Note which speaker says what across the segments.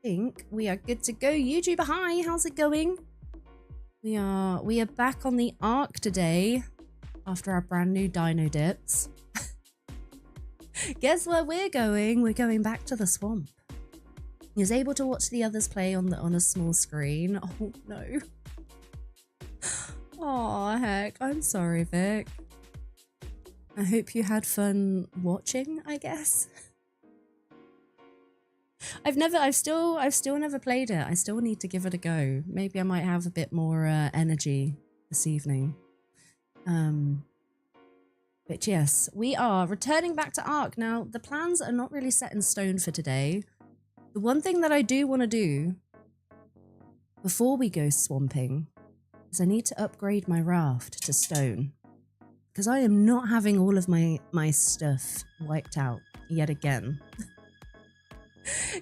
Speaker 1: think we are good to go. YouTuber, hi, how's it going? We are back on the Ark today after our brand new dino dips. Guess where we're going? We're going back to the swamp. He was able to watch the others play on a small screen. Oh no. Oh heck, I'm sorry, Vic. I hope you had fun watching, I guess. I've still never played it. I still need to give it a go. Maybe I might have a bit more energy this evening. But yes, we are returning back to Ark. Now, the plans are not really set in stone for today. The one thing that I do want to do before we go swamping is I need to upgrade my raft to stone. Because I am not having all of my stuff wiped out yet again.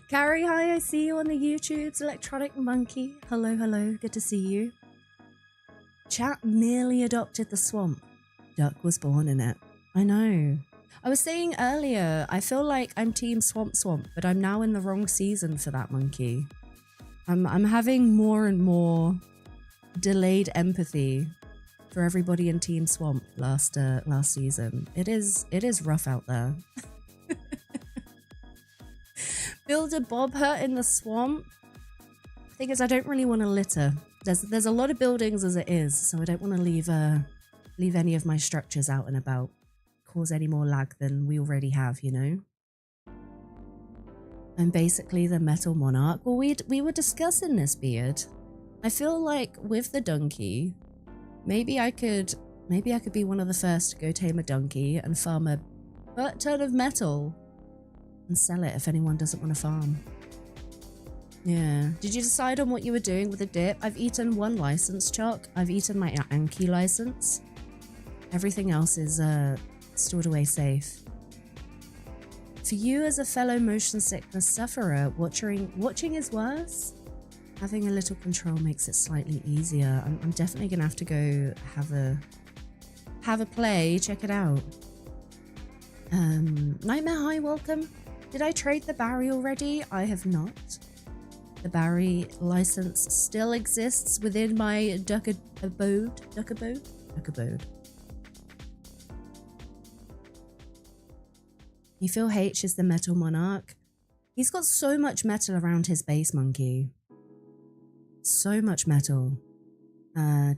Speaker 1: Carrie, hi, I see you on the YouTubes. Electronic Monkey, hello, hello, good to see you. Chat merely adopted the swamp. Duck was born in it. I know. I was saying earlier, I feel like I'm team swamp, but I'm now in the wrong season for that monkey. I'm having more and more delayed empathy for everybody in team swamp last season. It is rough out there. Build a bob hut in the swamp. Thing is, I don't really want to litter. There's a lot of buildings as it is, so I don't want to leave any of my structures out and about. Cause any more lag than we already have, you know? I'm basically the metal monarch. Well, we were discussing this, Beard. I feel like with the donkey, maybe I could be one of the first to go tame a donkey and farm a butt ton of metal and sell it if anyone doesn't want to farm. Yeah. Did you decide on what you were doing with the dip? I've eaten one license, Chuck. I've eaten my Anki license. Everything else is stored away safe. For you as a fellow motion sickness sufferer, watching is worse. Having a little control makes it slightly easier. I'm definitely gonna have to go have a play, check it out. Nightmare, hi, welcome. Did I trade the Barry already? I have not. The Barry license still exists within my duck abode. You feel H is the metal monarch? He's got so much metal around his base, monkey. So much metal.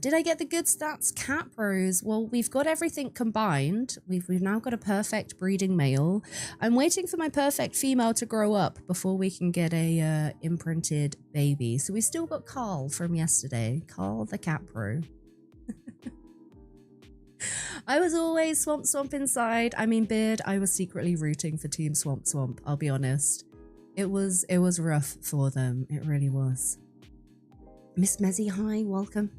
Speaker 1: Did I get the good stats? Cat Bros. Well, we've got everything combined. We've now got a perfect breeding male. I'm waiting for my perfect female to grow up before we can get a imprinted baby. So we've still got Carl from yesterday. Carl the Cat Bro. I was always swamp inside. I mean, Beard, I was secretly rooting for Team Swamp. I'll be honest. It was rough for them. It really was. Miss Mezzy, hi, welcome.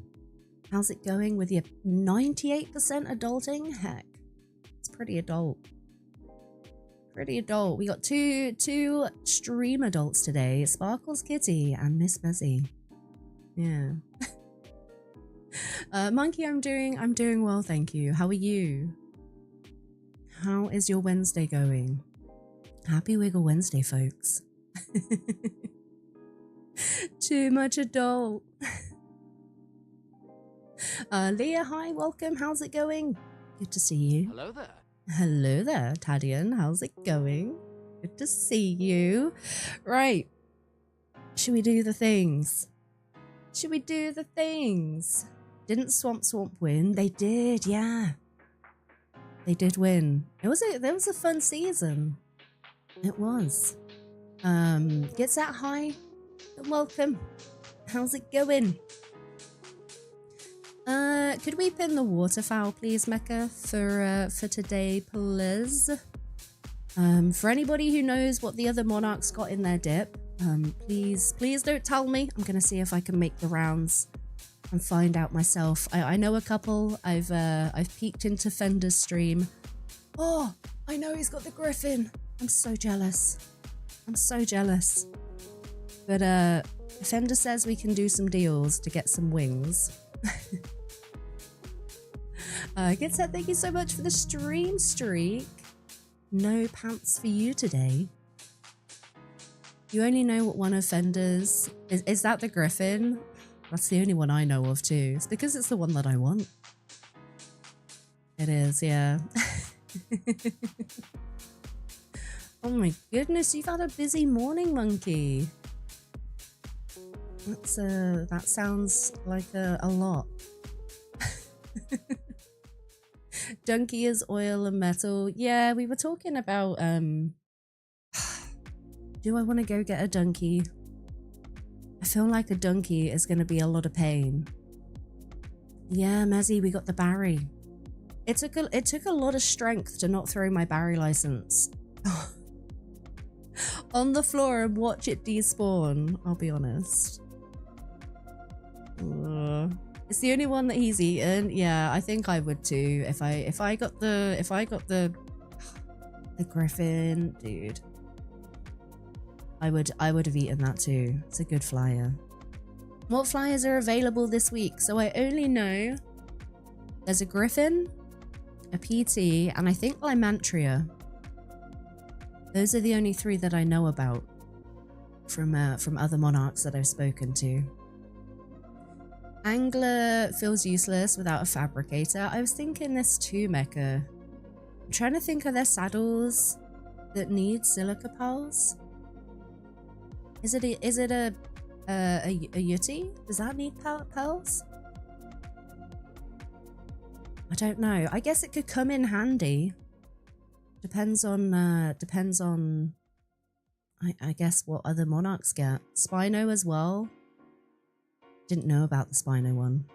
Speaker 1: How's it going with your 98% adulting? Heck, it's pretty adult. Pretty adult. We got two stream adults today. Sparkles Kitty and Miss Mezzy. Yeah. Monkey, I'm doing well, thank you. How are you? How is your Wednesday going? Happy Wiggle Wednesday, folks. Too much adult. Leah, hi, welcome. How's it going? Good to see you.
Speaker 2: Hello there.
Speaker 1: Hello there, Tadian. How's it going? Good to see you. Right. Should we do the things? Should we do the things? Didn't Swamp win? They did, yeah. They did win. There was a fun season. It was. Gets that high. Welcome. How's it going? Could we pin the waterfowl, please, Mecca, for today, please? For anybody who knows what the other monarchs got in their dip, please don't tell me. I'm gonna see if I can make the rounds and find out myself. I know a couple. I've peeked into Fender's stream. Oh, I know he's got the griffin. I'm so jealous. I'm so jealous. But Fender says we can do some deals to get some wings. Get set, thank you so much for the stream streak. No pants for you today. You only know what one offenders is that the griffin? That's the only one I know of too. It's because it's the one that I want. It is, yeah. Oh my goodness, you've had a busy morning, monkey. That sounds like a lot. Donkey is oil and metal. Yeah, we were talking about do I want to go get a donkey? I feel like a donkey is going to be a lot of pain. Yeah, Mezzy, we got the Barry. It took a lot of strength to not throw my Barry license on the floor and watch it despawn. I'll be honest. It's the only one that he's eaten. Yeah, I think I would too. If I got the griffin, dude. I would have eaten that too. It's a good flyer. What flyers are available this week? So I only know there's a griffin, a PT, and I think Lymantria. Those are the only three that I know about from other monarchs that I've spoken to. Angler feels useless without a fabricator. I was thinking this too, Mecha. I'm trying to think, are there saddles that need silica pearls? Is it a Yeti? Does that need pearls? I don't know. I guess it could come in handy. Depends on I guess what other monarchs get. Spino as well. Didn't know about the Spino one.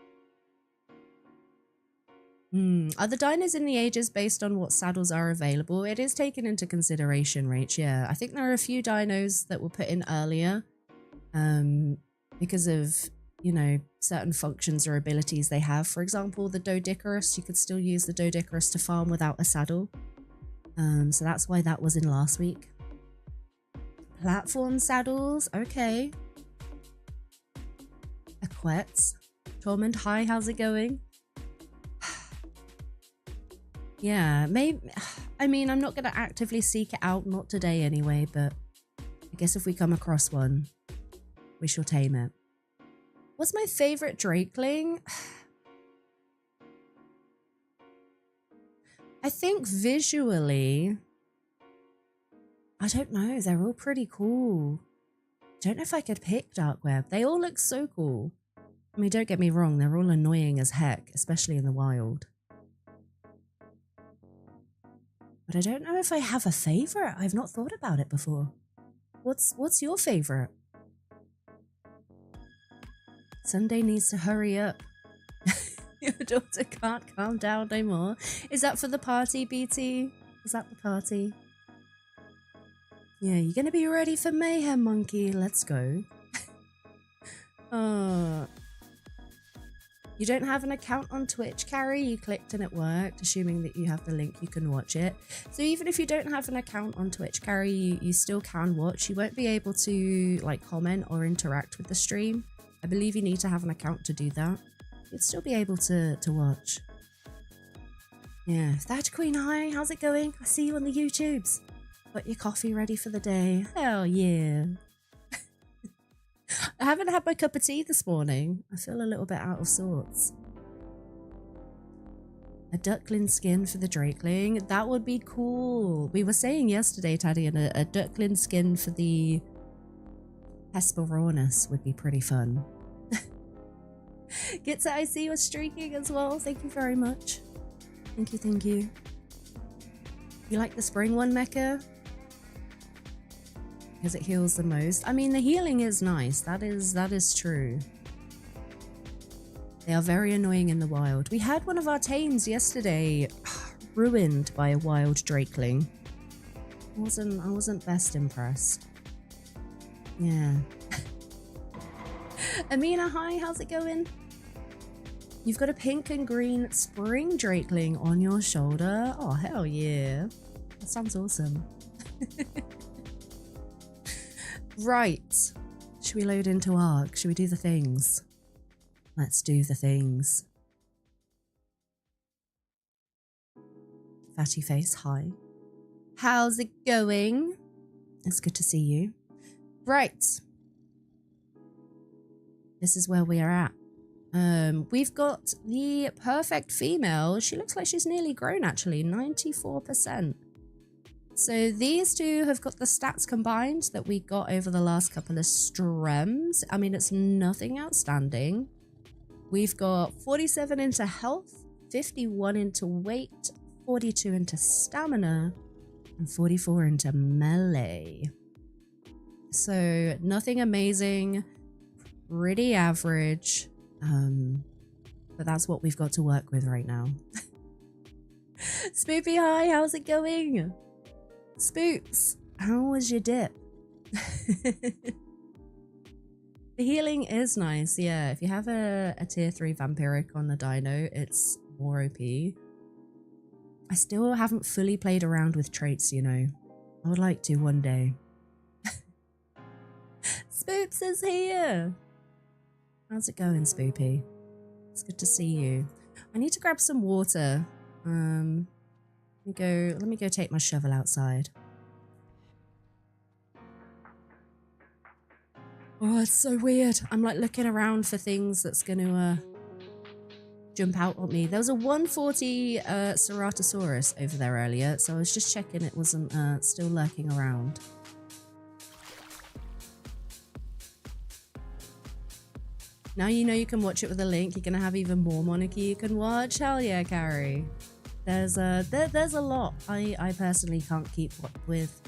Speaker 1: Are the dinos in the ages based on what saddles are available? It is taken into consideration, Rach, yeah. I think there are a few dinos that were put in earlier because of, you know, certain functions or abilities they have. For example, the Doedicurus, you could still use the Doedicurus to farm without a saddle. So that's why that was in last week. Platform saddles, okay. Aquets. Torment, hi, how's it going? Yeah, maybe. I mean, I'm not going to actively seek it out, not today anyway, but I guess if we come across one, we shall tame it. What's my favorite drakeling? I think visually, I don't know, they're all pretty cool. Don't know if I could pick Dark Web. They all look so cool. I mean, don't get me wrong, they're all annoying as heck, especially in the wild. But I don't know if I have a favorite. I've not thought about it before. What's your favorite? Sunday needs to hurry up. Your daughter can't calm down no more. Is that for the party, BT? Is that the party? Yeah, you're gonna be ready for Mayhem, monkey. Let's go. You don't have an account on Twitch, Carrie? You clicked and it worked, assuming that you have the link, you can watch it. So even if you don't have an account on Twitch, Carrie, you still can watch. You won't be able to like comment or interact with the stream. I believe you need to have an account to do that. You'd still be able to watch. Yeah, Thatch Queen, hi, how's it going? I see you on the YouTubes. Got your coffee ready for the day. Hell yeah. I haven't had my cup of tea this morning. I feel a little bit out of sorts. A duckling skin for the drakeling. That would be cool. We were saying yesterday, Taddy, and a duckling skin for the Hesperornis would be pretty fun. Gitsa, I see you're streaking as well. Thank you very much. Thank you, thank you. You like the spring one, Mecha? Because it heals the most. I mean, the healing is nice. That is true. They are very annoying in the wild. We had one of our tames yesterday ruined by a wild drakeling. I wasn't best impressed. Yeah. Amina, hi, how's it going? You've got a pink and green spring drakeling on your shoulder. Oh, hell yeah. That sounds awesome. Right. Should we load into ARC? Should we do the things? Let's do the things. Fatty face, hi. How's it going? It's good to see you. Right. This is where we are at. We've got the perfect female. She looks like she's nearly grown, actually. 94%. So these two have got the stats combined that we got over the last couple of streams. I mean, it's nothing outstanding. We've got 47 into health, 51 into weight, 42 into stamina, and 44 into melee. So nothing amazing, pretty average, but that's what we've got to work with right now. Spoopy, hi, how's it going? Spoops, how was your dip? The healing is nice, yeah. If you have a tier 3 vampiric on the dino, it's more OP. I still haven't fully played around with traits, you know. I would like to one day. Spoops is here! How's it going, Spoopy? It's good to see you. I need to grab some water. Let me go take my shovel outside. Oh, it's so weird. I'm like looking around for things that's gonna jump out at me. There was a 140 Ceratosaurus over there earlier, so I was just checking it wasn't still lurking around. Now you know you can watch it with a link. You're gonna have even more Monarchy you can watch. Hell yeah, Carrie. There's a lot. I personally can't keep up with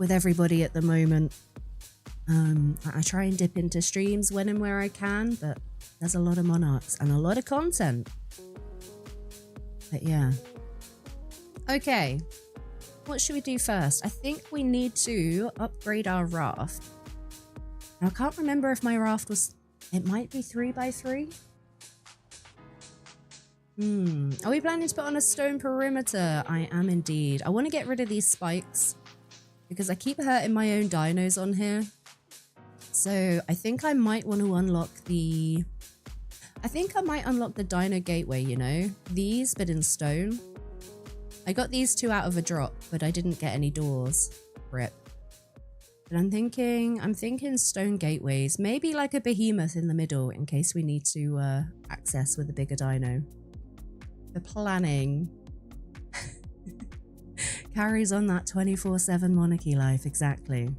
Speaker 1: everybody at the moment. I try and dip into streams when and where I can, but there's a lot of monarchs and a lot of content. But yeah. Okay. What should we do first? I think we need to upgrade our raft. Now, I can't remember if my raft was... It might be 3x3? Are we planning to put on a stone perimeter? I am indeed. I want to get rid of these spikes because I keep hurting my own dinos on here. So I think I might want to unlock the... I think I might unlock the dino gateway, you know? These, but in stone. I got these two out of a drop, but I didn't get any doors. Rip. But I'm thinking stone gateways. Maybe like a behemoth in the middle in case we need to access with a bigger dino. For planning. Carries on that 24/7 monarchy life, exactly.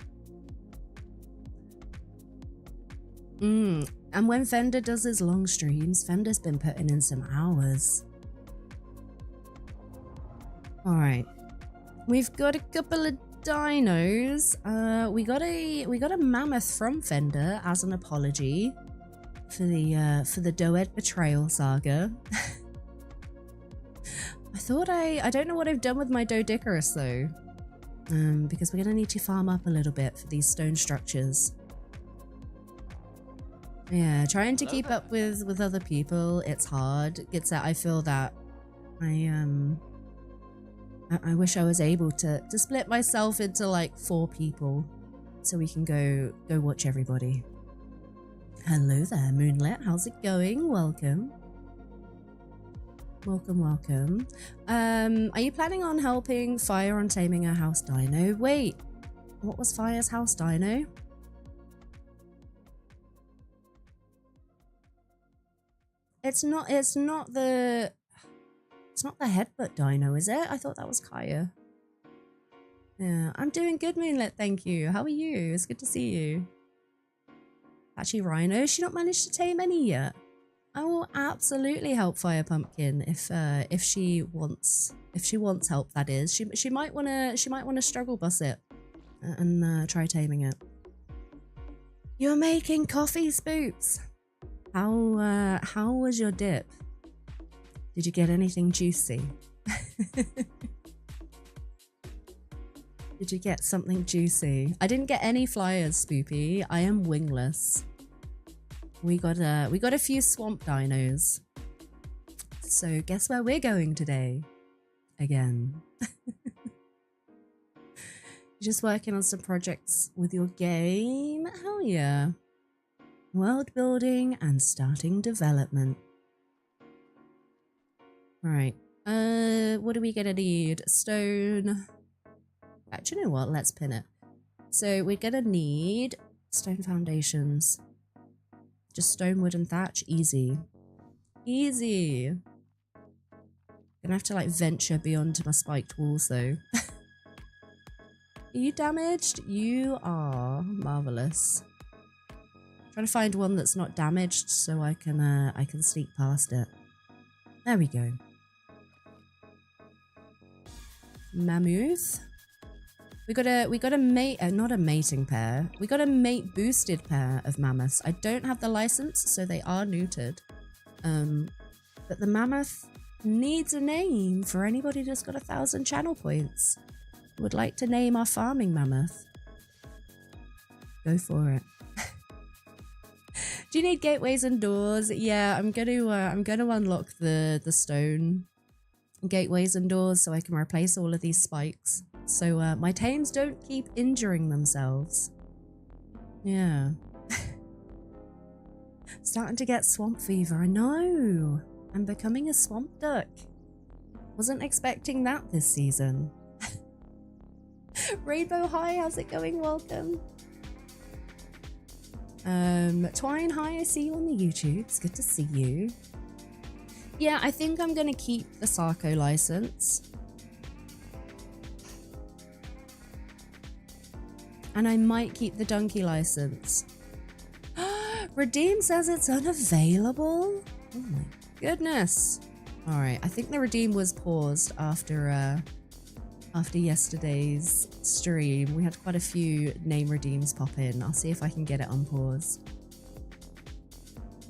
Speaker 1: And when Fender does his long streams, Fender's been putting in some hours. Alright. We've got a couple of dinos. We got a mammoth from Fender as an apology for the Doed betrayal saga. I don't know what I've done with my Dodicarus though. Because we're gonna need to farm up a little bit for these stone structures. Yeah, trying to keep up with other people, it's hard. I feel that I wish I was able to split myself into like 4 people so we can go watch everybody. Hello there, Moonlit. How's it going? Welcome. Welcome. Are you planning on helping Fire on taming her house dino? Wait, what was Fire's house dino? It's not the headbutt dino, is it? I thought that was Kaya. Yeah, I'm doing good, Moonlit, thank you. How are you? It's good to see you. Actually, Rhino, she not managed to tame any yet. I will absolutely help Fire Pumpkin if she wants help. That is, she might wanna struggle bus it and try taming it. You're making coffee, Spoops. How was your dip? Did you get anything juicy? Did you get something juicy? I didn't get any flyers, Spoopy. I am wingless. We got a few swamp dinos. So guess where we're going today? Again. Just working on some projects with your game? Hell yeah. World building and starting development. Right. What are we gonna need? Stone. Actually, you know what? Let's pin it. So we're gonna need stone foundations. Just stone, wood, and thatch. Easy. Easy. Gonna have to like venture beyond my spiked walls though. Are you damaged? You are. Marvelous. Trying to find one that's not damaged so I can sneak past it. There we go. Mammoth. We got a mate, not a mating pair. We got a mate boosted pair of mammoths. I don't have the license, so they are neutered. But the mammoth needs a name for anybody that's got 1,000 channel points. Would like to name our farming mammoth. Go for it. Do you need gateways and doors? Yeah, I'm gonna unlock the stone gateways and doors so I can replace all of these spikes. So my tames don't keep injuring themselves. Yeah. Starting to get swamp fever, I know. I'm becoming a swamp duck. Wasn't expecting that this season. Rainbow, hi, how's it going? Welcome. Twine, hi, I see you on the YouTube. It's good to see you. Yeah, I think I'm gonna keep the Sarco license. And I might keep the donkey license. Redeem says it's unavailable? Oh my goodness. Alright, I think the redeem was paused after yesterday's stream. We had quite a few name redeems pop in. I'll see if I can get it unpaused.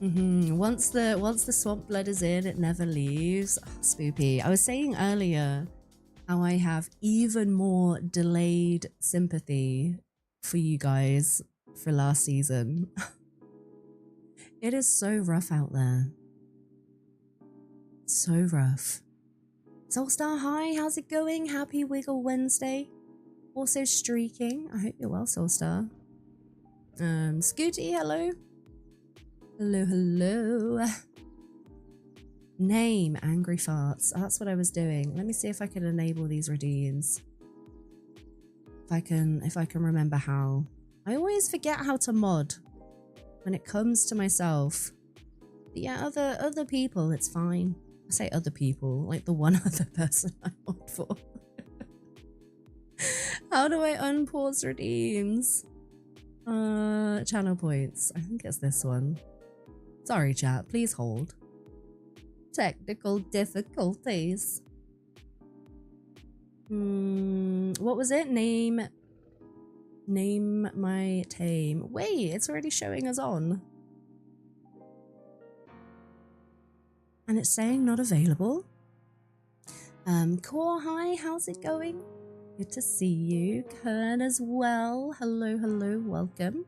Speaker 1: Once the swamp blood is in, it never leaves. Oh, spoopy. I was saying earlier how I have even more delayed sympathy for you guys for last season. It is so rough out there. So rough. Soulstar, hi, how's it going? Happy Wiggle Wednesday. Also streaking. I hope you're well, Soulstar. Scooty, hello. Hello, hello. Name, angry farts. Oh, that's what I was doing. Let me see if I can enable these redeems. If I can remember how. I always forget how to mod when it comes to myself. But yeah, other people, it's fine. I say other people, like the one other person I mod for. How do I unpause redeems? Channel points. I think it's this one. Sorry, chat. Please hold. Technical difficulties. What was it? Name my tame. Wait, it's already showing us on. And it's saying not available. Core, hi, how's it going? Good to see you. Kern as well. Hello, hello, welcome.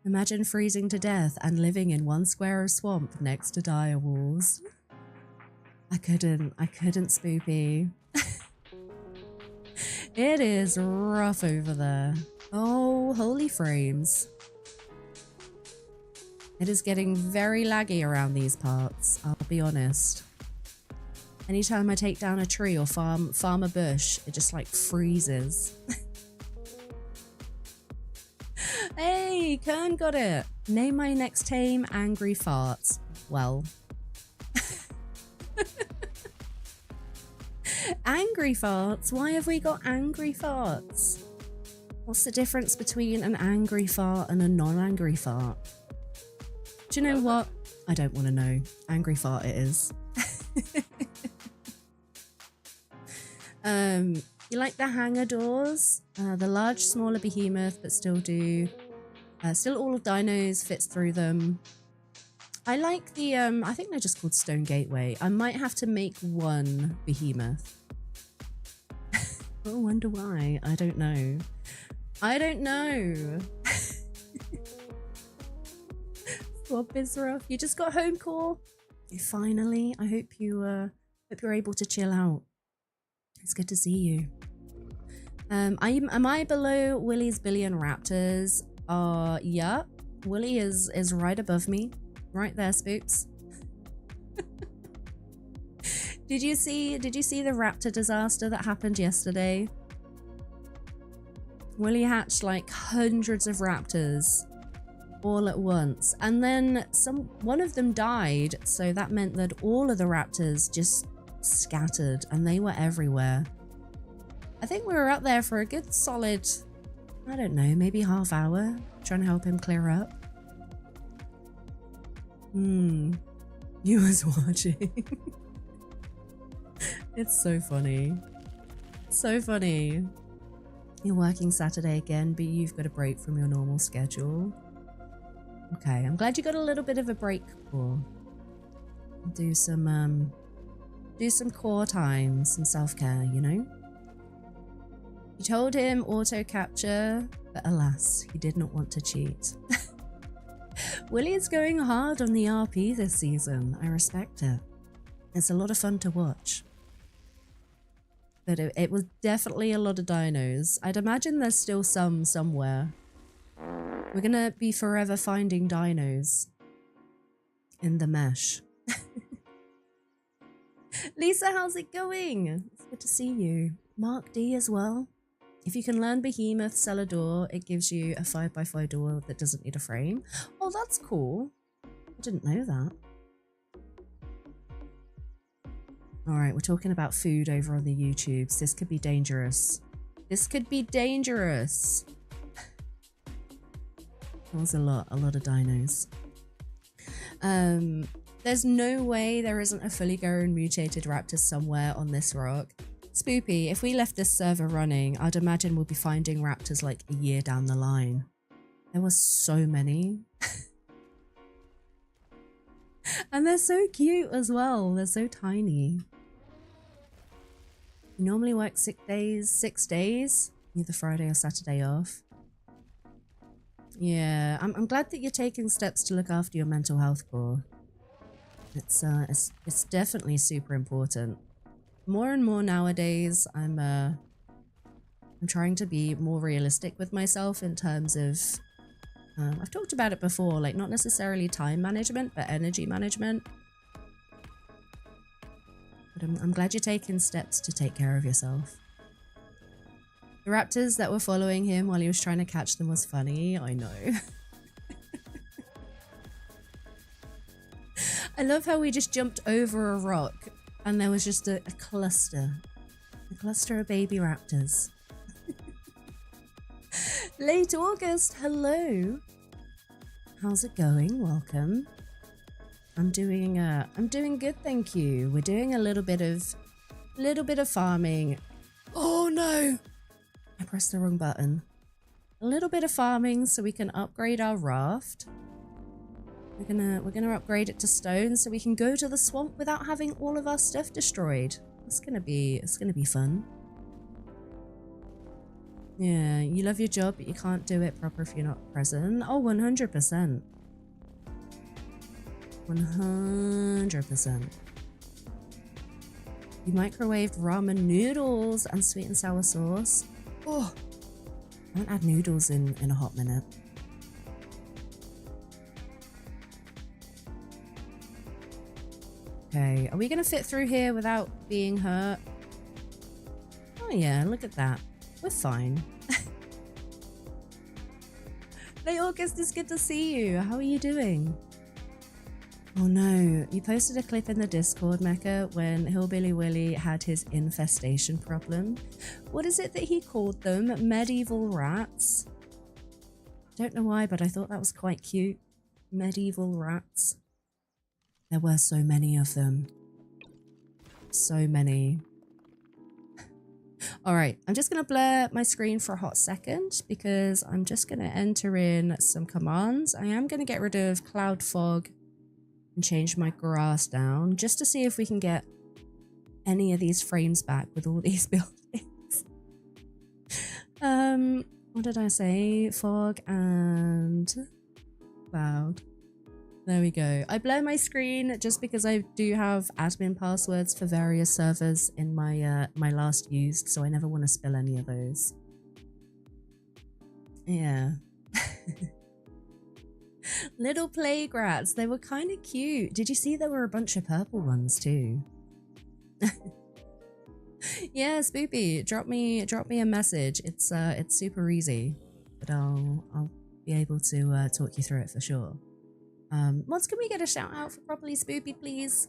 Speaker 1: Imagine freezing to death and living in one square of swamp next to dire wolves. I couldn't, spoopy. It is rough over there. Oh, holy frames. It is getting very laggy around these parts, I'll be honest. Anytime I take down a tree or farm a bush, it just like freezes. Hey, Kern got it. Name my next tame Angry Farts. Well. Angry farts? Why have we got angry farts? What's the difference between an angry fart and a non-angry fart? Do you know what? I don't want to know. Angry fart it is. You like the hanger doors? The large, smaller behemoth, but still do. Still all of dinos fits through them. I like the, I think they're just called stone gateway. I might have to make one behemoth. I wonder why. I don't know. I don't know. Swap is rough. You just got home, Core? Finally. I hope you're able to chill out. It's good to see you. Am I below Willy's billion raptors? Yeah. Willy is right above me. Right there, Spooks. Did you see the raptor disaster that happened yesterday? Willie hatched like hundreds of raptors all at once, and then one of them died, so that meant that all of the raptors just scattered and they were everywhere. I think we were up there for a good solid, I don't know, maybe half hour trying to help him clear up. You was watching. It's so funny. So funny. You're working Saturday again, but you've got a break from your normal schedule. Okay, I'm glad you got a little bit of a break, Core. Do some core time, some self-care, you know? You told him auto capture, but alas, he did not want to cheat. Willie is going hard on the RP this season. I respect it. It's a lot of fun to watch. But it was definitely a lot of dinos. I'd imagine there's still some somewhere. We're gonna be forever finding dinos in the mesh. Lisa, how's it going? It's good to see you. Mark D as well. If you can learn Behemoth, sell a door, it gives you a 5x5 door that doesn't need a frame. Oh, that's cool. I didn't know that. Alright, we're talking about food over on the YouTubes. This could be dangerous. This could be dangerous. That was a lot of dinos. There's no way there isn't a fully grown mutated raptor somewhere on this rock. Spoopy, if we left this server running, I'd imagine we'll be finding raptors like a year down the line. There were so many. And they're so cute as well. They're so tiny. You normally work 6 days, either Friday or Saturday off. Yeah, I'm glad that you're taking steps to look after your mental health, Core. It's definitely super important. More and more nowadays, I'm trying to be more realistic with myself in terms of, I've talked about it before, like not necessarily time management, but energy management. But I'm glad you're taking steps to take care of yourself. The raptors that were following him while he was trying to catch them was funny, I know. I love how we just jumped over a rock and there was just a cluster of baby raptors. Late August, hello. How's it going? Welcome. I'm doing good, thank you. We're doing a little bit of farming. Oh no! I pressed the wrong button. A little bit of farming so we can upgrade our raft. We're gonna upgrade it to stone so we can go to the swamp without having all of our stuff destroyed. It's gonna be fun. Yeah, you love your job, but you can't do it proper if you're not present. Oh, 100%. 100%. You microwaved ramen noodles and sweet and sour sauce. Oh, I haven't had noodles in a hot minute. Okay, are we gonna fit through here without being hurt? Oh yeah, look at that. We're fine. Late August, it's good to see you. How are you doing? Oh no, you posted a clip in the Discord, Mecha, when Hillbilly Willie had his infestation problem. What is it that he called them? Medieval rats? Don't know why, but I thought that was quite cute. Medieval rats. There were so many of them. So many. Alright, I'm just going to blur my screen for a hot second because I'm just going to enter in some commands. I am going to get rid of cloud fog and change my grass down just to see if we can get any of these frames back with all these buildings. What did I say? Fog and cloud. There we go. I blur my screen just because I do have admin passwords for various servers in my my last used, so I never want to spill any of those. Yeah. Little plague rats. They were kind of cute. Did you see there were a bunch of purple ones too? Yeah, Spoopy, drop me a message. It's super easy, but I'll be able to talk you through it for sure. Mods, can we get a shout out for properly Spoopy, please?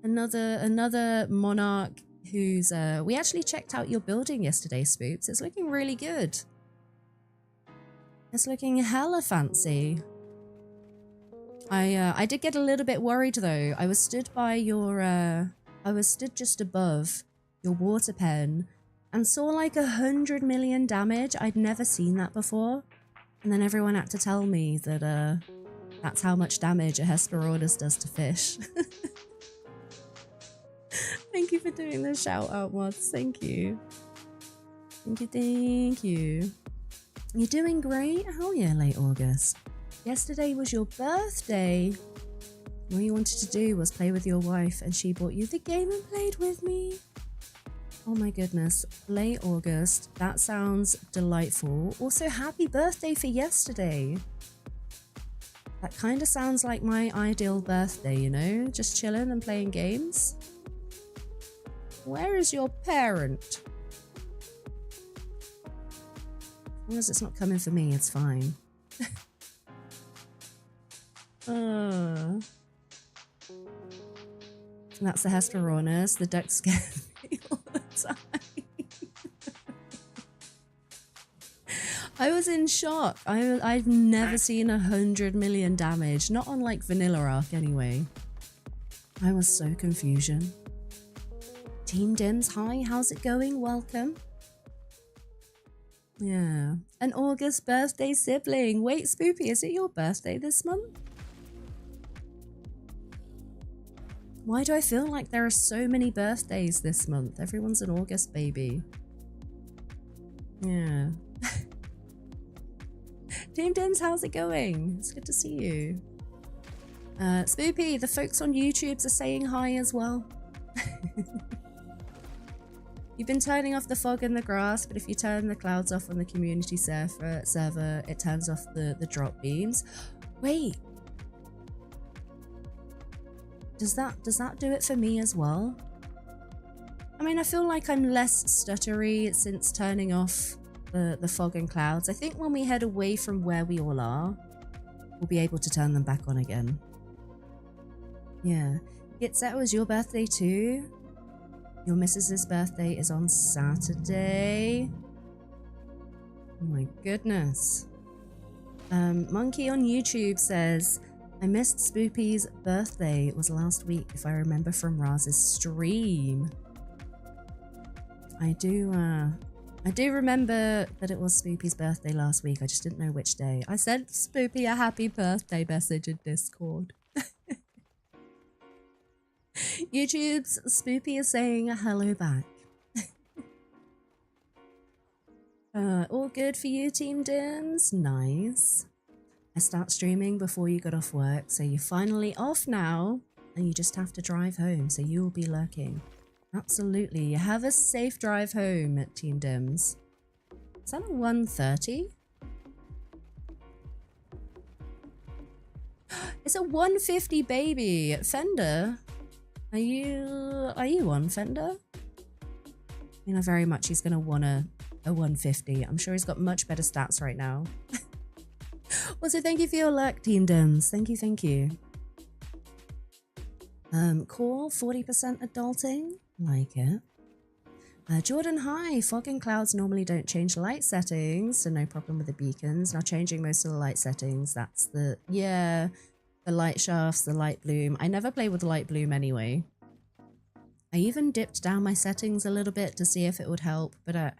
Speaker 1: Another monarch who's we actually checked out your building yesterday, Spoops. It's looking really good. It's looking hella fancy. I did get a little bit worried though. I was stood by your I was stood just above your water pen and saw like 100 million damage. I'd never seen that before. And then everyone had to tell me that that's how much damage a Hesperornis does to fish. Thank you for doing the shout out, mods. Thank you. Thank you. You're doing great? Hell yeah, late August. Yesterday was your birthday. All you wanted to do was play with your wife and she bought you the game and played with me. Oh my goodness, late August. That sounds delightful. Also, happy birthday for yesterday. That kind of sounds like my ideal birthday, you know? Just chilling and playing games. Where is your parent? As long as it's not coming for me, it's fine. That's the Hesperornis. The duck scared me all the time. I was in shock. I've never seen 100 million damage. Not on like Vanilla Arc anyway. I was so confusion. Team Dims, hi, how's it going? Welcome. Yeah. An August birthday sibling. Wait, Spoopy, is it your birthday this month? Why do I feel like there are so many birthdays this month? Everyone's an August baby. Yeah. Team Dims, how's it going? It's good to see you. Spoopy, the folks on YouTube are saying hi as well. You've been turning off the fog and the grass, but if you turn the clouds off on the community server, it turns off the drop beams. Wait. Does that do it for me as well? I mean, I feel like I'm less stuttery since turning off the fog and clouds. I think when we head away from where we all are, we'll be able to turn them back on again. Yeah. Gitset, was your birthday too? Your missus's birthday is on Saturday. Oh my goodness. Monkey on YouTube says, I missed Spoopy's birthday. It was last week, if I remember from Raz's stream. I do remember that it was Spoopy's birthday last week. I just didn't know which day. I sent Spoopy a happy birthday message in Discord. YouTube's Spoopy is saying hello back. All good for you, Team Dims? Nice. I start streaming before you got off work, so you're finally off now, and you just have to drive home, so you will be lurking. Absolutely. Have a safe drive home, Team Dims. Is that a 130? It's a 150 baby. Fender, are you on Fender? You know, very much he's gonna want a 150. I'm sure he's got much better stats right now. Also, thank you for your luck, Team Dims. Thank you. Core 40% adulting. Like it. Jordan, hi. Fog and clouds normally don't change light settings, so no problem with the beacons. Now changing most of the light settings. That's the light shafts, the light bloom. I never play with light bloom anyway. I even dipped down my settings a little bit to see if it would help, but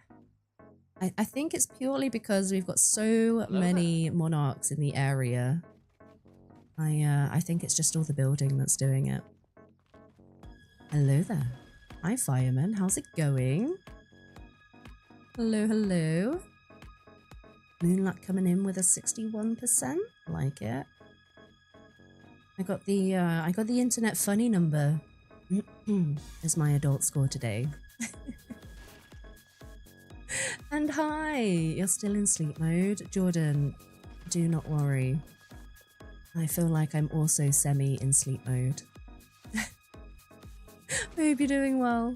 Speaker 1: I think it's purely because we've got so many monarchs in the area. I think it's just all the building that's doing it. Hello there. Hi, fireman. How's it going? Hello. Moonlight coming in with a 61%. Like it. I got the internet funny number as my adult score today. And hi, you're still in sleep mode. Jordan, do not worry. I feel like I'm also semi in sleep mode. I hope you're doing well.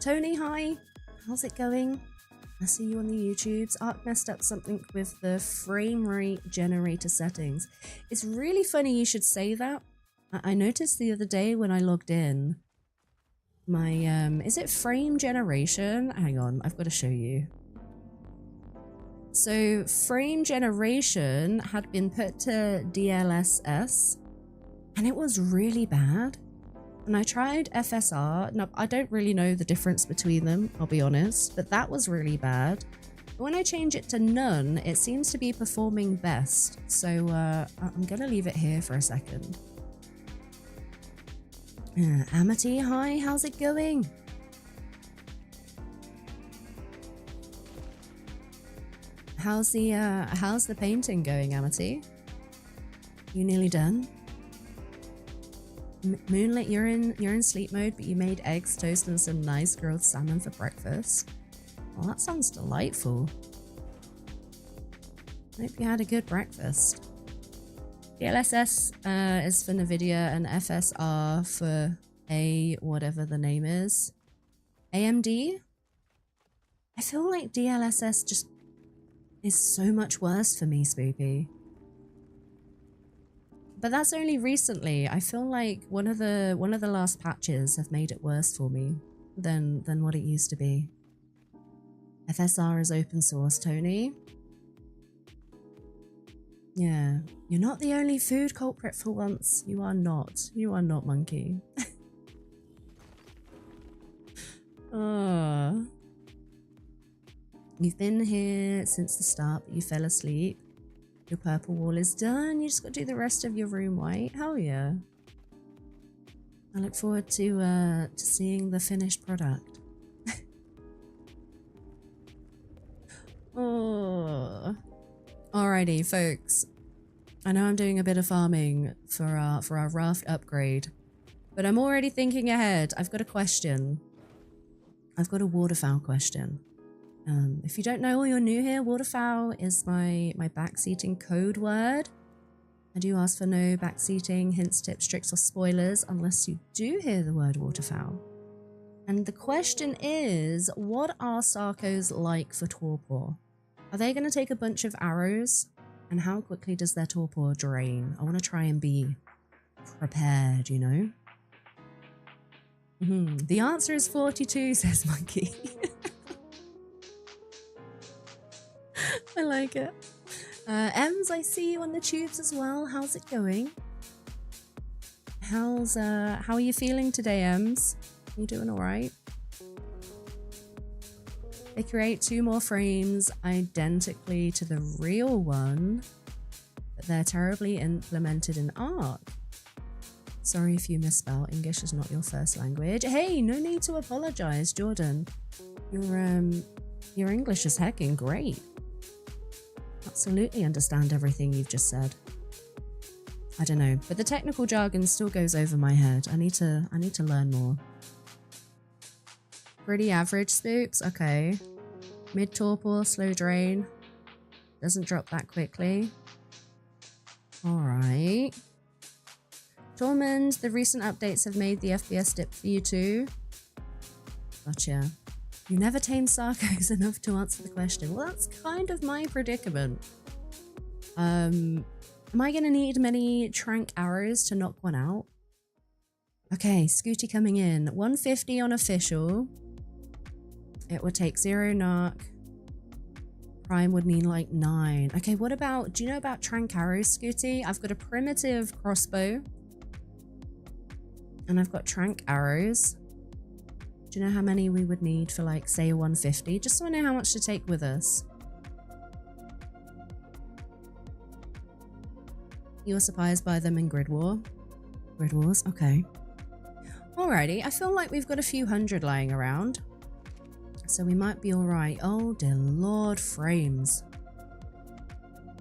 Speaker 1: Tony, hi. How's it going? I see you on the YouTubes. Ark messed up something with the frame rate generator settings. It's really funny you should say that. I noticed the other day when I logged in, my, is it frame generation? Hang on, I've got to show you. So frame generation had been put to DLSS and it was really bad. And I tried FSR. No, I don't really know the difference between them, I'll be honest, but that was really bad. But when I change it to none, it seems to be performing best. So I'm gonna leave it here for a second. Amity, hi, how's it going? How's the painting going, Amity? You nearly done? Moonlit, you're in sleep mode, but you made eggs, toast, and some nice grilled salmon for breakfast. Well, that sounds delightful. Hope you had a good breakfast. DLSS is for NVIDIA and FSR for whatever the name is. AMD? I feel like DLSS just is so much worse for me, Spoopy. But that's only recently. I feel like one of the last patches have made it worse for me than what it used to be. FSR is open source, Tony. Yeah, you're not the only food culprit for once. You are not. You are not, Monkey. Oh. You've been here since the start, but you fell asleep. Your purple wall is done. You just got to do the rest of your room white. Hell yeah. I look forward to seeing the finished product. Oh. Alrighty, folks. I know I'm doing a bit of farming for our raft upgrade, but I'm already thinking ahead. I've got a question. I've got a waterfowl question. If you don't know or you're new here, waterfowl is my backseating code word. I do ask for no backseating, hints, tips, tricks, or spoilers unless you do hear the word waterfowl. And the question is, what are Sarkos like for torpor? Are they going to take a bunch of arrows? And how quickly does their torpor drain? I want to try and be prepared, you know? The answer is 42, says Monkey. I like it. Ems, I see you on the tubes as well. How's it going? How are you feeling today, Ems? You doing all right? They create 2 more frames identically to the real one, but they're terribly implemented in Ark. Sorry if you misspelled. English is not your first language. Hey, no need to apologize, Jordan. Your English is hecking great. Absolutely understand everything you've just said. I don't know, but the technical jargon still goes over my head. I need to learn more. Pretty average, Spooks. Okay. Mid torpor, slow drain. Doesn't drop that quickly. Alright. Tormund, the recent updates have made the FPS dip for you too. Gotcha. You never tame Sarkos enough to answer the question. Well, that's kind of my predicament. Am I going to need many trank arrows to knock one out? Okay, Scooty coming in. 150 on official. It would take 0 narc. Prime would mean like 9. Okay, what about, do you know about trank arrows, Scooty? I've got a primitive crossbow. And I've got trank arrows. Do you know how many we would need for, like, say, a 150? Just so I know how much to take with us. You were surprised by them in Grid War? Grid Wars? Okay. Alrighty, I feel like we've got a few hundred lying around. So we might be alright. Oh, dear Lord, frames.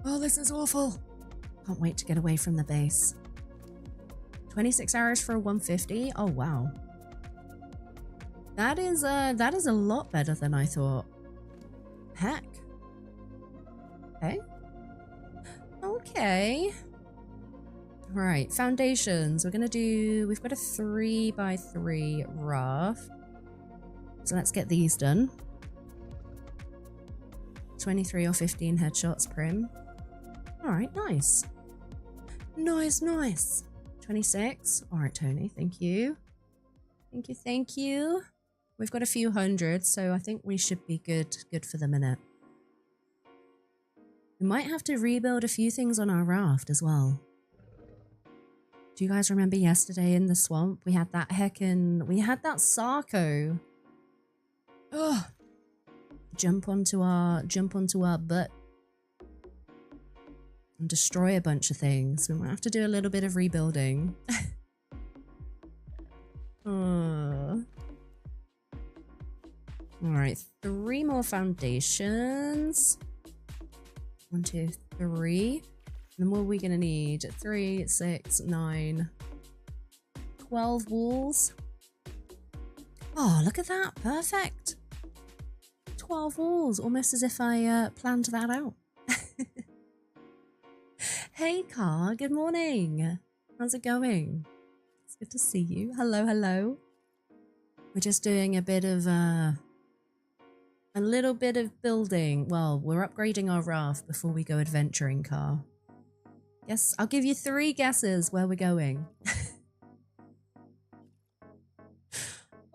Speaker 1: Oh, this is awful. Can't wait to get away from the base. 26 arrows for a 150? Oh, wow. That is a lot better than I thought. Heck. Okay. Okay. Right, foundations. We've got a 3x3 raft. So let's get these done. 23 or 15 headshots prim. Alright, nice. Nice, nice. 26. Alright, Tony, thank you. Thank you, thank you. We've got a few hundred, so I think we should be good for the minute. We might have to rebuild a few things on our raft as well. Do you guys remember yesterday in the swamp? We had that we had that Sarco. Ugh. Jump onto our butt and destroy a bunch of things. We might have to do a little bit of rebuilding. Alright, 3 more foundations. 1, 2, 3. And then what are we gonna need? 3, 6, 9, 12 walls. Oh, look at that. Perfect. 12 walls. Almost as if I planned that out. Hey, Car. Good morning. How's it going? It's good to see you. Hello, hello. We're just doing a little bit of building. Well, we're upgrading our raft before we go adventuring, Car. Yes, I'll give you 3 guesses where we're going.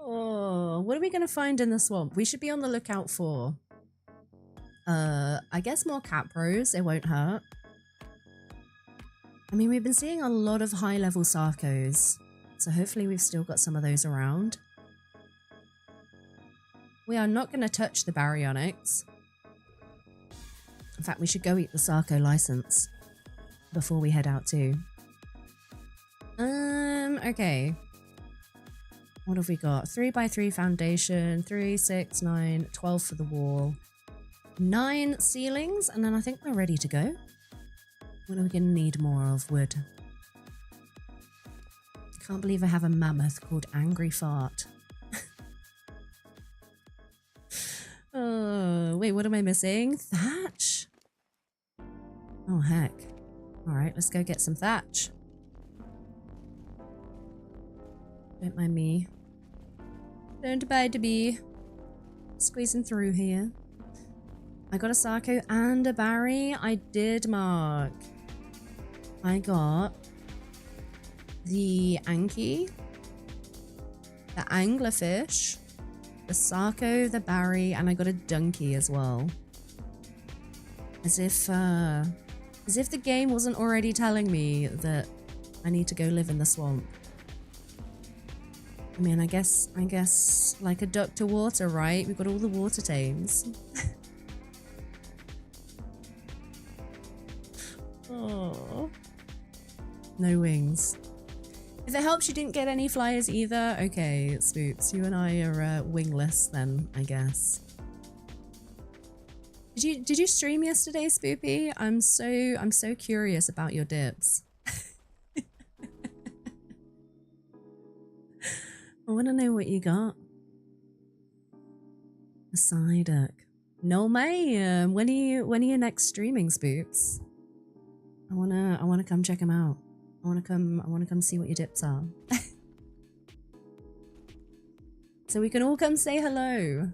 Speaker 1: Oh, what are we going to find in the swamp? We should be on the lookout for, I guess more capros. It won't hurt. I mean, we've been seeing a lot of high-level Sarcos, so hopefully we've still got some of those around. We are not going to touch the baryonyx. In fact, we should go eat the Sarco license before we head out too. Okay. What have we got? 3x3 foundation, 3, 6, 9, 12 for the wall, 9 ceilings, and then I think we're ready to go. What are we going to need more of? Wood. I can't believe I have a mammoth called Angry Fart. Oh, wait, what am I missing? Thatch? Oh, heck. Alright, let's go get some thatch. Don't mind me. Don't mind me. Squeezing through here. I got a Sarco and a Barry. I did, Mark. I got the Anki, the Anglerfish, the Sarco, the Barry, and I got a Donkey as well. As if the game wasn't already telling me that I need to go live in the swamp. I mean, I guess like a duck to water, right? We've got all the water tames. Oh, no wings. If it helps you didn't get any flyers either, okay, Spoops, you and I are wingless then, I guess. Did you stream yesterday, Spoopy? I'm so curious about your dips. I want to know what you got. A Psyduck. No, Mayhem. When are you next streaming, Spoops? I wanna come check them out. I wanna come see what your dips are. So we can all come say hello.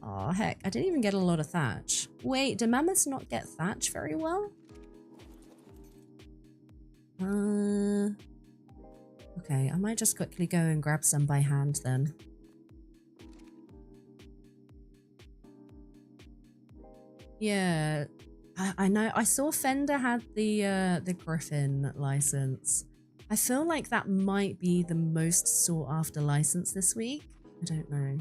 Speaker 1: Oh heck, I didn't even get a lot of thatch. Wait, do mammoths not get thatch very well? Okay, I might just quickly go and grab some by hand then. Yeah, I know. I saw Fender had the Griffin license. I feel like that might be the most sought after license this week. I don't know.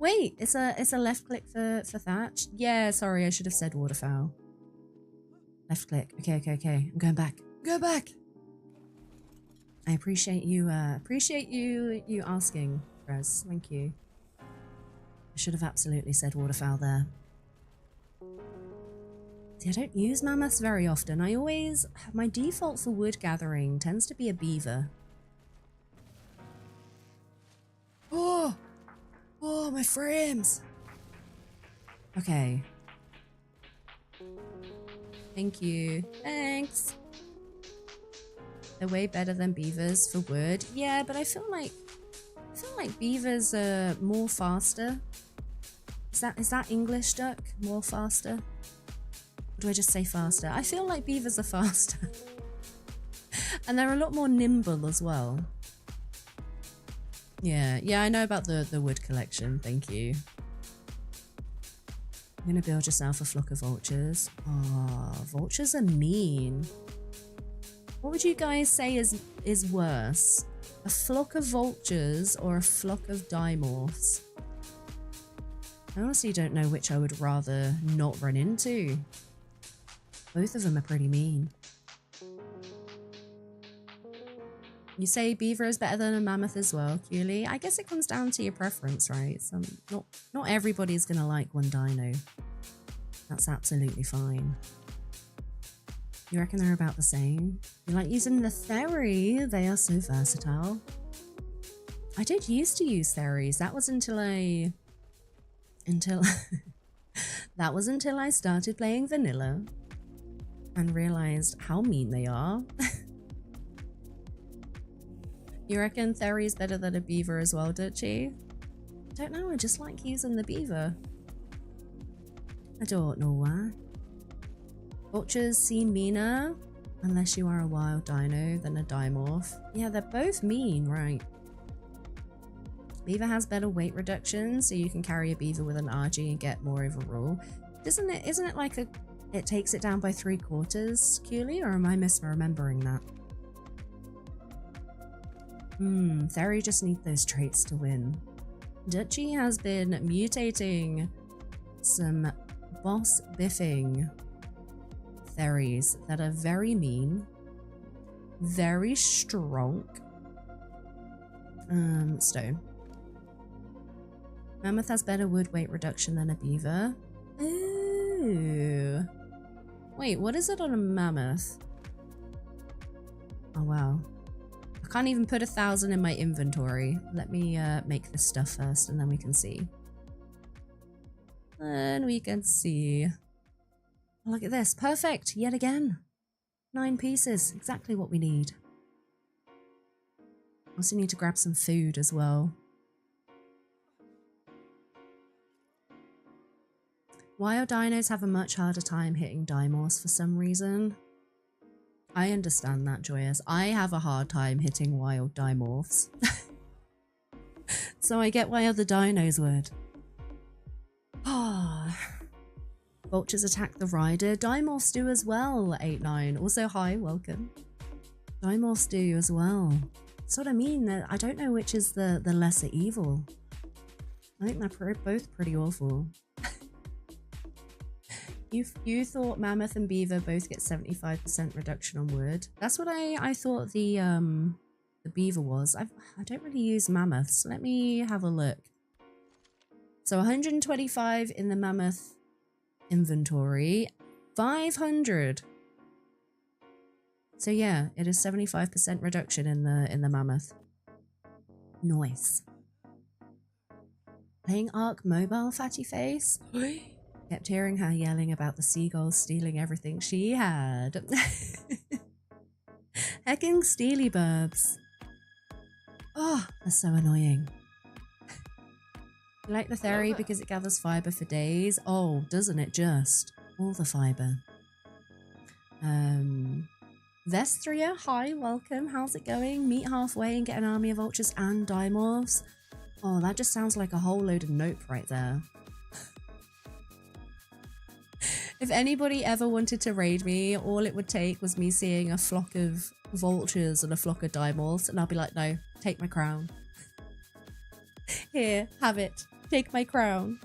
Speaker 1: Wait, it's a left click for thatch. Yeah, sorry, I should have said waterfowl. Left click. Okay. I'm going back. Go back. I appreciate you asking, Rez. Thank you. I should have absolutely said waterfowl there. See, I don't use mammoths very often. My default for wood gathering tends to be a beaver. Oh, my frames. Okay. Thank you. Thanks. They're way better than beavers for wood. Yeah, but I feel like like beavers are more faster. Is that English, duck? More faster? Or do I just say faster? I feel like beavers are faster. And they're a lot more nimble as well. Yeah, I know about the wood collection. Thank you. You're gonna build yourself a flock of vultures. Oh, vultures are mean. What would you guys say is worse? A flock of vultures or a flock of dimorphs? I honestly don't know which I would rather not run into. Both of them are pretty mean. You say beaver is better than a mammoth as well, Cooley. I guess it comes down to your preference, right? So not everybody's gonna like one dino. That's absolutely fine. You reckon they're about the same? You like using the Theory? They are so versatile. I did used to use Theories. That was until that was until I started playing vanilla and realized how mean they are. You reckon Theory's better than a beaver as well, Dutchie? I don't know, I just like using the beaver. I don't know why. Vultures seem meaner, unless you are a wild dino, than a dimorph. Yeah, they're both mean, right? Beaver has better weight reduction, so you can carry a beaver with an RG and get more overall. Isn't it like it takes it down by 3/4, Cooley, or am I misremembering that? Theory just need those traits to win. Dutchie has been mutating some boss biffing Theories that are very mean, very strong. Stone. Mammoth has better wood weight reduction than a beaver. Ooh. Wait, what is it on a mammoth? Oh wow. I can't even put 1,000 in my inventory. Let me make this stuff first and then we can see. And we can see. Look at this. Perfect. Yet again. 9 pieces. Exactly what we need. Also need to grab some food as well. Wild dinos have a much harder time hitting dimorphs for some reason. I understand that, Joyous. I have a hard time hitting wild dimorphs. So I get why other dinos would. Ah. Vultures attack the rider. Dimorphs do as well, 8-9. Also, hi, welcome. Dimorphs do as well. That's what I mean. I don't know which is the lesser evil. I think they're both pretty awful. You thought mammoth and beaver both get 75% reduction on wood. That's what I thought the beaver was. I don't really use mammoths. Let me have a look. So 125 in the mammoth inventory, 500. So yeah, it is 75% reduction in the mammoth. Nice. Playing Ark Mobile, fatty face. Kept hearing her yelling about the seagulls stealing everything she had. Hecking steely burbs. Oh, that's so annoying. You like the Theory because it gathers fibre for days? Oh, doesn't it just? All the fibre. Vestria, hi, welcome. How's it going? Meet halfway and get an army of vultures and dimorphs. Oh, that just sounds like a whole load of nope right there. If anybody ever wanted to raid me, all it would take was me seeing a flock of vultures and a flock of dimorphs, and I'll be like, no, take my crown. Here, have it. Take my crown.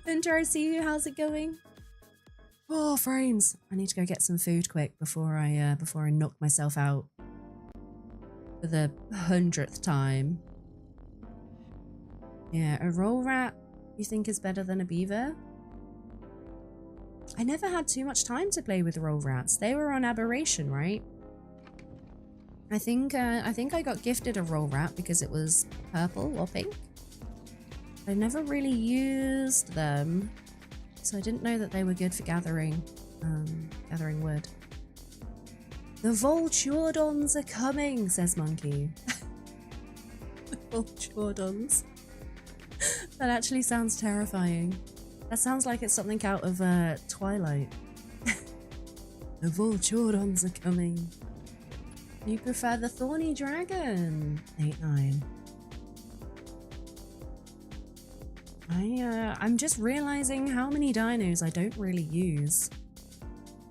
Speaker 1: Winter, I see you. How's it going? Oh, frames. I need to go get some food quick before I knock myself out for the 100th time. Yeah, a roll rat you think is better than a beaver? I never had too much time to play with roll rats. They were on Aberration, right? I think I got gifted a roll rat because it was purple or pink. I never really used them, so I didn't know that they were good for gathering wood. The Volturdons are coming, says Monkey. Volturdons. That actually sounds terrifying. That sounds like it's something out of Twilight. The Volturdons are coming. You prefer the Thorny Dragon? 8-9. I'm just realizing how many dinos I don't really use.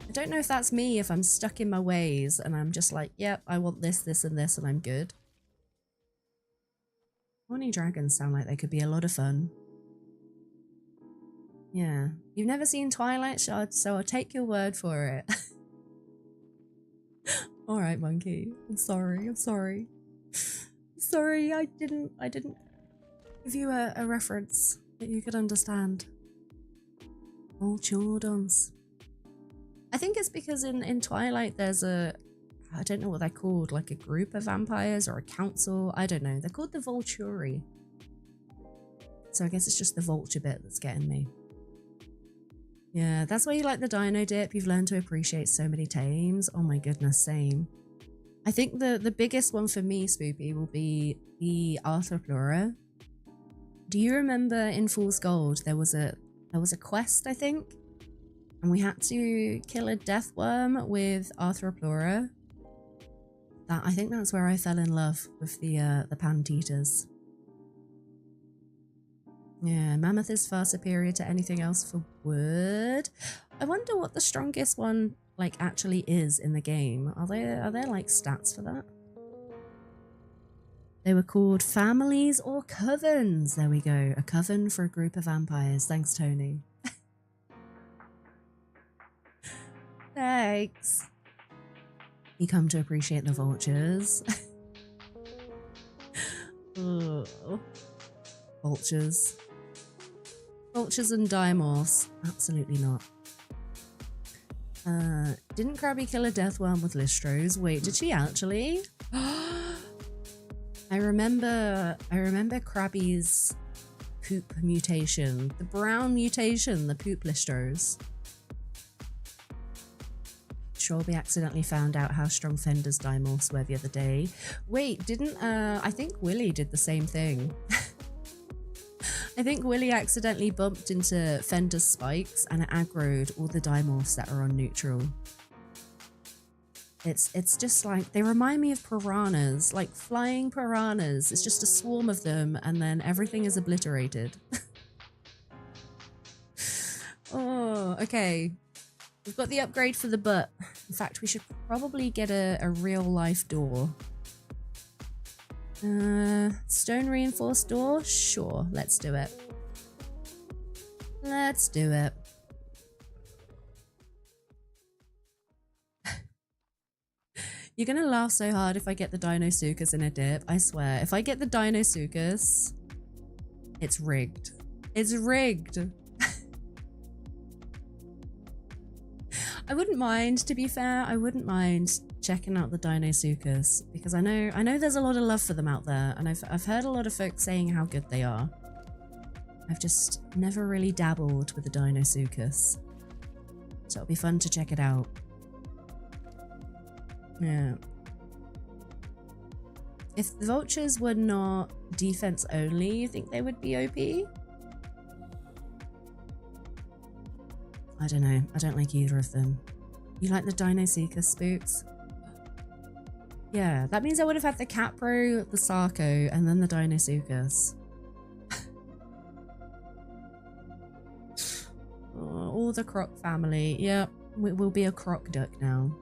Speaker 1: I don't know if that's me, if I'm stuck in my ways and I'm just like, yep, I want this, this, and this, and I'm good. Thorny dragons sound like they could be a lot of fun. Yeah. You've never seen Twilight, so I'll take your word for it. Alright, monkey. I'm sorry, I'm sorry. Sorry, I didn't give you a reference that you could understand. Volturdons. I think it's because in Twilight there's I don't know what they're called, like a group of vampires or a council, I don't know. They're called the Volturi. So I guess it's just the vulture bit that's getting me. Yeah, that's why you like the dino dip. You've learned to appreciate so many tames. Oh my goodness, same. I think the biggest one for me, Spoopy, will be the Arthroplura. Do you remember in Fool's Gold there was a quest, I think? And we had to kill a death worm with Arthroplura. I think that's where I fell in love with the Panteaters. Yeah, Mammoth is far superior to anything else for wood. I wonder what the strongest one like actually is in the game. Are there like stats for that? They were called families or covens. There we go. A coven for a group of vampires. Thanks, Tony. Thanks. You come to appreciate the vultures. Oh. Vultures. Vultures and dimorphs. Absolutely not. Didn't Krabby kill a death worm with Listros? Wait, did she actually? I remember Krabby's poop mutation. The brown mutation, the poop Listros. Sure, we accidentally found out how strong Fender's dimorphs were the other day. Wait, didn't I think Willy did the same thing. I think Willy accidentally bumped into Fender's spikes and it aggroed all the dimorphs that are on neutral. It's just like, they remind me of piranhas, like flying piranhas. It's just a swarm of them and then everything is obliterated. Oh, okay. We've got the upgrade for the butt. In fact, we should probably get a real life door. Stone reinforced door? Sure, let's do it. Let's do it. You're gonna laugh so hard if I get the Dinosuchus in a dip. I swear, if I get the Dinosuchus, it's rigged. It's rigged. I wouldn't mind, to be fair, I wouldn't mind checking out the Dinosuchus because I know there's a lot of love for them out there and I've heard a lot of folks saying how good they are. I've just never really dabbled with the Dinosuchus. So it'll be fun to check it out. Yeah. If the vultures were not defense only, you think they would be OP? I don't know. I don't like either of them. You like the Dinosuchus, Spooks? Yeah, that means I would have had the Capro, the Sarco, and then the Dinosuchus. Oh, all the croc family. Yep, we'll be a croc duck now.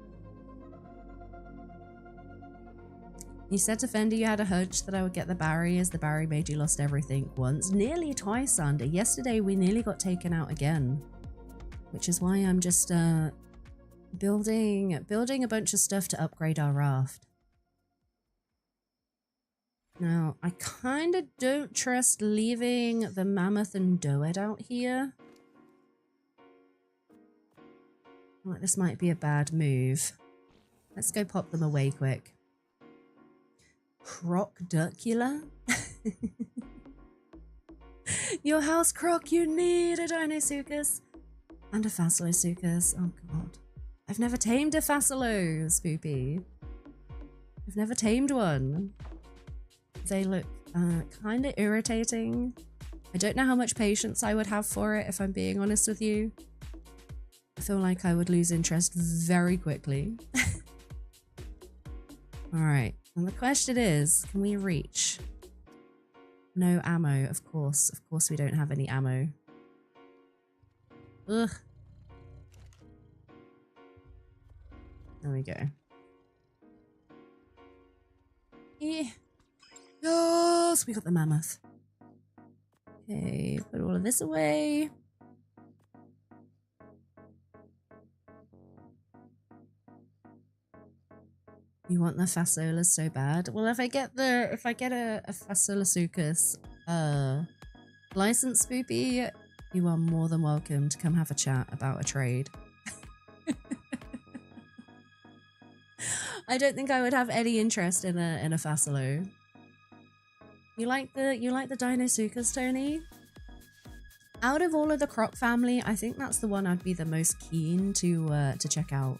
Speaker 1: You said to Fender you had a hunch that I would get the Barry as the Barry made you lost everything once. Nearly twice, Sander. Yesterday we nearly got taken out again. Which is why I'm just building a bunch of stuff to upgrade our raft. Now, I kind of don't trust leaving the mammoth and doed out here. Like, this might be a bad move. Let's go pop them away quick. Crocducula? Your house croc, you need a Dinosuchus. And a Facilosuchus. Oh god. I've never tamed a Facilo, Spoopy. I've never tamed one. They look kind of irritating. I don't know how much patience I would have for it, if I'm being honest with you. I feel like I would lose interest very quickly. Alright, and the question is, can we reach? No ammo, of course. Of course we don't have any ammo. Ugh. There we go. Yeah. Yes, we got the mammoth. Okay, put all of this away. You want the Fasolas so bad? Well, if I get a Fasolasuchus license spoopy, you are more than welcome to come have a chat about a trade. I don't think I would have any interest in a Fasolo. You like the Dinosuchus, Tony? Out of all of the Croc family, I think that's the one I'd be the most keen to check out.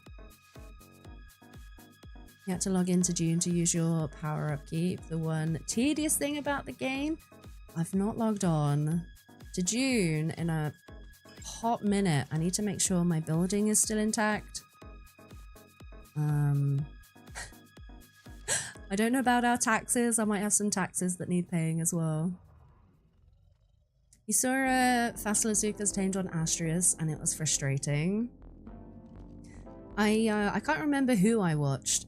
Speaker 1: You had to log into June to use your power upkeep. The one tedious thing about the game, I've not logged on to June in a hot minute. I need to make sure my building is still intact. I don't know about our taxes. I might have some taxes that need paying as well. You saw a Fasolasuchus tamed on Astrius and it was frustrating. I can't remember who I watched,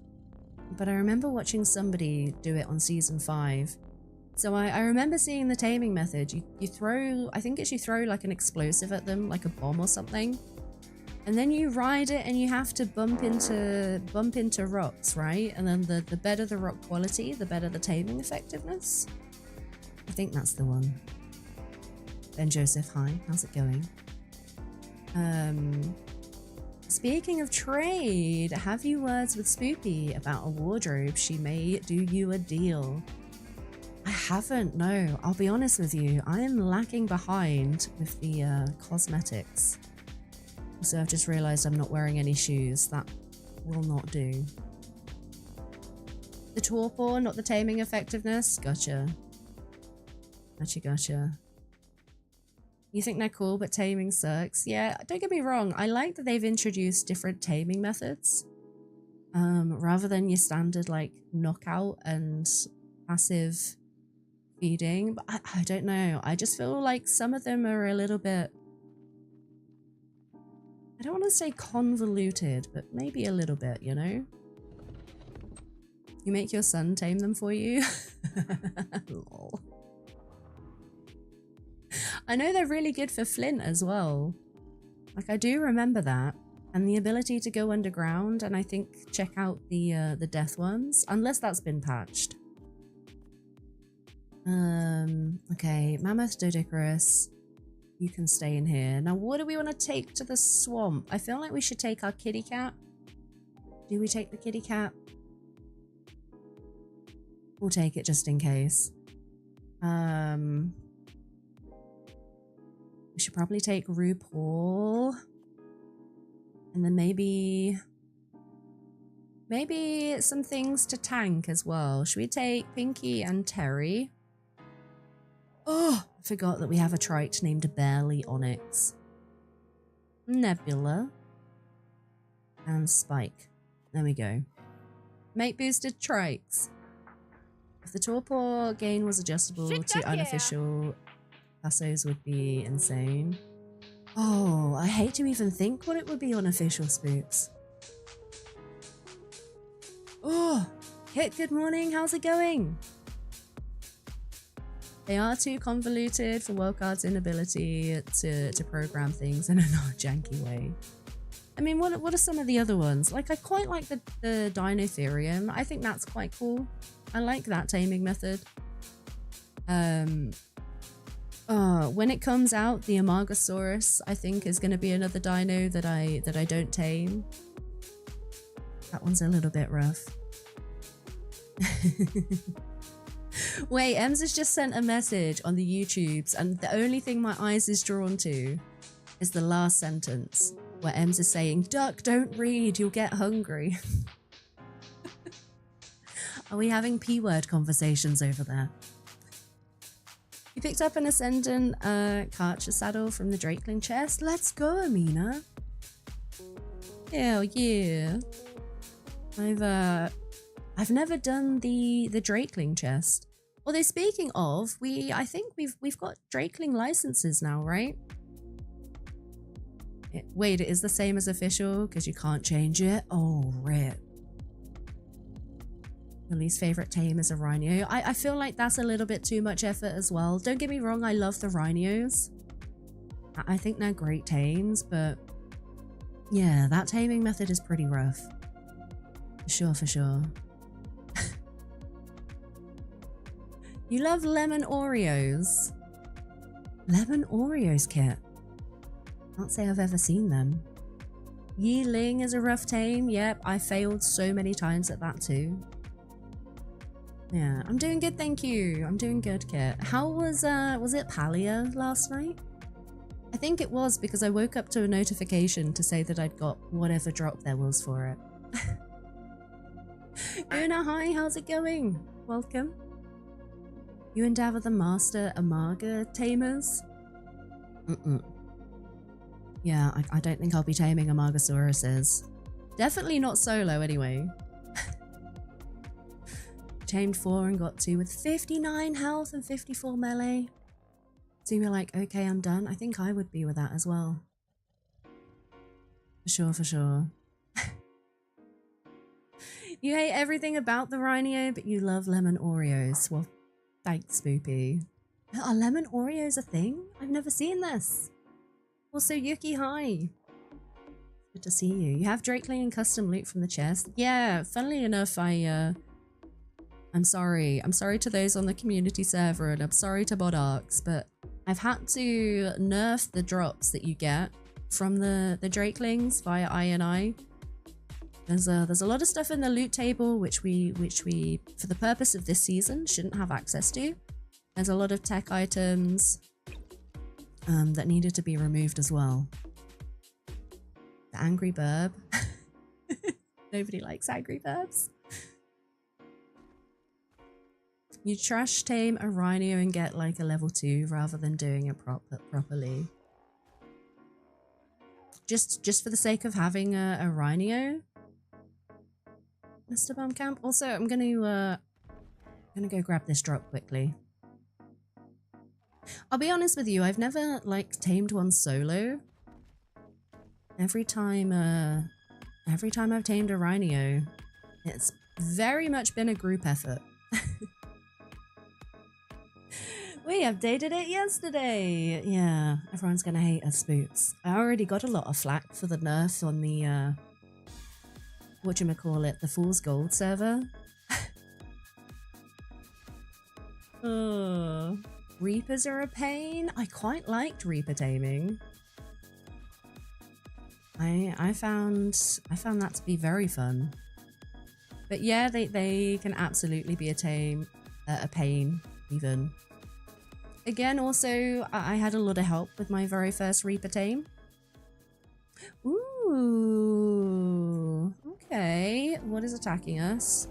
Speaker 1: but I remember watching somebody do it on season 5. So I remember seeing the taming method. You throw, I think it's you throw like an explosive at them, like a bomb or something. And then you ride it and you have to bump into rocks, right? And then the better the rock quality, the better the taming effectiveness. I think that's the one. Ben Joseph, hi, how's it going? Speaking of trade, have you words with Spoopy about a wardrobe? She may do you a deal. I haven't, no. I'll be honest with you. I am lacking behind with the cosmetics. So I've just realised I'm not wearing any shoes. That will not do. The torpor, not the taming effectiveness? Gotcha. Gotcha. You think they're cool, but taming sucks? Yeah, don't get me wrong. I like that they've introduced different taming methods. Rather than your standard, like, knockout and passive feeding. But I don't know. I just feel like some of them are a little bit... I don't want to say convoluted, but maybe a little bit, you know? You make your son tame them for you? Lol. I know they're really good for flint as well. Like, I do remember that. And the ability to go underground, and I think check out the death worms, unless that's been patched. Okay, Mammoth Doedicurus. You can stay in here. Now, what do we want to take to the swamp? I feel like we should take our kitty cat. Do we take the kitty cat? We'll take it just in case. We should probably take RuPaul. And then maybe some things to tank as well. Should we take Pinky and Terry? Oh, I forgot that we have a trike named Barely Onyx. Nebula. And Spike. There we go. Mate boosted trikes. If the torpor gain was adjustable to unofficial, Passos would be insane. Oh, I hate to even think what it would be on official spooks. Oh, Kit, good morning. How's it going? They are too convoluted for Wildcard's inability to program things in a not janky way. I mean, what are some of the other ones? Like, I quite like the Dinotherium. I think that's quite cool. I like that taming method. When it comes out, the Amargasaurus, I think, is going to be another dino that I don't tame. That one's a little bit rough. Wait, Ems has just sent a message on the YouTubes, and the only thing my eyes is drawn to is the last sentence, where Ems is saying, "Duck, don't read, you'll get hungry." Are we having P-word conversations over there? You picked up an Ascendant Karcher saddle from the Drakeling chest. Let's go, Amina. Hell yeah. I've never done the Drakeling chest. Although speaking of, I think we've got Drakeling licenses now, right? Wait, it is the same as official because you can't change it? Oh, rip. Your least favorite tame is a rhino. I feel like that's a little bit too much effort as well. Don't get me wrong, I love the rhinos. I think they're great tames, but yeah, that taming method is pretty rough. For sure, for sure. You love lemon Oreos. Lemon Oreos, Kit. Can't say I've ever seen them. Yi Ling is a rough tame. Yep, I failed so many times at that too. Yeah, I'm doing good, thank you. I'm doing good, Kit. How was it Palia last night? I think it was because I woke up to a notification to say that I'd got whatever drop there was for it. Una, hi, how's it going? Welcome. You endeavor the Master Amaga tamers? Yeah, I don't think I'll be taming Amagosauruses. Definitely not solo anyway. Tamed 4 and got 2 with 59 health and 54 melee. So you're like, okay, I'm done. I think I would be with that as well. For sure, for sure. You hate everything about the Rhino, but you love lemon Oreos. Well, thanks, Spoopy. Are lemon Oreos a thing? I've never seen this. Also, Yuki, hi. Good to see you. You have Drakeling and custom loot from the chest. Yeah, funnily enough, I'm sorry. I'm sorry to those on the community server, and I'm sorry to Monarchs, but I've had to nerf the drops that you get from the Drakelings via INI. There's a lot of stuff in the loot table which we for the purpose of this season shouldn't have access to. There's a lot of tech items that needed to be removed as well. The angry burb. Nobody likes angry burbs. You trash tame a rhino and get like a level 2 rather than doing it properly. Just for the sake of having a rhino, Mr. Bumcamp. Also, I'm gonna go grab this drop quickly. I'll be honest with you, I've never like tamed one solo. Every time I've tamed a rhino, it's very much been a group effort. We updated it yesterday. Yeah, everyone's gonna hate us spooks. I already got a lot of flack for the nerf on the whatchamacallit, the Fool's Gold server. Oh, Reapers are a pain. I quite liked Reaper taming. I found that to be very fun. But yeah, they can absolutely be a pain even. Again, also, I had a lot of help with my very first Reaper tame. Ooh, okay. What is attacking us?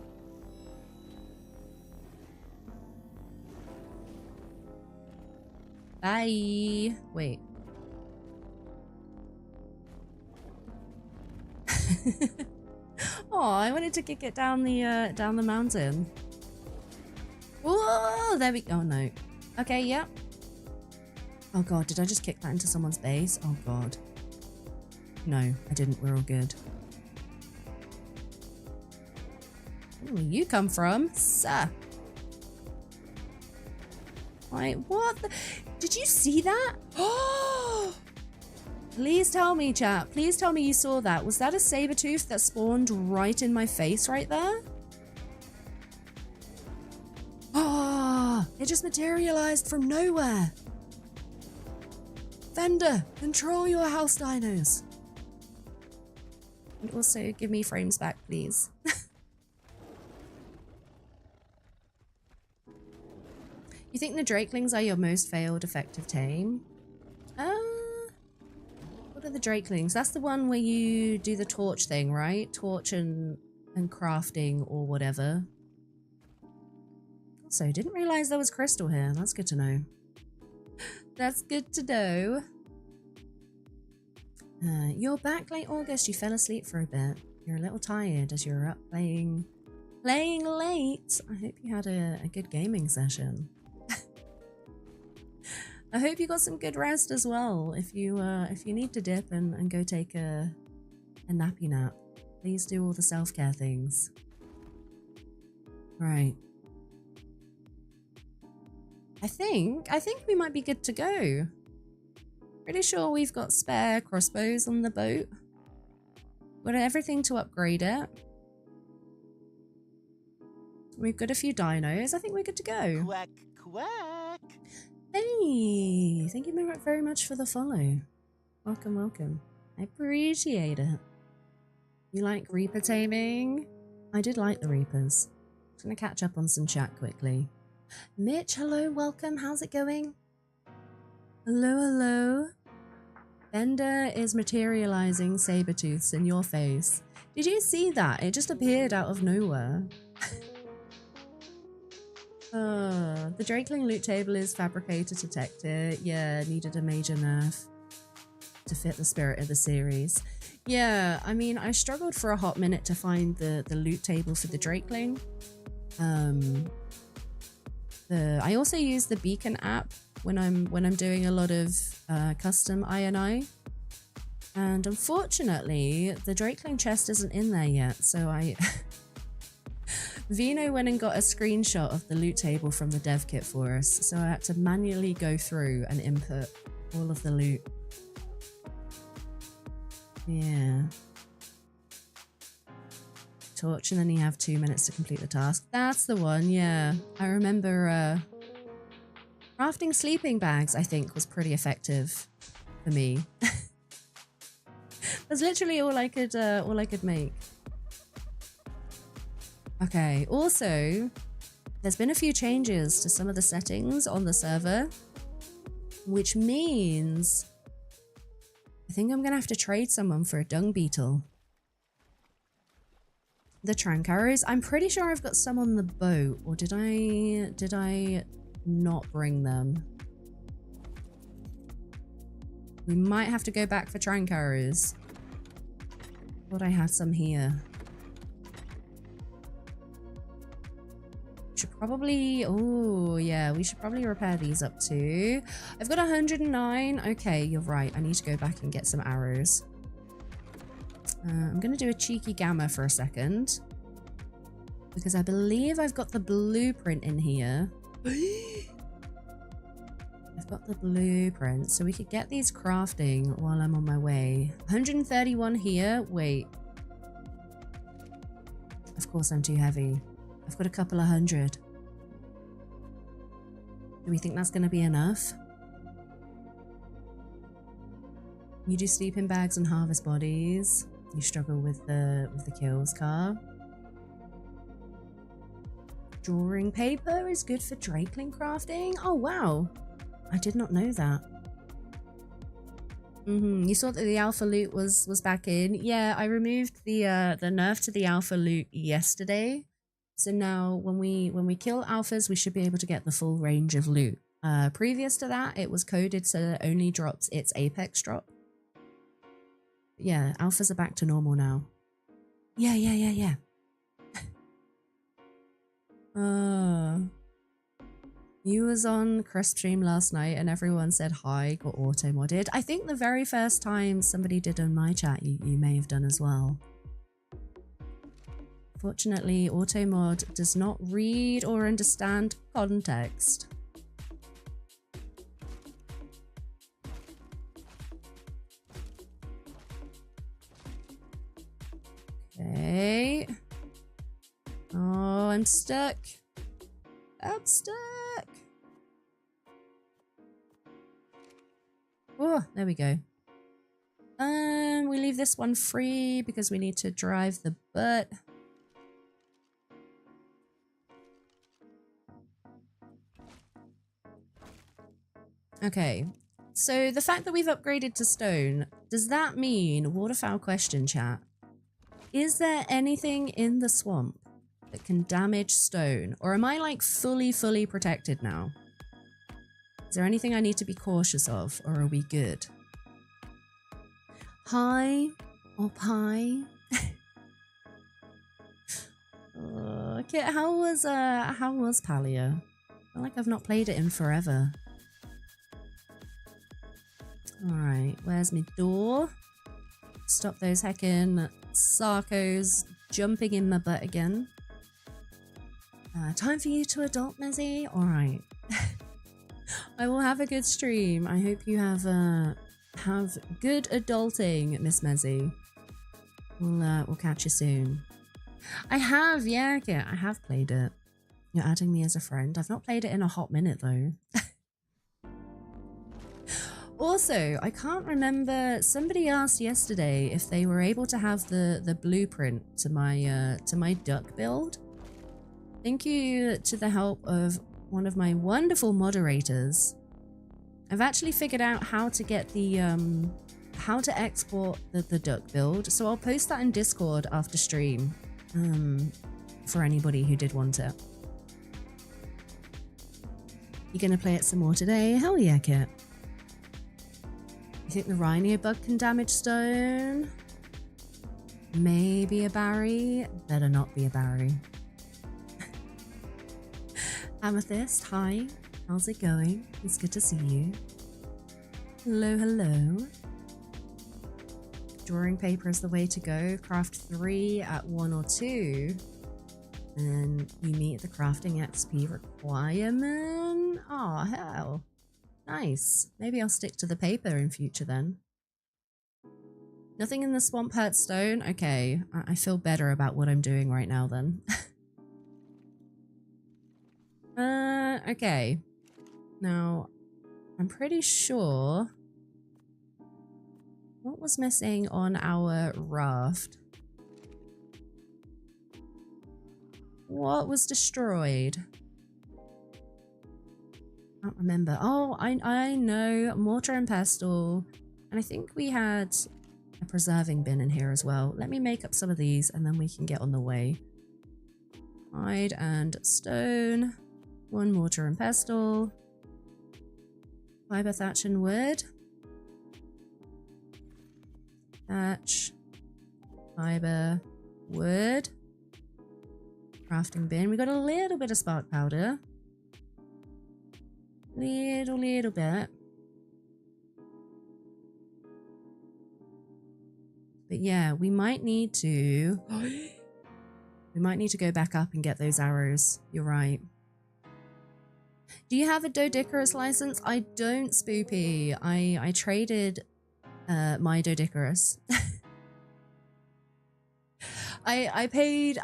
Speaker 1: Bye. Wait. Oh, I wanted to kick it down the mountain. Whoa! There we go. Oh no. Okay, yeah. Oh god, did I just kick that into someone's base? Oh god. No, I didn't. We're all good. Where you come from, sir? Wait, what? Did you see that? Oh! Please tell me, chat. Please tell me you saw that. Was that a saber-tooth that spawned right in my face right there? Ah! It just materialized from nowhere. Fender, control your house dinos. And also give me frames back, please. You think the Drakelings are your most failed effective tame? What are the Drakelings? That's the one where you do the torch thing, right? Torch and crafting or whatever. Also, didn't realize there was crystal here. That's good to know. That's good to know. You're back late August. You fell asleep for a bit. You're a little tired as you're up playing late. I hope you had a good gaming session. I hope you got some good rest as well. If you need to dip and go take a nappy nap, please do all the self-care things. Right. I think we might be good to go. Pretty sure we've got spare crossbows on the boat. Got everything to upgrade it. We've got a few dinos. I think we're good to go.
Speaker 2: Quack, quack.
Speaker 1: Hey, thank you very much for the follow. Welcome, welcome. I appreciate it. You like Reaper taming? I did like the Reapers. Just gonna catch up on some chat quickly. Mitch, hello, welcome. How's it going? Hello, hello. Bender is materializing saber-tooths in your face. Did you see that? It just appeared out of nowhere. The Drakeling loot table is fabricator detector. Yeah, needed a major nerf to fit the spirit of the series. Yeah, I mean, I struggled for a hot minute to find the loot table for the Drakeling. I also use the Beacon app when I'm doing a lot of custom INI, and unfortunately the Drakeling chest isn't in there yet. So I Vino went and got a screenshot of the loot table from the dev kit for us, so I had to manually go through and input all of the loot. Yeah. Torch, and then you have 2 minutes to complete the task. That's the one, yeah. I remember crafting sleeping bags, I think, was pretty effective for me. That's literally all I could make. Okay, also, there's been a few changes to some of the settings on the server, which means I think I'm gonna have to trade someone for a dung beetle. The trank arrows, I'm pretty sure I've got some on the boat, or did I not bring them? We might have to go back for trank arrows. Thought I had some here. Should probably, oh yeah, we should probably repair these up too. I've got 109. Okay, you're right. I need to go back and get some arrows. I'm going to do a cheeky gamma for a second, because I believe I've got the blueprint in here. I've got the blueprint, so we could get these crafting while I'm on my way. 131 here. Wait. Of course I'm too heavy. I've got a couple of hundred. Do we think that's going to be enough? You do sleeping bags and harvest bodies. You struggle with the kills car. Drawing paper is good for Drakeling crafting. Oh wow, I did not know that. You saw that the alpha loot was back in. Yeah, I removed the nerf to the alpha loot yesterday. So now when we kill alphas, we should be able to get the full range of loot. Previous to that, it was coded so that it only drops its apex drop. Yeah, alphas are back to normal now. Yeah. You was on Crisp stream last night and everyone said hi, got auto modded. I think the very first time somebody did on my chat, you may have done as well. Fortunately, auto mod does not read or understand context. Okay. Oh, I'm stuck. I'm stuck. Oh, there we go. We leave this one free because we need to drive the butt. Okay, so the fact that we've upgraded to stone, does that mean, waterfowl question chat, is there anything in the swamp that can damage stone? Or am I like fully protected now? Is there anything I need to be cautious of, or are we good? Hi or pie? Okay, how was Palia? I feel like I've not played it in forever. Alright, where's my door? Stop those heckin' sarcos jumping in my butt again. Time for you to adult, Mezzy? Alright. I will have a good stream. I hope you have good adulting, Miss Mezzy. We'll catch you soon. I have, yeah, I have played it. You're adding me as a friend. I've not played it in a hot minute though. Also, I can't remember, somebody asked yesterday if they were able to have the blueprint to my duck build. Thank you to the help of one of my wonderful moderators. I've actually figured out how to get the how to export the duck build, so I'll post that in Discord after stream for anybody who did want it. You gonna play it some more today? Hell yeah, Kit. You think the Rhino bug can damage stone? Maybe a Barry? Better not be a Barry. Amethyst, hi. How's it going? It's good to see you. Hello, hello. Drawing paper is the way to go. Craft 3 at 1 or 2. And you meet the crafting XP requirement. Oh, hell. Nice. Maybe I'll stick to the paper in future then. Nothing in the swamp hurts stone? Okay, I feel better about what I'm doing right now then. Okay. Now, I'm pretty sure... What was missing on our raft? What was destroyed? I can't remember. Oh, I know. Mortar and pestle. And I think we had a preserving bin in here as well. Let me make up some of these and then we can get on the way. Hide and stone. 1 mortar and pestle. Fiber, thatch and wood. Thatch. Fiber. Wood. Crafting bin. We got a little bit of spark powder. Little bit. But yeah, we might need to... we might need to go back up and get those arrows. You're right. Do you have a Doedicurus license? I don't, Spoopy. I traded my Doedicurus. I paid...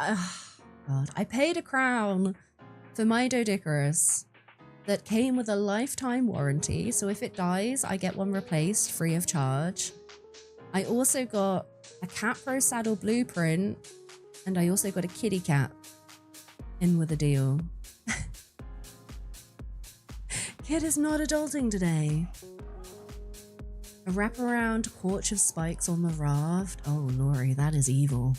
Speaker 1: God, I paid a crown for my Doedicurus that came with a lifetime warranty, so if it dies, I get one replaced free of charge. I also got a Capro saddle blueprint, and I also got a kitty cat in with a deal. Kid is not adulting today. A wraparound porch of spikes on the raft. Oh, Lori, that is evil.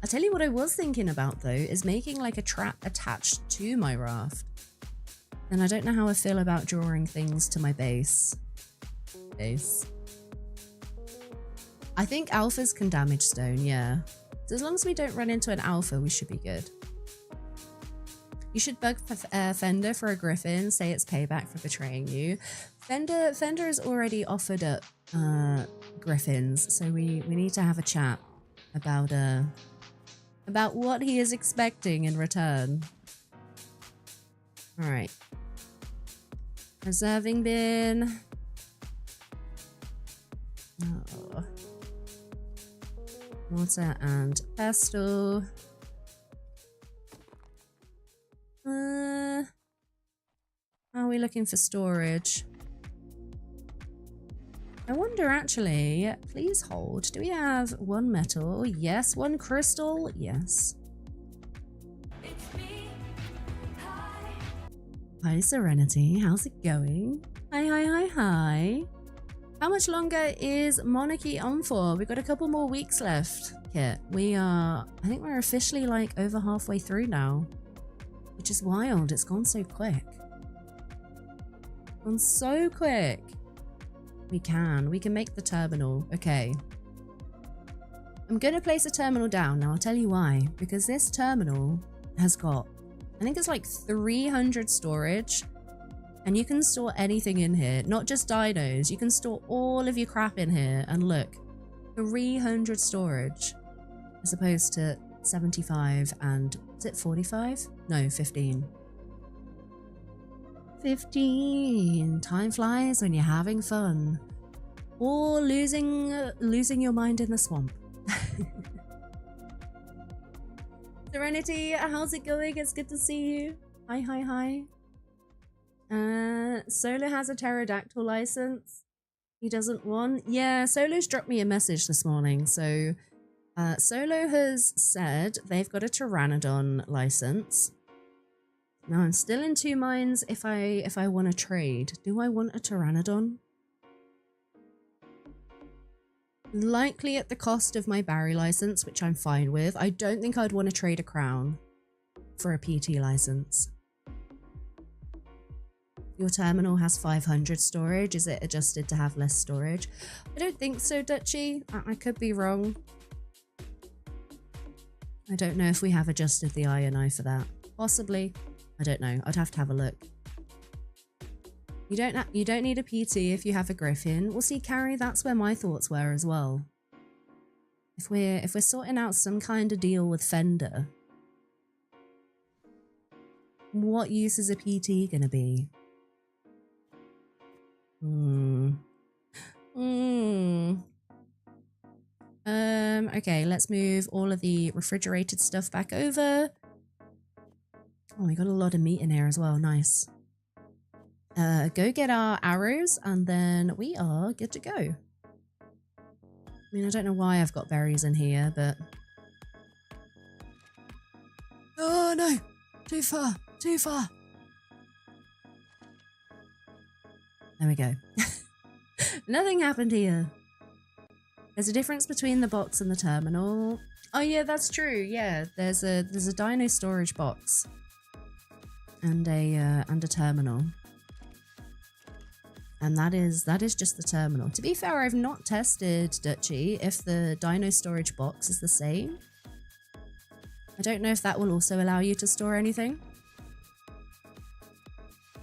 Speaker 1: I tell you what I was thinking about though, is making like a trap attached to my raft. And I don't know how I feel about drawing things to my base. I think alphas can damage stone, yeah. So as long as we don't run into an alpha, we should be good. You should bug Fender for a griffin, say it's payback for betraying you. Fender has already offered up griffins, so we need to have a chat about what he is expecting in return. Alright. Preserving bin. Oh. Mortar and pestle. How are we looking for storage? I wonder actually, please hold. Do we have 1 metal? Yes. 1 crystal? Yes. Hi Serenity, how's it going? Hi. How much longer is Monarky on for? We've got a couple more weeks left, Kit. I think we're officially like over halfway through now. Which is wild, it's gone so quick. gone so quick. We can make the terminal. Okay. I'm gonna place a terminal down. Now I'll tell you why. Because this terminal has got, I think it's like 300 storage. And you can store anything in here, not just dinos. You can store all of your crap in here. And look, 300 storage as opposed to 75 and, is it 45? No, 15. 15. Time flies when you're having fun. Or losing your mind in the swamp. Serenity, how's it going? It's good to see you. Hi, hi, hi. Solo has a pterodactyl license. He doesn't want. Yeah, Solo's dropped me a message this morning. So, Solo has said they've got a pteranodon license. Now I'm still in two minds if I want to trade. Do I want a pteranodon? Likely at the cost of my Barry license, which I'm fine with. I don't think I'd want to trade a crown for a PT license. Your terminal has 500 storage. Is it adjusted to have less storage? I don't think so, Dutchy. I could be wrong. I don't know if we have adjusted the INI for that. Possibly. I don't know. I'd have to have a look. You don't need a PT if you have a griffin. Well, see, Carrie, that's where my thoughts were as well. If we're sorting out some kind of deal with Fender, what use is a PT gonna be? Okay, let's move all of the refrigerated stuff back over. Oh, we got a lot of meat in here as well. Nice. Go get our arrows and then we are good to go. I mean, I don't know why I've got berries in here, but... Oh no! Too far! Too far! There we go. Nothing happened here. There's a difference between the box and the terminal. Oh yeah, that's true. Yeah, there's a dino storage box and a terminal. And that is just the terminal. To be fair, I've not tested, Dutchy, if the dino storage box is the same. I don't know if that will also allow you to store anything.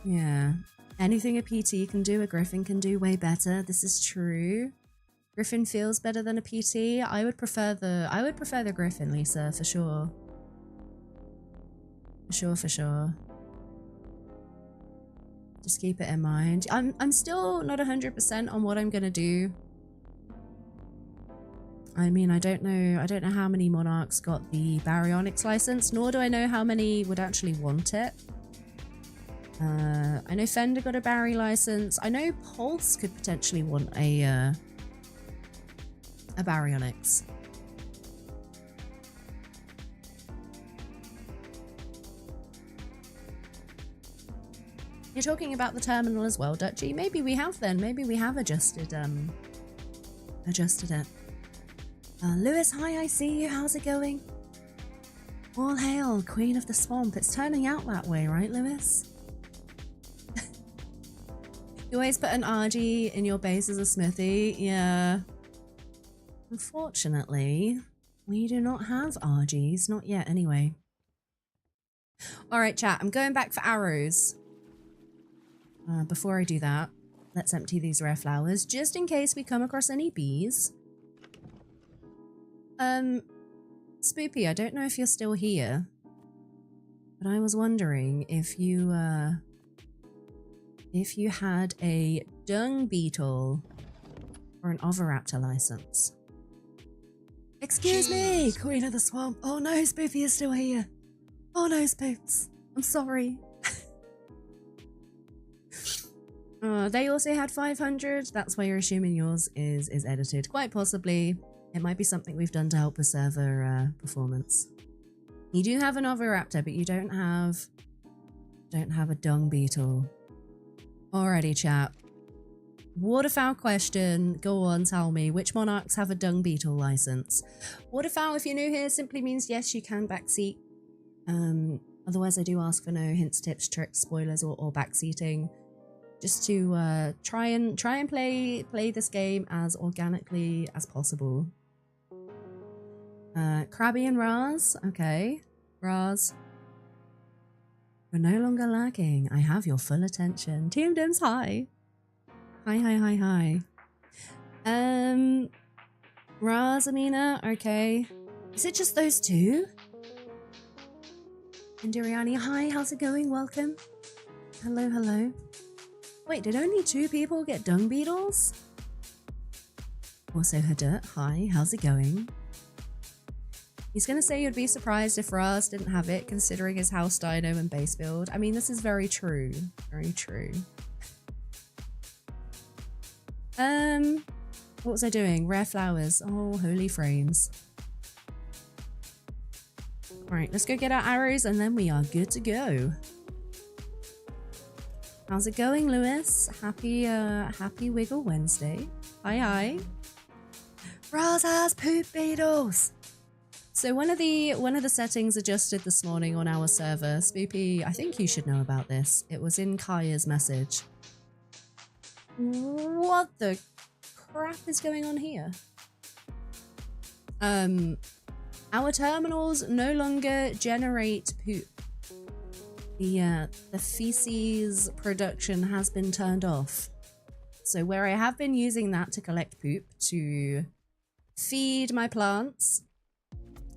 Speaker 1: Yeah. Anything a PT can do, a griffin can do way better. This is true. Griffin feels better than a PT. I would prefer the griffin, Lisa, for sure. For sure. Just keep it in mind. I'm still not 100% on what I'm gonna do. I mean, I don't know how many monarchs got the baryonyx license, nor do I know how many would actually want it. I know Fender got a Barry license. I know Pulse could potentially want a baryonyx. You're talking about the terminal as well, Dutchy. Maybe we have then. Maybe we have adjusted it. Lewis, hi, I see you. How's it going? All hail, Queen of the Swamp. It's turning out that way, right, Lewis? You always put an RG in your base as a smithy. Yeah. Unfortunately, we do not have RGs. Not yet, anyway. Alright, chat. I'm going back for arrows. Before I do that, let's empty these rare flowers, just in case we come across any bees. Spoopy, I don't know if you're still here, but I was wondering if you had a dung beetle or an oviraptor license. Excuse me, Queen of the Swamp. Oh no, Spoopy is still here. Oh no, Spoops. I'm sorry. They also had 500. That's why you're assuming yours is edited. Quite possibly. It might be something we've done to help with server performance. You do have an oviraptor, but you don't have a dung beetle. Alrighty, chat. Waterfowl question. Go on, tell me. Which monarchs have a dung beetle license? Waterfowl, if you're new here, simply means yes, you can backseat. Otherwise, I do ask for no hints, tips, tricks, spoilers, or backseating. just to try and play this game as organically as possible. Krabby and Raz, okay. Raz, you're no longer lacking. I have your full attention. Team Dims, hi. Hi. Raz, Amina, okay. Is it just those two? Indiriani, hi, how's it going? Welcome. Hello. Wait, did only 2 people get dung beetles? Also, Hadut, hi, how's it going? He's gonna say you'd be surprised if Raz didn't have it, considering his house dino and base build. I mean, this is very true. Very true. What was I doing? Rare flowers. Oh, holy frames. Alright, let's go get our arrows and then we are good to go. How's it going, Lewis? Happy Wiggle Wednesday. Hi. Raz has poop beetles! So one of the settings adjusted this morning on our server. Spoopy, I think you should know about this. It was in Kaya's message. What the crap is going on here? Our terminals no longer generate poop. The feces production has been turned off. So where I have been using that to collect poop to feed my plants,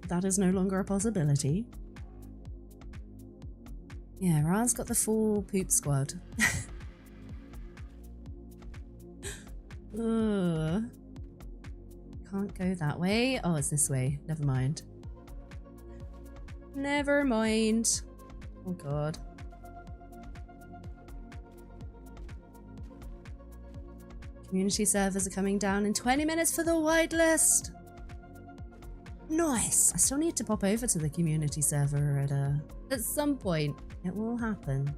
Speaker 1: that is no longer a possibility. Yeah, Raz got the full poop squad. Ugh. Can't go that way. Oh, it's this way. Never mind. Never mind. Oh god. Community servers are coming down in 20 minutes for the whitelist. Nice. I still need to pop over to the community server at some point. It will happen.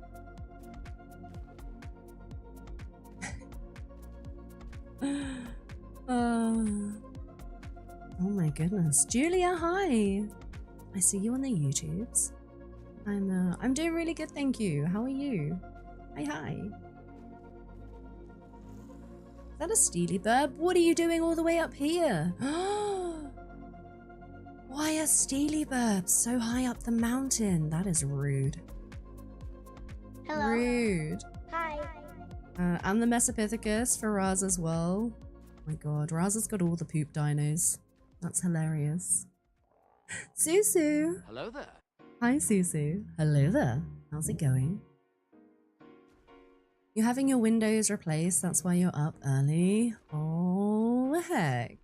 Speaker 1: Oh my goodness. Julia, hi. I see you on the YouTubes. I'm doing really good, thank you. How are you? Hi. Is that a steely burb? What are you doing all the way up here? Why are steely burbs so high up the mountain? That is rude.
Speaker 2: Hello.
Speaker 1: Rude.
Speaker 2: Hi.
Speaker 1: And the Mesopithecus for Raz as well. Oh my god, Raz has got all the poop dinos. That's hilarious. Susu.
Speaker 3: Hello there.
Speaker 1: Hi, Susu. Hello there. How's it going? You're having your windows replaced, that's why you're up early. Oh, heck.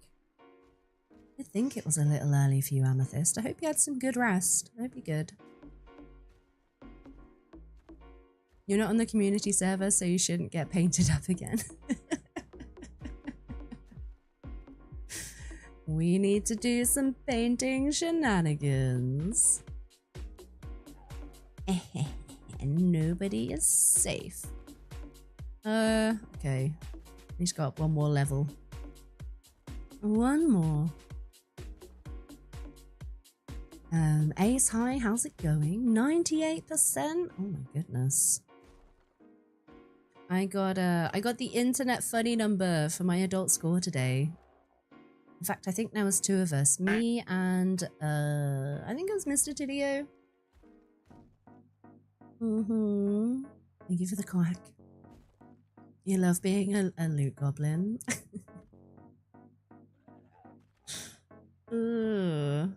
Speaker 1: I think it was a little early for you, Amethyst. I hope you had some good rest. I hope you're good. You're not on the community server, so you shouldn't get painted up again. We need to do some painting shenanigans. Nobody is safe. Okay. He's got one more level. One more. Ace, hi, how's it going? 98%? Oh my goodness. I got the internet funny number for my adult score today. In fact, I think there was 2 of us. Me and I think it was Mr. Tidio. Thank you for the quack. You love being a loot goblin. Ugh.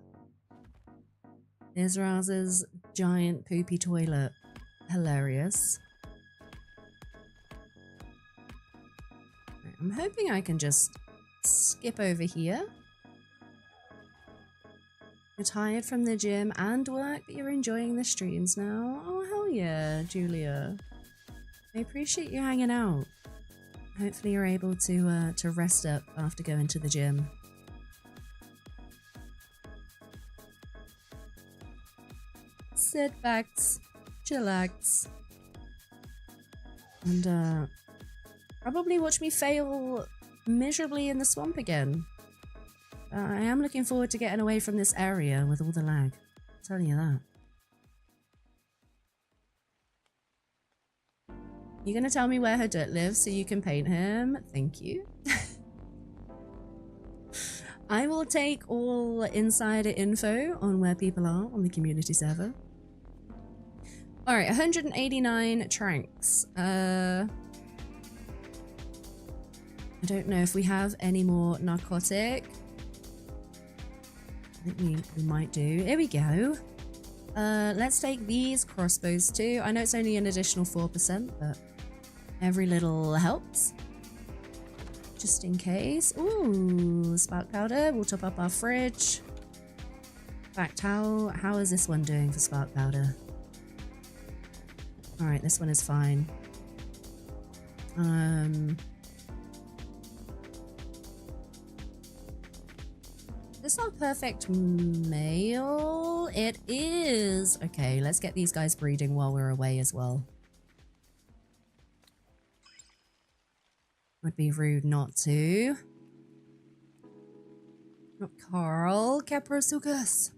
Speaker 1: There's Raz's giant poopy toilet. Hilarious. I'm hoping I can just skip over here. You're tired from the gym and work, but you're enjoying the streams now. Oh, hell yeah, Julia. I appreciate you hanging out. Hopefully you're able to rest up after going to the gym. Sit backs, chillax, and probably watch me fail miserably in the swamp again. I am looking forward to getting away from this area with all the lag. I'll tell you that. You're gonna tell me where her duck lives so you can paint him? Thank you. I will take all insider info on where people are on the community server. Alright, 189 tranks. I don't know if we have any more narcotic. I think we might do. Here we go. Let's take these crossbows too. I know it's only an additional 4%, but every little helps. Just in case. Ooh, spark powder. We'll top up our fridge. In fact, how is this one doing for spark powder? Alright, this one is fine. This is our perfect male. It is. Okay, let's get these guys breeding while we're away as well. Would be rude not to. Not Carl. Caprosuchus.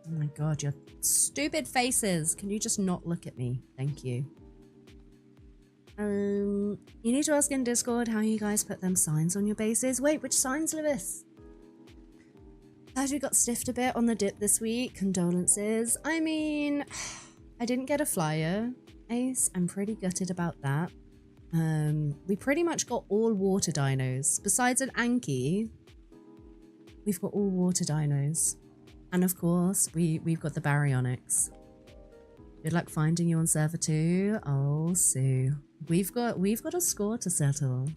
Speaker 1: Oh my god, your stupid faces. Can you just not look at me? Thank you. You need to ask in Discord how you guys put them signs on your bases. Wait, which signs, Lewis? Glad we got stiffed a bit on the dip this week. Condolences. I mean, I didn't get a flyer, Ace. I'm pretty gutted about that. We pretty much got all water dinos. Besides an Anki, we've got all water dinos. And of course, we've got the baryonyx. Good luck finding you on server 2. Oh, Sue. We've got a score to settle.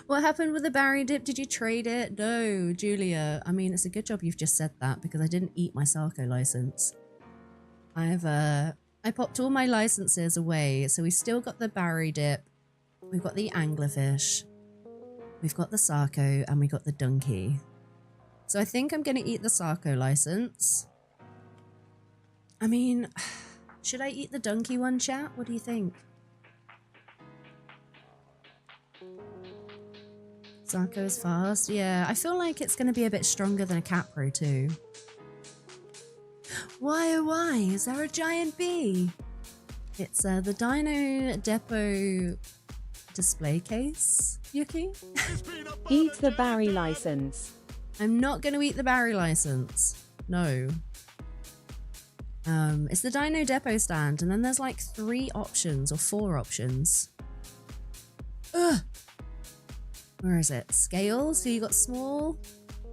Speaker 1: What happened with the Barry dip? Did you trade it? No, Julia. I mean, it's a good job you've just said that because I didn't eat my Sarco license. I popped all my licenses away, so we still got the Barry dip. We've got the anglerfish. We've got the Sarco, and we got the donkey. So I think I'm going to eat the Sarco license. I mean, should I eat the donkey one, chat? What do you think? Sarco is fast. Yeah, I feel like it's going to be a bit stronger than a Capro too. Why, oh why? Is there a giant bee? It's the Dino Depot display case, Yuki.
Speaker 3: Eat the Barry license.
Speaker 1: I'm not going to eat the Barry license. No. It's the Dino Depot stand, and then there's like 3 options or 4 options. Ugh. Where is it? Scale. So you got small,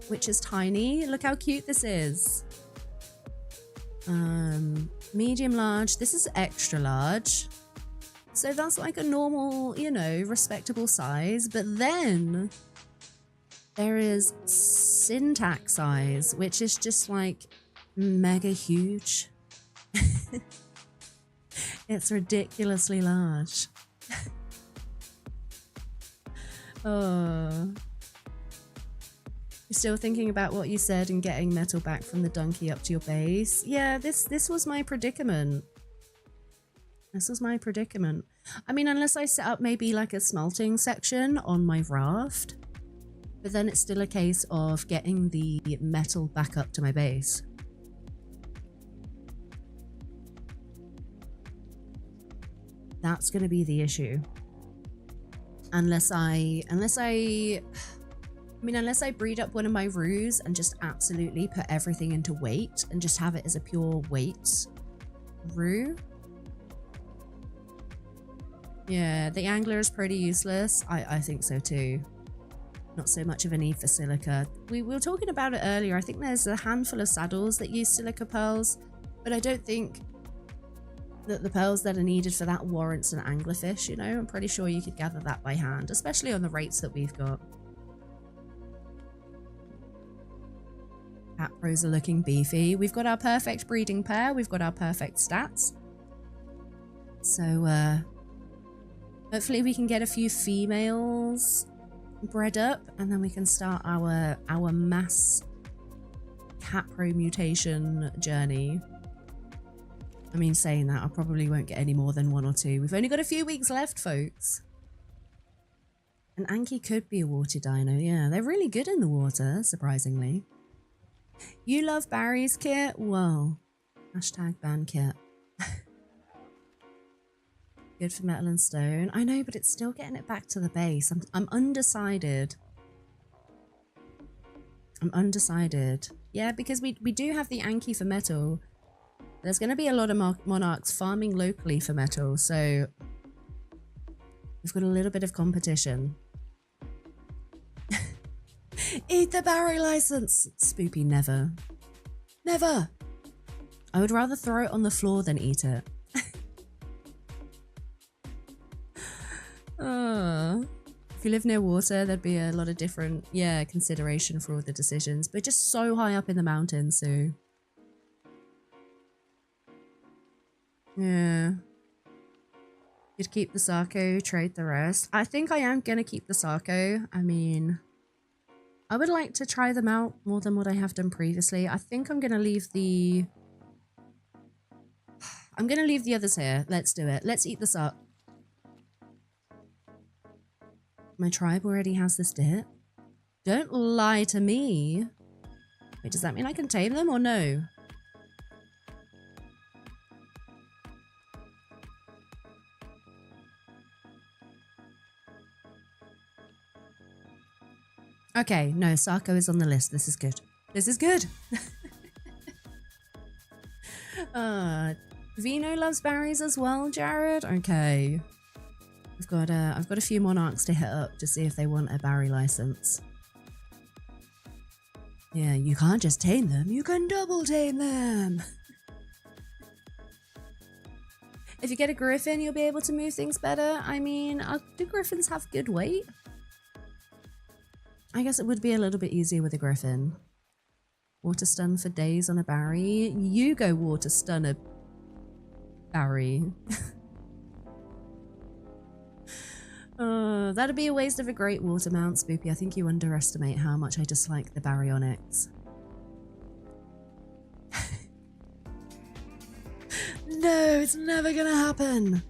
Speaker 1: which is tiny. Look how cute this is. Medium large. This is extra large. So that's like a normal, you know, respectable size. But then there is syntax size, which is just like mega huge. It's ridiculously large. Oh. You're still thinking about what you said and getting metal back from the donkey up to your base? Yeah, this was my predicament. This was my predicament. I mean, unless I set up maybe like a smelting section on my raft, but then it's still a case of getting the metal back up to my base. That's going to be the issue. Unless I breed up one of my roos and just absolutely put everything into weight and just have it as a pure weight roo. Yeah, the angler is pretty useless. I think so too. Not so much of a need for silica. We were talking about it earlier. I think there's a handful of saddles that use silica pearls, but I don't think that the pearls that are needed for that warrants an anglerfish, you know? I'm pretty sure you could gather that by hand, especially on the rates that we've got. Capros are looking beefy. We've got our perfect breeding pair. We've got our perfect stats. So, hopefully we can get a few females bred up, and then we can start our mass Capro mutation journey. I mean, saying that, I probably won't get any more than 1 or 2. We've only got a few weeks left, folks. An Anki could be a water dino, yeah. They're really good in the water, surprisingly. You love Barry's kit? Whoa. Hashtag ban kit. Good for metal and stone. I know, but it's still getting it back to the base. I'm undecided. I'm undecided. Yeah, because we do have the Anki for metal. There's going to be a lot of monarchs farming locally for metal, so we've got a little bit of competition. Eat the Barry license! Spoopy, never. Never! I would rather throw it on the floor than eat it. If you live near water, there'd be a lot of different, yeah, consideration for all the decisions, but just so high up in the mountains, so... Yeah. You'd keep the Sarko, trade the rest. I think I am gonna keep the Sarko. I mean, I would like to try them out more than what I have done previously. I think I'm gonna leave the... I'm gonna leave the others here. Let's do it. Let's eat this up. My tribe already has this dit. Don't lie to me. Wait, does that mean I can tame them or no? Okay, no, Sarko is on the list. This is good. This is good. Vino loves berries as well, Jared. Okay. I've got a few monarchs to hit up to see if they want a berry license. Yeah, you can't just tame them, you can double tame them. If you get a griffin, you'll be able to move things better. I mean, do griffins have good weight? I guess it would be a little bit easier with a griffin. Water stun for days on a Barry. You go water stun a Barry. That'd be a waste of a great water mount, Spoopy. I think you underestimate how much I dislike the baryonyx. No, it's never gonna happen.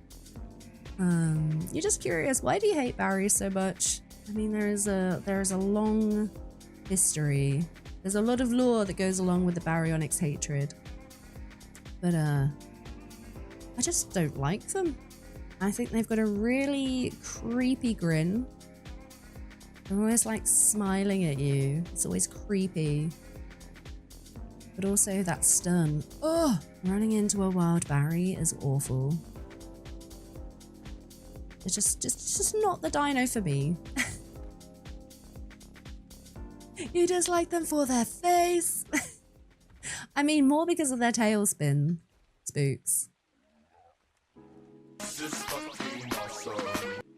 Speaker 1: You're just curious, why do you hate berries so much? I mean, there is a long history. There's a lot of lore that goes along with the baryonyx hatred. But I just don't like them. I think they've got a really creepy grin. They're always like smiling at you. It's always creepy. But also that stun. Oh, running into a wild Barry is awful. It's just not the dino for me. You just like them for their face. I mean, more because of their tailspin. Spooks.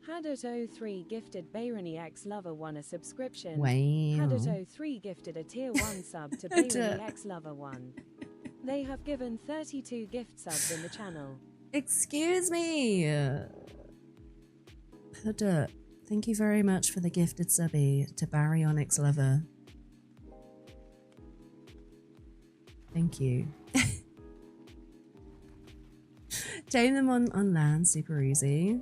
Speaker 3: Hadot03 gifted Bayrony X Lover 1 a subscription.
Speaker 1: Wow.
Speaker 3: Hadot03 gifted a tier 1 sub to Bayrony X Lover 1. They have given 32 gift subs in the channel.
Speaker 1: Excuse me. Hadot, thank you very much for the gifted subby to Baryonyx Lover. Thank you. Tame them on land, super easy.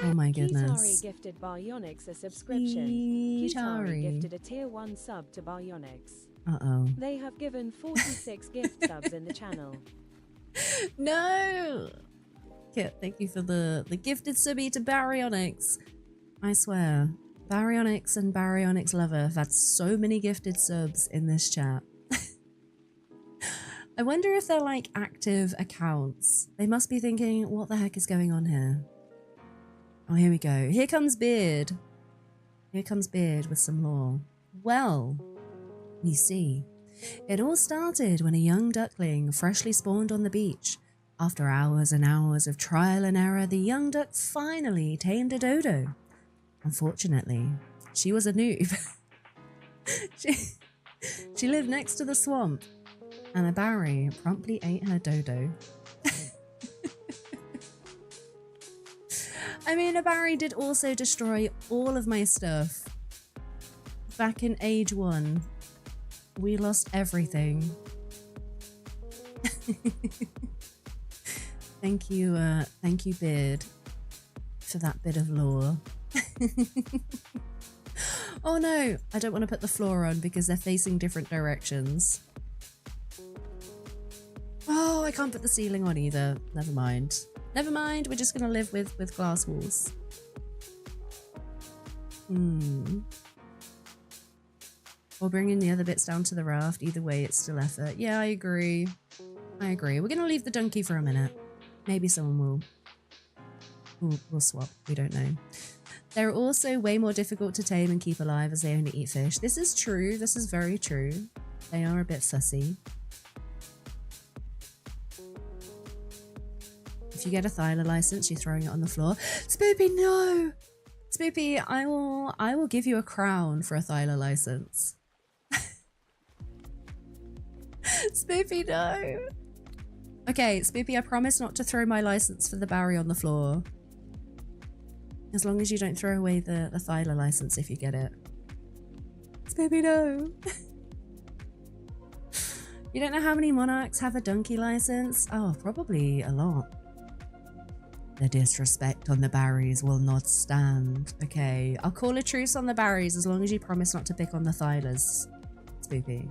Speaker 1: Oh my goodness.
Speaker 3: Kitari gifted Baryonyx a subscription. Kitari gifted a tier 1 sub to Baryonyx.
Speaker 1: Uh-oh.
Speaker 3: They have given 46 gift subs in the channel.
Speaker 1: No! Kit, thank you for the gifted subby to Baryonyx. I swear, Baryonyx and Baryonyx Lover have had so many gifted subs in this chat. I wonder if they're like active accounts. They must be thinking, what the heck is going on here? Oh, here we go. Here comes Beard. Here comes Beard with some lore. Well, you see, it all started when a young duckling freshly spawned on the beach. After hours and hours of trial and error, the young duck finally tamed a dodo. Unfortunately, she was a noob. She lived next to the swamp, and a Barry promptly ate her dodo. I mean, a Barry did also destroy all of my stuff. Back in age 1, we lost everything. Thank you, Beard, for that bit of lore. Oh no, I don't want to put the floor on because they're facing different directions. Oh, I can't put the ceiling on either. Never mind. Never mind, we're just gonna live with glass walls. Or bringing the other bits down to the raft. Either way, it's still effort. Yeah, I agree. I agree. We're gonna leave the donkey for a minute. Maybe someone will swap. We don't know. They're also way more difficult to tame and keep alive as they only eat fish. This is true. This is very true. They are a bit fussy. If you get a Thyla license, you're throwing it on the floor. Spoopy, no! Spoopy, I will give you a crown for a Thyla license. Spoopy, no! Okay, Spoopy, I promise not to throw my license for the Barry on the floor. As long as you don't throw away the Thyla license if you get it. Spoopy, no! You don't know how many monarchs have a donkey license? Oh, probably a lot. The disrespect on the Barrys will not stand. Okay, I'll call a truce on the Barrys as long as you promise not to pick on the Thylas. Spoopy.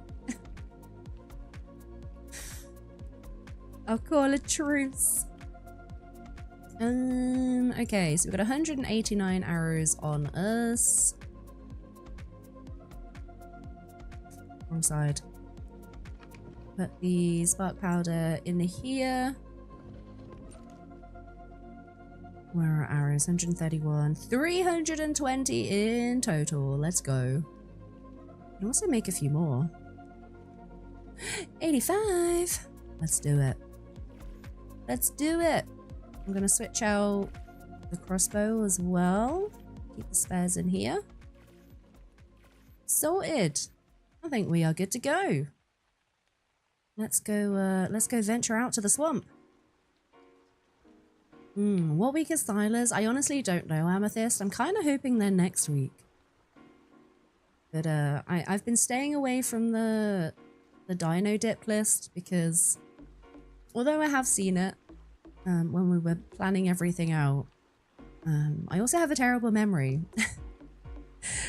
Speaker 1: I'll call a truce. Okay, so we've got 189 arrows on us. Wrong side. Put the spark powder in here. Where are arrows? 131. 320 in total. Let's go. You can also make a few more. 85. Let's do it. Let's do it. I'm going to switch out the crossbow as well. Keep the spares in here. Sorted. I think we are good to go. Let's go venture out to the swamp. What week is Thylas? I honestly don't know, Amethyst. I'm kind of hoping they're next week. But I've been staying away from the dino dip list because although I have seen it when we were planning everything out, I also have a terrible memory.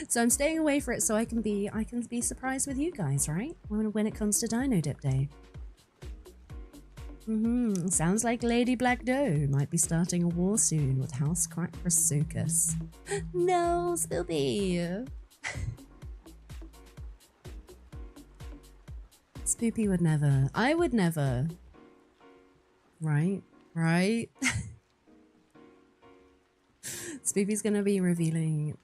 Speaker 1: So I'm staying away for it so I can be surprised with you guys, right? When it comes to Dino Dip Day. Sounds like Lady Black Doe might be starting a war soon with House Quack Rasukas. No, Spoopy! Spoopy would never. I would never. Right? Right? Spoopy's gonna be revealing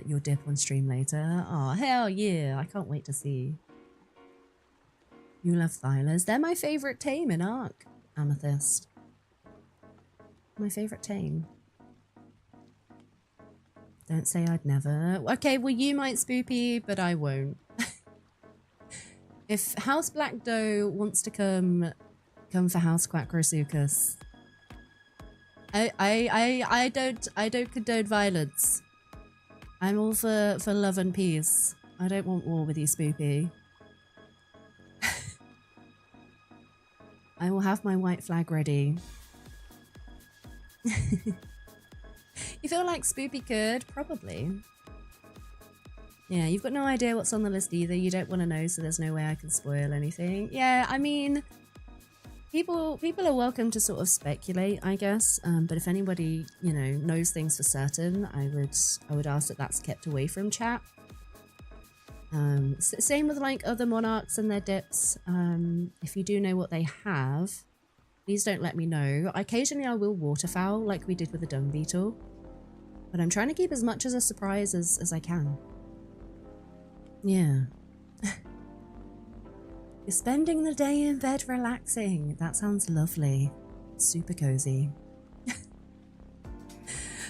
Speaker 1: your dip on stream later. Oh, hell yeah. I can't wait to see. You love Thylas. They're my favourite tame in Ark, Amethyst. My favourite tame. Don't say I'd never. Okay, well you might, Spoopy, but I won't. If House Black Doe wants to come for House Quack Rasukas, I don't condone violence. I'm all for love and peace. I don't want war with you, Spoopy. I will have my white flag ready. You feel like Spoopy could? Probably. Yeah, you've got no idea what's on the list either. You don't want to know, so there's no way I can spoil anything. Yeah, I mean, people are welcome to sort of speculate, I guess. But if anybody, you know, knows things for certain, I would ask that that's kept away from chat. Same with like other monarchs and their dips. If you do know what they have, please don't let me know. Occasionally I will waterfowl like we did with the dung beetle, but I'm trying to keep as much as a surprise as I can. Yeah. You're spending the day in bed relaxing. That sounds lovely. Super cozy.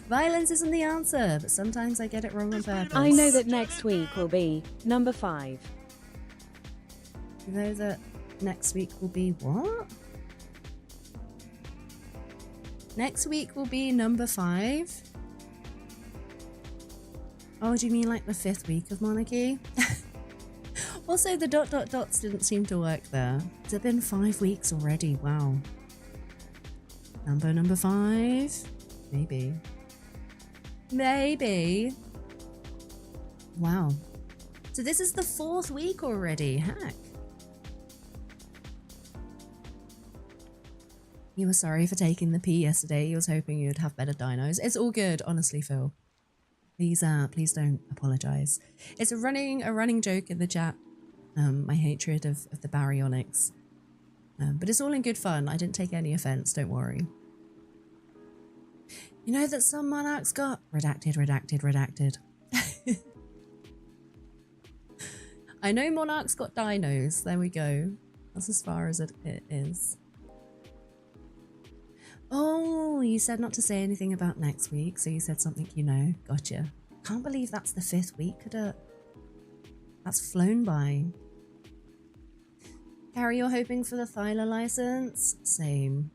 Speaker 1: Violence isn't the answer, but sometimes I get it wrong on purpose.
Speaker 3: I know that next week will be number 5.
Speaker 1: You know that next week will be what? Next week will be number 5? Oh, do you mean like the 5th week of Monarchy? Also, the ... dots didn't seem to work there. Has it been 5 weeks already? Wow. Number 5? Maybe. Maybe. Wow. So this is the 4th week already. Heck. You were sorry for taking the pee yesterday. You was hoping you'd have better dinos. It's all good, honestly, Phil. Please don't apologize. It's a running joke in the chat. My hatred of the baryonyx. But it's all in good fun. I didn't take any offense, don't worry. You know that some monarchs got redacted. I know monarchs got dinos. There we go. That's as far as it is. Oh, you said not to say anything about next week, so you said something you know. Gotcha. Can't believe that's the 5th week. That's flown by. Carrie, you're hoping for the Thyla license? Same.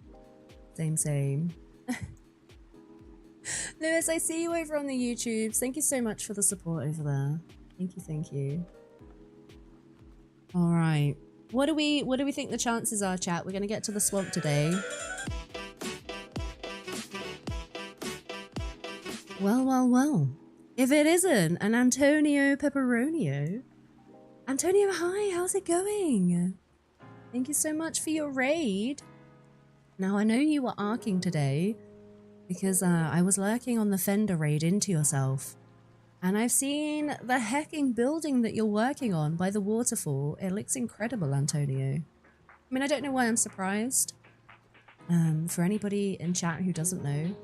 Speaker 1: Lewis, I see you over on the YouTubes. Thank you so much for the support over there. Thank you. All right. What do we think the chances are, chat? We're going to get to the swamp today. Well. If it isn't an Antonio Pepperonio. Antonio, hi, how's it going? Thank you so much for your raid. Now, I know you were arcing today because I was lurking on the Fender raid into yourself. And I've seen the hecking building that you're working on by the waterfall. It looks incredible, Antonio. I mean, I don't know why I'm surprised. For anybody in chat who doesn't know,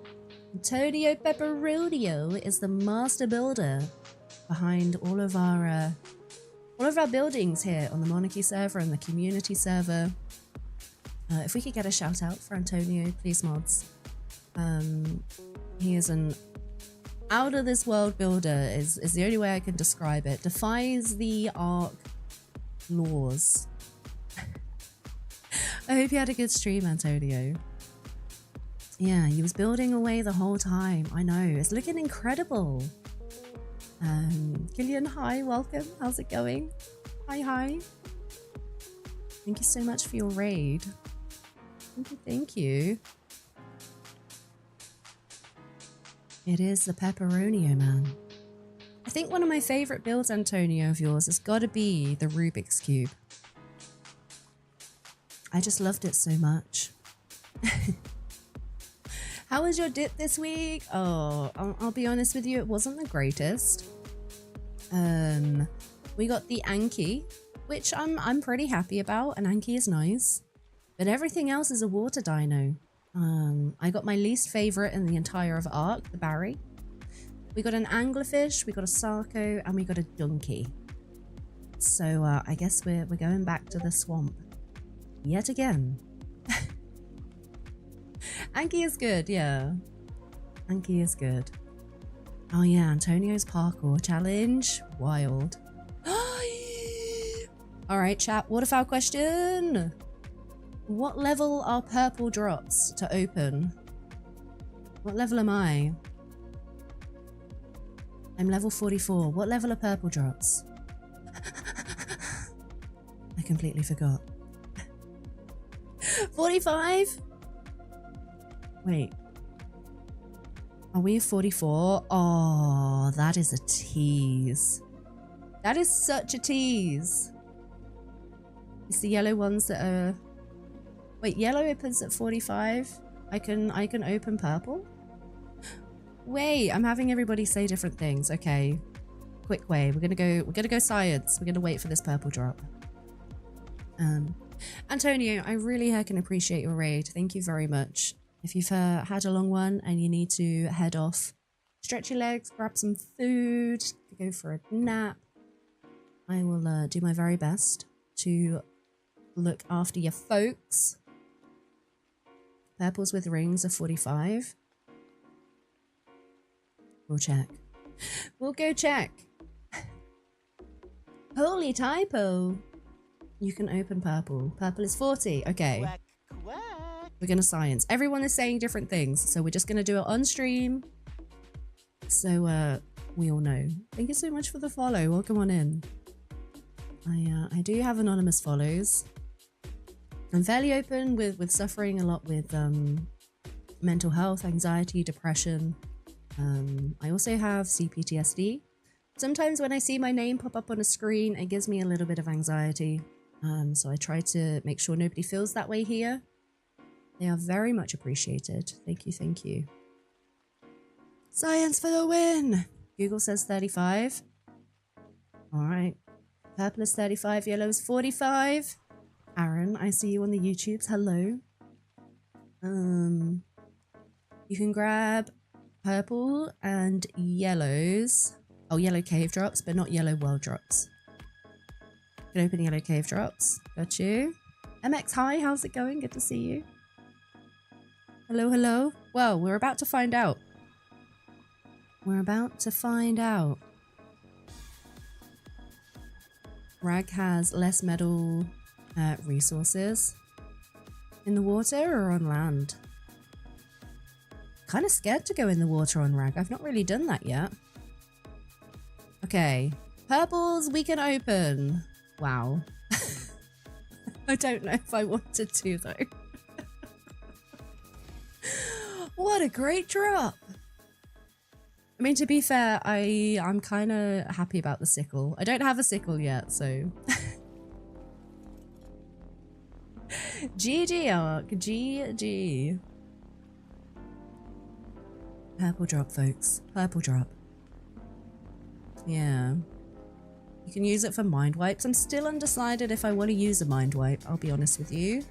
Speaker 1: Antonio Pepperonio is the master builder behind all of our buildings here on the Monarchy server and the community server. If we could get a shout out for Antonio, please, mods. He is an out of this world builder is the only way I can describe it. Defies the Ark laws. I hope you had a good stream, Antonio. Yeah, he was building away the whole time. I know, it's looking incredible. Killian, hi, welcome. How's it going? Hi. Thank you so much for your raid. Thank you. It is the Pepperonio, man. I think one of my favorite builds, Antonio, of yours has got to be the Rubik's Cube. I just loved it so much. How was your dip this week? Oh, I'll be honest with you, it wasn't the greatest. We got the Anki, which I'm pretty happy about. An Anki is nice, but everything else is a water dino. I got my least favorite in the entire of Ark, the Barry. We got an anglerfish, we got a Sarco, and we got a donkey. So I guess we're going back to the swamp yet again. Anki is good, yeah. Anki is good. Oh yeah, Antonio's parkour challenge. Wild. Alright, chat, waterfowl question. What level are purple drops to open? What level am I? I'm level 44. What level are purple drops? I completely forgot. 45? Wait. Are we 44? Oh, that is a tease. That is such a tease. It's the yellow ones that are... Wait, yellow opens at 45? I can open purple? Wait, I'm having everybody say different things. Okay. Quick way. We're gonna go science. We're gonna wait for this purple drop. Antonio, I really can appreciate your raid. Thank you very much. If you've had a long one and you need to head off, stretch your legs, grab some food, go for a nap, I will do my very best to look after your folks. Purples with rings are 45. We'll check. We'll go check. Holy typo. You can open purple. Purple is 40. Okay.
Speaker 2: Quack, quack.
Speaker 1: We're going to science. Everyone is saying different things, so we're just going to do it on stream. So we all know. Thank you so much for the follow. Welcome on in. I do have anonymous follows. I'm fairly open with suffering a lot with mental health, anxiety, depression, I also have CPTSD. Sometimes when I see my name pop up on a screen, it gives me a little bit of anxiety. So I try to make sure nobody feels that way here. They are very much appreciated. Thank you, thank you. Science for the win! Google says 35. Alright. Purple is 35, yellow is 45. Aaron, I see you on the YouTubes. Hello. You can grab purple and yellows. Oh, yellow cave drops, but not yellow world drops. You can open yellow cave drops. Got you. MX, hi, how's it going? Good to see you. Hello, hello. Well, we're about to find out. We're about to find out. Rag has less metal resources. In the water or on land? Kind of scared to go in the water on Rag. I've not really done that yet. Okay. Purples we can open. Wow. I don't know if I wanted to though. What a great drop. I mean, to be fair, I'm kind of happy about the sickle. I don't have a sickle yet, so... GG, Ark. GG. Purple drop, folks. Purple drop. Yeah. You can use it for mind wipes. I'm still undecided if I want to use a mind wipe, I'll be honest with you.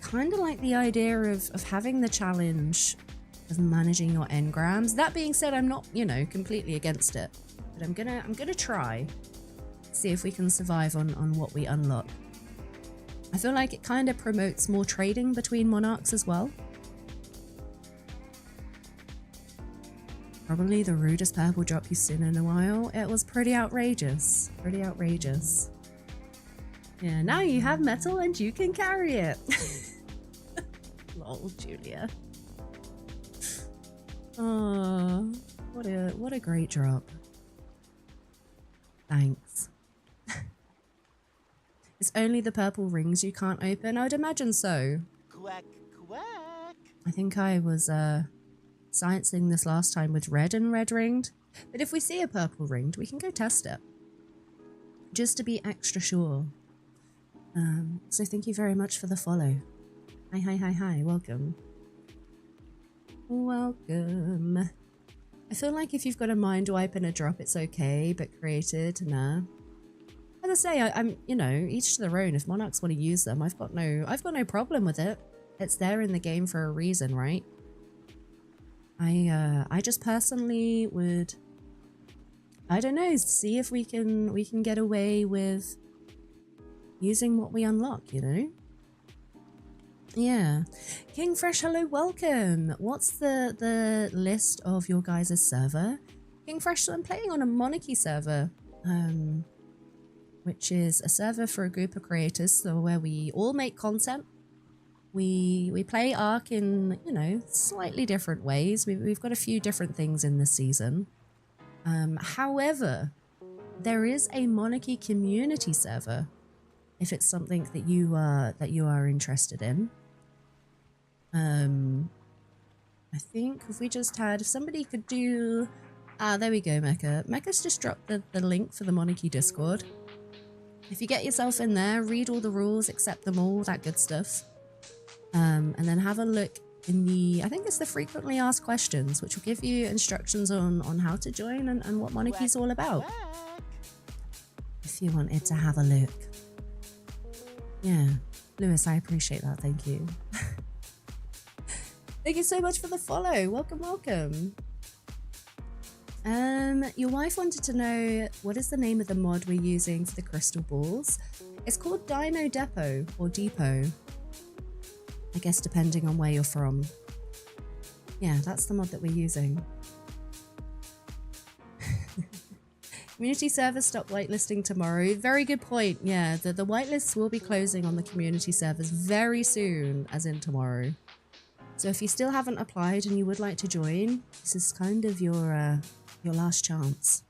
Speaker 1: Kind of like the idea of having the challenge of managing your engrams. That being said, I'm not, you know, completely against it. But I'm gonna try. See if we can survive on what we unlock. I feel like it kind of promotes more trading between monarchs as well. Probably the rudest purple drop you've seen in a while. It was pretty outrageous. Pretty outrageous. Yeah, now you have metal and you can carry it. Lol, Julia. Oh, what a great drop. Thanks. It's only the purple rings you can't open? I would imagine so.
Speaker 2: Quack, quack.
Speaker 1: I think I was sciencing this last time with red and red ringed. But if we see a purple ringed, we can go test it. Just to be extra sure. So thank you very much for the follow. Hi, hi, hi, hi. Welcome. Welcome. I feel like if you've got a mind wipe and a drop, it's okay, but created, nah. As I say, I'm, you know, each to their own. If monarchs want to use them, I've got no problem with it. It's there in the game for a reason, right? I just personally would, I don't know, see if we can get away with using what we unlock, you know? Yeah. King Fresh, hello, welcome. What's the list of your guys' server? King Fresh, so I'm playing on a Monarchy server, which is a server for a group of creators, so where we all make content. We play Ark in, you know, slightly different ways. We've got a few different things in this season. However, there is a Monarchy community server, if it's something that you are interested in. I think if we just had, if somebody could do, there we go, Mecca. Mecca's just dropped the link for the Monarchy Discord. If you get yourself in there, read all the rules, accept them all, that good stuff. And then have a look in the, I think it's the frequently asked questions, which will give you instructions on how to join and what Monarchy's all about. If you wanted to have a look. Yeah. Lewis, I appreciate that. Thank you. Thank you so much for the follow. Welcome, welcome. Your wife wanted to know what is the name of the mod we're using for the crystal balls. It's called Dino Depot or Depot. I guess depending on where you're from. Yeah, that's the mod that we're using. Community servers stop whitelisting tomorrow. Very good point. Yeah, the whitelists will be closing on the community servers very soon, as in tomorrow. So if you still haven't applied and you would like to join, this is kind of your last chance.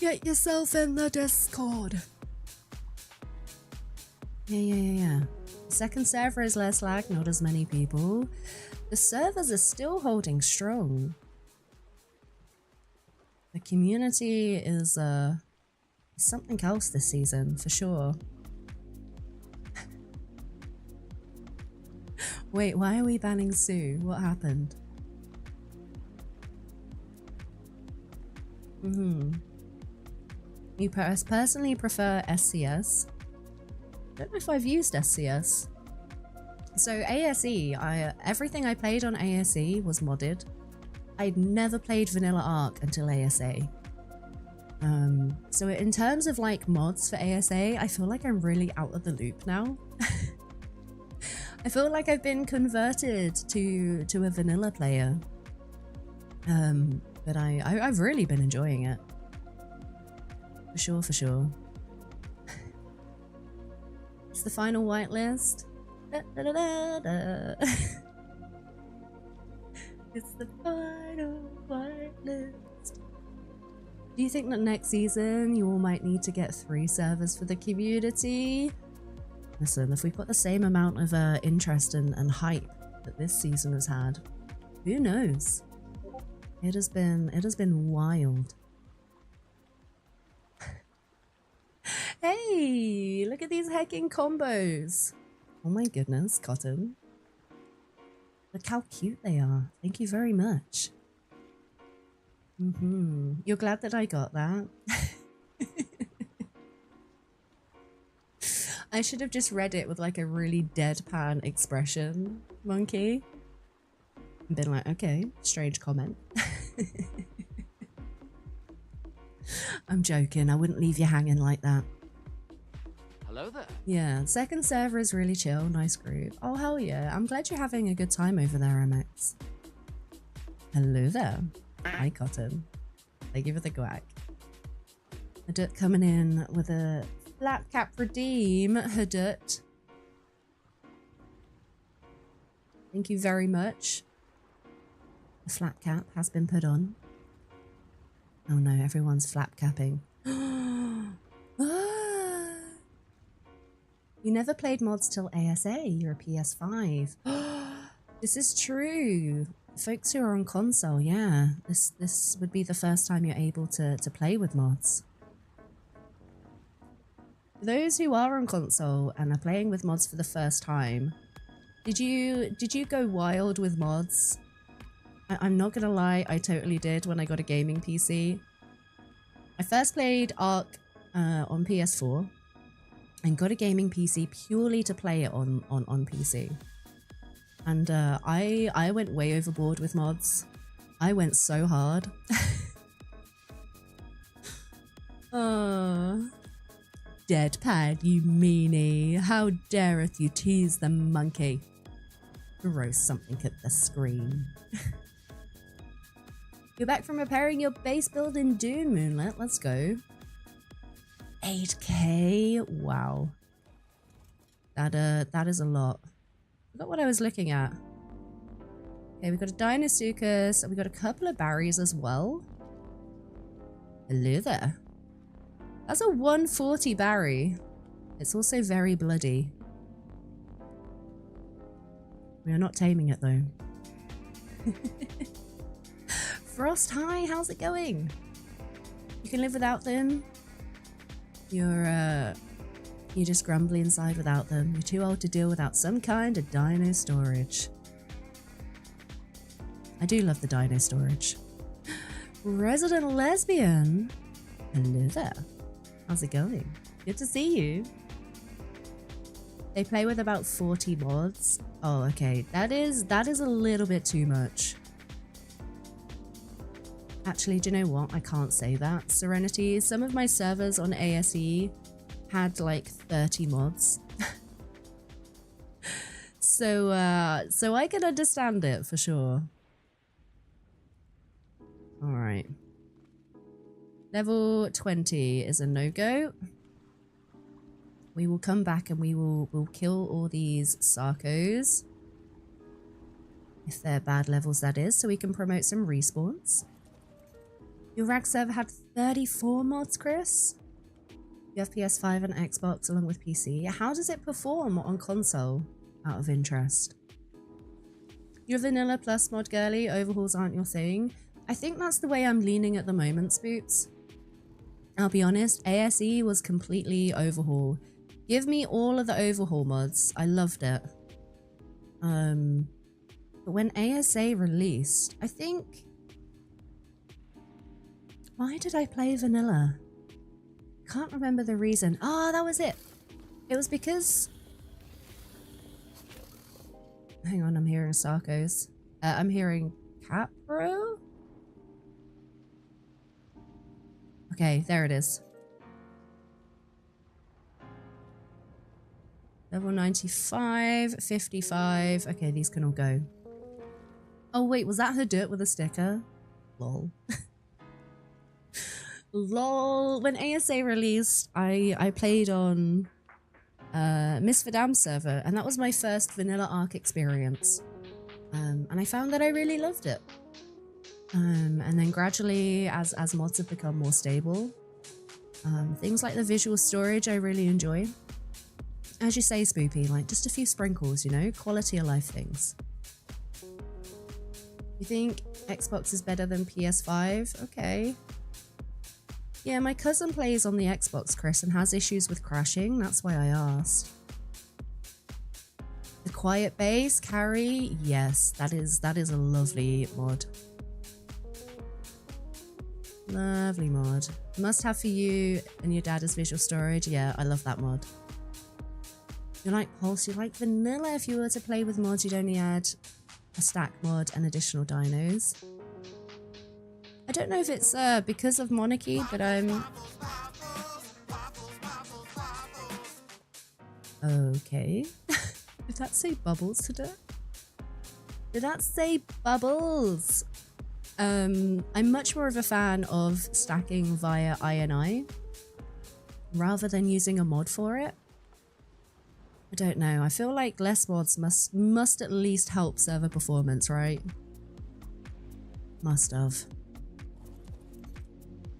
Speaker 1: Get yourself in the Discord. Yeah. The second server is less lag, not as many people. The servers are still holding strong. The community is something else this season, for sure. Wait, why are we banning Sue? What happened? You personally prefer SCS? I don't know if I've used SCS. So ASE, everything I played on ASE was modded. I'd never played Vanilla Arc until ASA. So in terms of like mods for ASA, I feel like I'm really out of the loop now. I feel like I've been converted to a vanilla player. But I've really been enjoying it. For sure, for sure. It's the final whitelist. Da, da, da, da, da. It's the final whitelist. Do you think that next season you all might need to get 3 servers for the community? Listen, if we put the same amount of interest and hype that this season has had, who knows? It has been wild. Hey, look at these hecking combos. Oh my goodness, Cotton. Look how cute they are. Thank you very much. You're glad that I got that? I should have just read it with like a really deadpan expression, Monkey. And been like, okay, strange comment. I'm joking, I wouldn't leave you hanging like that.
Speaker 2: Hello there.
Speaker 1: Yeah, second server is really chill, nice group. Oh hell yeah, I'm glad you're having a good time over there, MX. Hello there. Hi Cotton. Thank you for the guac. Hadut coming in with a flat cap redeem, Hadut. Thank you very much. The flat cap has been put on. Oh no, everyone's flap capping. You never played mods till ASA, you're a PS5. This is true. Folks who are on console, yeah. This would be the first time you're able to play with mods. For those who are on console and are playing with mods for the first time, did you go wild with mods? I'm not gonna lie, I totally did when I got a gaming PC. I first played Ark on PS4 and got a gaming PC purely to play it on PC. And I went way overboard with mods. I went so hard. Deadpan, you meanie. How dareth you tease the monkey? Throw something at the screen. You're back from repairing your base build in Dune, Moonlit. Let's go. 8K? Wow. That is a lot. Forgot what I was looking at. Okay, we got a Dinosuchus, and we got a couple of berries as well. Hello there. That's a 140 berry. It's also very bloody. We are not taming it though. Frost, hi, how's it going? You can live without them. You're just grumbly inside without them. You're too old to deal without some kind of dino storage. I do love the dino storage. Resident lesbian. Hello there. How's it going? Good to see you. They play with about 40 mods. Oh, okay. That is a little bit too much. Actually, do you know what? I can't say that. Serenity, some of my servers on ASE had like 30 mods. So I can understand it for sure. All right. Level 20 is a no-go. We will come back and we'll kill all these Sarkos. If they're bad levels, that is, so we can promote some respawns. Your rag server had 34 mods, Chris? You have PS5 and Xbox along with PC. How does it perform on console, out of interest? You're vanilla plus mod girly, overhauls aren't your thing. I think that's the way I'm leaning at the moment, Spoots. I'll be honest, ASE was completely overhaul. Give me all of the overhaul mods. I loved it. But when ASA released, I think... Why did I play vanilla? Can't remember the reason. Oh, that was it. It was because... Hang on, I'm hearing Sarkos. I'm hearing Capro? Okay, there it is. Level 95, 55. Okay, these can all go. Oh wait, was that her dirt with a sticker? Lol. Lol. When ASA released, I played on Miss Verdam's server, and that was my first vanilla arc experience. And I found that I really loved it. And then gradually, as mods have become more stable, things like the visual storage I really enjoy. As you say, Spoopy, like just a few sprinkles, you know, quality of life things. You think Xbox is better than PS5? Okay. Yeah, my cousin plays on the Xbox, Chris, and has issues with crashing. That's why I asked. The Quiet Base carry? Yes, that is a lovely mod. Lovely mod. Must have for you and your dad as visual storage. Yeah, I love that mod. You like Pulse, you like vanilla. If you were to play with mods, you'd only add a stack mod and additional dinos. I don't know if it's because of Monarchy, but I'm... Okay. Did that say bubbles today? Did that say bubbles? I'm much more of a fan of stacking via INI rather than using a mod for it. I don't know. I feel like less mods must at least help server performance, right? Must have.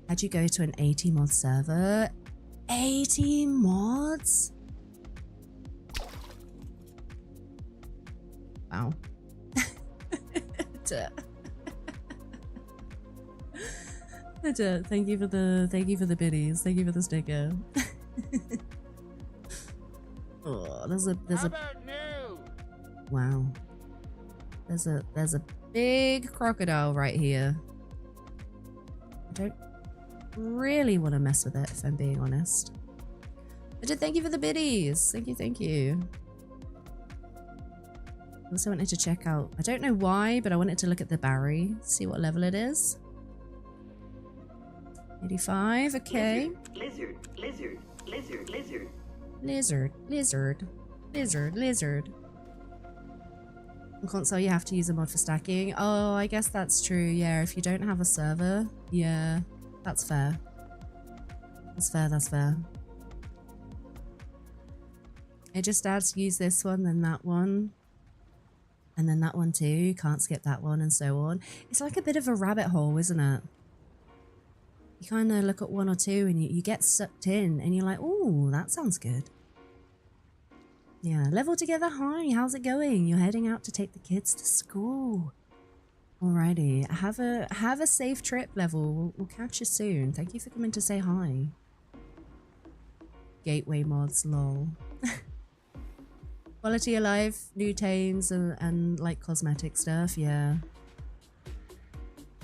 Speaker 1: How'd you go to an 80 mod server? 80 mods? Wow. Thank you for the biddies. Thank you for the sticker. Oh, there's a wow. There's a big crocodile right here. I don't really want to mess with it, if I'm being honest. But thank you for the biddies. Thank you. Also wanted to check out, I don't know why, but I wanted to look at the Barry, see what level it is. 85, okay.
Speaker 4: Lizard.
Speaker 1: On console, you have to use a mod for stacking. Oh, I guess that's true. Yeah, if you don't have a server, yeah, that's fair. That's fair. It just adds use this one, then that one. And then that one too. Can't skip that one, and so on. It's like a bit of a rabbit hole, isn't it? You kind of look at one or two and you get sucked in and you're like, oh, that sounds good. Yeah, level together. Hi, how's it going? You're heading out to take the kids to school. Alrighty, have a safe trip, Level. We'll catch you soon. Thank you for coming to say hi. Gateway mods, lol. Quality of life, new tames and like cosmetic stuff, yeah.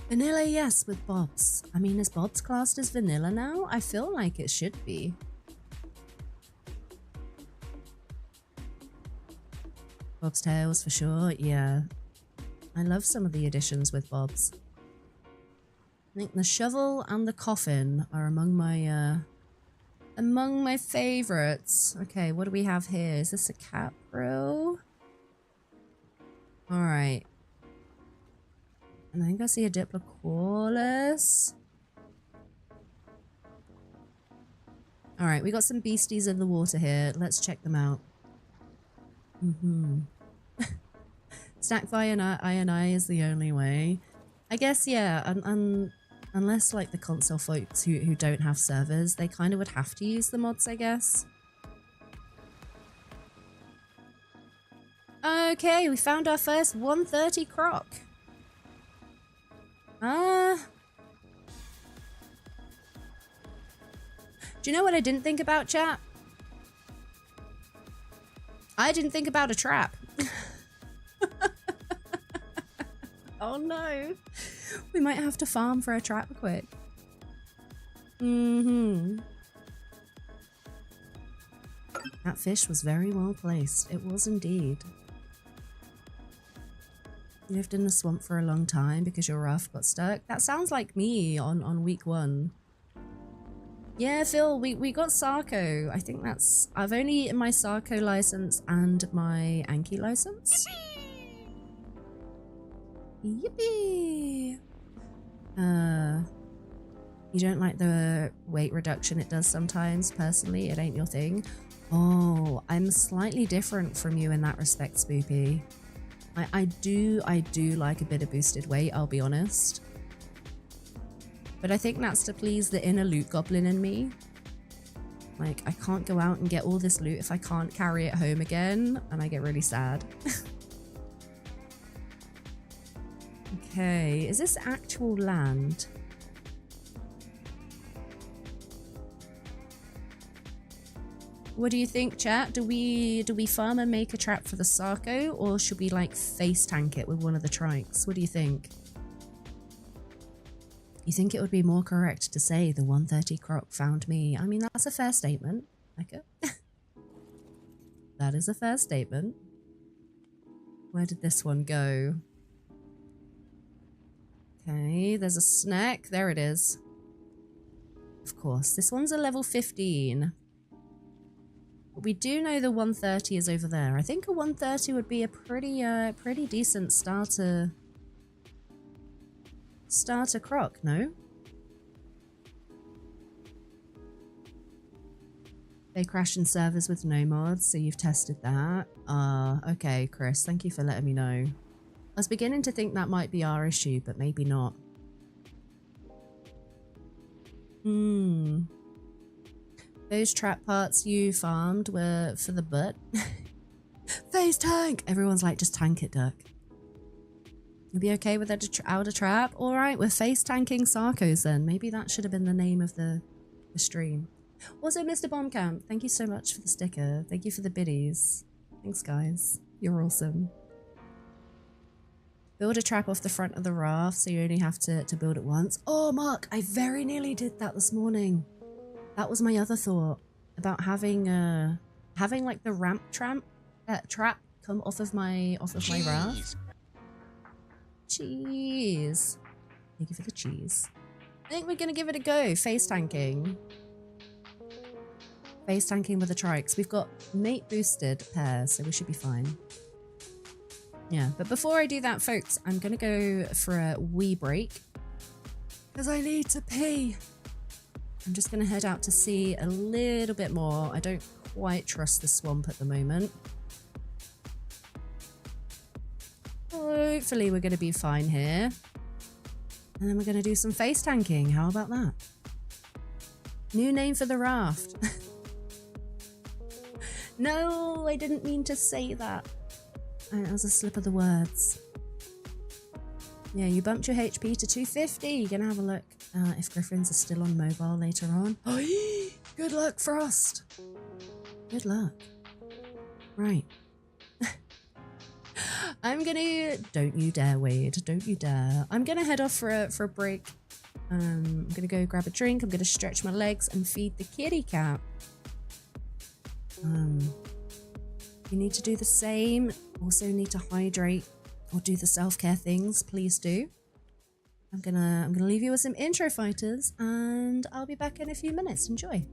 Speaker 1: Vanilla, yes, with Bobs. I mean, is Bobs classed as vanilla now? I feel like it should be. Bob's Tales for sure, yeah. I love some of the additions with Bob's. I think the shovel and the coffin are among my favorites. Okay, what do we have here? Is this a Capro? Alright. And I think I see a Diplocaulus. Alright, we got some beasties in the water here. Let's check them out. Stack via INI is the only way. I guess, yeah, unless like the console folks who don't have servers, they kind of would have to use the mods, I guess. Okay, we found our first 130 croc. Do you know what I didn't think about, chat? I didn't think about a trap. Oh no. We might have to farm for a trap quick. That fish was very well placed. It was indeed. You lived in the swamp for a long time because your raft got stuck. That sounds like me on week 1. Yeah, Phil, we got Sarko. I think that's... I've only my Sarko license and my Anki license. Yippee! You don't like the weight reduction it does sometimes, personally? It ain't your thing? Oh, I'm slightly different from you in that respect, Spoopy. I do like a bit of boosted weight, I'll be honest. But I think that's to please the inner loot goblin in me. Like, I can't go out and get all this loot if I can't carry it home again, and I get really sad. Okay, is this actual land? What do you think, chat? Do we farm and make a trap for the Sarko, or should we like face tank it with one of the trikes? What do you think? You think it would be more correct to say the 130 croc found me? I mean, that's a fair statement. Okay. That is a fair statement. Where did this one go? Okay, there's a snack. There it is. Of course, this one's a level 15. But we do know the 130 is over there. I think a 130 would be a pretty decent starter croc, no? They crash in servers with no mods, so you've tested that. Okay, Chris, thank you for letting me know. I was beginning to think that might be our issue, but maybe not. Those trap parts you farmed were for the butt. Face tank! Everyone's like, just tank it, Duck. You'll be okay with out a trap? Alright, we're face tanking Sarkos then. Maybe that should have been the name of the stream. Also, Mr. Bombcamp, thank you so much for the sticker. Thank you for the biddies. Thanks, guys. You're awesome. Build a trap off the front of the raft so you only have to build it once. Oh, Mark, I very nearly did that this morning. That was my other thought about having like the ramp trap come off of my raft. Cheese. Thank you for the cheese. I think we're gonna give it a go. Face tanking. Face tanking with the trikes. We've got mate boosted pairs, so we should be fine. Yeah, but before I do that, folks, I'm gonna go for a wee break because I need to pee. I'm just gonna head out to sea a little bit more. I don't quite trust the swamp at the moment. Hopefully we're gonna be fine here. And then we're gonna do some face tanking. How about that? New name for the raft. No, I didn't mean to say that. That was a slip of the words. Yeah, you bumped your HP to 250. You're gonna have a look if Griffins are still on mobile later on. Oh, good luck, Frost. Good luck. Right. I'm gonna... Don't you dare, Wade. Don't you dare. I'm gonna head off for a break. I'm gonna go grab a drink. I'm gonna stretch my legs and feed the kitty cat. You need to do the same. Also need to hydrate or do the self-care things. Please do. I'm gonna leave you with some intro fighters and I'll be back in a few minutes. Enjoy.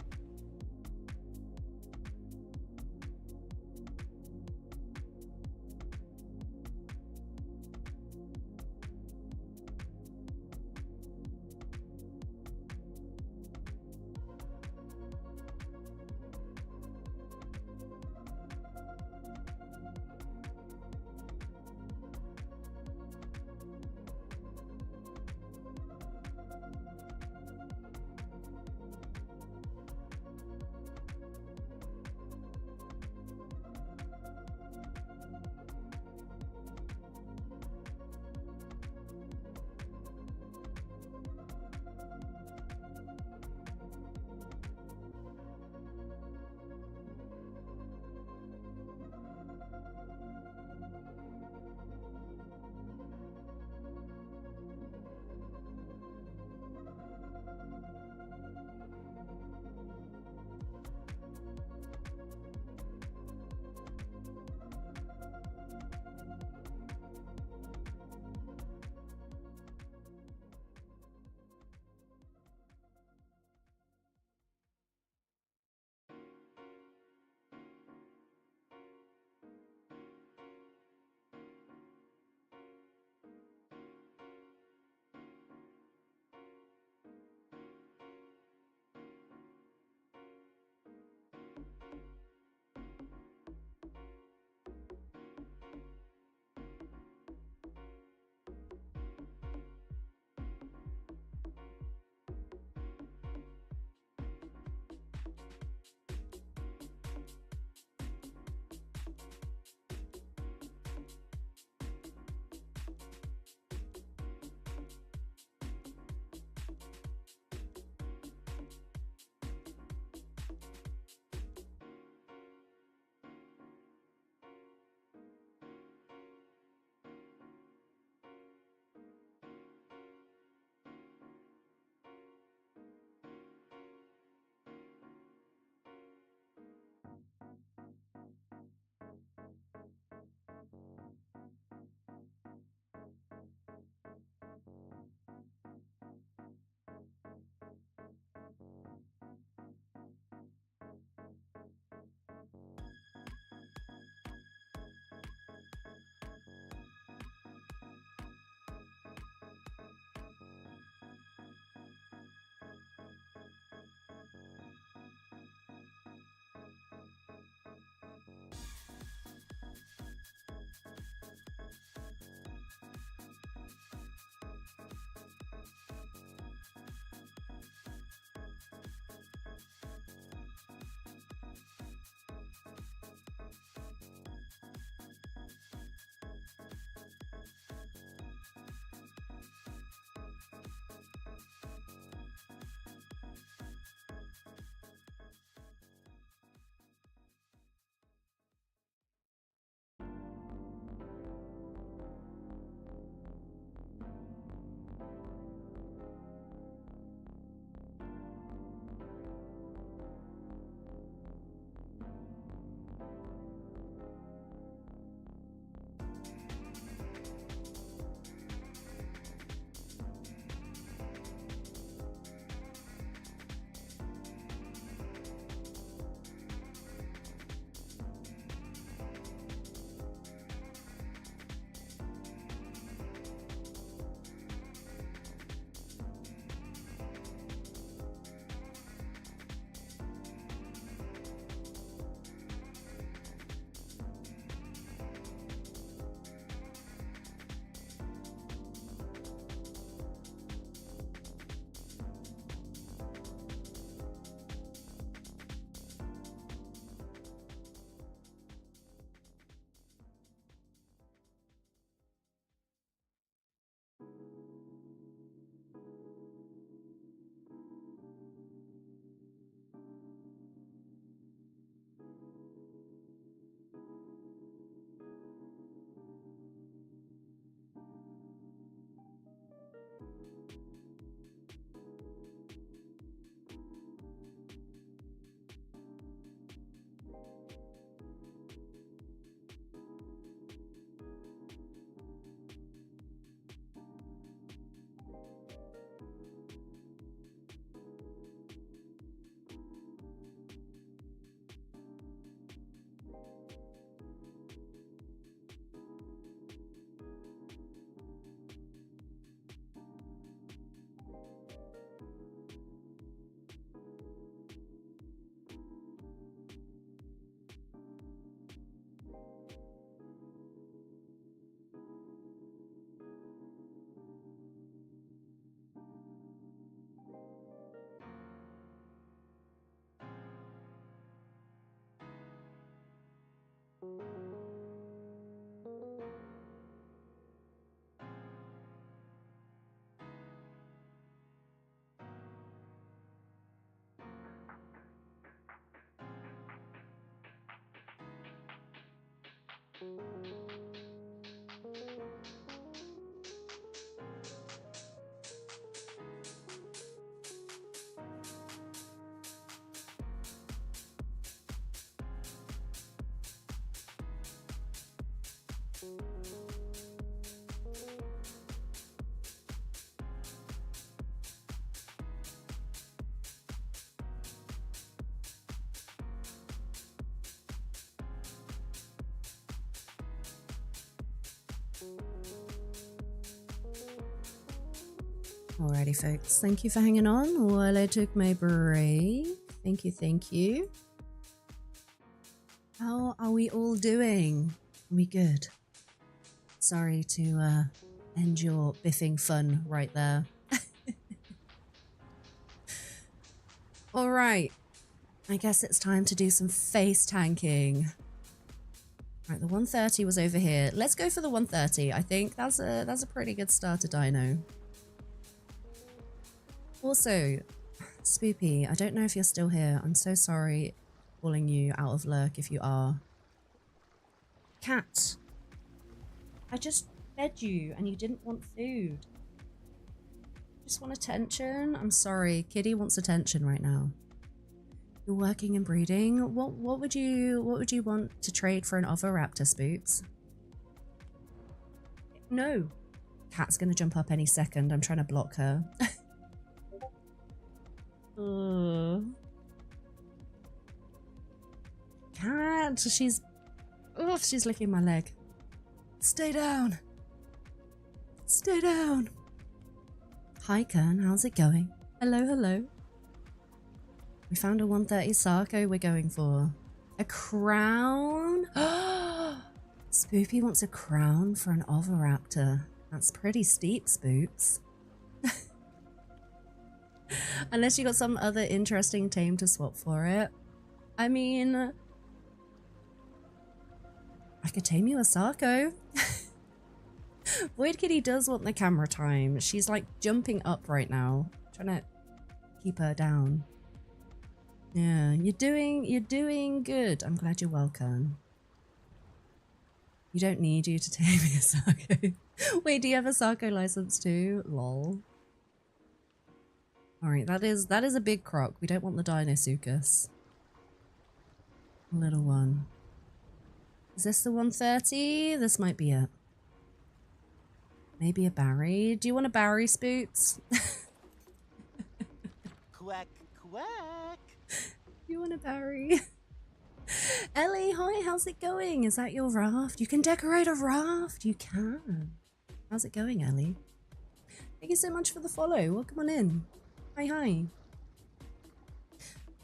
Speaker 1: Alrighty, folks. Thank you for hanging on while I took my break. Thank you, thank you. How are we all doing? Are we good? Sorry to end your biffing fun right there. Alright. I guess it's time to do some face tanking. Right, the 130 was over here. Let's go for the 130. I think that's a pretty good starter dino. Also, Spoopy, I don't know if you're still here. I'm so sorry calling you out of lurk if you are. Cat, I just fed you and you didn't want food. Just want attention? I'm sorry, Kitty wants attention right now. You're working and breeding? What would you want to trade for an other raptor, Spoops? No. Cat's gonna jump up any second. I'm trying to block her. Cat, she's licking my leg. Stay down. Stay down. Hi, Kern. How's it going? Hello, hello. We found a 130 Sarko we're going for. A crown? Spoopy wants a crown for an oviraptor. That's pretty steep, Spoops. Unless you got some other interesting tame to swap for it. I mean, I could tame you a Sarko. Void Kitty does want the camera time. She's like jumping up right now. Trying to keep her down. Yeah, you're doing good. I'm glad you're welcome. You don't need you to tame me a Sarko. Wait, do you have a Sarko license too? Lol. Alright, that is a big croc. We don't want the Dinosuchus. Little one. Is this the 130? This might be it. Maybe a Barry. Do you want a Barry, Spoots?
Speaker 4: Quack, quack.
Speaker 1: You want a Barry? Ellie, hi, how's it going? Is that your raft? You can decorate a raft. You can. How's it going, Ellie? Thank you so much for the follow. Welcome on in. Hi, hi.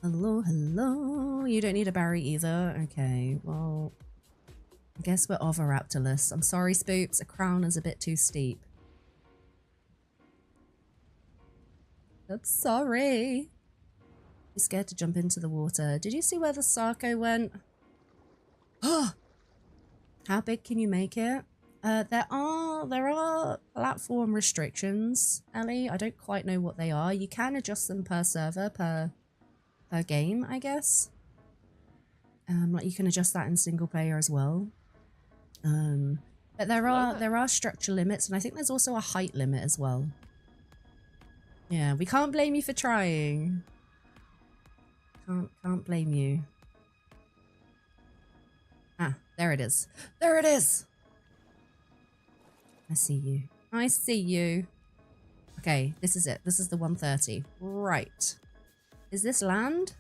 Speaker 1: Hello, hello. You don't need a Barry either. Okay, well, I guess we're oviraptorless. I'm sorry, Spoops. A crown is a bit too steep. I'm sorry. You're scared to jump into the water. Did you see where the Sarko went? Oh! How big can you make it? There are platform restrictions, Ellie. I don't quite know what they are. You can adjust them per server, per game, I guess. Like you can adjust that in single player as well. But there are structure limits, and I think there's also a height limit as well. Yeah, we can't blame you for trying. Can't blame you. Ah, there it is. There it is! I see you. I see you. Okay, this is it. This is the 130. Right. Is this land?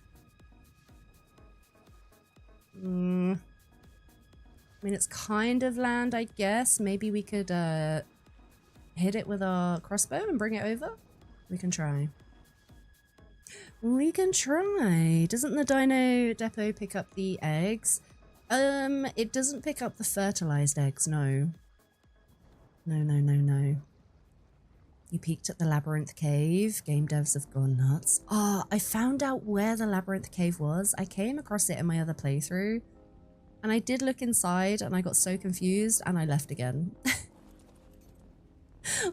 Speaker 1: I mean, it's kind of land, I guess. Maybe we could hit it with our crossbow and bring it over? We can try. We can try. Doesn't the dino depot pick up the eggs? It doesn't pick up the fertilized eggs, no. No. You peeked at the labyrinth cave. Game devs have gone nuts. Ah, I found out where the labyrinth cave was. I came across it in my other playthrough. And I did look inside and I got so confused and I left again.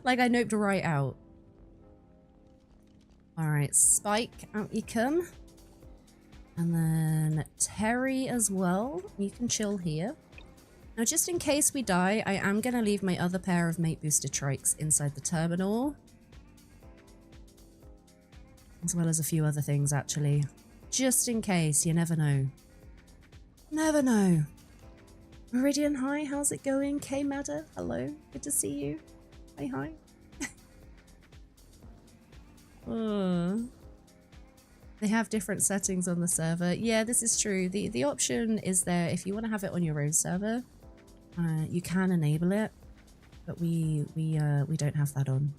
Speaker 1: Like I noped right out. Alright, Spike, out you come. And then Terry as well. You can chill here. Now, just in case we die, I am going to leave my other pair of mate booster trikes inside the terminal. As well as a few other things, actually. Just in case, you never know. Never know. Meridian, hi, how's it going? K-Madder, hello, good to see you. Hi. They have different settings on the server. Yeah, this is true. The option is there if you want to have it on your own server. You can enable it, but we don't have that on.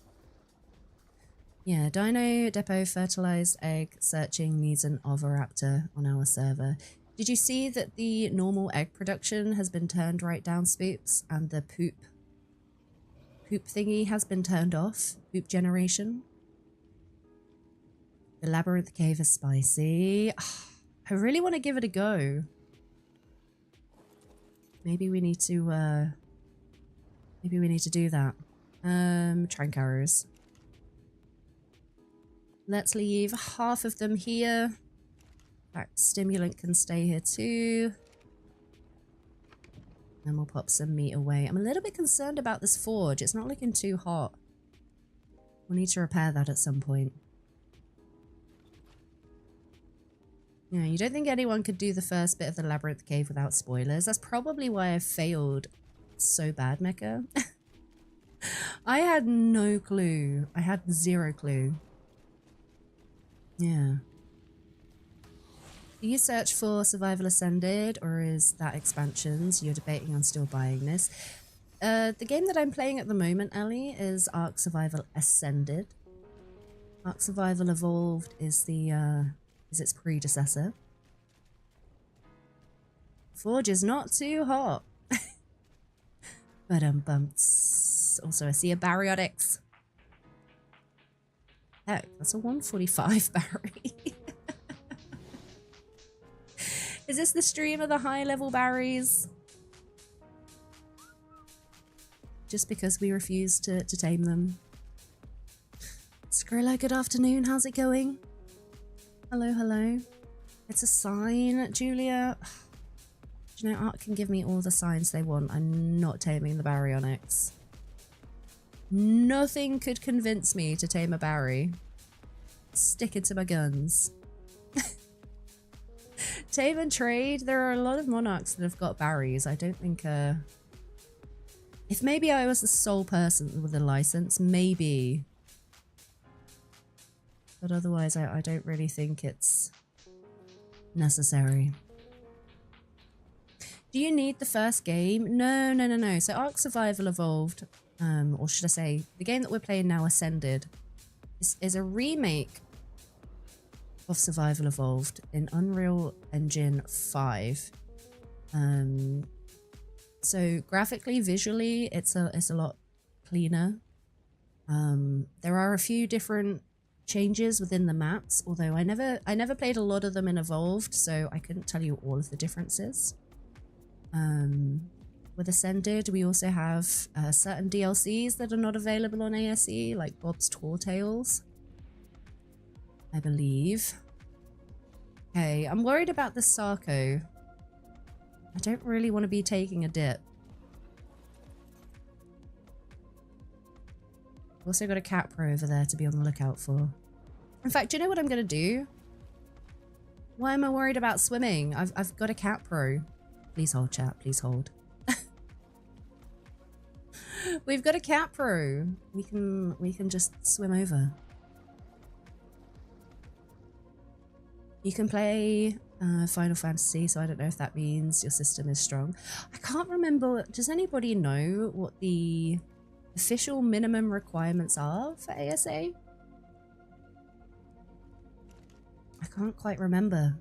Speaker 1: Yeah, Dino Depot fertilized egg searching needs an oviraptor on our server. Did you see that the normal egg production has been turned right down, Spooks, and the poop thingy has been turned off? Poop generation. The labyrinth cave is spicy. I really want to give it a go. Maybe we need to do that. Trank arrows. Let's leave half of them here. In fact, stimulant can stay here too. And we'll pop some meat away. I'm a little bit concerned about this forge. It's not looking too hot. We'll need to repair that at some point. Yeah, you don't think anyone could do the first bit of the labyrinth cave without spoilers? That's probably why I failed so bad, Mecha. I had no clue. I had zero clue. Yeah. Do you search for Survival Ascended, or is that expansions? You're debating on still buying this. The game that I'm playing at the moment, Ellie, is Ark Survival Ascended. Ark Survival Evolved is its predecessor. Forge is not too hot. But bumps. Also, I see a baryonyx. Heck, that's a 145 Barry. Is this the stream of the high level Barrys? Just because we refuse to tame them. Skrilla, good afternoon. How's it going? Hello. It's a sign, Julia. Do you know, Art can give me all the signs they want. I'm not taming the baryonyx. Nothing could convince me to tame a Barry. Stick it to my guns. Tame and trade. There are a lot of monarchs that have got Barrys. I don't think if maybe I was the sole person with a license, maybe. But otherwise I don't really think it's necessary. Do you need the first game? No. So Ark Survival Evolved, or should I say, the game that we're playing now, Ascended, is a remake of Survival Evolved in Unreal Engine 5. So graphically, visually, it's a lot cleaner. There are a few different changes within the maps, although I never played a lot of them in Evolved, so I couldn't tell you all of the differences. With Ascended, we also have certain DLCs that are not available on ASE, like Bob's Tall Tales, I believe. Okay, I'm worried about the Sarko. I don't really want to be taking a dip. Also got a Capra over there to be on the lookout for. In fact, do you know what I'm going to do? Why am I worried about swimming? I've got a Capra. Please hold, chat. Please hold. We've got a Capra. We can just swim over. You can play Final Fantasy, so I don't know if that means your system is strong. I can't remember. Does anybody know what the official minimum requirements are for ASA? I can't quite remember.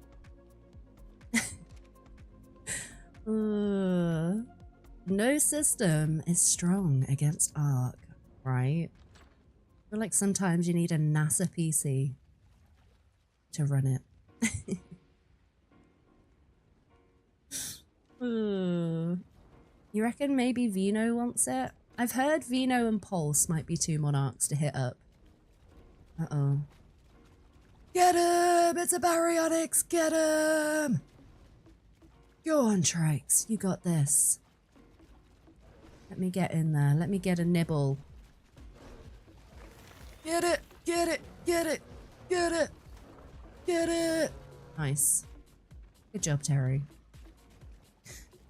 Speaker 1: No system is strong against Ark, right? I feel like sometimes you need a NASA PC to run it. You reckon maybe Vino wants it? I've heard Vino and Pulse might be two monarchs to hit up. Uh-oh. Get him! It's a baryonyx! Get him! Go on, Trikes. You got this. Let me get in there. Let me get a nibble. Get it! Get it! Get it! Get it! Get it! Nice. Good job, Terry.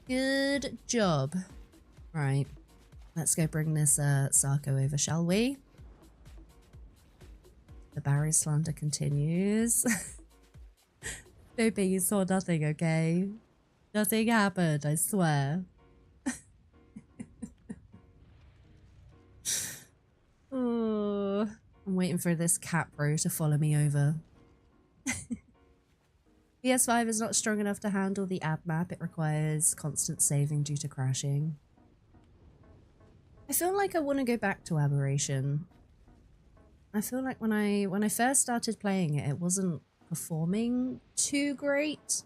Speaker 1: Good job. Right. Let's go bring this Sarko over, shall we? The Barry slander continues. Baby, you saw nothing, okay? Nothing happened, I swear. Oh, I'm waiting for this cat bro to follow me over. PS5 is not strong enough to handle the ab map. It requires constant saving due to crashing. I feel like I want to go back to Aberration. I feel like when I first started playing it, it wasn't performing too great.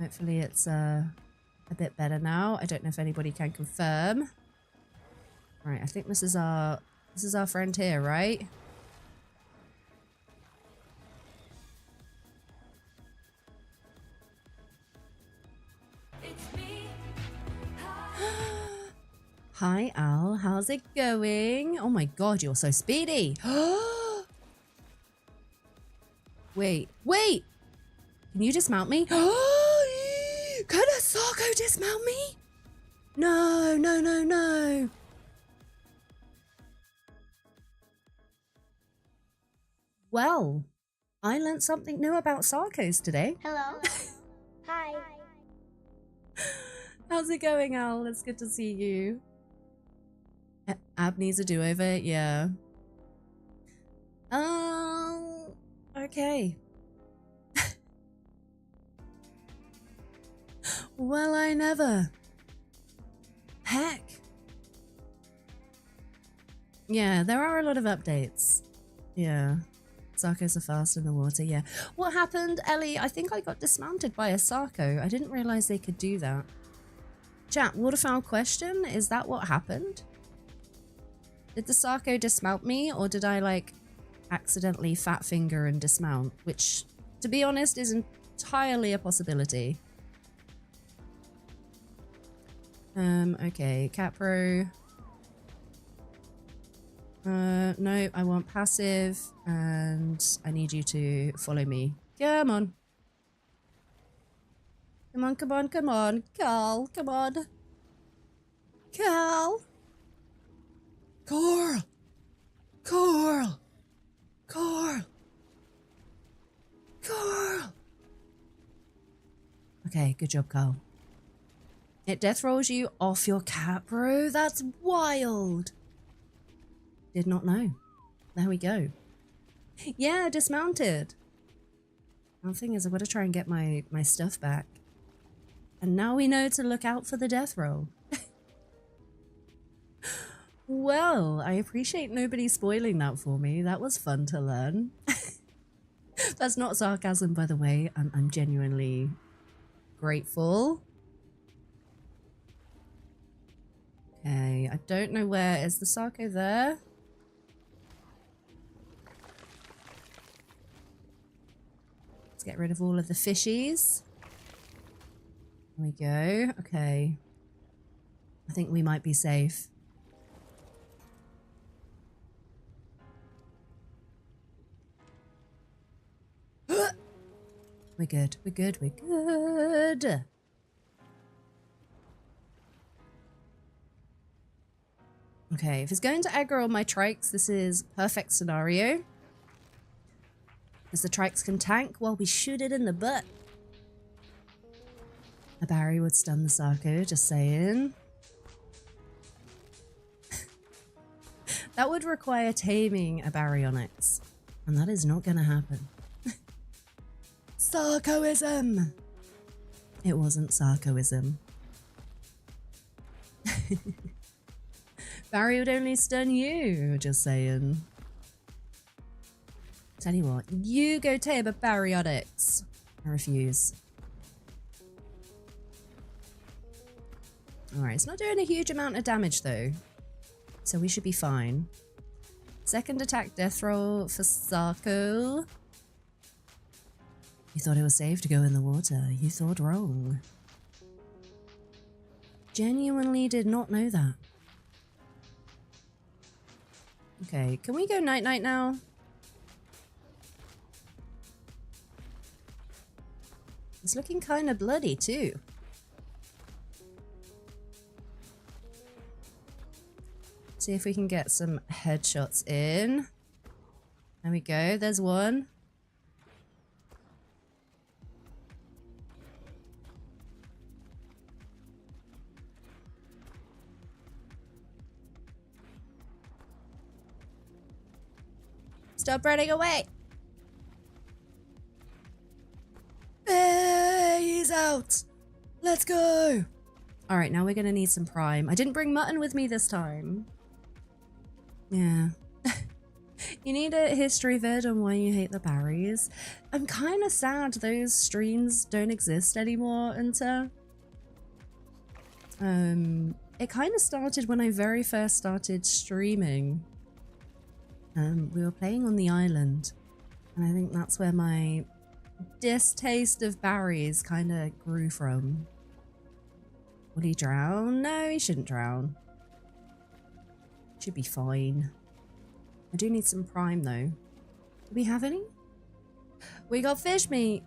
Speaker 1: Hopefully it's a bit better now. I don't know if anybody can confirm. Right, I think this is our friend here, right? Hi, Al. How's it going? Oh my god, you're so speedy. Wait. Can you dismount me? Can a Sarko dismount me? No. Well, I learnt something new about Sarkos today.
Speaker 5: Hello. Hi.
Speaker 1: How's it going, Al? It's good to see you. Ab needs a do-over, yeah. Okay. Well, I never. Heck. Yeah, there are a lot of updates. Yeah. Sarkos are fast in the water, yeah. What happened, Ellie? I think I got dismounted by a Sarko. I didn't realize they could do that. Chat, waterfowl question? Is that what happened? Did the Sarko dismount me, or did I, like, accidentally fat finger and dismount? Which, to be honest, is entirely a possibility. Okay, Capro. No, I want passive, and I need you to follow me. Come on. Come on. Carl, come on. Carl. Coral. Okay, good job, Carl. It death rolls you off your cat, bro. That's wild. Did not know. There we go. Yeah, dismounted. Well, the thing is, I've got to try and get my stuff back. And now we know to look out for the death roll. Well, I appreciate nobody spoiling that for me. That was fun to learn. That's not sarcasm, by the way. I'm genuinely grateful. Okay, I don't know where. Is the Sarko there? Let's get rid of all of the fishies. There we go. Okay. I think we might be safe. We're good. We're good. We're good. Okay, if it's going to aggro on my trikes, this is perfect scenario. Because the trikes can tank while we shoot it in the butt. A Barry would stun the Sarko, just saying. That would require taming a Baryonyx. And that is not going to happen. Sarkoism! It wasn't Sarkoism. Barry would only stun you, just saying. Tell you what, you go tame a Baryonyx. I refuse. Alright, it's not doing a huge amount of damage though. So we should be fine. Second attack death roll for Sarko. You thought it was safe to go in the water. You thought wrong. Genuinely did not know that. Okay, can we go night-night now? It's looking kind of bloody too. See if we can get some headshots in. There we go, there's one. Stop running away! Hey, he's out! Let's go! Alright, now we're gonna need some prime. I didn't bring mutton with me this time. Yeah. You need a history vid on why you hate the berries. I'm kind of sad those streams don't exist anymore, Inter. It kind of started when I very first started streaming. We were playing on the island, and I think that's where my distaste of berries kind of grew from. Will he drown? No, he shouldn't drown. Should be fine. I do need some prime though. Do we have any? We got fish meat!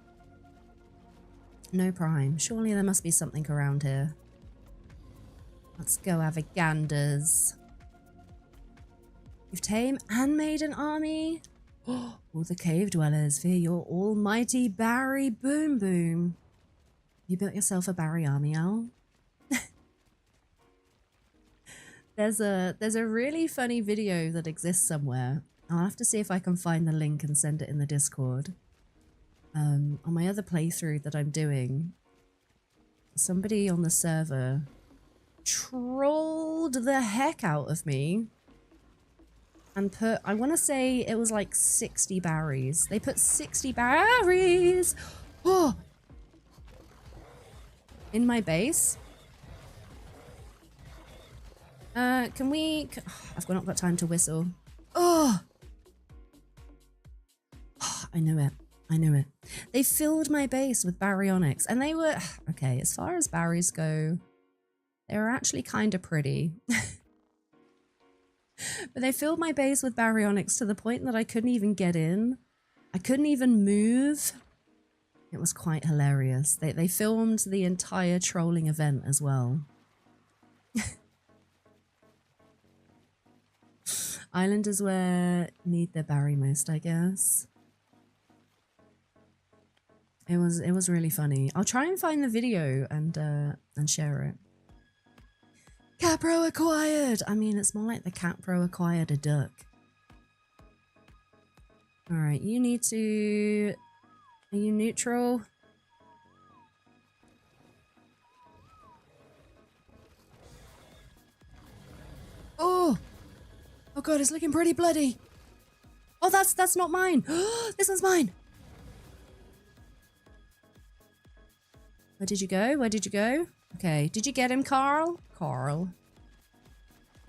Speaker 1: No prime. Surely there must be something around here. Let's go have a ganders. You've tamed and made an army? All the cave dwellers fear your almighty Barry Boom Boom. You built yourself a Barry army, Al? There's a really funny video that exists somewhere. I'll have to see if I can find the link and send it in the Discord. On my other playthrough that I'm doing, somebody on the server trolled the heck out of me and put, I want to say it was like 60 berries. They put 60 berries in my base. Can we... I've not got time to whistle. Oh! I knew it. I knew it. They filled my base with baryonyx, and they were... Okay, as far as berries go, they were actually kind of pretty. But they filled my base with baryonyx to the point that I couldn't even get in. I couldn't even move. It was quite hilarious. They filmed the entire trolling event as well. Islanders where need their berry most, I guess. It was really funny. I'll try and find the video and share it. Capro acquired! I mean, it's more like the Capro acquired a duck. Alright, you need to... Are you neutral? Oh! Oh god, it's looking pretty bloody. Oh, that's not mine. This one's mine. Where did you go? Where did you go? Okay, did you get him, Carl? Carl.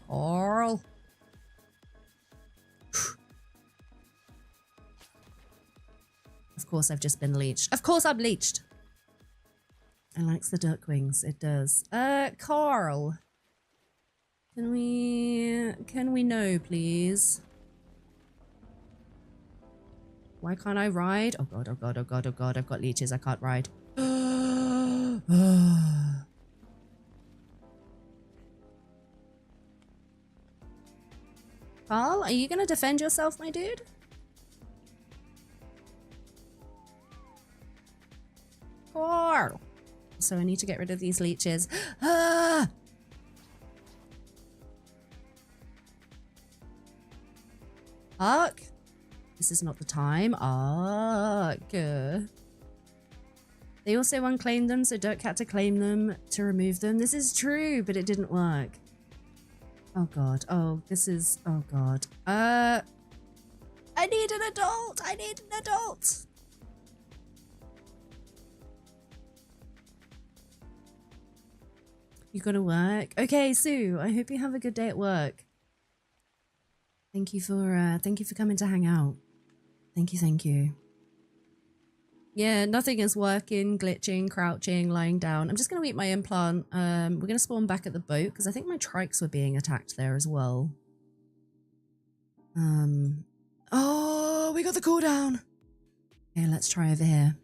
Speaker 1: Carl. Of course I've just been leeched. Of course I'm leeched. It likes the duck wings. It does. Carl. Can we know, please? Why can't I ride? Oh god, oh god, oh god, oh god, I've got leeches, I can't ride. Carl, are you gonna defend yourself, my dude? Carl! So I need to get rid of these leeches. Ah! Ark! This is not the time. Ark! They also unclaimed them, so Duck had to claim them to remove them. This is true, but it didn't work. Oh god. Oh, this is... Oh god. I need an adult! I need an adult! You gotta work? Okay, Sue, I hope you have a good day at work. Thank you for coming to hang out. Thank you, thank you. Yeah, nothing is working, glitching, crouching, lying down. I'm just going to eat my implant. We're going to spawn back at the boat because I think my trikes were being attacked there as well. Oh, we got the cooldown. Okay, let's try over here.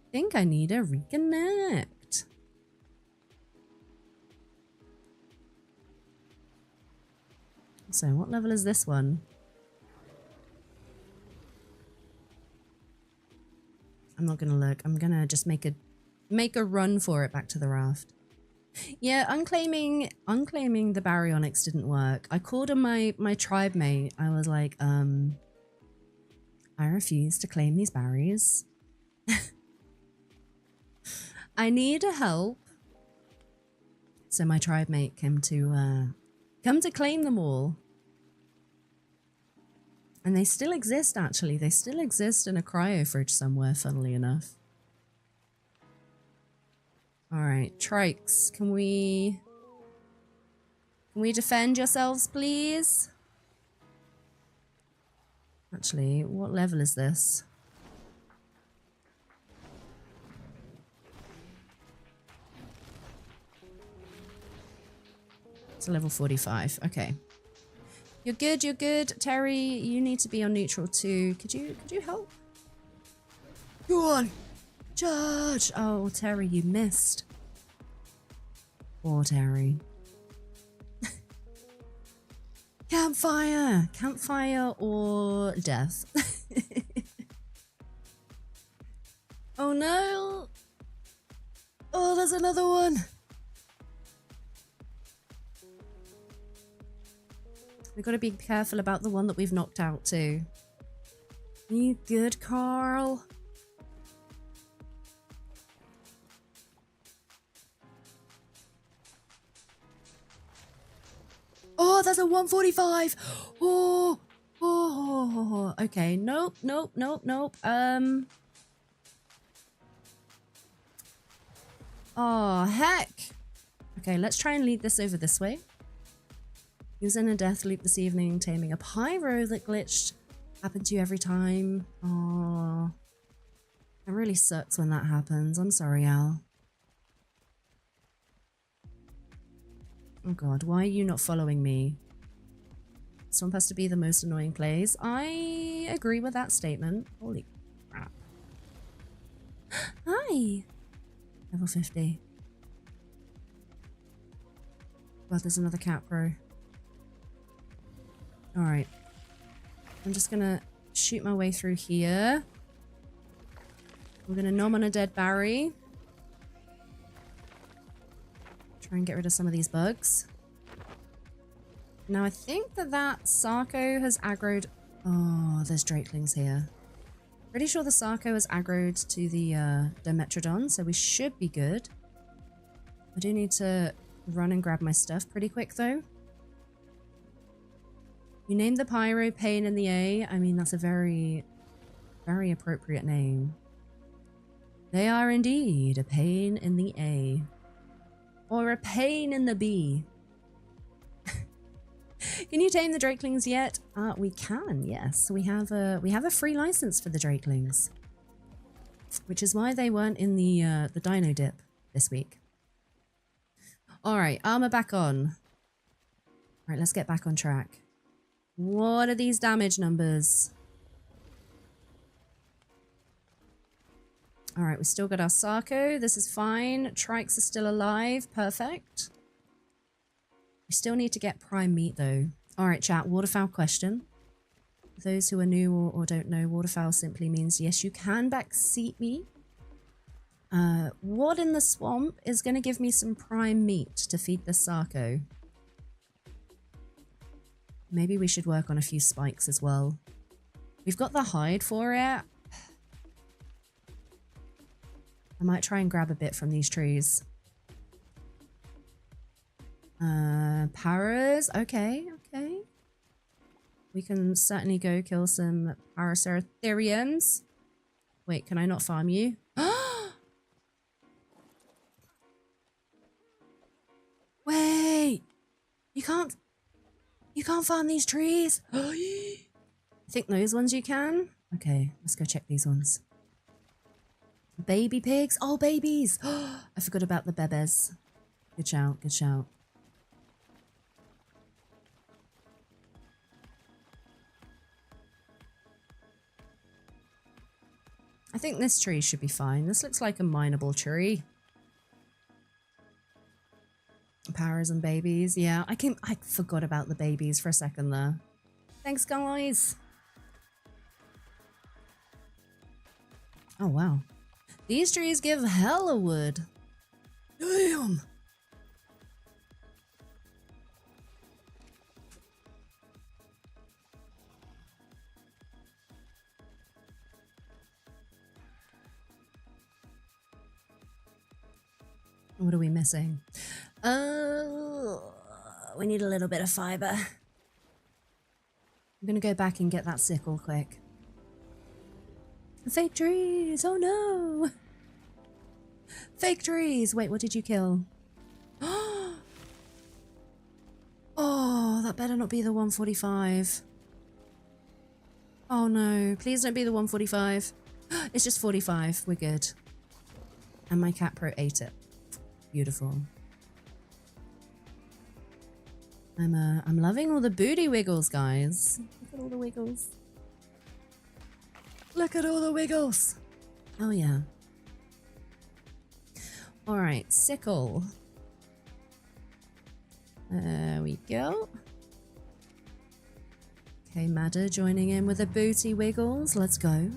Speaker 1: I think I need a reconnect. So what level is this one? I'm not gonna look. I'm gonna just make a run for it back to the raft. Yeah, unclaiming the baryonyx didn't work. I called on my tribe mate. I was like, I refuse to claim these berries. I need a help. So my tribe mate came to claim them all. And they still exist, actually. They still exist in a cryo fridge somewhere, funnily enough. Alright, trikes, can we defend yourselves, please? Actually, what level is this? It's level 45, okay. You're good, you're good. Terry, you need to be on neutral too. Could you help? Go on! Charge! Oh, Terry, you missed. Poor Terry. Campfire! Campfire or death. Oh no! Oh, there's another one! We've got to be careful about the one that we've knocked out too. You good, Carl? Oh, that's a 145. Oh, oh, okay. Nope, nope, nope, nope. Oh, heck. Okay, let's try and lead this over this way. He was in a death loop this evening, taming a pyro that glitched. Happened to you every time. Oh, it really sucks when that happens. I'm sorry, Al. Oh god, why are you not following me? Swamp has to be the most annoying place. I agree with that statement. Holy crap. Hi! Level 50. God, there's another cat bro. Alright. I'm just gonna shoot my way through here. I'm gonna nom on a dead Barry. Try and get rid of some of these bugs. Now I think that Sarko has aggroed... Oh, there's Drakelings here. Pretty sure the Sarko has aggroed to the Dimetrodon, so we should be good. I do need to run and grab my stuff pretty quick though. You named the Pyro Pain in the A. I mean, that's a very, very appropriate name. They are indeed a pain in the A. Or a pain in the B. Can you tame the Drakelings yet? We can, yes. We have a free license for the Drakelings. Which is why they weren't in the Dino Dip this week. Alright, armor back on. Alright, let's get back on track. What are these damage numbers? Alright, we still got our Sarko. This is fine. Trikes are still alive. Perfect. We still need to get prime meat though. Alright, chat. Waterfowl question. For those who are new or don't know, waterfowl simply means yes, you can backseat me. What in the swamp is going to give me some prime meat to feed the Sarko? Maybe we should work on a few spikes as well. We've got the hide for it. I might try and grab a bit from these trees. Paras. Okay, okay. We can certainly go kill some Paraceratheriums. Wait, can I not farm you? Wait! You can't farm these trees? I think those ones you can. Okay, let's go check these ones. Baby pigs. Oh, babies. I forgot about the bebes. Good shout, good shout. I think this tree should be fine. This looks like a mineable tree. Powers and babies. Yeah, I forgot about the babies for a second there. Thanks, guys. Oh, wow. These trees give hella wood. Damn. What are we missing? Oh, we need a little bit of fiber. I'm gonna go back and get that sickle quick. Fake trees! Oh no! Fake trees! Wait, what did you kill? Oh, that better not be the 145. Oh no, please don't be the 145. It's just 45, we're good. And my cat pro ate it. Beautiful. I'm loving all the booty wiggles, guys. Look at all the wiggles. Look at all the wiggles. Oh yeah. All right, sickle. There we go. Okay, Madder joining in with the booty wiggles. Let's go.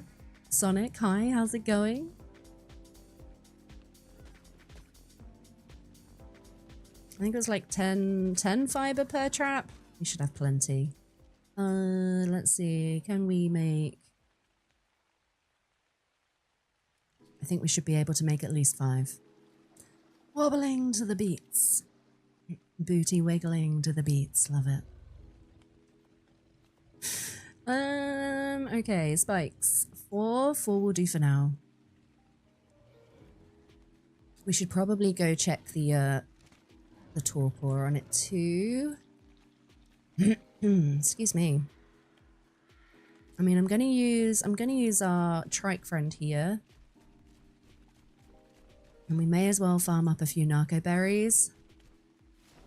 Speaker 1: Sonic, hi, how's it going? I think it was like 10 fiber per trap. We should have plenty. Let's see. Can we make... I think we should be able to make at least 5. Wobbling to the beats. Booty wiggling to the beats. Love it. Okay, spikes. 4 will do for now. We should probably go check the torpor on it too. Excuse me. I mean, I'm gonna use our trike friend here. And we may as well farm up a few narco berries.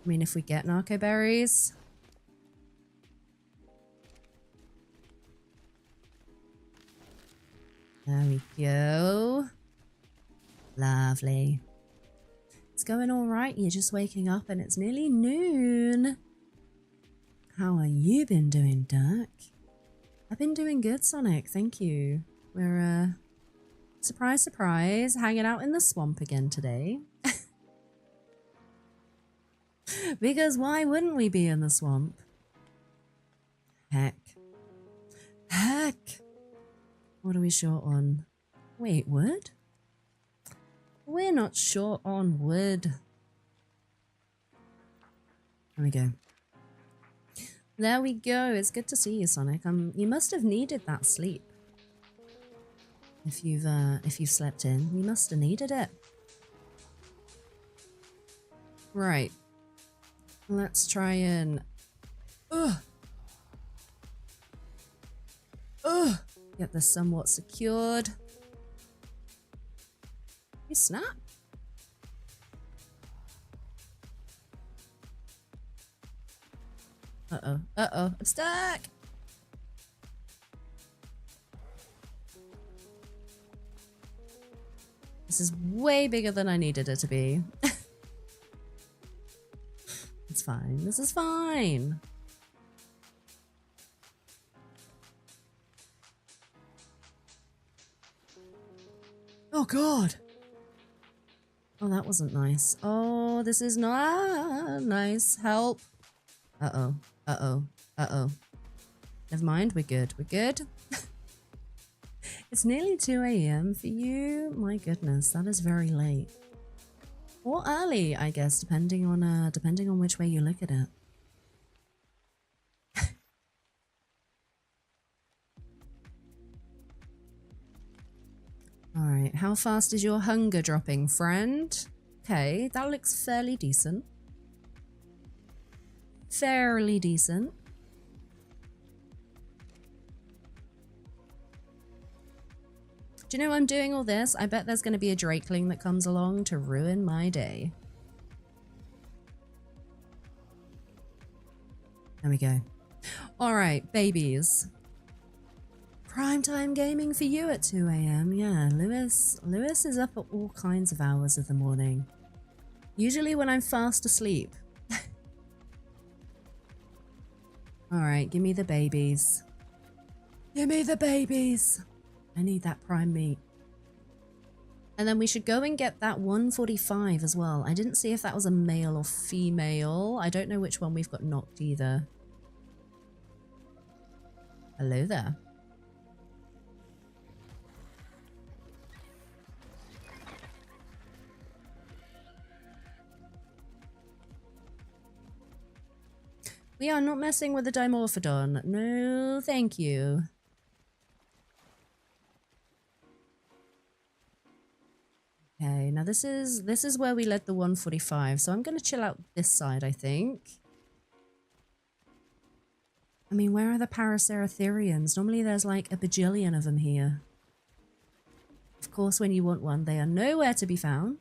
Speaker 1: I mean, if we get narco berries. There we go. Lovely. It's going all right. You're just waking up and it's nearly noon. How are you been doing, Dirk? I've been doing good, Sonic. Thank you. We're, surprise, surprise, hanging out in the swamp again today. Because why wouldn't we be in the swamp? Heck. Heck. What are we short on? Wait, wood? We're not short on wood. There we go. There we go. It's good to see you, Sonic. You must have needed that sleep. If you've slept in, you must have needed it. Right. Let's try and get this somewhat secured. You snap. Uh-oh. Uh-oh. I'm stuck. This is way bigger than I needed it to be. It's fine. This is fine. Oh, God. Oh, that wasn't nice. Oh, this is not nice. Help. Uh-oh. Uh-oh. Uh-oh. Never mind. We're good. We're good. It's nearly 2 a.m. for you. My goodness, that is very late. Or early, I guess, depending on which way you look at it. Alright, how fast is your hunger dropping, friend? Okay, that looks fairly decent. Fairly decent. Do you know I'm doing all this? I bet there's going to be a drakeling that comes along to ruin my day. There we go. All right, babies. Primetime gaming for you at 2 a.m. Yeah, Lewis is up at all kinds of hours of the morning. Usually when I'm fast asleep. All right, give me the babies. Give me the babies. I need that prime meat. And then we should go and get that 145 as well. I didn't see if that was a male or female. I don't know which one we've got knocked either. Hello there. We are not messing with the Dimorphodon. No, thank you. Okay, now this is where we led the 145, so I'm going to chill out this side, I think. I mean, where are the Paraceratherians? Normally there's like a bajillion of them here. Of course, when you want one, they are nowhere to be found.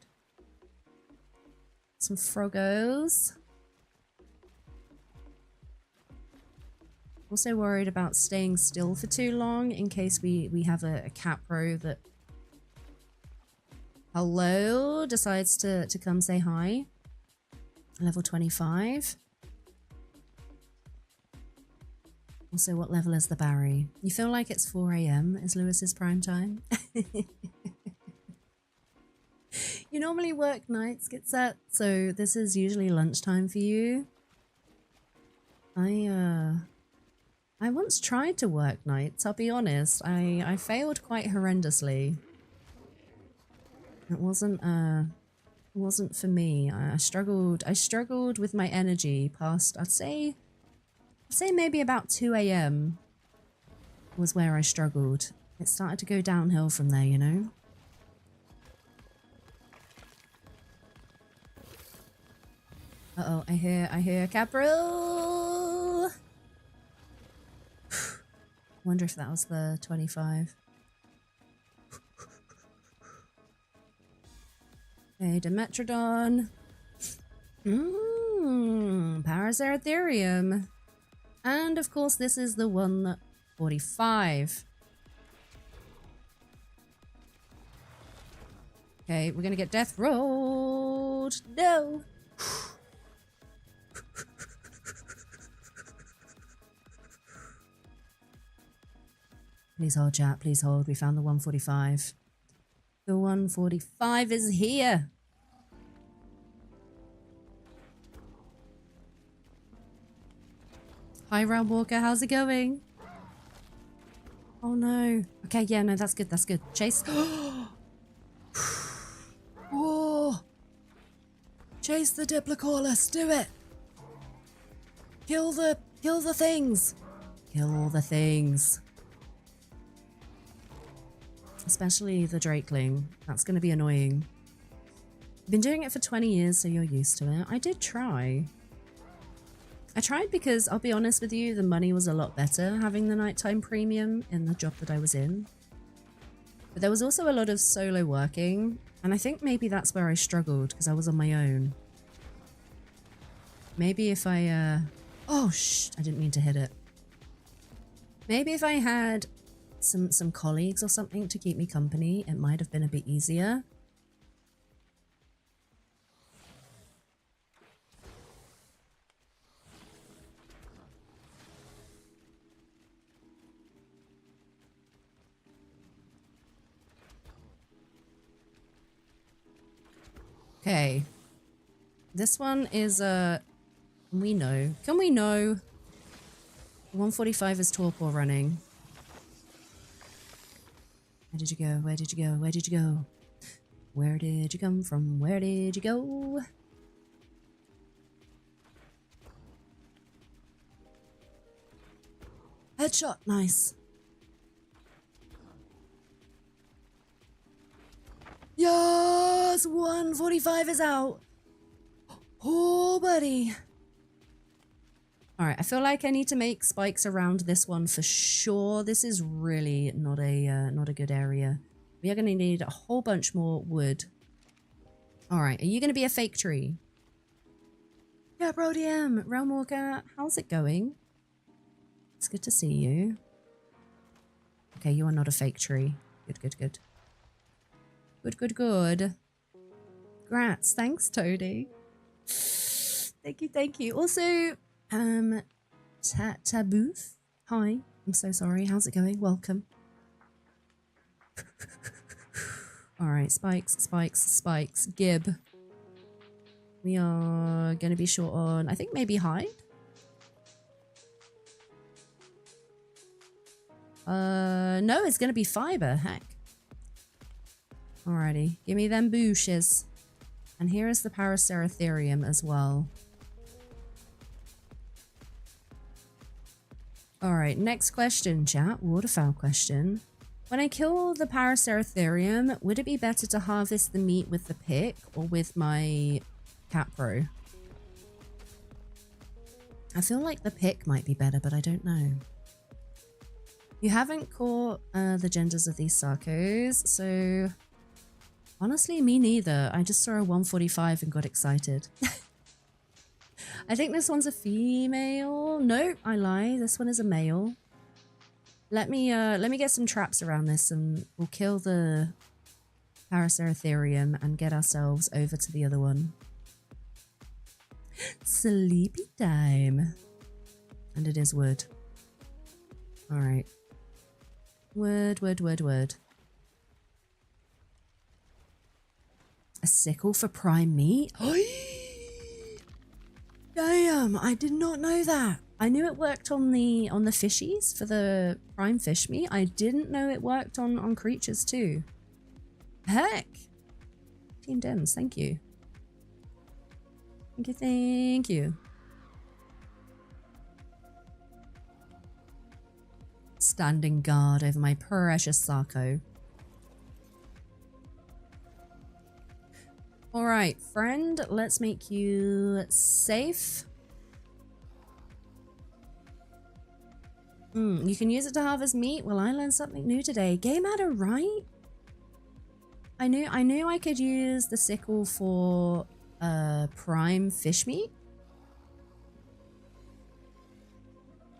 Speaker 1: Some froggos. Also worried about staying still for too long in case we have a capro that... Hello, decides to come say hi. Level 25. Also, what level is the Barry? You feel like it's 4 a.m. is Lewis's prime time? You normally work nights, get set, so this is usually lunchtime for you. I once tried to work nights, I'll be honest. I failed quite horrendously. It wasn't for me. I struggled with my energy past, I'd say maybe about 2 a.m. was where I struggled. It started to go downhill from there, you know? Uh-oh, I hear Capro! Wonder if that was the 25. Okay, Dimetrodon. Paraceratherium. And of course, this is the 145. Okay, we're gonna get death rolled. No! Please hold, chat. Please hold. We found the 145. The 145 is here. Hi, Round Walker. How's it going? Oh, no. Okay, yeah, no, that's good. That's good. Chase. Oh. Chase the Diplocaulus. Do it. Kill the things. Kill the things. Especially the Drakeling. That's going to be annoying. I've been doing it for 20 years, so you're used to it. I did try. I tried because, I'll be honest with you, the money was a lot better having the nighttime premium in the job that I was in. But there was also a lot of solo working, and I think maybe that's where I struggled, because I was on my own. Maybe if I, oh, shh, I didn't mean to hit it. Maybe if I had some colleagues or something to keep me company, it might have been a bit easier. Okay. This one is, we know. Can we know? 145 is torpor running. Where did you go? Where did you go? Where did you go? Where did you come from? Where did you go? Headshot. Nice. Yes! 145 is out. Oh, buddy. Alright, I feel like I need to make spikes around this one for sure. This is really not a good area. We are going to need a whole bunch more wood. All right. Are you going to be a fake tree? Yeah, Brodium, Realm Walker, how's it going? It's good to see you. Okay, you are not a fake tree. Good, good, good. Good, good, good. Grats. Thanks, Toadie. Thank you, thank you. Also, Tabooth. Hi. I'm so sorry. How's it going? Welcome. Alright, spikes, spikes, spikes. Gib. We are going to be short on, I think maybe hide? No, it's going to be fiber. Heck. Alrighty. Give me them bushes. And here is the Paraceratherium as well. Alright, next question, chat. Waterfowl question. When I kill the Paraceratherium, would it be better to harvest the meat with the pick or with my Capro? I feel like the pick might be better, but I don't know. You haven't caught the genders of these Sarcos, so honestly, me neither. I just saw a 145 and got excited. I think this one's a female. Nope, I lie. This one is a male. Let me get some traps around this and we'll kill the Paraceratherium and get ourselves over to the other one. Sleepy time. And it is wood. Alright. Wood, wood, wood, wood. A sickle for prime meat? Damn, I did not know that. I knew it worked on the fishies for the prime fish meat. I didn't know it worked on creatures too. Heck. Team Dems, thank you. Thank you, thank you. Standing guard over my precious Sarco. Alright, friend, let's make you safe. You can use it to harvest meat. Well, I learned something new today. Game adder, right? I knew I could use the sickle for prime fish meat.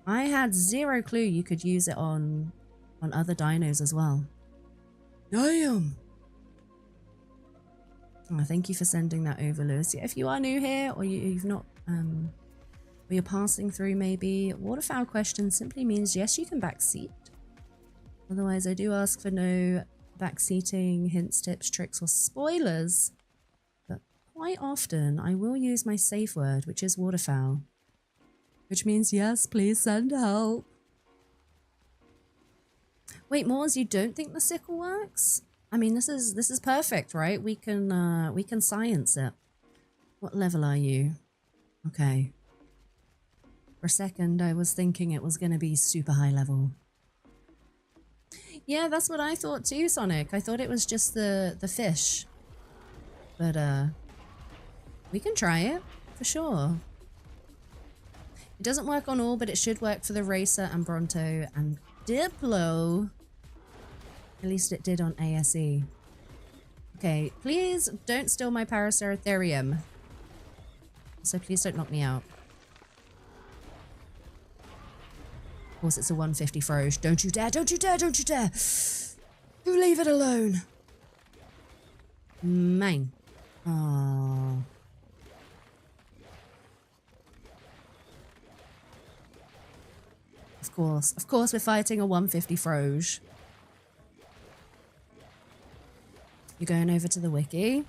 Speaker 1: I had zero clue you could use it on other dinos as well. Damn. Oh, thank you for sending that over, Lewis. Yeah, if you are new here or you've not or you're passing through maybe, waterfowl question simply means yes, you can backseat. Otherwise, I do ask for no backseating, hints, tips, tricks, or spoilers. But quite often, I will use my safe word, which is waterfowl. Which means yes, please send help. Wait, Moors, you don't think the sickle works? I mean, this is perfect, right? We can science it. What level are you? Okay. For a second, I was thinking it was going to be super high level. Yeah, that's what I thought too, Sonic. I thought it was just the fish. But, we can try it, for sure. It doesn't work on all, but it should work for the Racer and Bronto and Diplo. At least it did on ASE. Okay, please don't steal my Paraceratherium. So please don't knock me out. Of course, it's a 150 froge. Don't you dare, don't you dare, don't you dare. You leave it alone. Mine. Oh. Of course we're fighting a 150 froge. You're going over to the wiki.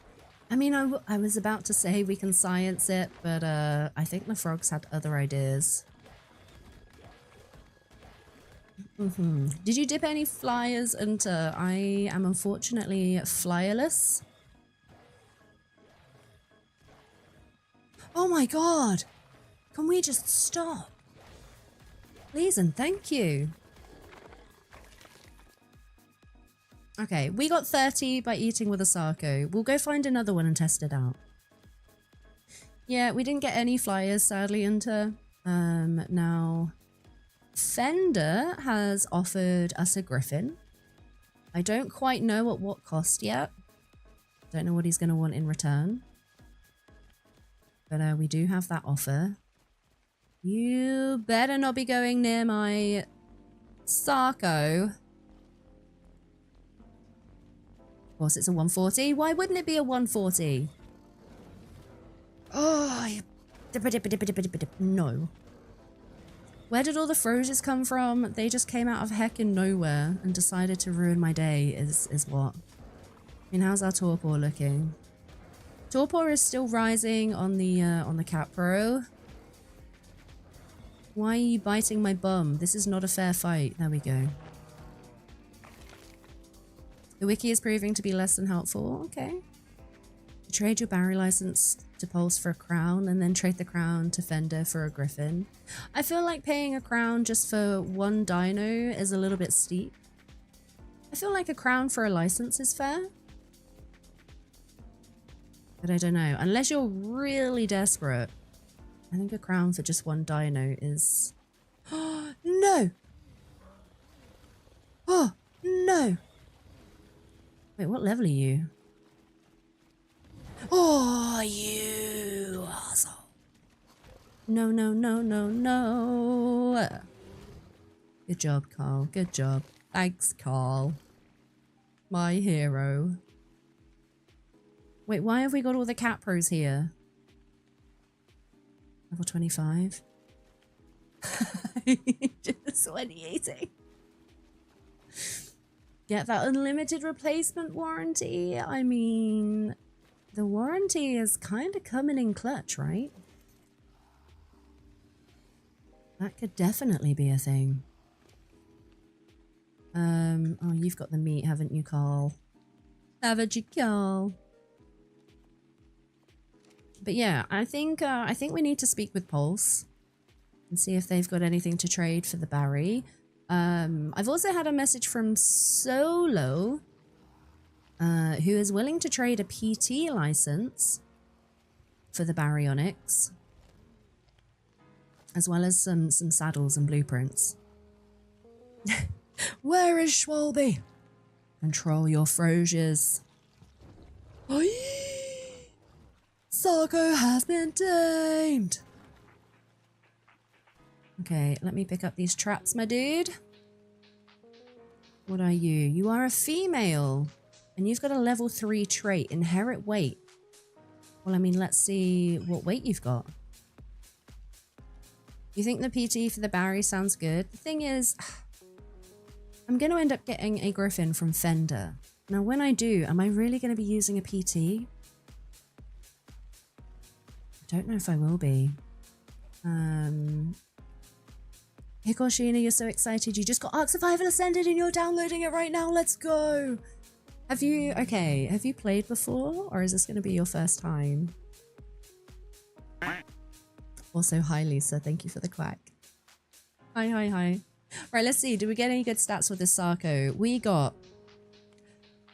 Speaker 1: I mean, I was about to say we can science it, but I think the frogs had other ideas. Did you dip any flyers into? I am unfortunately flyerless. Oh my god! Can we just stop? Please and thank you. Okay, we got 30 by eating with a Sarco. We'll go find another one and test it out. Yeah, we didn't get any flyers, sadly, into. Now, Fender has offered us a griffin. I don't quite know at what cost yet. Don't know what he's going to want in return. But we do have that offer. You better not be going near my Sarko. Of course, it's a 140. Why wouldn't it be a 140? Oh, no. Where did all the Frosiers come from? They just came out of heckin' nowhere and decided to ruin my day, is what? I mean, how's our torpor looking? Torpor is still rising on the Capro. Why are you biting my bum? This is not a fair fight. There we go. The wiki is proving to be less than helpful. Okay. Trade your Barry license to Pulse for a crown and then trade the crown to Fender for a griffin. I feel like paying a crown just for one dino is a little bit steep. I feel like a crown for a license is fair. But I don't know. Unless you're really desperate. I think a crown for just one dino is... Oh, no! Oh, no! Wait, what level are you? Oh, you asshole. No, no, no, no, no. Good job, Carl. Good job. Thanks, Carl. My hero. Wait, why have we got all the Capros here? Level 25. Just 2080. Get that unlimited replacement warranty. I mean, the warranty is kind of coming in clutch, right? That could definitely be a thing. Oh, you've got the meat, haven't you, Carl? Haven't you, Carl? But yeah, I think we need to speak with Pulse and see if they've got anything to trade for the Barry. I've also had a message from Solo, who is willing to trade a PT license for the Baryonyx, as well as some saddles and blueprints. Where is Schwalbe? Control your Frosiers. Sarko has been tamed. Okay, let me pick up these traps, my dude. What are you? You are a female. And you've got a level 3 trait, inherit weight. Well, I mean, let's see what weight you've got. You think the PT for the Barry sounds good? The thing is, I'm going to end up getting a Griffin from Fender. Now, when I do, am I really going to be using a PT? I don't know if I will be. Hikoshina, you're so excited. You just got Ark Survival Ascended and you're downloading it right now. Let's go. Have you played before, or is this going to be your first time? Also, hi Lisa, thank you for the quack. Hi, hi, hi. Right, let's see. Do we get any good stats with this Sarko? We got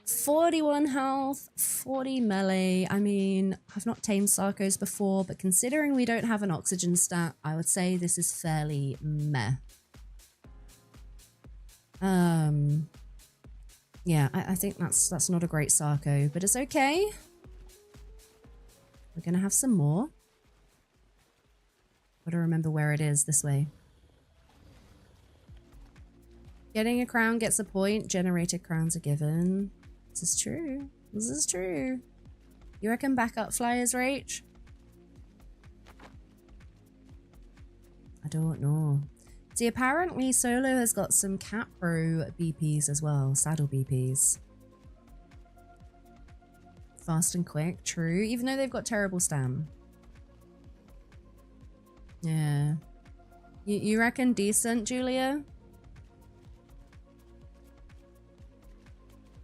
Speaker 1: 41 health, 40 melee. I mean, I've not tamed Sarkos before, but considering we don't have an oxygen stat, I would say this is fairly meh. Yeah, I think that's not a great Sarko, but it's okay. We're gonna have some more. Gotta remember where it is, this way. Getting a crown gets a point, generated crowns are given. This is true. This is true. You reckon backup flyers, Rach? I don't know. See, apparently Solo has got some Capro BPs as well. Saddle BPs. Fast and quick, true. Even though they've got terrible stam. Yeah. You reckon decent, Julia?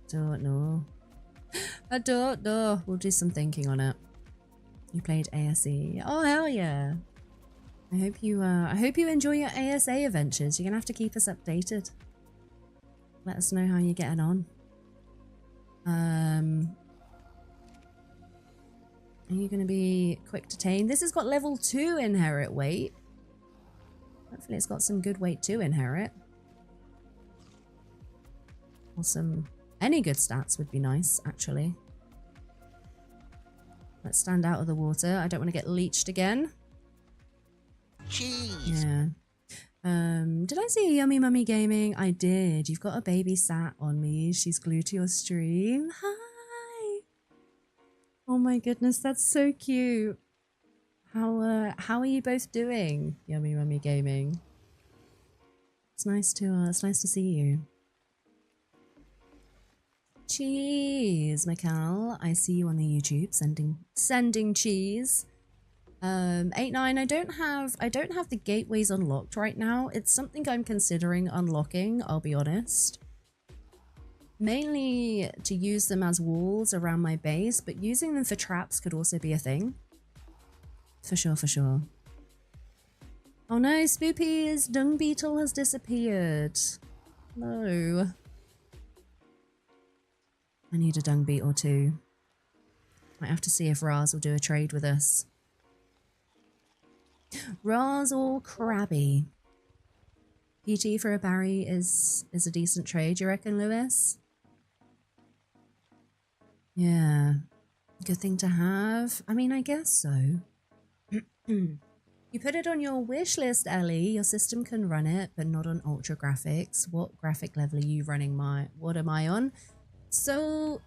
Speaker 1: Don't know. I don't know. We'll do some thinking on it. You played ASE. Oh, hell yeah. I hope you enjoy your ASA adventures. You're gonna have to keep us updated. Let us know how you're getting on. Are you gonna be quick to tame? This has got level 2 inherit weight. Hopefully it's got some good weight to inherit. Or some Any good stats would be nice, actually. Let's stand out of the water. I don't want to get leached again.
Speaker 4: Cheese.
Speaker 1: Yeah. Did I see Yummy Mummy Gaming? I did. You've got a baby sat on me. She's glued to your stream. Hi. Oh my goodness, that's so cute. How are you both doing, Yummy Mummy Gaming? It's nice to see you. Cheese, Mikal. I see you on the YouTube sending cheese. 8-9, I don't have the gateways unlocked right now. It's something I'm considering unlocking, I'll be honest. Mainly to use them as walls around my base, but using them for traps could also be a thing. For sure, for sure. Oh no, Spoopy's dung beetle has disappeared. No. I need a dung beetle too. Might have to see if Raz will do a trade with us. Raz or Krabby? PT for a Barry is a decent trade, you reckon, Lewis? Yeah. Good thing to have. I mean, I guess so. You put it on your wish list, Ellie. Your system can run it, but not on ultra graphics. What graphic level are you running? What am I on? So,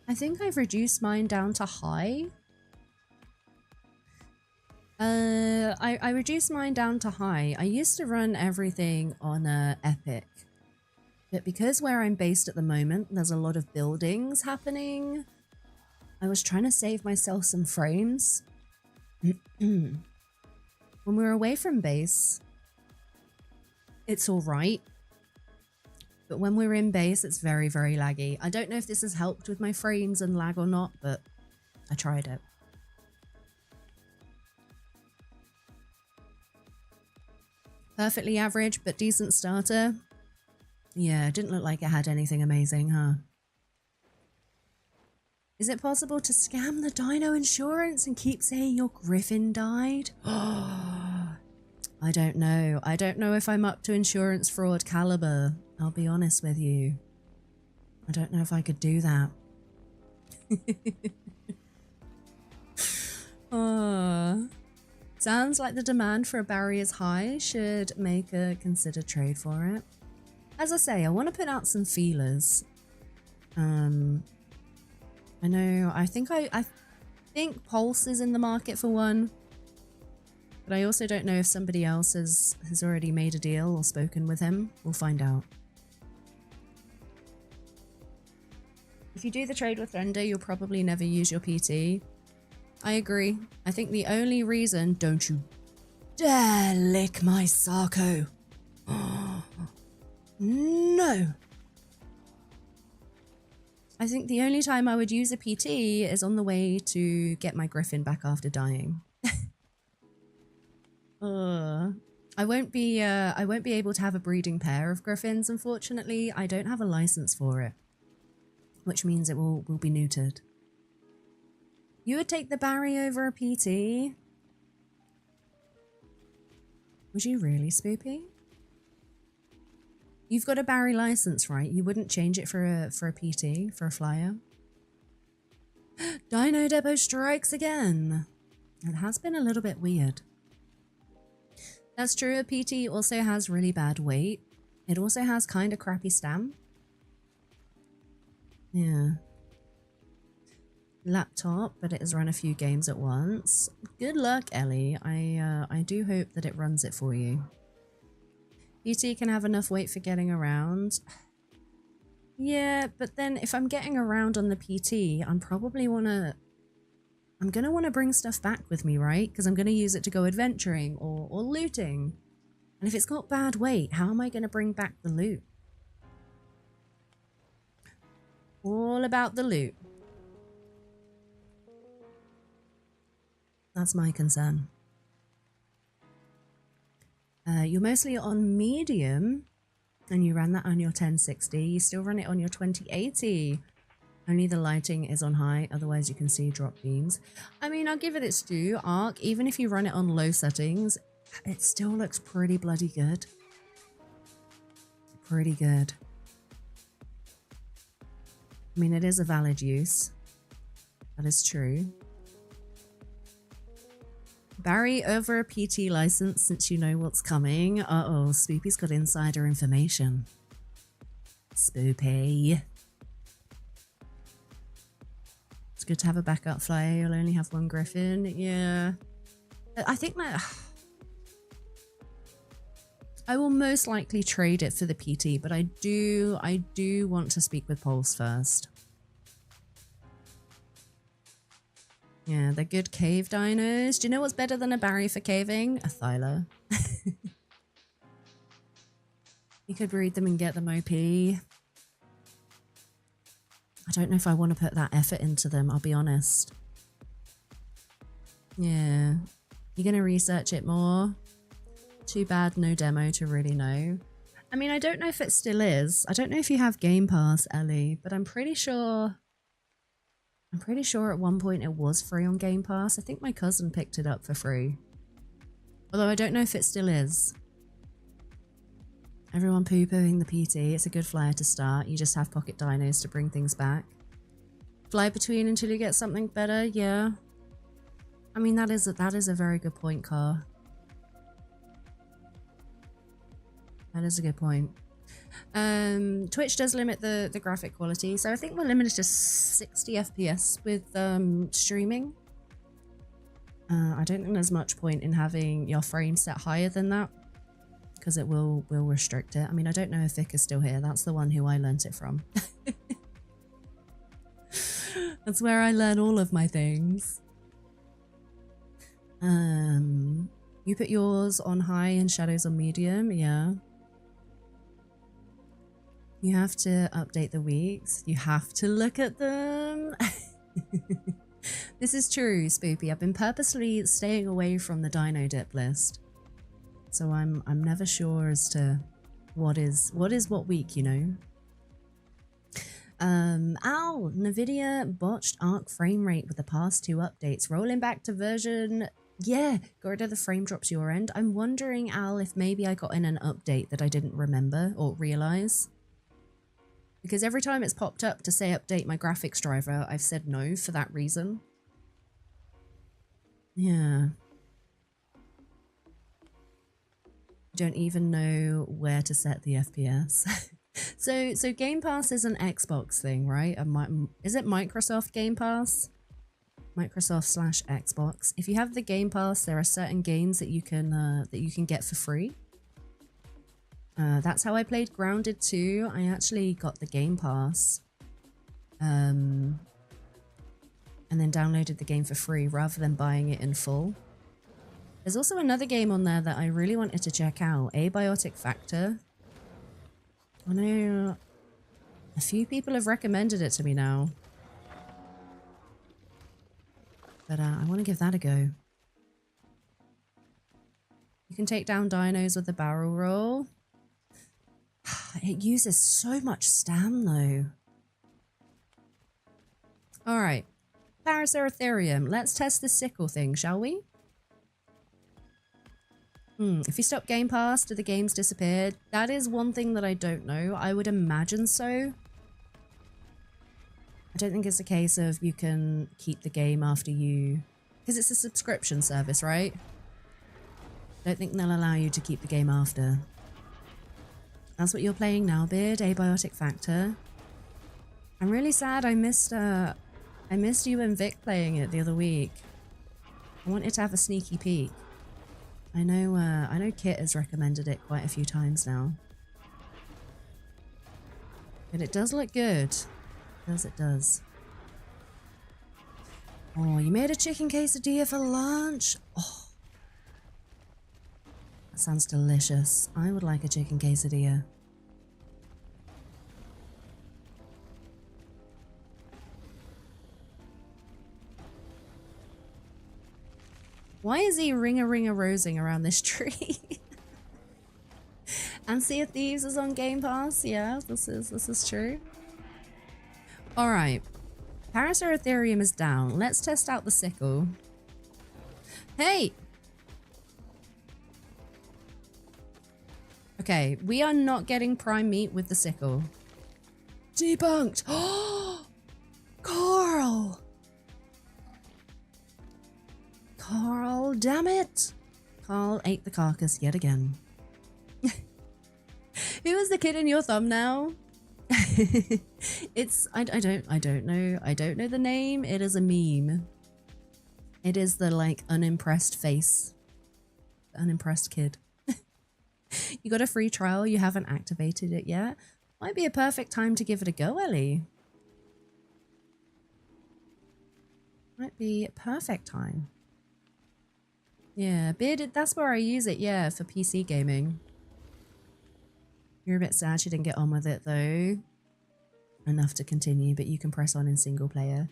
Speaker 1: I think I've reduced mine down to high. I reduced mine down to high. I used to run everything on epic. But because where I'm based at the moment, there's a lot of buildings happening. I was trying to save myself some frames. When we're away from base, it's alright. But when we're in base, it's very, very laggy. I don't know if this has helped with my frames and lag or not, but I tried it. Perfectly average, but decent starter. Yeah, it didn't look like it had anything amazing, huh? Is it possible to scam the dino insurance and keep saying your griffin died? I don't know. I don't know if I'm up to insurance fraud caliber. I'll be honest with you. I don't know if I could do that. Sounds like the demand for a Barry is high. Should make a consider trade for it. As I say, I want to put out some feelers. I know, I think Pulse is in the market for one. But I also don't know if somebody else has already made a deal or spoken with him. We'll find out. If you do the trade with Thunder, you'll probably never use your PT. I agree. I think the only reason... Don't you dare lick my Sarko. No. I think the only time I would use a PT is on the way to get my griffin back after dying. I won't be able to have a breeding pair of griffins, unfortunately. I don't have a license for it, which means it will be neutered. You would take the Barry over a PT? Would you really, Spoopy? You've got a Barry license, right? You wouldn't change it for a PT, for a flyer? Dino Depot strikes again. It has been a little bit weird. That's true, a PT also has really bad weight. It also has kind of crappy stam. Yeah. Laptop, but it has run a few games at once. Good luck, Ellie. I do hope that it runs it for you. PT can have enough weight for getting around. Yeah, but then if I'm getting around on the PT, I'm gonna want to bring stuff back with me, right? Because I'm gonna use it to go adventuring or looting. And if it's got bad weight, how am I gonna bring back the loot? All about the loot. That's my concern. You're mostly on medium, and you ran that on your 1060. You still run it on your 2080. Only the lighting is on high, otherwise you can see drop beams. I mean, I'll give it its due, Arc. Even if you run it on low settings, it still looks pretty bloody good. Pretty good. I mean, it is a valid use. That is true. Barry over a PT license since you know what's coming. Uh-oh, Spoopy's got insider information. Spoopy. It's good to have a backup flyer. You'll only have one griffin. Yeah. I think that... I will most likely trade it for the PT, but I do want to speak with Pulse first. Yeah, they're good cave dinos. Do you know what's better than a Barry for caving? A Thyla. You could breed them and get them OP. I don't know if I want to put that effort into them, I'll be honest. Yeah. You're going to research it more? Too bad no demo to really know. I mean, I don't know if it still is. I don't know if you have Game Pass, Ellie, but I'm pretty sure at one point it was free on Game Pass. I think my cousin picked it up for free. Although I don't know if it still is. Everyone poo-pooing the PT. It's a good flyer to start. You just have pocket dinos to bring things back. Fly between until you get something better. Yeah. I mean, that is a very good point, Car. That is a good point. Twitch does limit the graphic quality, so I think we're limited to 60 FPS with streaming. I don't think there's much point in having your frame set higher than that, because it will restrict it. I mean, I don't know if Vic is still here. That's the one who I learnt it from. That's where I learn all of my things. You put yours on high and shadows on medium, yeah. You have to update the weeks. You have to look at them. This is true, Spoopy. I've been purposely staying away from the Dino Dip list, so I'm never sure as to what is what week, you know. Ow! NVIDIA botched ARC frame rate with the past 2 updates. Rolling back to version... Yeah, got rid of the frame drops your end. I'm wondering, Al, if maybe I got in an update that I didn't remember or realise. Because every time it's popped up to say update my graphics driver, I've said no for that reason. Yeah. Don't even know where to set the FPS. So Game Pass is an Xbox thing, right? Is it Microsoft Game Pass? Microsoft/Xbox. If you have the Game Pass, there are certain games that you can get for free. That's how I played Grounded 2. I actually got the Game Pass, and then downloaded the game for free rather than buying it in full. There's also another game on there that I really wanted to check out, Abiotic Factor. I know a few people have recommended it to me now. But I want to give that a go. You can take down dinos with the barrel roll. It uses so much stam though. Alright. Paraceratherium. Let's test the sickle thing, shall we? If you stop Game Pass, do the games disappear? That is one thing that I don't know. I would imagine so. I don't think it's a case of you can keep the game after you... Because it's a subscription service, right? I don't think they'll allow you to keep the game after. That's what you're playing now, Beard? Abiotic Factor. I'm really sad I missed you and Vic playing it the other week. I wanted to have a sneaky peek. I know Kit has recommended it quite a few times now. But it does look good. It does. Oh, you made a chicken quesadilla for lunch? Oh. That sounds delicious. I would like a chicken quesadilla. Why is he ring-a-ring-a-rosing around this tree? And Sea of Thieves is on Game Pass. Yeah, this is true. Alright. Paraceratherium is down. Let's test out the sickle. Hey! Okay, we are not getting prime meat with the sickle. Debunked! Carl, damn it! Carl ate the carcass yet again. Who was the kid in your thumbnail? It's I don't know the name. It is a meme. It is the like unimpressed face. Unimpressed kid. You got a free trial, you haven't activated it yet. Might be a perfect time to give it a go, Ellie. Might be a perfect time. Yeah, bearded, that's where I use it, yeah, for PC gaming. You're a bit sad you didn't get on with it though. Enough to continue, but you can press on in single player.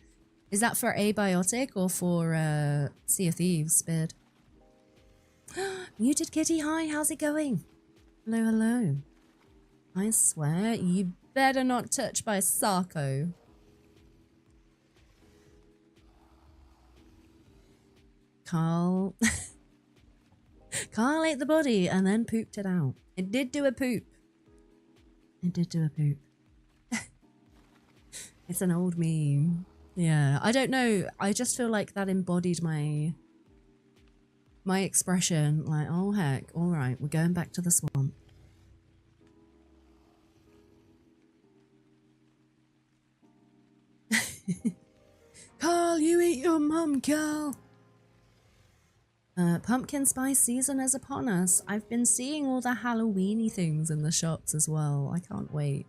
Speaker 1: Is that for Abiotic or for Sea of Thieves, Beard? Muted Kitty, hi, how's it going? Hello, hello. I swear, you better not touch my Sarko. Carl. Carl ate the body and then pooped it out. It did do a poop. It did do a poop. It's an old meme. Yeah, I don't know. I just feel like that embodied my expression. Like, oh heck, all right, we're going back to the swamp. Carl, you eat your mum, Carl. Pumpkin spice season is upon us. I've been seeing all the Halloweeny things in the shops as well. I can't wait.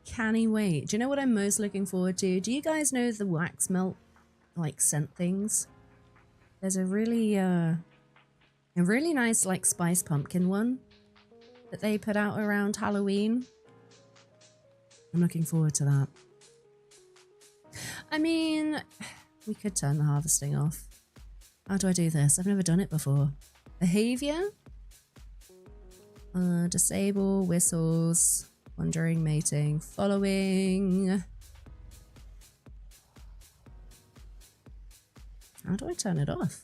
Speaker 1: Canny wait. Do you know what I'm most looking forward to? Do you guys know the wax melt like scent things? There's a really nice like spice pumpkin one that they put out around Halloween. I'm looking forward to that. I mean, we could turn the harvesting off. How do I do this? I've never done it before. Behavior? Disable, whistles, wandering, mating, following. How do I turn it off?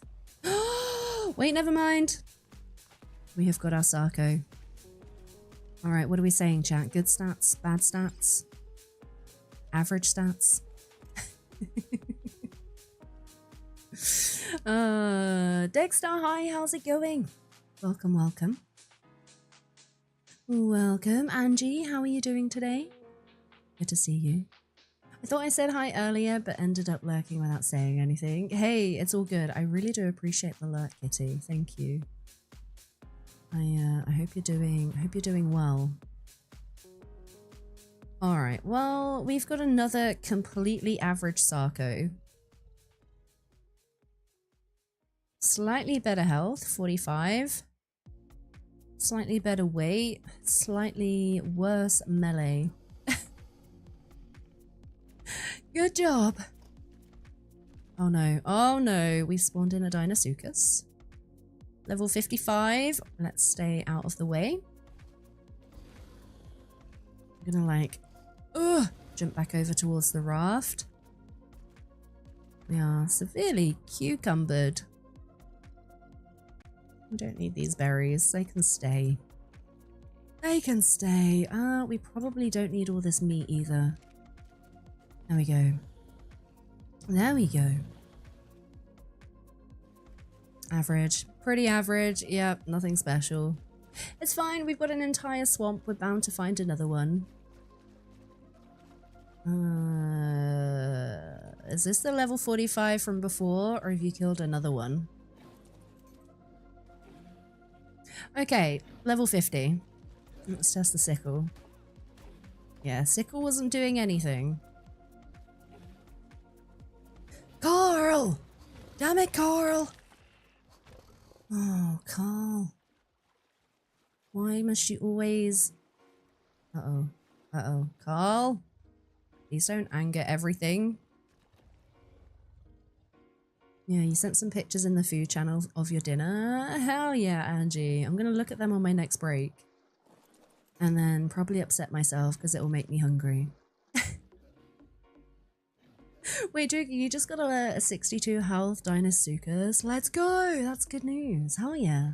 Speaker 1: Wait, never mind. We have got our Sarko. Alright, what are we saying, chat? Good stats? Bad stats? Average stats? Dexter, hi, how's it going? Welcome, welcome. Welcome, Angie, how are you doing today? Good to see you. I thought I said hi earlier, but ended up lurking without saying anything. Hey, it's all good. I really do appreciate the lurk, Kitty. Thank you. I hope you're doing well. All right. Well, we've got another completely average Sarko. Slightly better health, 45. Slightly better weight, slightly worse melee. Good job. Oh no, we spawned in a Deinosuchus. Level 55, let's stay out of the way. I'm gonna like, jump back over towards the raft. We are severely cucumbered. We don't need these berries, they can stay. They can stay. We probably don't need all this meat either. There we go. There we go. Average. Pretty average. Yep, nothing special. It's fine, we've got an entire swamp. We're bound to find another one. Is this the level 45 from before, or have you killed another one? Okay, level 50. Let's test the sickle. Yeah, sickle wasn't doing anything. Carl! Damn it, Carl! Oh, Carl. Why must you always... Uh-oh. Uh-oh. Carl? Please don't anger everything. Yeah, you sent some pictures in the food channel of your dinner. Hell yeah, Angie. I'm gonna look at them on my next break. And then probably upset myself because it will make me hungry. Wait, Drake, you just got a 62 health Deinosuchus. Let's go! That's good news. Hell yeah.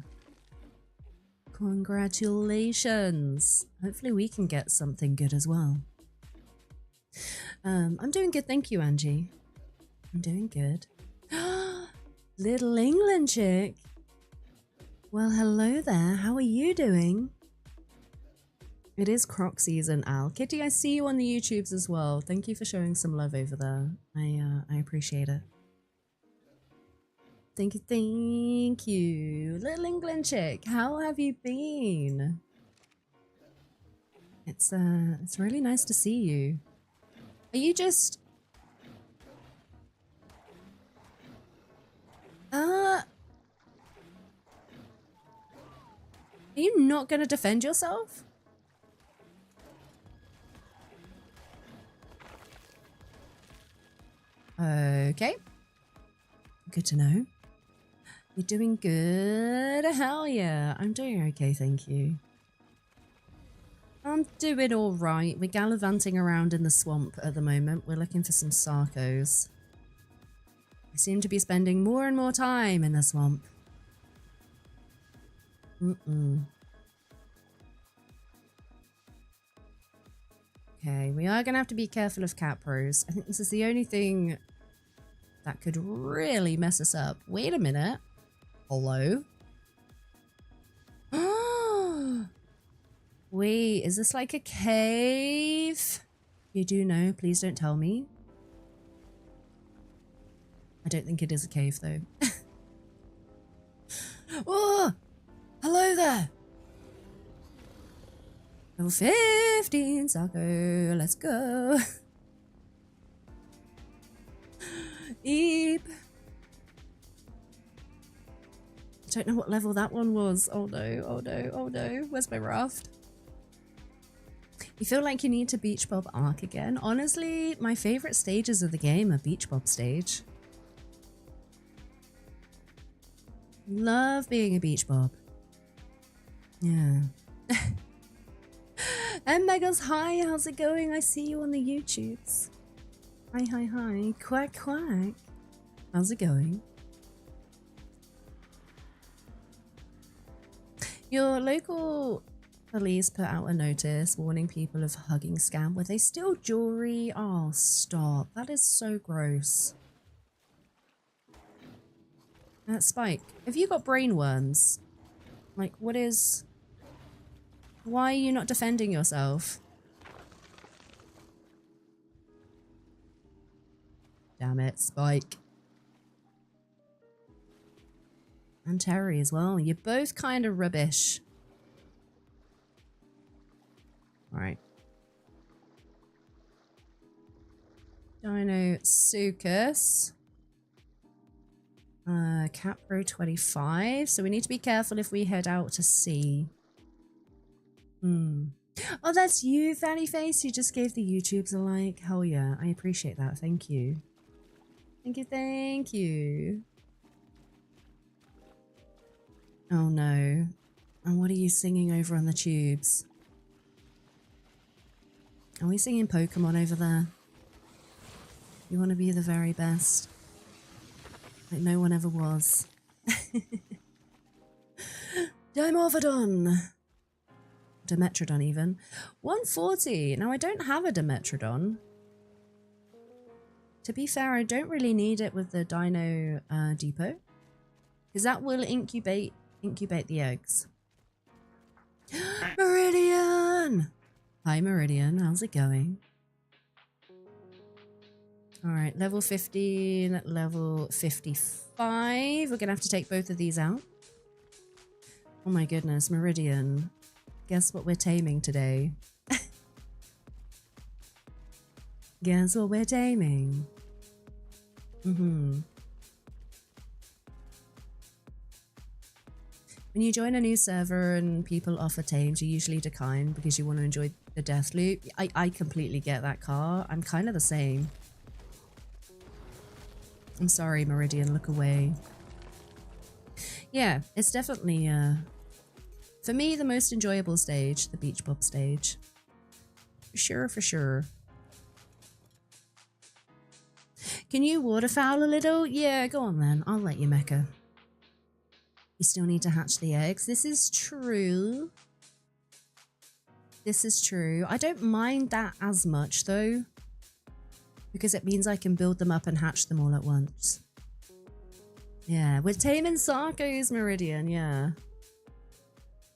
Speaker 1: Congratulations. Hopefully we can get something good as well. I'm doing good, thank you, Angie. I'm doing good. Little England chick. Well, hello there. How are you doing? It is croc season, Al. Kitty, I see you on the YouTubes as well. Thank you for showing some love over there. I appreciate it. Thank you, thank you. Little England chick, how have you been? It's really nice to see you. Are you just are you not gonna defend yourself? Okay. Good to know. You're doing good. Hell yeah. I'm doing okay, thank you. I'm doing alright. We're gallivanting around in the swamp at the moment. We're looking for some sarcos. We seem to be spending more and more time in the swamp. Okay, we are going to have to be careful of capros. I think this is the only thing that could really mess us up. Wait a minute. Hello? Wait, is this like a cave? You do know, please don't tell me. I don't think it is a cave though. Oh! Hello there! Level 15, Sako, let's go. Eep. I don't know what level that one was. Oh no, oh no, oh no. Where's my raft? You feel like you need to Beach Bob Arc again? Honestly, my favorite stages of the game are Beach Bob stage. Love being a Beach Bob. Yeah. And Megas, hi, how's it going? I see you on the YouTubes. Hi, hi, hi. Quack, quack. How's it going? Your local police put out a notice warning people of hugging scam. Were they steal jewelry? Oh, stop. That is so gross. Spike, have you got brain worms? Like, what is... Why are you not defending yourself? Damn it, Spike. And Terry as well. You're both kind of rubbish. Alright. Dino Sucus. Capro 25. So we need to be careful if we head out to sea. Oh, that's you, Fanny Face. You just gave the YouTubes a like. Hell yeah. I appreciate that. Thank you. Thank you, thank you. Oh no. And what are you singing over on the tubes? Are we singing Pokemon over there? You want to be the very best. Like no one ever was. Dimorphodon! Dimetrodon even. 140! Now I don't have a Dimetrodon. To be fair, I don't really need it with the Dino Depot. Because that will incubate the eggs. Meridian! Hi Meridian, how's it going? Alright, level 15, level 55. We're gonna have to take both of these out. Oh my goodness, Meridian. Guess what we're taming today? Guess what we're taming? When you join a new server and people offer tames, you usually decline because you want to enjoy the death loop. I completely get that, Car. I'm kind of the same. I'm sorry, Meridian, look away. Yeah, it's definitely, for me, the most enjoyable stage, the Beach Bob stage. For sure, for sure. Can you waterfowl a little? Yeah, go on then. I'll let you, Mecha. You still need to hatch the eggs. This is true. This is true. I don't mind that as much, though. Because it means I can build them up and hatch them all at once. Yeah, we're taming Sarkos, Meridian, yeah.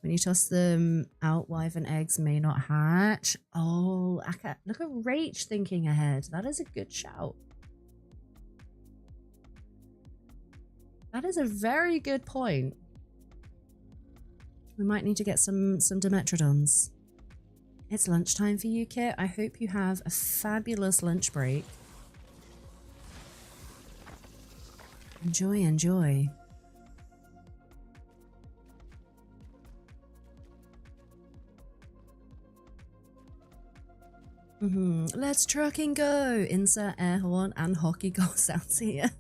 Speaker 1: When you toss them out, wyvern eggs may not hatch. Oh, look at Rach thinking ahead. That is a good shout. That is a very good point. We might need to get some Dimetrodons. It's lunchtime for you, Kit. I hope you have a fabulous lunch break. Enjoy, enjoy. Let's truck and go. Insert air horn and hockey goal sounds here.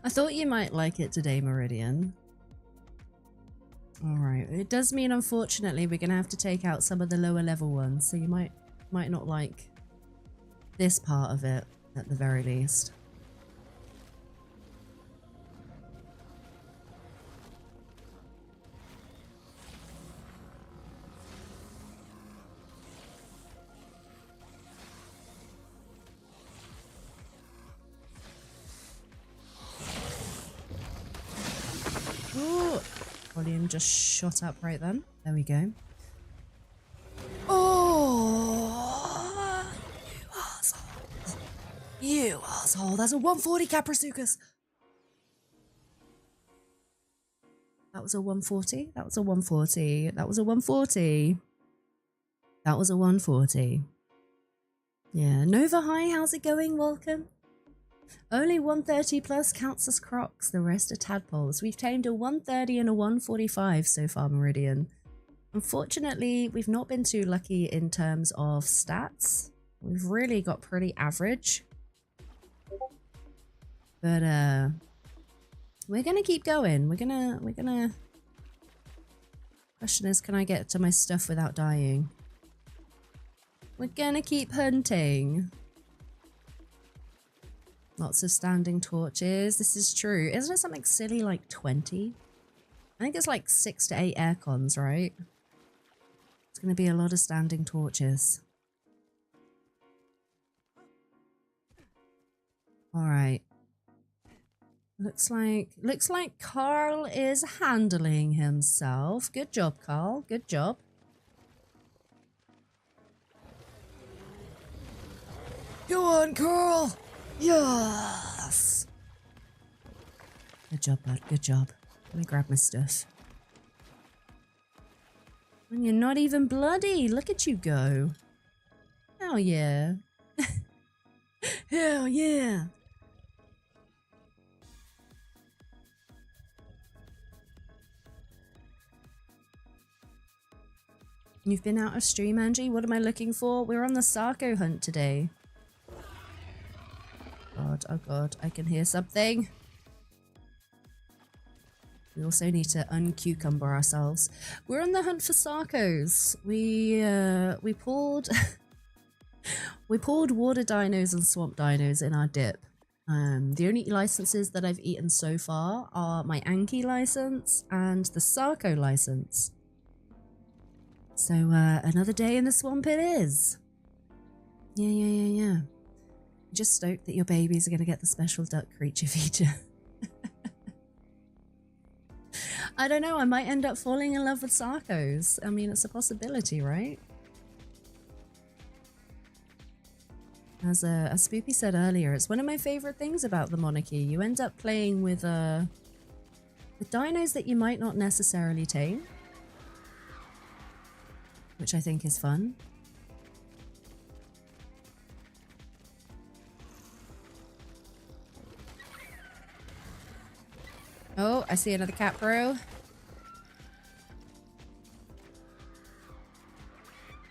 Speaker 1: I thought you might like it today, Meridian. Alright, it does mean unfortunately we're gonna have to take out some of the lower level ones, so you might not like this part of it at the very least. Volume just shot up right then. There we go. Oh, you asshole. You asshole. That's a 140 Caprasuchus. That was a 140. That was a 140. That was a 140. That was a 140. Yeah. Nova, hi. How's it going? Welcome. Only 130 plus counts as crocs, the rest are tadpoles. We've tamed a 130 and a 145 so far, Meridian. Unfortunately, we've not been too lucky in terms of stats. We've really got pretty average. But we're gonna keep going. We're gonna question is, can I get to my stuff without dying? We're gonna keep hunting. Lots of standing torches. This is true. Isn't it something silly like 20? I think it's like 6 to 8 aircons, right? It's going to be a lot of standing torches. All right. Looks like Carl is handling himself. Good job, Carl. Good job. Go on, Carl. Yes! Good job, bud. Good job. Let me grab my stuff. And you're not even bloody. Look at you go. Hell yeah. Hell yeah. You've been out of stream, Angie? What am I looking for? We're on the Sarko hunt today. God, oh god, I can hear something. We also need to uncucumber ourselves. We're on the hunt for Sarkos. We pulled we pulled water dinos and swamp dinos in our dip. The only licenses that I've eaten so far are my Anki license and the Sarko license. So another day in the swamp it is. Yeah. Just stoked that your babies are going to get the special duck creature feature. I don't know, I might end up falling in love with Sarkos. I mean, it's a possibility, right? As Spoopy said earlier, it's one of my favorite things about the Monarchy. You end up playing with dinos that you might not necessarily tame, which I think is fun. Oh, I see another cat bro.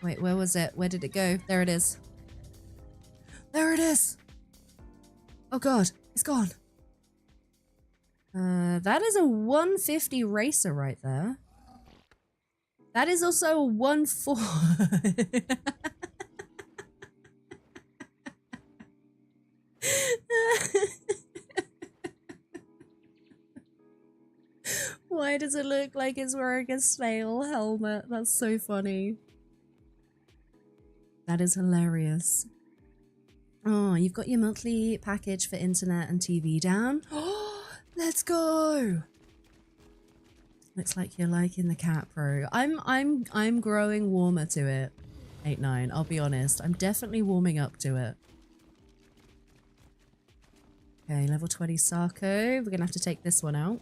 Speaker 1: Wait, where was it? Where did it go? There it is. There it is! Oh god, it's gone. That is a 150 racer right there. That is also a 140. Why does it look like it's wearing a snail helmet? That's so funny. That is hilarious. Oh, you've got your monthly package for internet and TV down. Oh, let's go. Looks like you're liking the cat pro. I'm growing warmer to it. 8-9. I'll be honest. I'm definitely warming up to it. Okay, level 20 Sarko. We're gonna have to take this one out.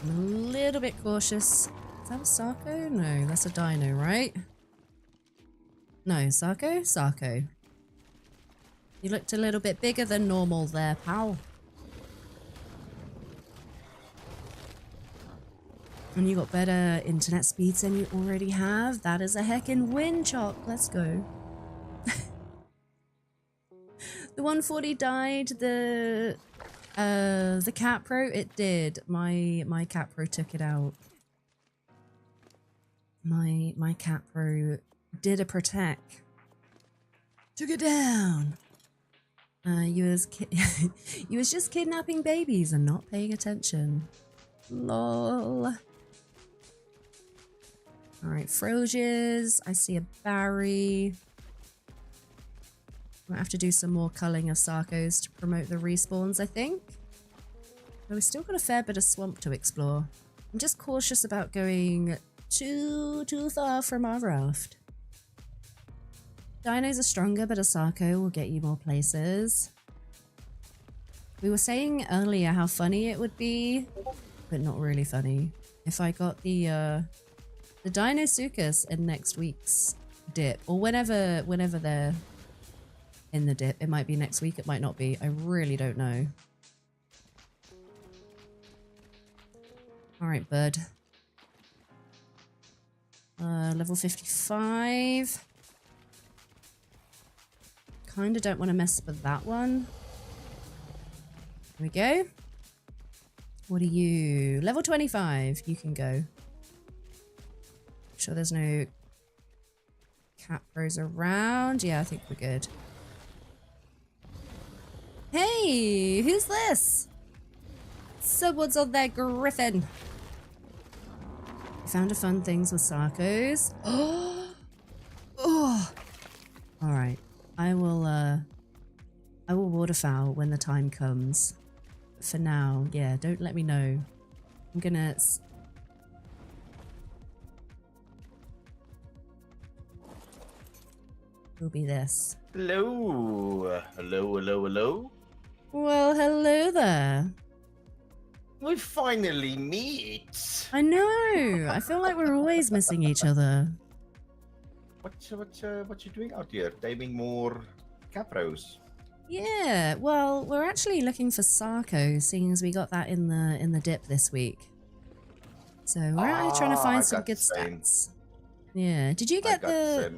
Speaker 1: I'm a little bit cautious. Is that a Sarko? No, that's a dino, right? No, Sarko? Sarko. You looked a little bit bigger than normal there, pal. And you got better internet speeds than you already have. That is a heckin' win, Chalk. Let's go. The 140 died. The cat pro, it did. My cat pro took it out. My cat pro did a protect. Took it down. You was just kidnapping babies and not paying attention. Lol. Alright, Froges. I see a Barry. Might have to do some more culling of Sarkos to promote the respawns, I think. But we've still got a fair bit of swamp to explore. I'm just cautious about going too far from our raft. Dinos are stronger, but a Sarko will get you more places. We were saying earlier how funny it would be, but not really funny. If I got the Dinosuchus in next week's dip, or whenever they're in the dip. It might be next week, it might not be. I really don't know. Alright, bud. Level 55. Kinda don't want to mess with that one. Here we go. What are you? Level 25. You can go. Sure there's no cat pros around. Yeah, I think we're good. Hey, who's this? Someone's on their griffin. Found a fun things with Sarkos. Oh. All right. I will waterfowl when the time comes. For now, yeah, don't let me know. I'm gonna... It'll be this.
Speaker 6: Hello. Hello.
Speaker 1: Well, hello there.
Speaker 6: We finally meet.
Speaker 1: I know. I feel like we're always missing each other.
Speaker 6: What you doing out here? Taming more capros?
Speaker 1: Yeah. Well, we're actually looking for Sarko, seeing as we got that in the dip this week. So we're out here trying to find some good stats. Yeah. Did you get the?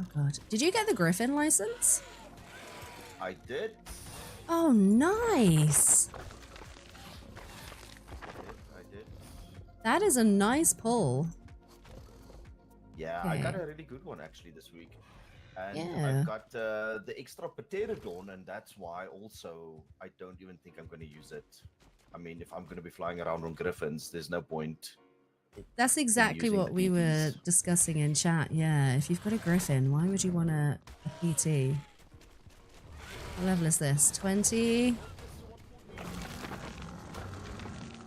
Speaker 1: Oh god. Did you get the Griffin license?
Speaker 6: I did.
Speaker 1: Oh, nice.
Speaker 6: I did.
Speaker 1: That is a nice pull.
Speaker 6: Yeah,
Speaker 1: okay.
Speaker 6: I got a really good one actually this week. And
Speaker 1: yeah.
Speaker 6: I've got the extra pterodon, and that's why also I don't even think I'm going to use it. I mean, if I'm going to be flying around on griffins, there's no point.
Speaker 1: That's exactly what we were discussing in chat. Yeah, if you've got a griffin, why would you want a PT? What level is this? 20?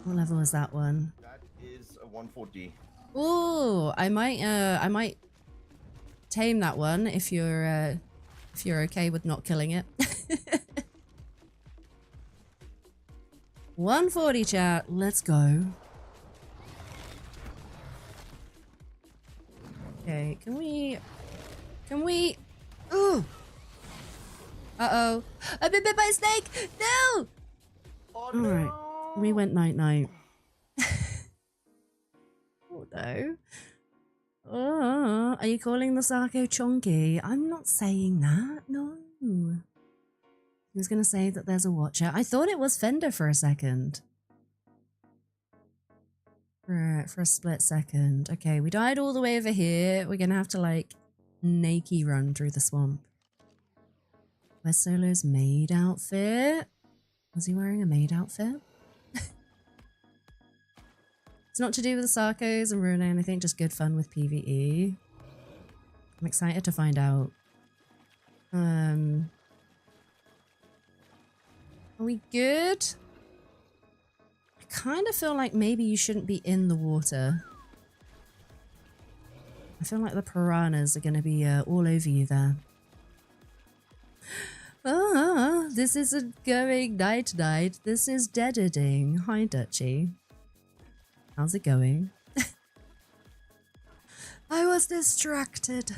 Speaker 1: What level is that one?
Speaker 6: That is a 140.
Speaker 1: Ooh, I might tame that one if you're okay with not killing it. 140 chat, let's go. Okay, can we ooh. Uh-oh. I've been bit by a snake! No!
Speaker 6: Oh, no!
Speaker 1: Alright. We went night-night. Oh no. Oh, are you calling the Sarko chonky? I'm not saying that, no. I was gonna say that there's a watcher. I thought it was Fender for a second. For a split second. Okay, we died all the way over here. We're gonna have to like naked run through the swamp. Where's Solo's maid outfit? Was he wearing a maid outfit? It's not to do with the Sarkos and ruining anything, just good fun with PvE. I'm excited to find out. Are we good? I kind of feel like maybe you shouldn't be in the water. I feel like the piranhas are going to be all over you there. Ah, this isn't going night-night. This is dead-ending. Hi, Dutchy. How's it going? I was distracted.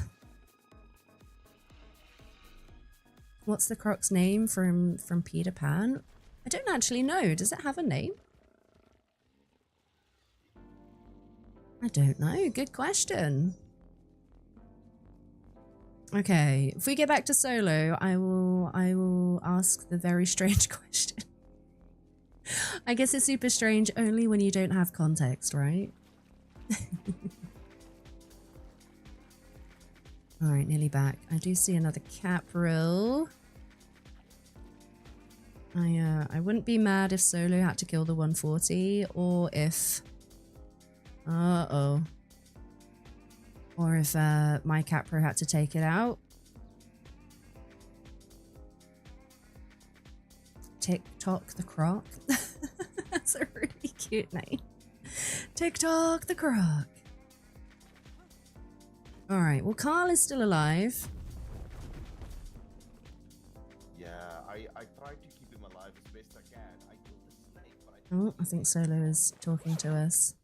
Speaker 1: What's the croc's name from Peter Pan? I don't actually know. Does it have a name? I don't know. Good question. Okay, if we get back to solo, I will ask the very strange question. I guess it's super strange only when you don't have context, right? Alright, nearly back. I do see another caprill. I wouldn't be mad if solo had to kill the 140 or if... Uh-oh. Or if my capro had to take it out. TikTok the Croc. That's a really cute name. TikTok the Croc. Alright, well Carl is still alive.
Speaker 6: Yeah, I tried to keep him alive as best I can. I killed the snake, but
Speaker 1: Oh, I think Solo is talking to us.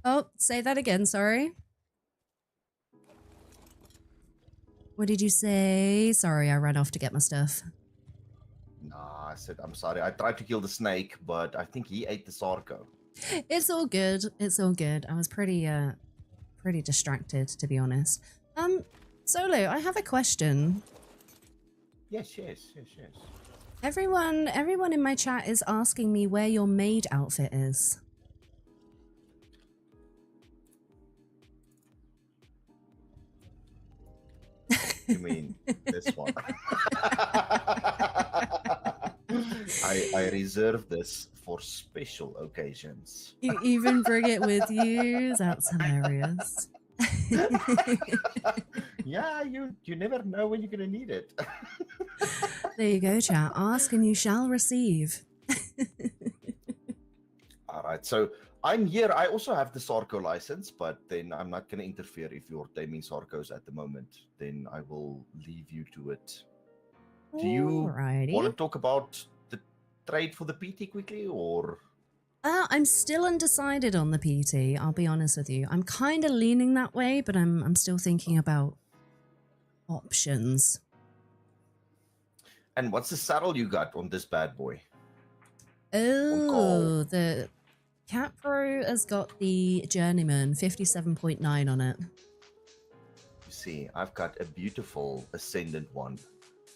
Speaker 1: Oh, say that again, sorry. What did you say? Sorry, I ran off to get my stuff.
Speaker 6: Nah, I said, I'm sorry. I tried to kill the snake, but I think he ate the Sarko.
Speaker 1: It's all good. It's all good. I was pretty distracted, to be honest. Solo, I have a question.
Speaker 6: Yes.
Speaker 1: Everyone in my chat is asking me where your maid outfit is.
Speaker 6: You mean this one? I reserve this for special occasions.
Speaker 1: You even bring it with you? That's hilarious.
Speaker 6: Yeah, you never know when you're gonna need it.
Speaker 1: There you go, chat. Ask and you shall receive.
Speaker 6: All right, so I'm here. I also have the Sarko license, but then I'm not gonna interfere if you're taming Sarkos at the moment. Then I will leave you to it. Do you
Speaker 1: Alrighty.
Speaker 6: want to talk about the trade for the PT quickly, or?
Speaker 1: I'm still undecided on the PT, I'll be honest with you. I'm kind of leaning that way, but I'm still thinking about options.
Speaker 6: And what's the saddle you got on this bad boy?
Speaker 1: Oh, the Capro has got the Journeyman 57.9 on it.
Speaker 6: You see, I've got a beautiful Ascendant one.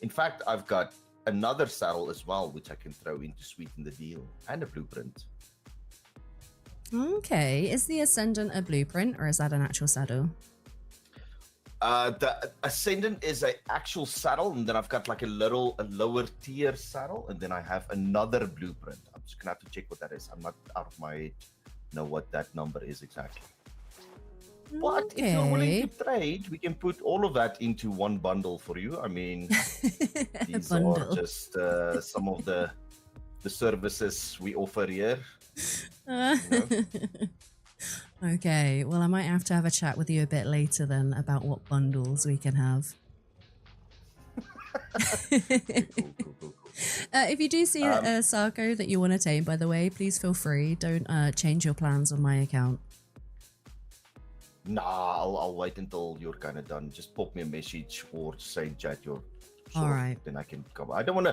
Speaker 6: In fact, I've got another saddle as well, which I can throw in to sweeten the deal, and a blueprint.
Speaker 1: Okay, is the Ascendant a blueprint or is that an actual saddle?
Speaker 6: The Ascendant is an actual saddle, and then I've got like a lower tier saddle, and then I have another blueprint. I'm just gonna have to check what that is. I'm not out of my head know what that number is exactly. But if you're willing to trade, we can put all of that into one bundle for you. I mean, these are just some of the services we offer here. You know?
Speaker 1: Okay, well I might have to have a chat with you a bit later then about what bundles we can have.
Speaker 6: Cool.
Speaker 1: If you do see a Sarko that you want to tame, by the way, please feel free. Don't change your plans on my account.
Speaker 6: Nah, I'll wait until you're kind of done. Just pop me a message or just say in chat you're sure,
Speaker 1: all right.
Speaker 6: Then I can come. I don't want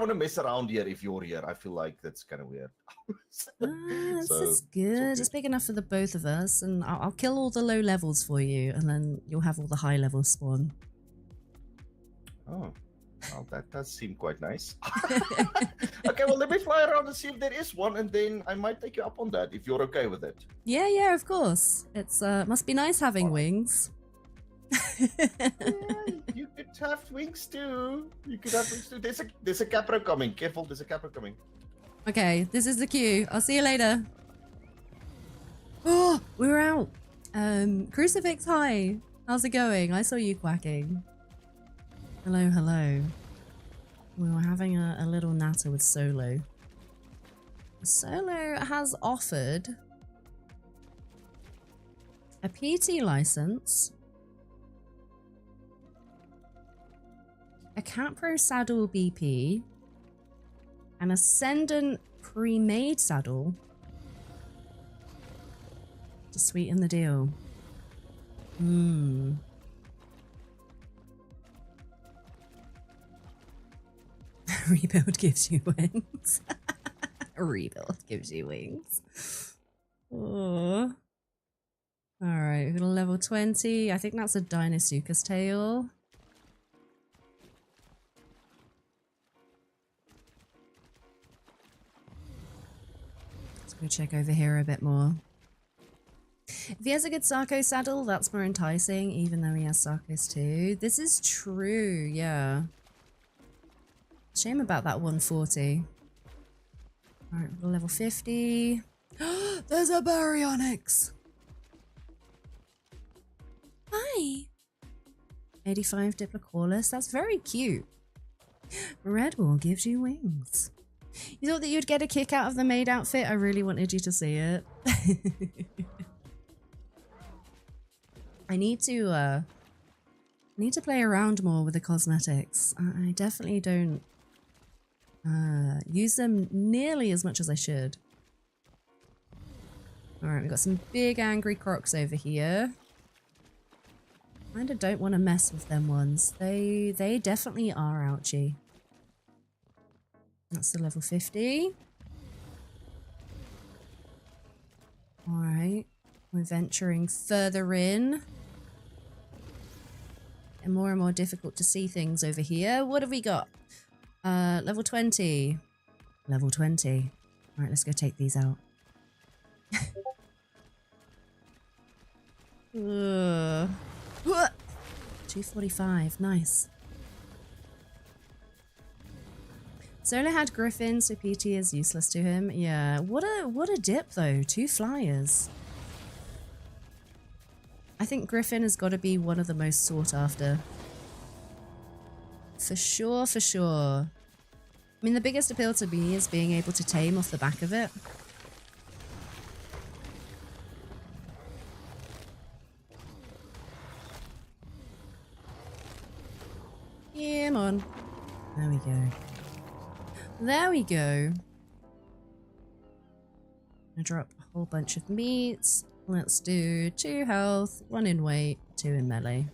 Speaker 6: to mess around here if you're here. I feel like that's kind of weird.
Speaker 1: This is good. It's big enough for the both of us, and I'll kill all the low levels for you, and then you'll have all the high levels spawn.
Speaker 6: Oh, well, that does seem quite nice. Okay, well, let me fly around and see if there is one, and then I might take you up on that if you're okay with it.
Speaker 1: Yeah, of course. It's must be nice having wings.
Speaker 6: Yeah, you could have wings too. There's a capro coming. Careful, there's a capro coming.
Speaker 1: Okay, this is the queue. I'll see you later. Oh, we're out. Crucifix, hi. How's it going? I saw you quacking. Hello, hello. We were having a little natter with Solo. Solo has offered a PT license, a Capro saddle BP, an Ascendant pre-made saddle to sweeten the deal. Rebuild gives you wings. Rebuild gives you wings. Oh. Alright, we're gonna level 20. I think that's a Deinosuchus tail. Let's go check over here a bit more. If he has a good Sarko saddle, that's more enticing, even though he has Sarkos too. This is true, yeah. Shame about that 140. Alright, we're level 50. There's a Baryonyx! Hi! 85 Diplocaulus, that's very cute. Red Wall gives you wings. You thought that you'd get a kick out of the maid outfit? I really wanted you to see it. I need to play around more with the cosmetics. I definitely don't use them nearly as much as I should. Alright, we've got some big angry crocs over here. Kinda don't want to mess with them ones. They definitely are ouchy. That's the level 50. Alright. We're venturing further in. And more difficult to see things over here. What have we got? Level 20. Level 20. Alright, let's go take these out. Ugh. 245, nice. Solo had Griffin, so PT is useless to him. Yeah, what a dip though. 2 flyers. I think Griffin has got to be one of the most sought after. For sure, for sure. I mean, the biggest appeal to me is being able to tame off the back of it. Yeah, come on. There we go. There we go. I drop a whole bunch of meats. Let's do 2 health, 1 in weight, 2 in melee.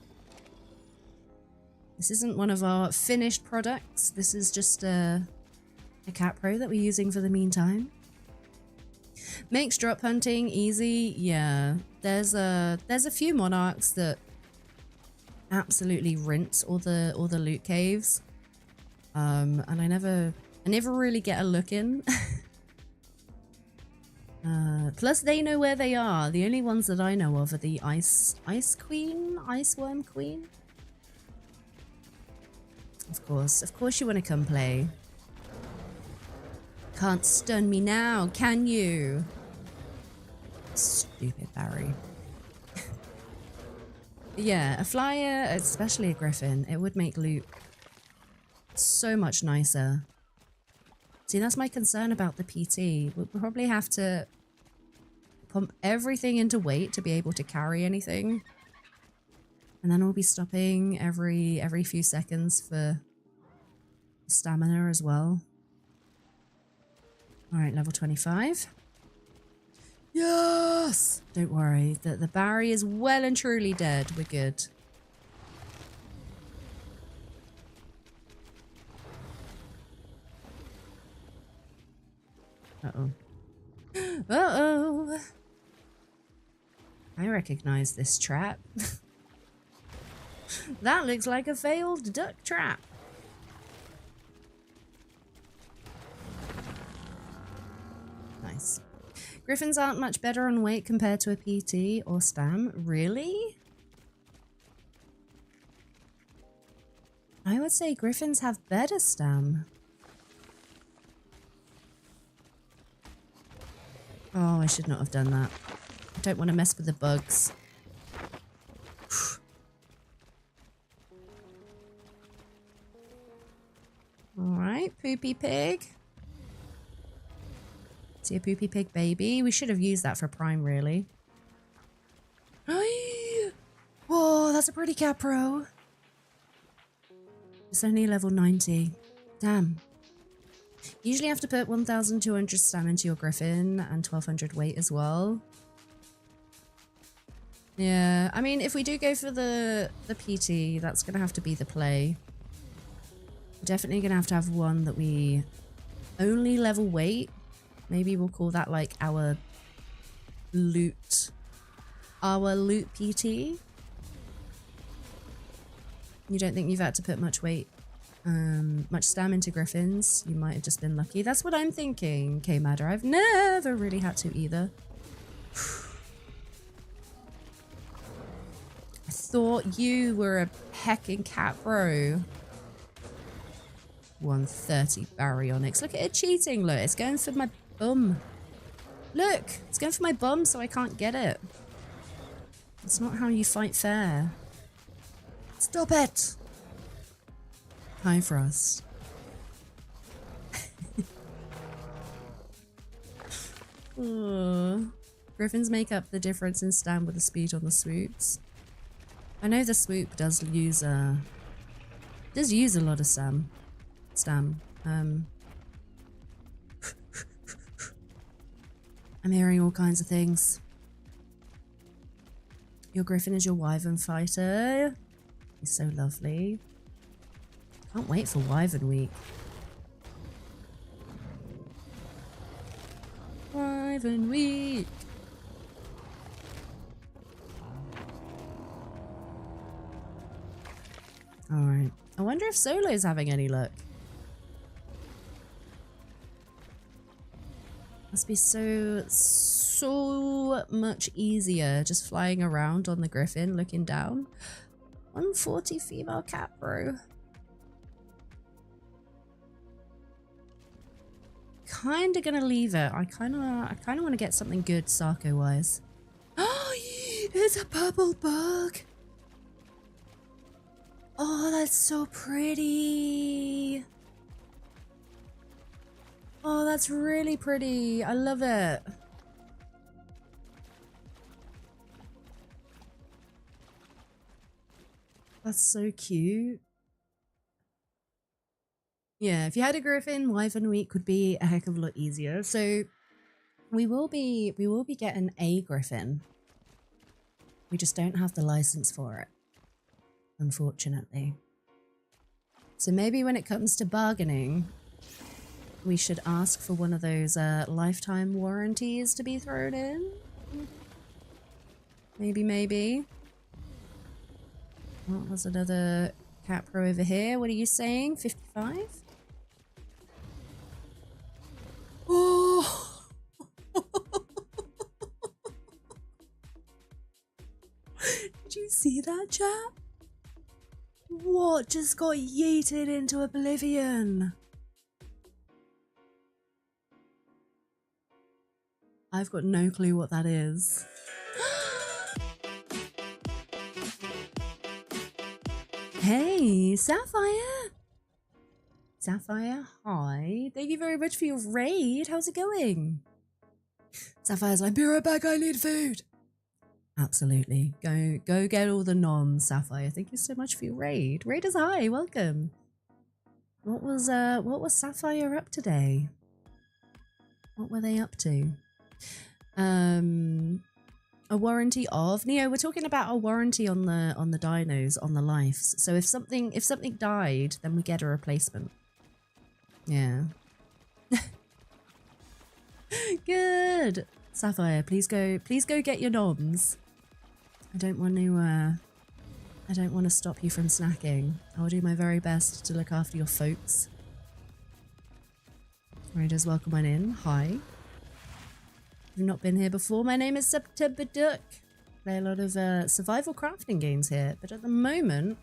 Speaker 1: This isn't one of our finished products. This is just a Capro that we're using for the meantime. Makes drop hunting easy. Yeah, there's a few monarchs that absolutely rinse all the loot caves, and I never really get a look in. Plus they know where they are. The only ones that I know of are the ice queen, ice worm queen. Of course you want to come play. Can't stun me now, can you? Stupid Barry. Yeah, a flyer, especially a griffin, it would make loot so much nicer. See, that's my concern about the PT. We'll probably have to pump everything into weight to be able to carry anything. And then we'll be stopping every few seconds for stamina as well. Alright, level 25. Yes! Don't worry, the Barry is well and truly dead. We're good. Uh-oh. Uh-oh! I recognize this trap. That looks like a failed duck trap. Nice. Griffins aren't much better on weight compared to a PT or Stam. Really? I would say Griffins have better Stam. Oh, I should not have done that. I don't want to mess with the bugs. Alright, poopy pig. See a poopy pig baby? We should have used that for prime, really. Whoa, that's a pretty capro. It's only level 90. Damn. Usually have to put 1,200 stam into your griffin and 1,200 weight as well. Yeah, I mean, if we do go for the PT, that's going to have to be the play. We're definitely going to have one that we only level weight. Maybe we'll call that like our loot PT. You don't think you've had to put much weight, much stam into griffins? You might have just been lucky. That's what I'm thinking, K-Madder. I've never really had to either. I thought you were a heckin' cat, bro. 130 baryonyx. Look at it cheating, look. It's going for my bum. Look, it's going for my bum so I can't get it. It's not how you fight fair. Stop it! Hi, Frost. Griffins make up the difference in stam with the speed on the swoops. I know the swoop does use a lot of stam. I'm hearing all kinds of things. Your griffin is your wyvern fighter. He's so lovely. Can't wait for Wyvern Week. Wyvern Week. Alright. I wonder if Solo's having any luck. Must be so much easier just flying around on the griffin looking down. 140 female cat, bro. Kinda gonna leave it. I kinda want to get something good Sarko wise. Oh, it's a purple bug. Oh, that's so pretty. Oh, that's really pretty. I love it. That's so cute. Yeah, if you had a griffin, Wyvern Week would be a heck of a lot easier. So we will be getting a griffin. We just don't have the license for it, unfortunately. So maybe when it comes to bargaining, we should ask for one of those lifetime warranties to be thrown in. Maybe. Oh, there's another cat pro over here. What are you saying? 55? Oh! Did you see that, chat? What just got yeeted into oblivion? I've got no clue what that is. Hey, Sapphire! Sapphire, hi. Thank you very much for your raid. How's it going? Sapphire's like, be right back, I need food. Absolutely. Go get all the noms, Sapphire. Thank you so much for your raid. Raiders, hi, welcome. What was Sapphire up today? What were they up to? A warranty of Neo. We're talking about a warranty on the dinos, on the lives. So if something died, then we get a replacement. Yeah. Good. Sapphire, please go get your noms. I don't want to stop you from snacking. I will do my very best to look after your folks. Raiders, welcome on in. Hi. I've not been here before. My name is September Duck. Play a lot of survival crafting games here, but at the moment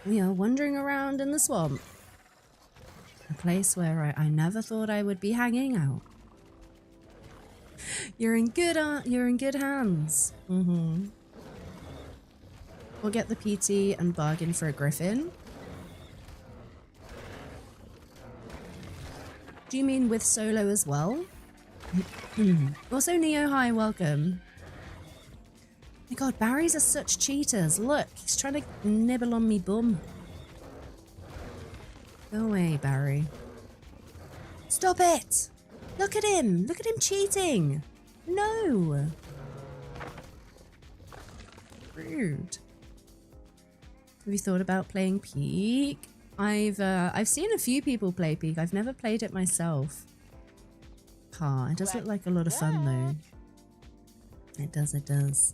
Speaker 1: we are wandering around in the swamp. A place where I never thought I would be hanging out. You're in good hands. We'll get the PT and bargain for a griffin. Do you mean with solo as well? Also, Neo, hi, welcome. My god, Barrys are such cheaters. Look, he's trying to nibble on me bum. Go away, Barry. Stop it! Look at him! Look at him cheating! No! Rude. Have you thought about playing Peak? I've seen a few people play Peak. I've never played it myself. It does look like a lot of fun though. It does, it does.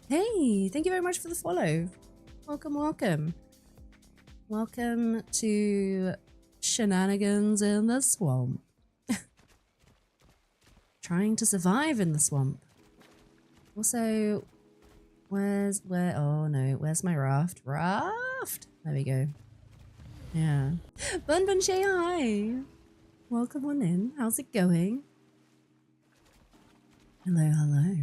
Speaker 1: Hey, thank you very much for the follow. Welcome, welcome. Welcome to Shenanigans in the Swamp. Trying to survive in the swamp. Also, where's my raft? Raft! There we go. Yeah. Bun Bun Shay, hi! Welcome on in. How's it going? Hello, hello.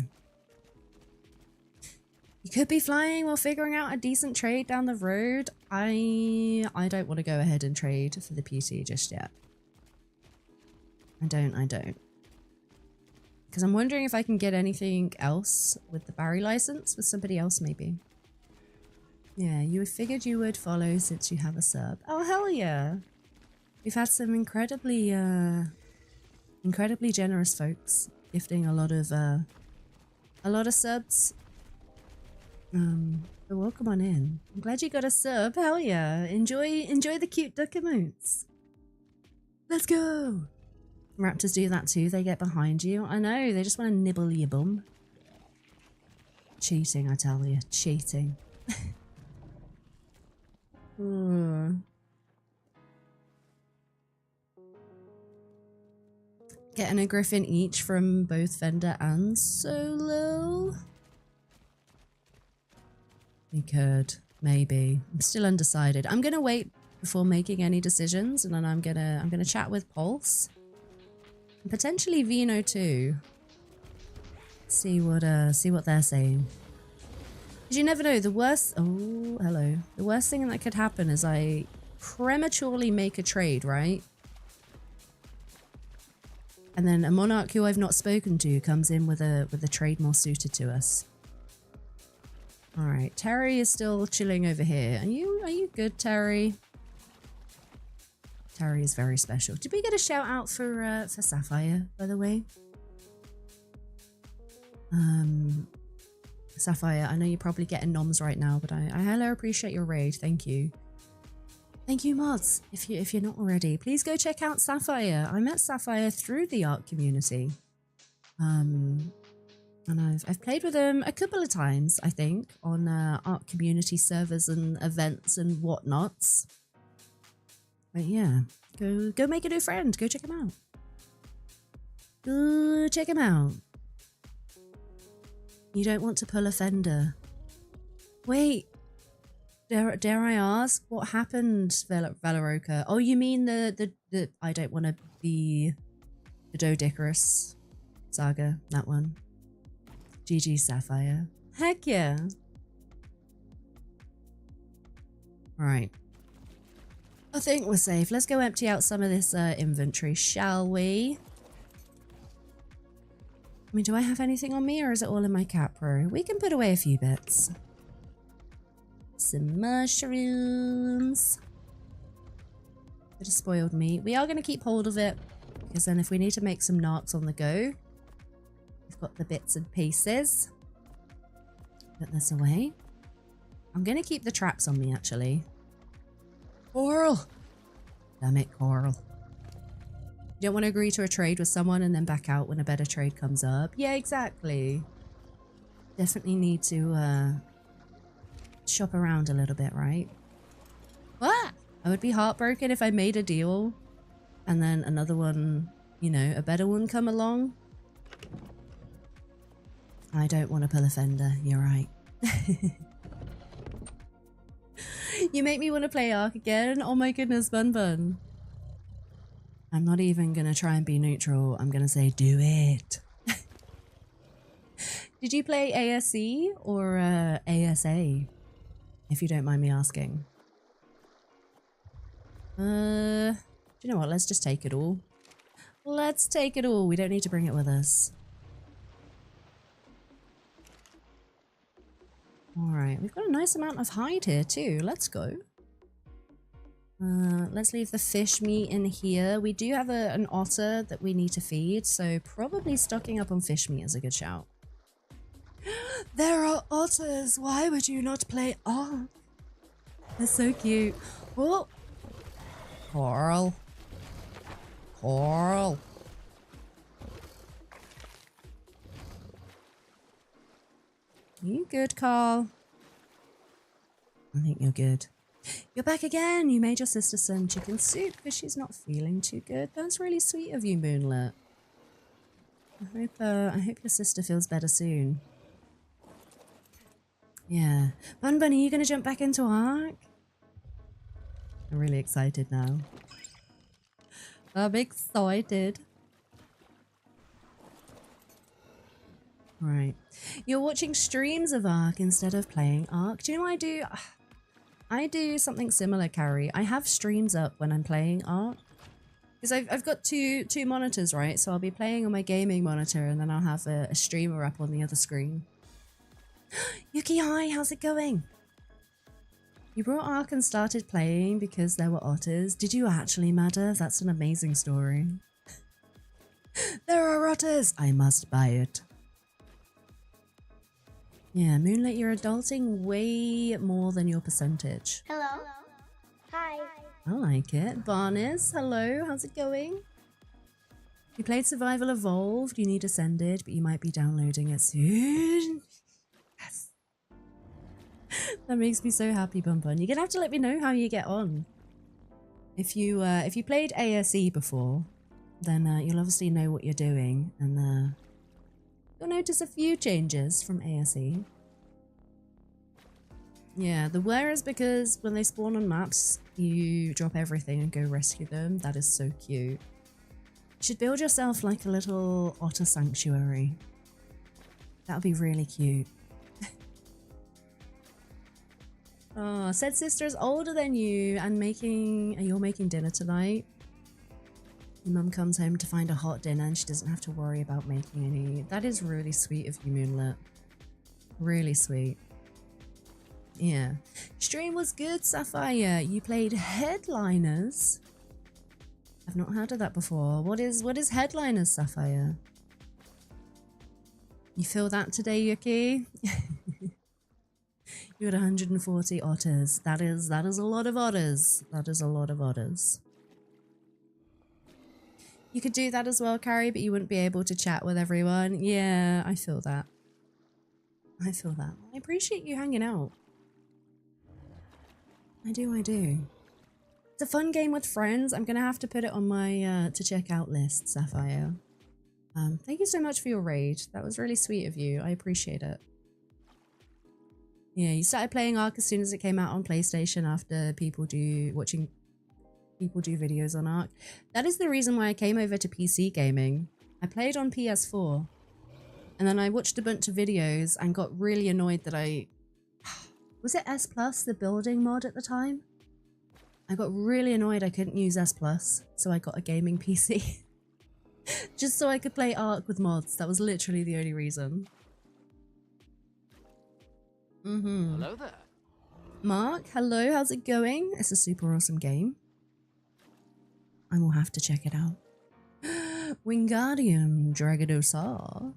Speaker 1: You could be flying while figuring out a decent trade down the road. I don't want to go ahead and trade for the PT just yet. I don't. Because I'm wondering if I can get anything else with the Barry license with somebody else maybe. Yeah, you figured you would follow since you have a sub. Oh, hell yeah. We've had some incredibly generous folks gifting a lot of subs. But welcome on in. I'm glad you got a sub. Hell yeah. Enjoy the cute duck emotes. Let's go. Raptors do that too. They get behind you. I know. They just want to nibble your bum. Cheating, I tell you. Cheating. Getting a griffin each from both Fender and Solo. We could, maybe. I'm still undecided. I'm gonna wait before making any decisions, and then I'm gonna chat with Pulse and potentially Vino too. See what they're saying. 'Cause you never know. The worst. Oh, hello. The worst thing that could happen is I prematurely make a trade, right? And then a monarch who I've not spoken to comes in with a trade more suited to us. All right, Terry is still chilling over here. Are you good, Terry? Terry is very special. Did we get a shout out for Sapphire, by the way? Sapphire, I know you're probably getting noms right now, but I hella appreciate your raid. Thank you. Thank you, mods. If you're not already, please go check out Sapphire. I met Sapphire through the art community. And I've played with him a couple of times, I think, on art community servers and events and whatnots. But yeah, go make a new friend. Go check him out. Go check him out. You don't want to pull a Fender. Wait. Dare I ask what happened, Valeroka? Oh, you mean the I don't want to be the Dodicarus saga, that one. GG Sapphire. Heck yeah. Alright. I think we're safe. Let's go empty out some of this inventory, shall we? I mean, do I have anything on me or is it all in my capro? We can put away a few bits. Some mushrooms. Bit of spoiled meat. We are going to keep hold of it because then if we need to make some narcs on the go, we've got the bits and pieces. Put this away. I'm going to keep the traps on me actually. Coral! Damn it, Coral. You don't want to agree to a trade with someone and then back out when a better trade comes up. Yeah, exactly. Definitely need to shop around a little bit, right? What? I would be heartbroken if I made a deal and then another one, you know, a better one come along. I don't want to pull a Fender, you're right. You make me want to play Ark again? Oh my goodness, Bun Bun. I'm not even going to try and be neutral. I'm going to say, do it. Did you play ASE or ASA? If you don't mind me asking. Do you know what? Let's just take it all. Let's take it all. We don't need to bring it with us. Alright, we've got a nice amount of hide here too. Let's go. Let's leave the fish meat in here. We do have an otter that we need to feed, so probably stocking up on fish meat is a good shout. There are otters! Why would you not play Ark? They're so cute. Oh! Coral. Coral. You good, Carl? I think you're good. You're back again. You made your sister some chicken soup because she's not feeling too good. That's really sweet of you, Moonlit. I hope your sister feels better soon. Yeah. Bun Bunny, you gonna jump back into Ark? I'm really excited now. I'm excited. Right. You're watching streams of Ark instead of playing Ark. Do you know what I do? I do something similar, Carrie. I have streams up when I'm playing Ark. Because I've got two monitors, right? So I'll be playing on my gaming monitor and then I'll have a streamer up on the other screen. Yuki, hi, how's it going? You brought Ark and started playing because there were otters. Did you actually, Madder? That's an amazing story. There are otters! I must buy it. Yeah, Moonlit, you're adulting way more than your percentage.
Speaker 5: Hello. Hi.
Speaker 1: I like it. Barnes, hello, how's it going? You played Survival Evolved, you need Ascended, but you might be downloading it soon. Yes. That makes me so happy, Bun Bun. You're gonna have to let me know how you get on. If you played ASE before, then you'll obviously know what you're doing, and you'll notice a few changes from ASE. Yeah, the where is because when they spawn on maps, you drop everything and go rescue them. That is so cute. You should build yourself like a little otter sanctuary. That would be really cute. Oh, said sister's older than you and you're making dinner tonight. Your mum comes home to find a hot dinner and she doesn't have to worry about making any. That is really sweet of you, Moonlit. Really sweet. Yeah. Stream was good, Sapphire. You played Headliners. I've not heard of that before. What is Headliners, Sapphire? You feel that today, Yuki? You had 140 otters. That is a lot of otters. That is a lot of otters. You could do that as well, Carrie, but you wouldn't be able to chat with everyone. Yeah, I feel that. I feel that. I appreciate you hanging out. I do. It's a fun game with friends. I'm gonna have to put it on my to check out list, Sapphire. Thank you so much for your raid. That was really sweet of you. I appreciate it. Yeah, you started playing Ark as soon as it came out on PlayStation after watching people do videos on Ark. That is the reason why I came over to PC gaming. I played on PS4 and then I watched a bunch of videos and got really annoyed that was it S Plus, the building mod at the time? I got really annoyed I couldn't use S Plus, so I got a gaming PC. Just so I could play Ark with mods. That was literally the only reason.
Speaker 2: Hello there.
Speaker 1: Mark, hello, how's it going? It's a super awesome game. I will have to check it out. Wingardium Dragonosaur.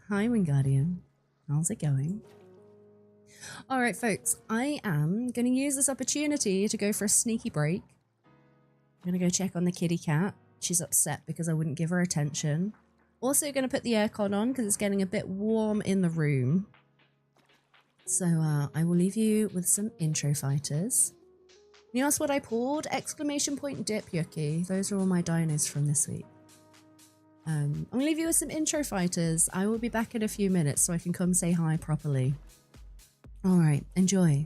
Speaker 1: Hi, Wingardium. How's it going? Alright, folks, I am going to use this opportunity to go for a sneaky break. I'm going to go check on the kitty cat. She's upset because I wouldn't give her attention. Also going to put the aircon on because it's getting a bit warm in the room. So I will leave you with some intro fighters. You asked what I pulled? Exclamation point dip, Yuki. Those are all my dinos from this week. I'm going to leave you with some intro fighters. I will be back in a few minutes so I can come say hi properly. Alright, enjoy.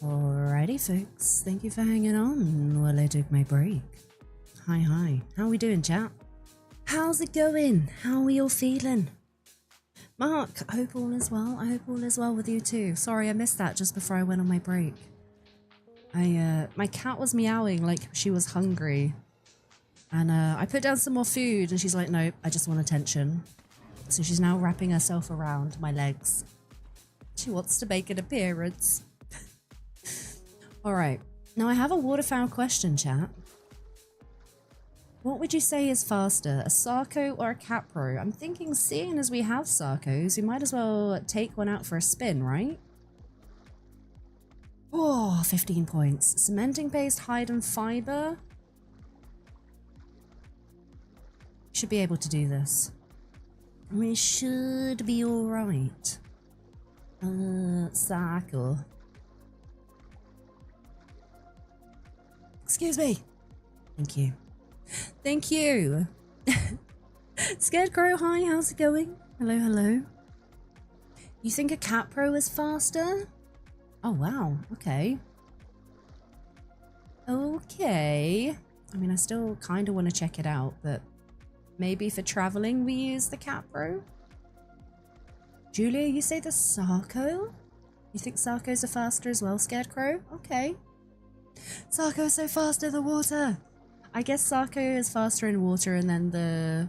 Speaker 1: Alrighty, folks. Thank you for hanging on while I took my break. Hi. How we doing, chat? How's it going? How are we all feeling? Mark, I hope all is well. I hope all is well with you too. Sorry, I missed that just before I went on my break. My cat was meowing like she was hungry. And I put down some more food and she's like, nope, I just want attention. So she's now wrapping herself around my legs. She wants to make an appearance. Alright, now I have a waterfowl question, chat. What would you say is faster, a Sarco or a Capro? I'm thinking, seeing as we have Sarcos, we might as well take one out for a spin, right? Oh, 15 points. Cementing paste, hide and fiber. Should be able to do this. We should be alright. Sarco. Excuse me. Thank you. Thank you. Scarecrow, hi, how's it going? Hello. You think a Capro is faster? Oh, wow. Okay. Okay. I mean, I still kind of want to check it out, but maybe for traveling we use the Capro? Julia, you say the Sarco? You think Sarcos are faster as well, Scarecrow? Okay. Sarco's so fast in the water. I guess Sarco is faster in water and then the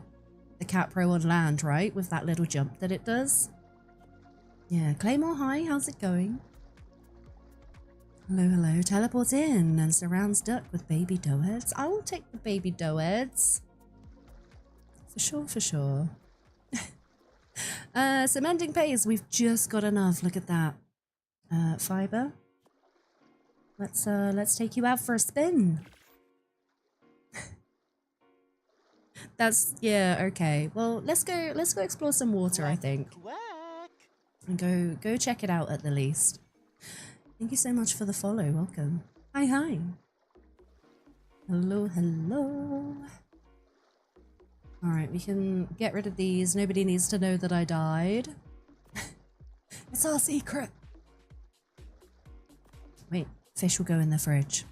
Speaker 1: Capro on land, right? With that little jump that it does. Yeah, Claymore, hi, how's it going? Hello. Teleport in and surrounds duck with baby doeheads. I will take the baby doeheads. For sure. Cementing paste, we've just got enough. Look at that. Fiber. Let's take you out for a spin. Yeah, okay. Well, let's go explore some water, I think. And go check it out at the least. Thank you so much for the follow. Welcome. Hi. Hello. Alright, we can get rid of these. Nobody needs to know that I died. It's our secret. Wait, fish will go in the fridge.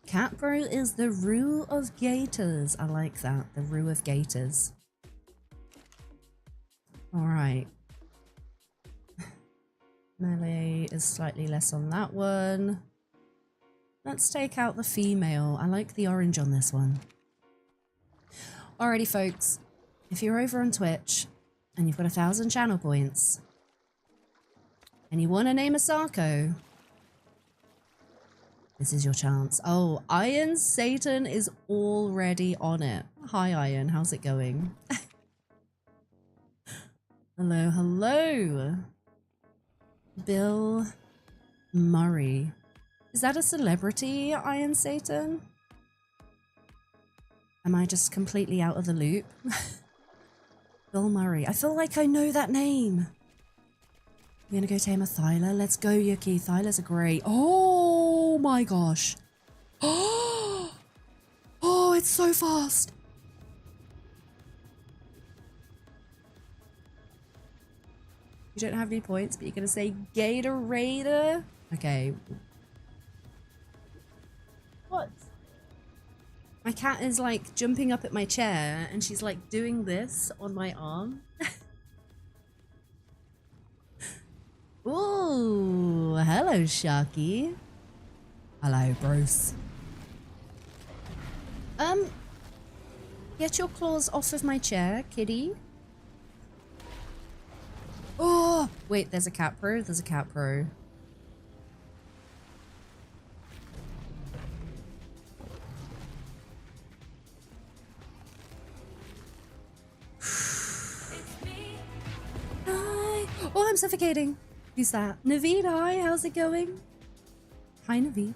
Speaker 1: Capro is the roux of gators. I like that. The roux of gators. Alright. Melee is slightly less on that one. Let's take out the female. I like the orange on this one. Alrighty, folks. If you're over on Twitch and you've got 1,000 channel points and you want to name a Sarco, this is your chance. Oh, Iron Satan is already on it. Hi, Iron. How's it going? Hello. Bill Murray. Is that a celebrity, Iron Satan? Am I just completely out of the loop? Bill Murray. I feel like I know that name. We're gonna go tame a Thyla. Let's go, Yuki. Thylas are great. Oh my gosh. Oh, it's so fast. You don't have any points, but you're gonna say Gator Raider? Okay. What? My cat is like jumping up at my chair and she's like doing this on my arm. Ooh, hello, Sharky. Hello, Bruce. Get your claws off of my chair, kitty. Oh, wait, there's a Capro. There's a Capro. Hi. Oh, I'm suffocating. Who's that? Naveed, hi, how's it going? Hi, Naveed.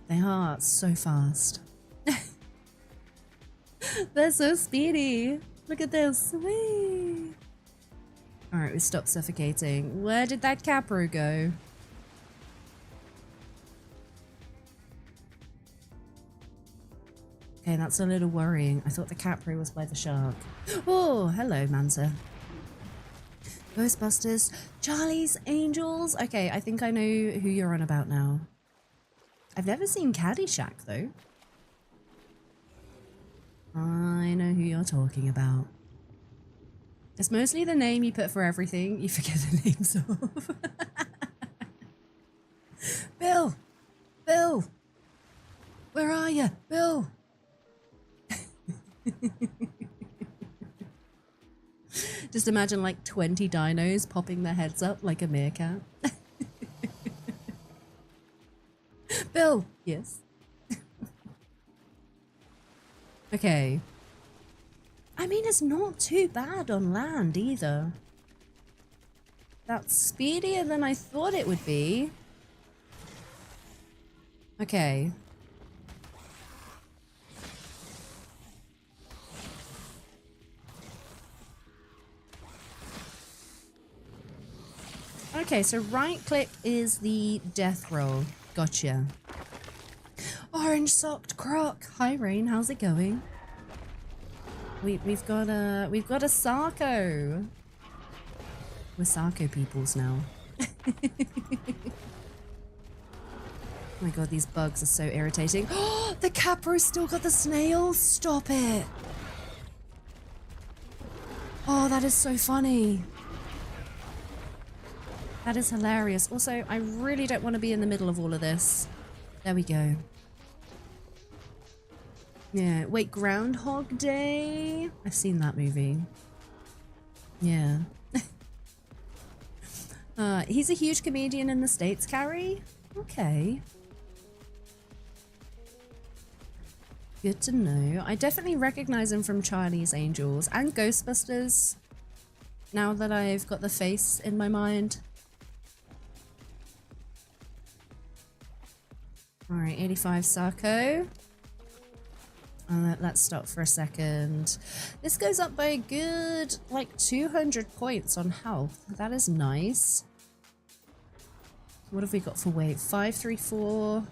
Speaker 1: They are so fast. They're so speedy. Look at this. Whee. Alright, we stopped suffocating. Where did that Capro go? Okay, that's a little worrying. I thought the Capro was by the shark. Oh, hello, Manta. Ghostbusters. Charlie's Angels. Okay, I think I know who you're on about now. I've never seen Caddyshack though. I know who you're talking about. It's mostly the name you put for everything you forget the names of. Bill! Bill! Where are you? Bill! Just imagine like 20 dinos popping their heads up like a meerkat. Bill! Yes. Okay. I mean, it's not too bad on land either. That's speedier than I thought it would be. Okay. Okay, so right click is the death roll. Gotcha. Orange socked croc. Hi Rain, how's it going? We've got a Sarko. We're Sarko peoples now. Oh my god, these bugs are so irritating. Oh, the Capro's still got the snails. Stop it. Oh, that is so funny. That is hilarious. Also, I really don't want to be in the middle of all of this. There we go. Yeah, wait, Groundhog Day? I've seen that movie. Yeah. He's a huge comedian in the States, Carrie? Okay. Good to know. I definitely recognize him from Charlie's Angels and Ghostbusters. Now that I've got the face in my mind. Alright, 85 Sarko. Let's stop for a second. This goes up by a good, like, 200 points on health. That is nice. What have we got for weight? 534.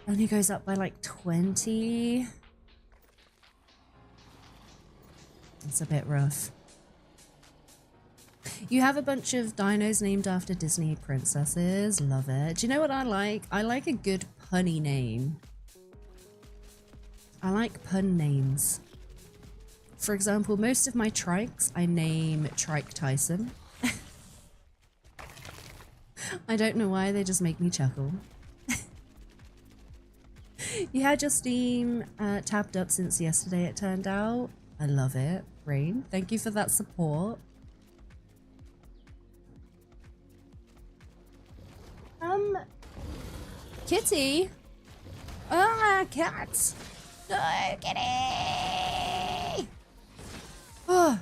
Speaker 1: Only goes up by, like, 20. It's a bit rough. You have a bunch of dinos named after Disney princesses. Love it. Do you know what I like? I like a good punny name. I like pun names. For example, most of my trikes I name Trike Tyson. I don't know why, they just make me chuckle. You had your Steam tabbed up since yesterday, it turned out. I love it. Rain, thank you for that support. Kitty? Ah, cats! No, Kitty! Oh.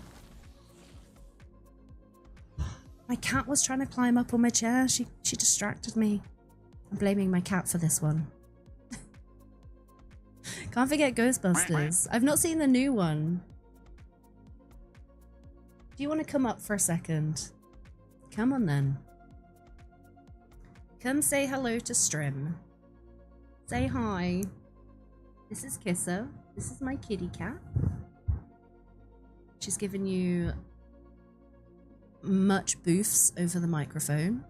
Speaker 1: My cat was trying to climb up on my chair. She distracted me. I'm blaming my cat for this one. Can't forget Ghostbusters. I've not seen the new one. Do you want to come up for a second? Come on then. Come say hello to Strim. Say hi. This is Kissa. This is my kitty cat. She's given you much boofs over the microphone.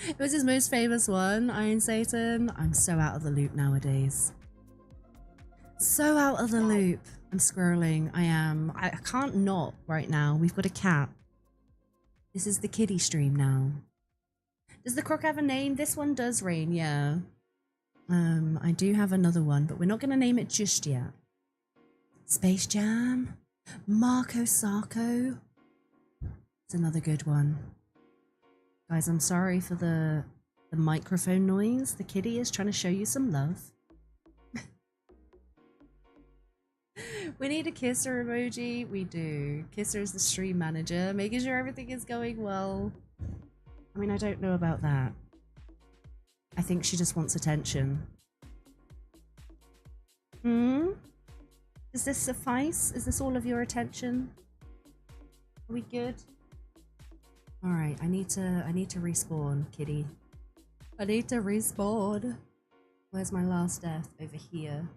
Speaker 1: It was his most famous one, Iron Satan. I'm so out of the loop nowadays. So out of the loop. I'm scrolling. I am. I can't not right now. We've got a cat. This is the kitty stream now. Does the croc have a name? This one does, Rain, yeah. I do have another one, but we're not going to name it just yet. Space Jam. Marco Sarko. It's another good one. Guys, I'm sorry for the microphone noise. The kitty is trying to show you some love. We need a kisser emoji. We do. Kisser is the stream manager, making sure everything is going well. I mean, I don't know about that. I think she just wants attention. Does this suffice? Is this all of your attention? Are we good? Alright, I need to respawn, kitty. I need to respawn. Where's my last death? Over here.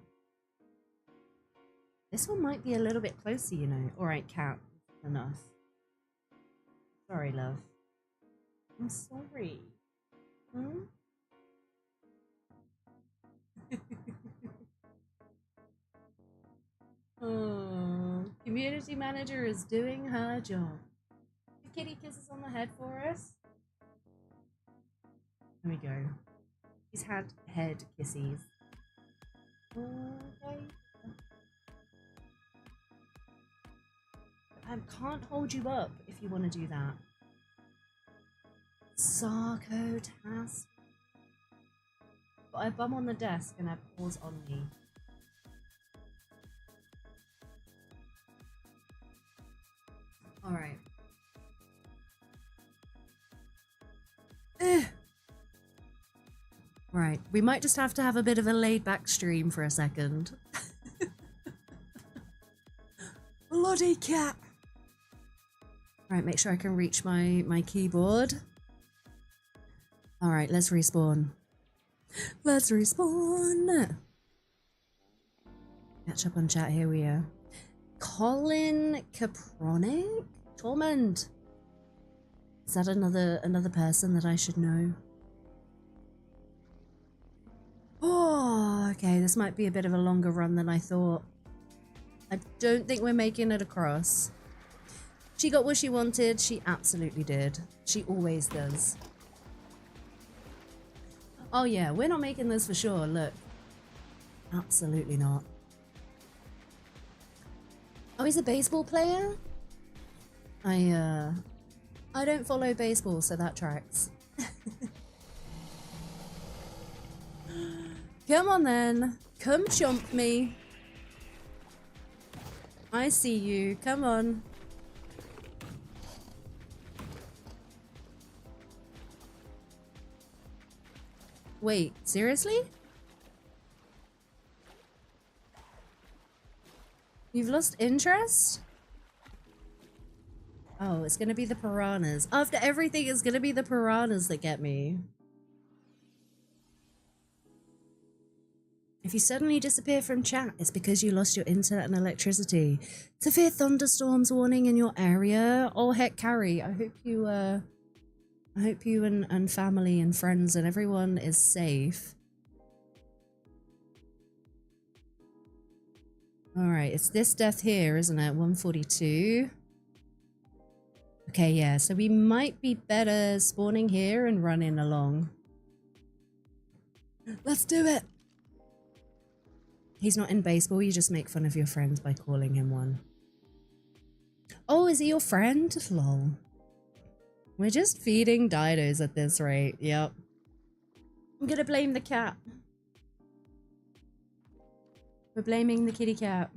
Speaker 1: This one might be a little bit closer, you know. Alright, cat. enough. Sorry, love. I'm sorry. Hmm? Oh, community manager is doing her job. Kitty kisses on the head for us. There we go. He's had head kisses. Okay. I can't hold you up if you want to do that. Sarco task. But I bum on the desk and have paws on me. Alright. Right, we might just have to have a bit of a laid back stream for a second. Bloody cat! Right, make sure I can reach my keyboard. Alright, let's respawn. Let's respawn! Catch up on chat, here we are. Colin Capronic? Torment! Is that another person that I should know? Oh, okay, this might be a bit of a longer run than I thought. I don't think we're making it across. She got what she wanted, she absolutely did. She always does. Oh yeah, we're not making this for sure, look. Absolutely not. Oh, he's a baseball player? I don't follow baseball, so that tracks. Come on then. Come chomp me. I see you. Come on. Wait, seriously? You've lost interest? Oh, it's gonna be the piranhas. After everything, it's gonna be the piranhas that get me. If you suddenly disappear from chat, it's because you lost your internet and electricity. Severe thunderstorms warning in your area. Oh heck, Carrie, I hope you and family and friends and everyone is safe. Alright, it's this death here, isn't it? 142. Okay, yeah, so we might be better spawning here and running along. Let's do it! He's not in baseball, you just make fun of your friends by calling him one. Oh, is he your friend? Lol. We're just feeding dinos at this rate, yep. I'm gonna blame the cat. We're blaming the kitty cat.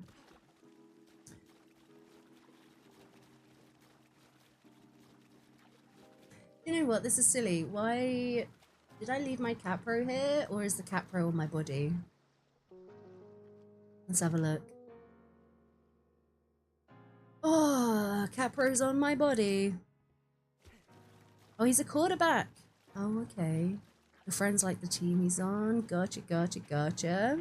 Speaker 1: You know what, this is silly. Why did I leave my cat pro here, or is the cat pro on my body? Let's have a look. Oh, cat pro's on my body. Oh, he's a quarterback. Oh, okay. Your friends like the team he's on. Gotcha, gotcha, gotcha.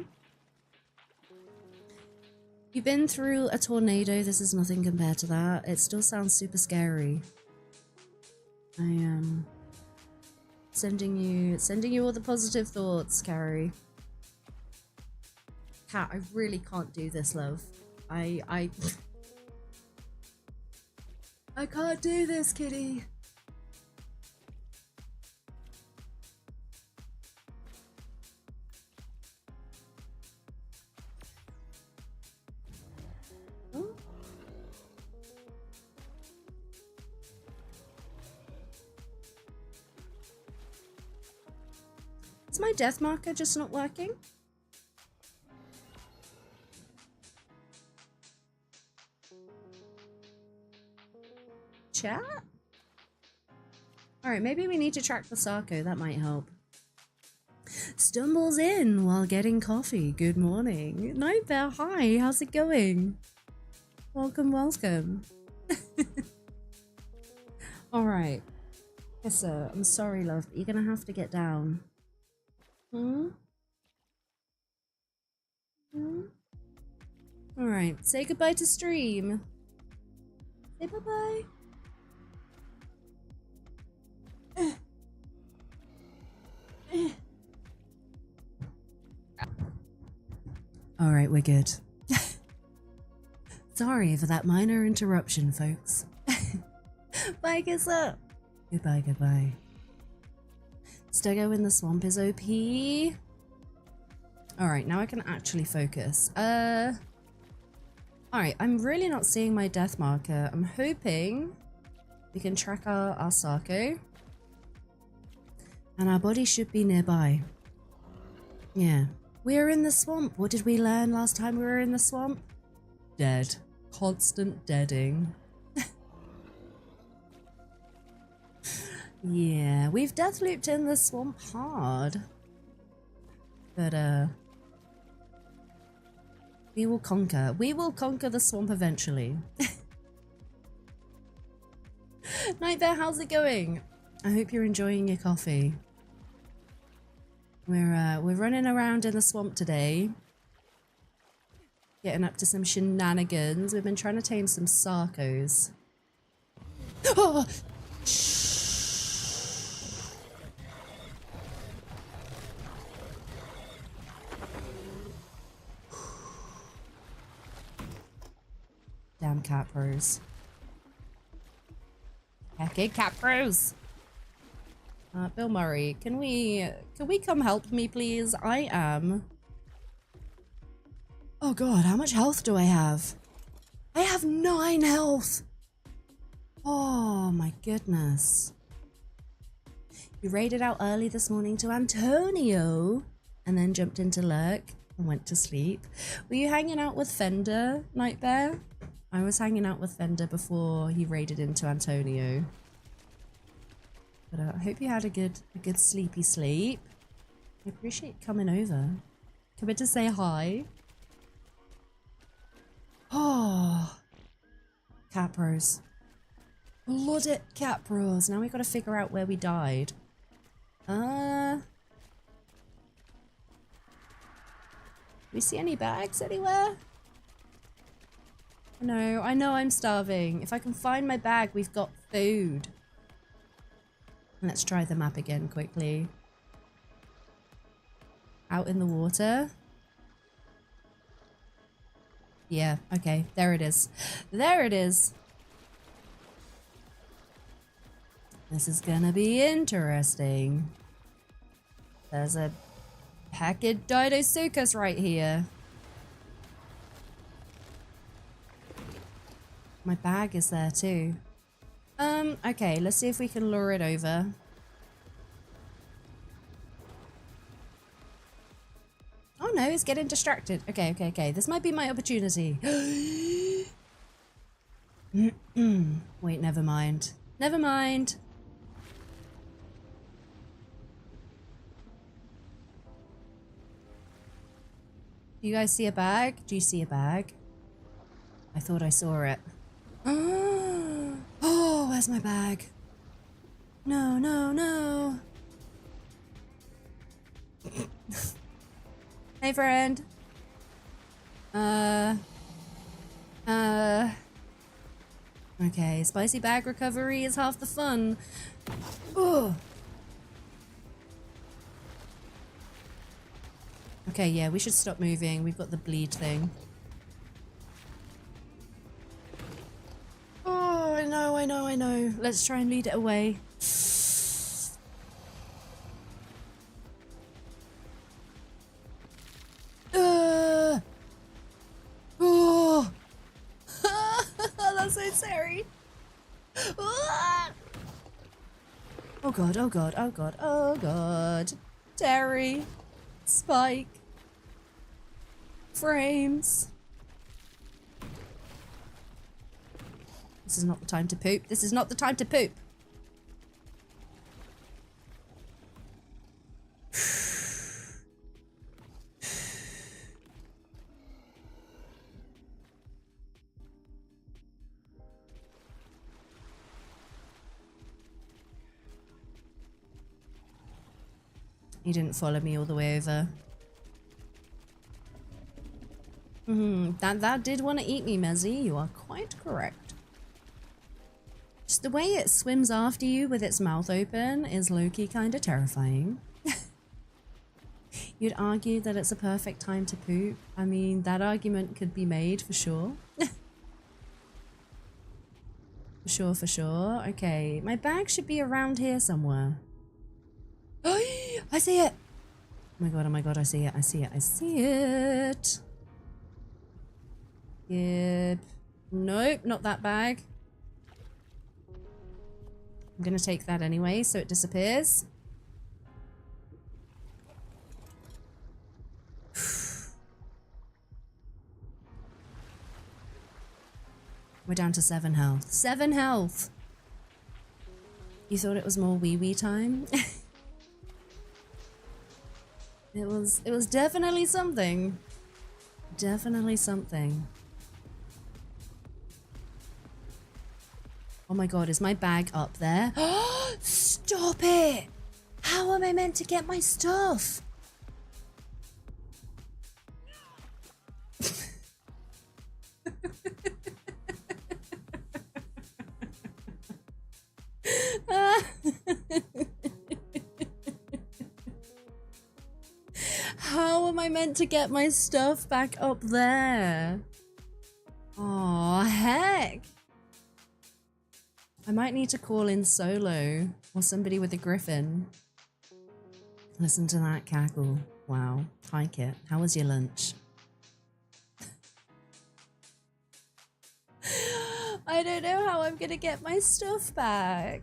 Speaker 1: You've been through a tornado. This is nothing compared to that. It still sounds super scary. I am sending you all the positive thoughts, Carrie. Cat, I really can't do this, love. I can't do this, kitty. Oh. Is my death marker just not working? Chat? Alright, maybe we need to track the Sarco. That might help. Stumbles in while getting coffee. Good morning. Night Bear, hi. How's it going? Welcome, welcome. Alright. Yes, sir. I'm sorry, love, but you're gonna have to get down. Hmm? Hmm? Alright. Say goodbye to stream. Say bye-bye. All right, we're good. Sorry for that minor interruption, folks. Bye, kiss up. Goodbye, goodbye. Stego in the swamp is OP. Alright, now I can actually focus. Alright, I'm really not seeing my death marker. I'm hoping we can track our Sarko. And our body should be nearby. Yeah. We're in the swamp. What did we learn last time we were in the swamp? Dead. Constant deading. Yeah, we've death looped in the swamp hard. But, we will conquer. We will conquer the swamp eventually. Nightbear, how's it going? I hope you're enjoying your coffee. We're running around in the swamp today. Getting up to some shenanigans. We've been trying to tame some Sarkos. Oh! Damn cat bros. Hecky cat bros. Bill Murray, can we come help me, please? I am. Oh god, how much health do I have? I have 9 health. Oh my goodness. You raided out early this morning to Antonio and then jumped into lurk and went to sleep. Were you hanging out with Fender, Nightbear? I was hanging out with Fender before he raided into Antonio. But I hope you had a good sleepy sleep. I appreciate you coming over. Coming to say hi. Oh, cat bros. Blood it, cat bros. Now we gotta figure out where we died. We see any bags anywhere? No, I know I'm starving. If I can find my bag, we've got food. Let's try the map again quickly. Out in the water. Yeah, okay, there it is. There it is. This is gonna be interesting. There's a packed Didosuchus right here. My bag is there too. Okay, let's see if we can lure it over. Oh no, it's getting distracted. Okay, okay, okay. This might be my opportunity. Wait, never mind. Never mind. Do you guys see a bag? Do you see a bag? I thought I saw it. Oh, where's my bag? No, no, no. Hey, friend. Okay, spicy bag recovery is half the fun. Oh. Okay, yeah, we should stop moving. We've got the bleed thing. Oh, I know, I know, I know. Let's try and lead it away. Oh! That's so scary. Oh god, oh god, oh god, oh god. Terry. Spike. Frames. This is not the time to poop. This is not the time to poop. You didn't follow me all the way over. That did want to eat me, Mezzy. You are quite correct. Just the way it swims after you with its mouth open is low-key kind of terrifying. You'd argue that it's a perfect time to poop. I mean, that argument could be made for sure. For sure, for sure. Okay, my bag should be around here somewhere. Oh, I see it! Oh my god, I see it, I see it, I see it! Yep. Nope, not that bag. I'm gonna take that anyway, so it disappears. We're down to 7 health. 7 health! You thought it was more wee-wee time? It was definitely something. Definitely something. Oh my god, is my bag up there? Stop it! How am I meant to get my stuff? How am I meant to get my stuff back up there? Oh heck! I might need to call in Solo or somebody with a griffin. Listen to that cackle. Wow. Hi Kit, how was your lunch? I don't know how I'm gonna get my stuff back.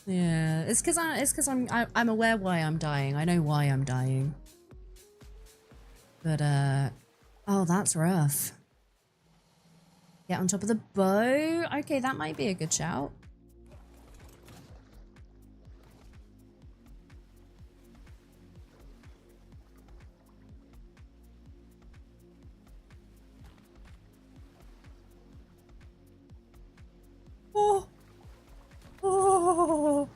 Speaker 1: Yeah, it's because I'm aware why I'm dying. I know why I'm dying. But oh, that's rough. Get on top of the bow. Okay, that might be a good shout. Oh. Oh.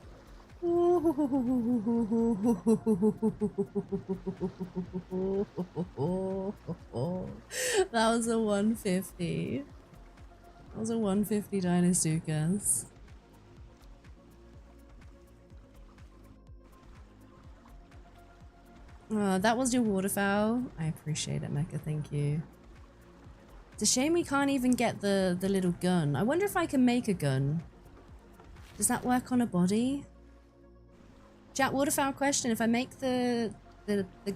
Speaker 1: That was a 150. That was a 150 Dinosuchus. That was your waterfowl. I appreciate it, Mecha. Thank you. It's a shame we can't even get the little gun. I wonder if I can make a gun. Does that work on a body? Chat, waterfowl question. If I make the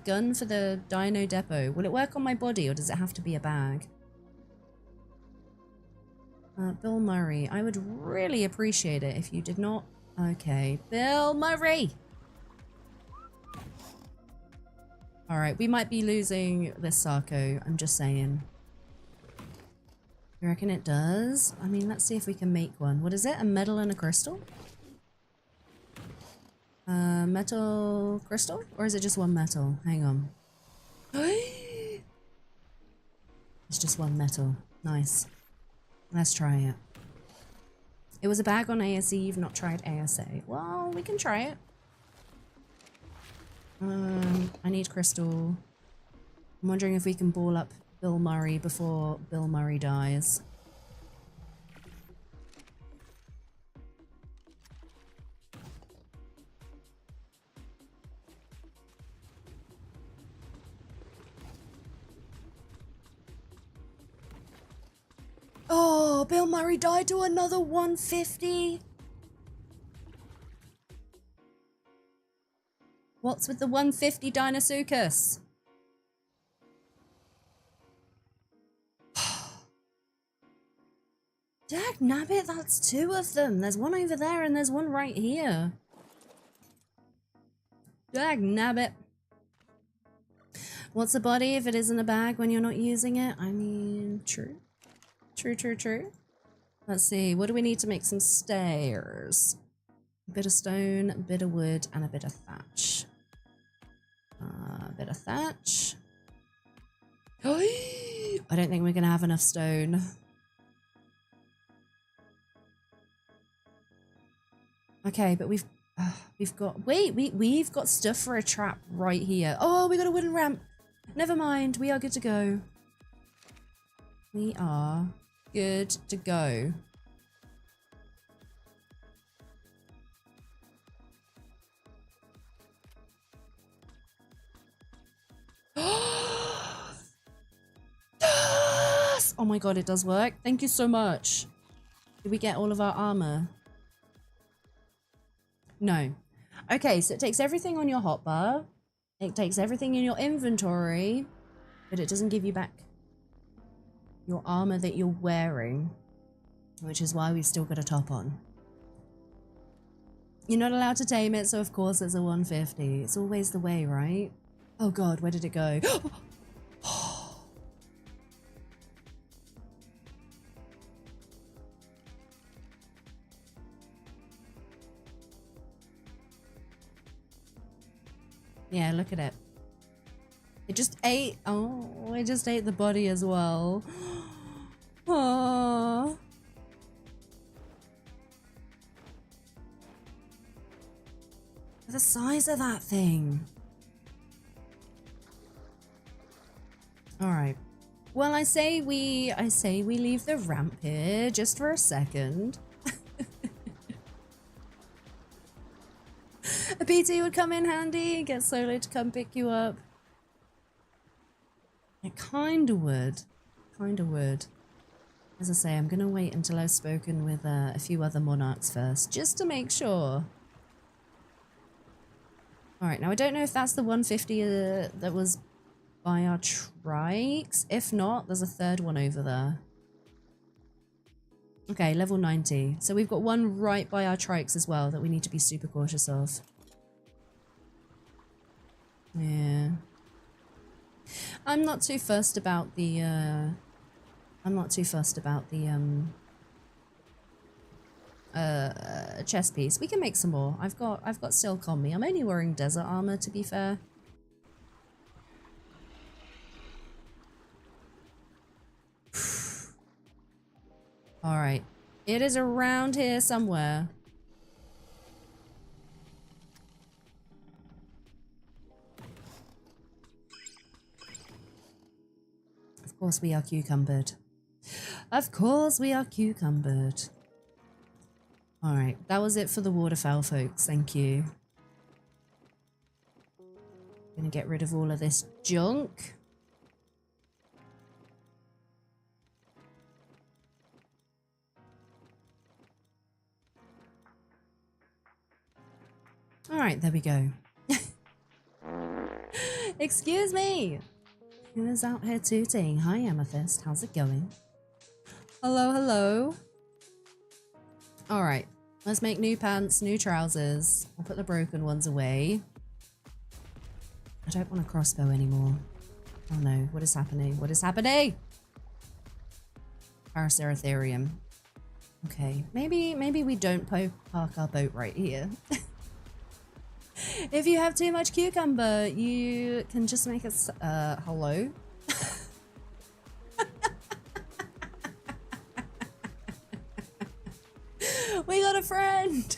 Speaker 1: gun for the dino depot, will it work on my body or does it have to be a bag? Bill Murray. I would really appreciate it if you did not... Okay. Bill Murray! Alright, we might be losing this Sarko. I'm just saying. You reckon it does? I mean, let's see if we can make one. What is it? A metal and a crystal? Metal crystal? Or is it just one metal? Hang on. It's just one metal. Nice. Let's try it. It was a bag on ASE. You've not tried ASA. Well, we can try it. I need crystal. I'm wondering if we can ball up Bill Murray before Bill Murray dies. Oh, Bill Murray died to another 150. What's with the 150 Dinosuchus? Dag nabbit, that's 2 of them. There's one over there and there's one right here. Dag nabbit. What's a body if it isn't a bag when you're not using it? I mean, true. True, true, true. Let's see, what do we need to make some stairs? A bit of stone, a bit of wood, and a bit of thatch. A bit of thatch. I don't think we're gonna have enough stone. Okay, but we've got, wait, we've got stuff for a trap right here. Oh, we got a wooden ramp. Never mind, we are good to go. We are good to go. Oh my god, it does work. Thank you so much. Did we get all of our armor? No. Okay, so it takes everything on your hotbar. It takes everything in your inventory, but it doesn't give you back your armor that you're wearing, which is why we've still got a top on. You're not allowed to tame it, so of course it's a 150. It's always the way, right? Oh god, where did it go? Yeah, look at it. It just ate. Oh, it just ate the body as well. Aww. The size of that thing. All right. Well, I say we leave the ramp here just for a second. A PT would come in handy, get Solo to come pick you up. It kinda would. Kinda would. As I say, I'm gonna wait until I've spoken with a few other monarchs first, just to make sure. Alright, now I don't know if that's the 150 that was by our trikes. If not, there's a third one over there. Okay, level 90. So we've got one right by our trikes as well that we need to be super cautious of. Yeah. I'm not too fussed about the chest piece. We can make some more. I've got silk on me. I'm only wearing desert armor, to be fair. All right, it is around here somewhere. Of course we are cucumbered. Of course we are cucumbered. Alright, that was it for the waterfowl, folks. Thank you. Gonna get rid of all of this junk. Alright, there we go. Excuse me! Who is out here tooting? Hi, Amethyst. How's it going? Hello, hello. Alright, let's make new pants, new trousers. I'll put the broken ones away. I don't want a crossbow anymore. Oh no, what is happening? What is happening? Paraceratherium. Okay, maybe we don't park our boat right here. If you have too much cucumber, you can just make us, hello? We got a friend!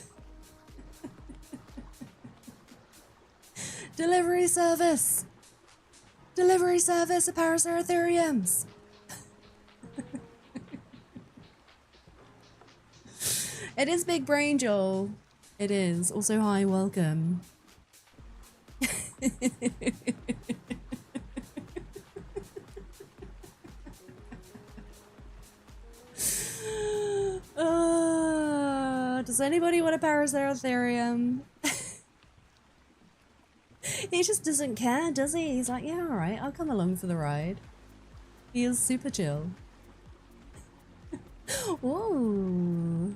Speaker 1: Delivery service! Delivery service of Paraceratheriums! It is big brain, Joel. It is. Also, hi, welcome. Does anybody want a Paraceratherium? He just doesn't care, does he? He's like, yeah, alright, I'll come along for the ride. He is super chill. Whoa.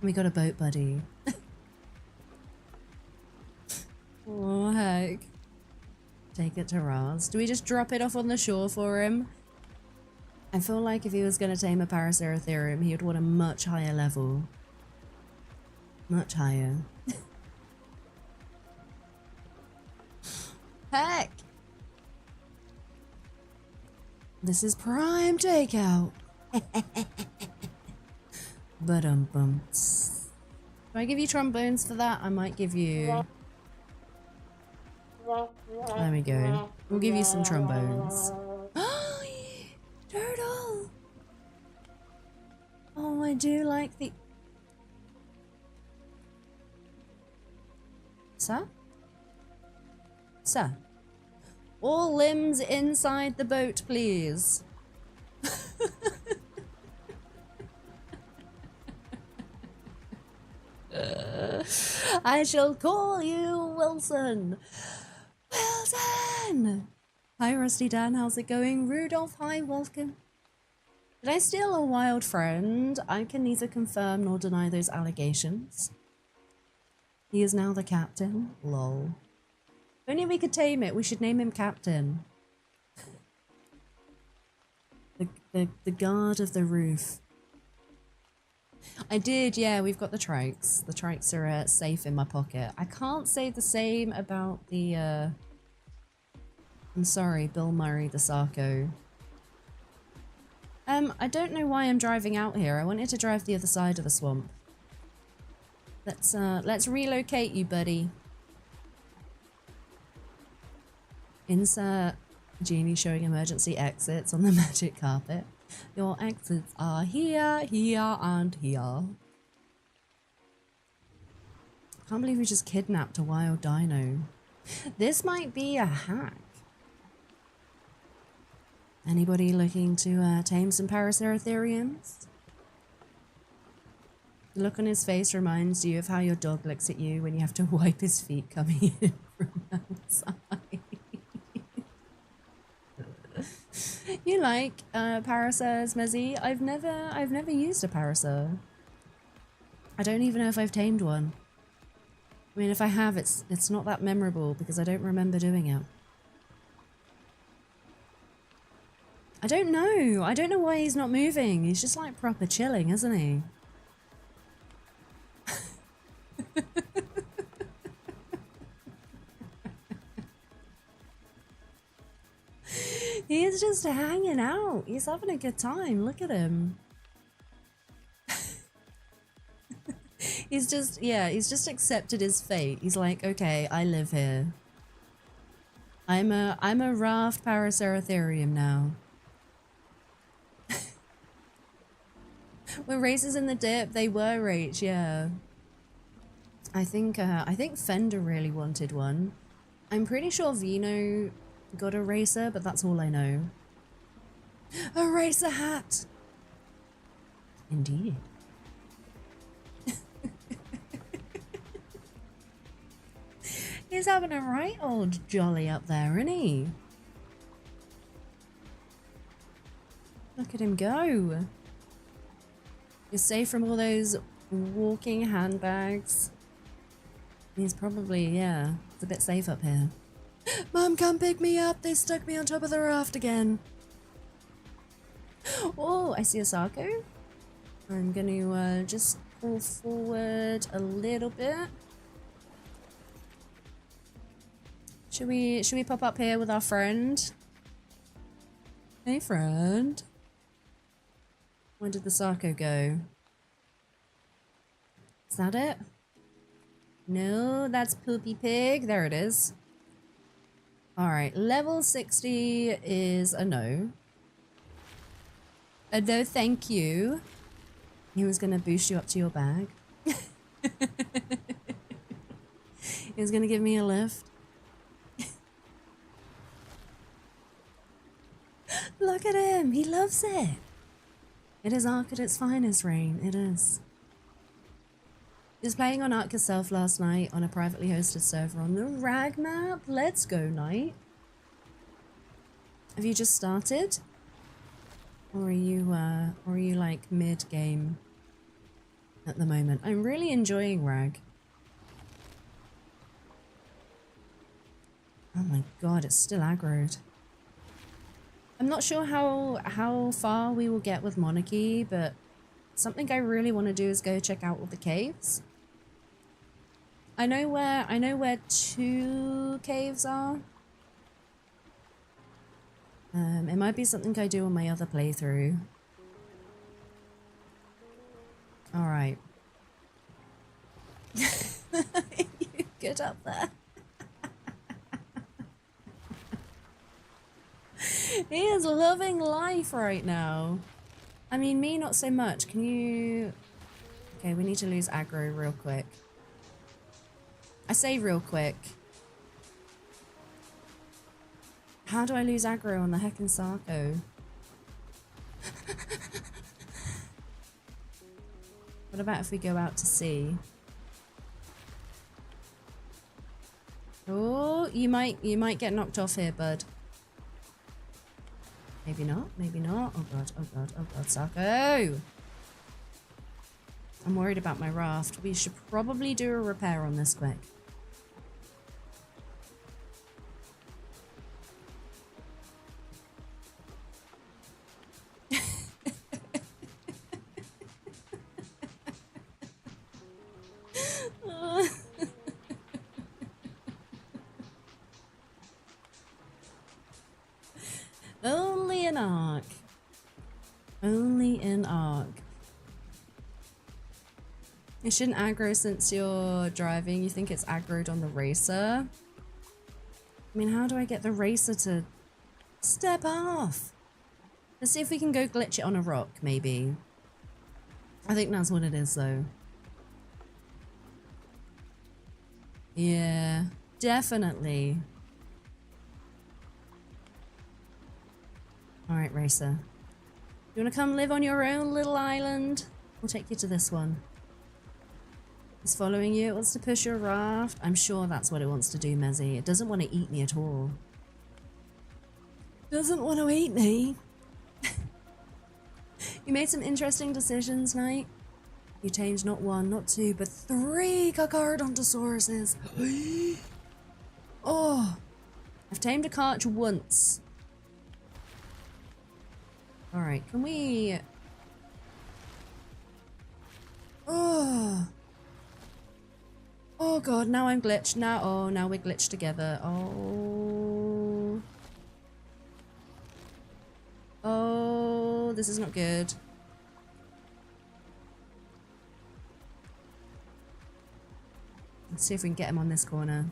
Speaker 1: We got a boat buddy. Oh, heck. Take it to Raz. Do we just drop it off on the shore for him? I feel like if he was going to tame a Paraceratherium, he would want a much higher level. Much higher. Heck! This is prime takeout. Ba-dum-bumps. Do I give you trombones for that? I might give you... There we go. We'll give you some trombones. Oh, turtle! Oh, I do like the... Sir? Sir? All limbs inside the boat, please. I shall call you Wilson. Wilson! Hi, Rusty Dan. How's it going? Rudolph, hi, welcome. Did I steal a wild friend? I can neither confirm nor deny those allegations. He is now the captain. Lol. If only we could tame it. We should name him Captain. The guard of the roof. I did, yeah, we've got the trikes. The trikes are safe in my pocket. I can't say the same about the, I'm sorry, Bill Murray, the Sarko. I don't know why I'm driving out here. I wanted to drive the other side of the swamp. Let's relocate you, buddy. Insert genie showing emergency exits on the magic carpet. Your exits are here, here, and here. Can't believe we just kidnapped a wild dino. This might be a hack. Anybody looking to tame some Paraceratheriums? The look on his face reminds you of how your dog looks at you when you have to wipe his feet coming in from outside. You like Paracers, Mezzy? I've never used a Paracer. I don't even know if I've tamed one. I mean, if I have, it's not that memorable because I don't remember doing it. I don't know. I don't know why he's not moving. He's just like proper chilling, isn't he? He's just hanging out. He's having a good time. Look at him. He's just, yeah, he's just accepted his fate. He's like, okay, I live here. I'm a raft Paraceratherium now. Were races in the dip? They were rates, yeah. I think Fender really wanted one. I'm pretty sure Vino got a racer, but that's all I know. A racer hat! Indeed. He's having a right old jolly up there, isn't he? Look at him go. He's safe from all those walking handbags. He's probably, yeah, it's a bit safe up here. Mum, come pick me up. They stuck me on top of the raft again. Oh, I see a Sarko. I'm going to just pull forward a little bit. Should we pop up here with our friend? Hey, friend. Where did the Sarko go? Is that it? No, that's Poopy Pig. There it is. Alright, level 60 is a no. A no thank you. He was going to boost you up to your bag. He was going to give me a lift. Look at him. He loves it. It is Ark at its finest, Rain. It is. He was playing on Ark herself last night on a privately hosted server on the Rag map. Let's go, Knight. Have you just started? Or are you like mid-game at the moment? I'm really enjoying Rag. Oh my god, it's still aggroed. I'm not sure how far we will get with Monarchy, but something I really want to do is go check out all the caves. I know where 2 caves are. It might be something I do on my other playthrough. Alright. You good up there? He is loving life right now. I mean, me not so much. Can you... Okay, we need to lose aggro real quick. I say real quick. How do I lose aggro on the heckin' Sarko? What about if we go out to sea? Oh, you might get knocked off here, bud. Maybe not, maybe not. Oh god, oh god, oh god, Sako! I'm worried about my raft. We should probably do a repair on this quick. Only an arc. Only an arc. It shouldn't aggro since you're driving. You think it's aggroed on the racer? I mean, how do I get the racer to step off? Let's see if we can go glitch it on a rock, maybe. I think that's what it is, though. Yeah, definitely. Alright, racer. You want to come live on your own little island? We'll take you to this one. It's following you. It wants to push your raft. I'm sure that's what it wants to do, Mezzy. It doesn't want to eat me at all. Doesn't want to eat me. You made some interesting decisions, Knight. You tamed not one, not two, but 3 Carcharodontosauruses. Oh, I've tamed a Carch once. Alright, can we... Oh. Oh god, now I'm glitched. Now, oh, now we're glitched together. Oh. Oh, this is not good. Let's see if we can get him on this corner.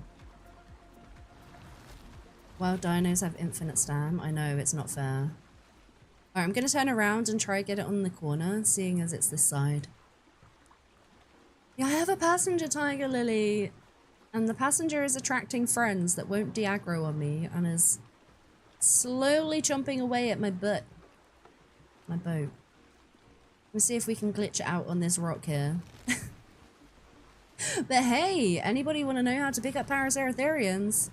Speaker 1: Wild dinos have infinite stam. I know, it's not fair. Alright, I'm going to turn around and try to get it on the corner, seeing as it's this side. Yeah, I have a passenger, Tiger Lily. And the passenger is attracting friends that won't de-aggro on me and is slowly chomping away at my butt. My boat. Let's see if we can glitch it out on this rock here. But hey, anybody want to know how to pick up Paraceratherians?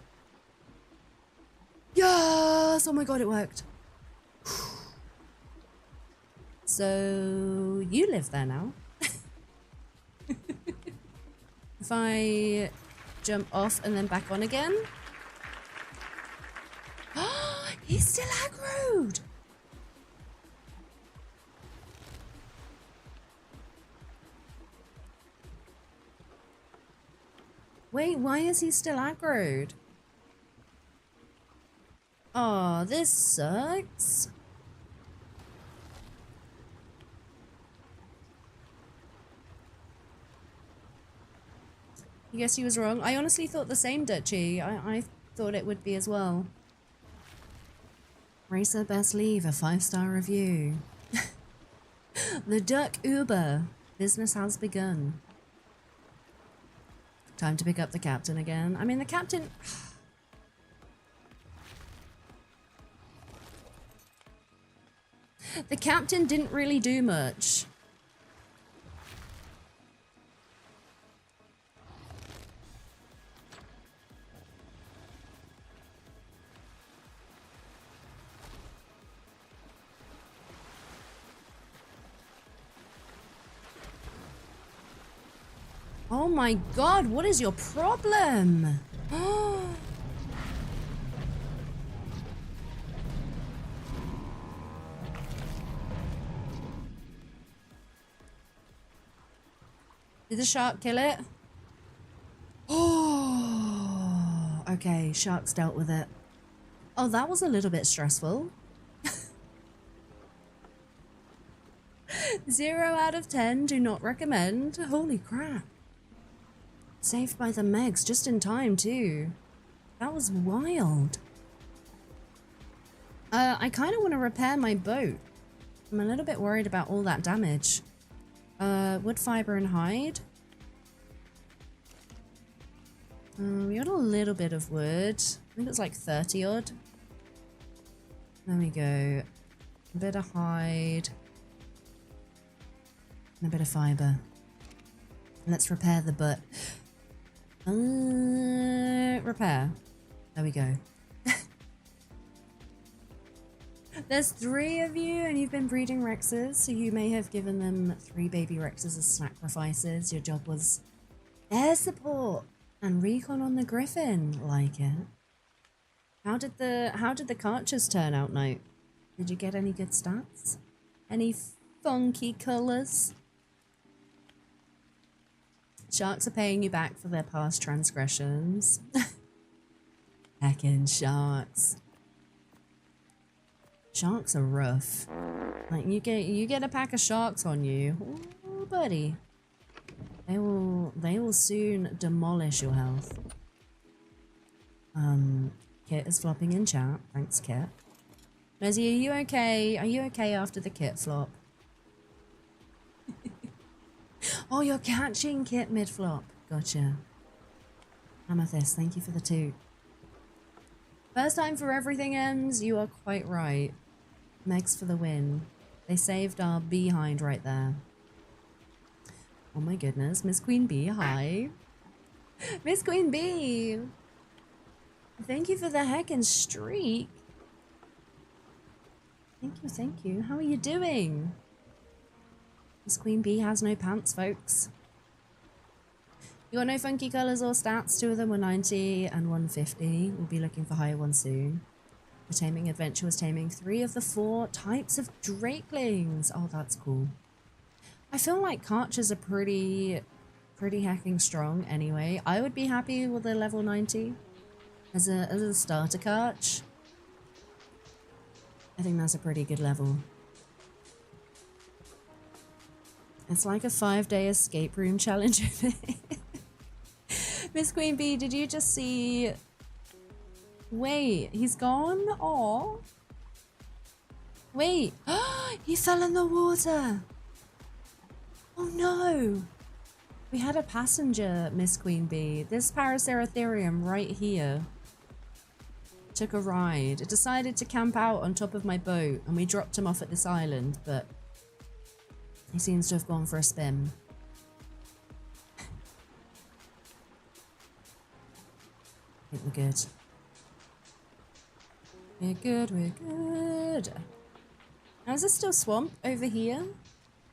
Speaker 1: Yes! Oh my god, it worked. So, you live there now. If I jump off and then back on again. Oh, he's still aggroed! Wait, why is he still aggroed? Oh, this sucks. I guess he was wrong. I honestly thought the same, Dutchy. I thought it would be as well. Racer best leave, a 5-star review. The Duck Uber. Business has begun. Time to pick up the captain again. I mean, the captain... The captain didn't really do much. Oh my god, what is your problem? Did the shark kill it? Oh, okay, sharks dealt with it. Oh, that was a little bit stressful. 0 out of 10, do not recommend. Holy crap. Saved by the Megs, just in time too. That was wild. I kind of want to repair my boat. I'm a little bit worried about all that damage. Wood, fiber, and hide. We got a little bit of wood. I think it's like 30 odd. There we go. A bit of hide. And a bit of fiber. Let's repair the butt. Repair. There we go. There's 3 of you and you've been breeding Rexes, so you may have given them 3 baby Rexes as sacrifices. Your job was air support and recon on the Griffin. Like it. How did the Karchers turn out, Knight? Did you get any good stats? Any funky colours? Sharks are paying you back for their past transgressions. Heckin' sharks. Sharks are rough. Like you get a pack of sharks on you, ooh, buddy. They will soon demolish your health. Kit is flopping in chat. Thanks, Kit. Mezzy, are you okay? Are you okay after the Kit flop? Oh, you're catching Kit mid-flop. Gotcha. Amethyst, thank you for the 2. First time for everything ends. You are quite right. Megs for the win. They saved our behind right there. Oh my goodness. Miss Queen Bee, hi. Miss Queen Bee. Thank you for the heckin' streak. Thank you, thank you. How are you doing? Miss Queen Bee has no pants, folks. You got no funky colours or stats. 2 of them were 90 and 150. We'll be looking for higher ones soon. The taming adventure was taming 3 of the 4 types of drakelings. Oh, that's cool. I feel like Karchers are pretty hacking strong anyway. I would be happy with a level 90 as a starter Karch. I think that's a pretty good level. It's like a 5-day escape room challenge. Miss Queen Bee, did you just see... Wait, he's gone? Aw. Wait. He fell in the water. Oh no. We had a passenger, Miss Queen Bee. This Paraceratherium right here took a ride. It decided to camp out on top of my boat and we dropped him off at this island, but he seems to have gone for a spin. I think we're good. We're good, we're good. Now, is this still swamp over here?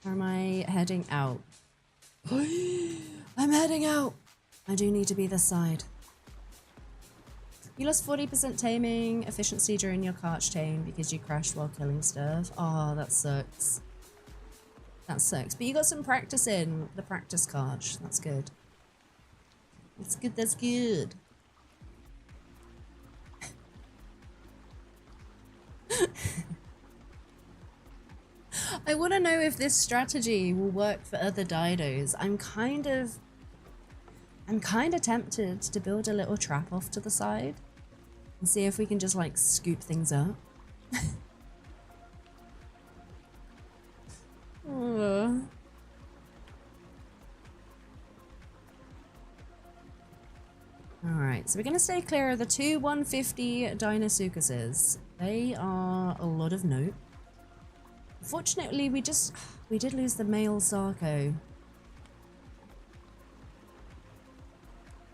Speaker 1: Or am I heading out? I'm heading out! I do need to be this side. You lost 40% taming efficiency during your Karch tame because you crashed while killing stuff. Oh, that sucks. That sucks. But you got some practice in the practice Karch. That's good. That's good, that's good. I want to know if this strategy will work for other didos. I'm kind of tempted to build a little trap off to the side and see if we can just like scoop things up. Alright, so we're going to stay clear of the 2 150 Dinosuchuses. They are a lot of note. Unfortunately, we did lose the male Sarco.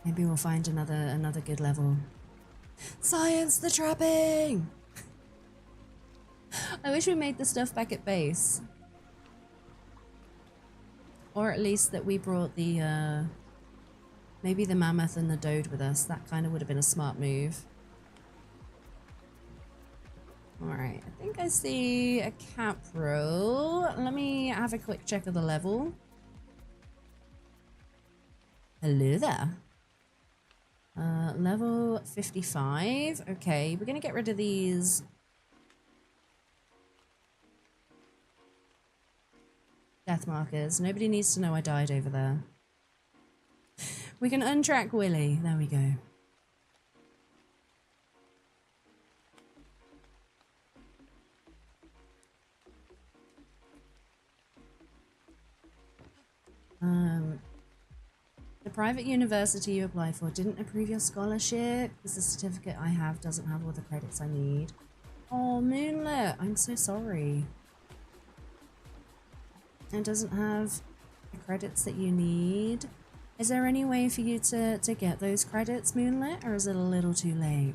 Speaker 1: Maybe we'll find another good level. Science the trapping! I wish we made the stuff back at base. Or at least that we brought the, maybe the mammoth and the dode with us. That kind of would have been a smart move. Alright, I think I see a capro. Let me have a quick check of the level. Hello there. Level 55. Okay, we're gonna get rid of these. Death markers. Nobody needs to know I died over there. We can untrack Willy. There we go. The private university you apply for didn't approve your scholarship because the certificate I have doesn't have all the credits I need. Oh, Moonlit, I'm so sorry. It doesn't have the credits that you need. Is there any way for you to get those credits, Moonlit, or is it a little too late?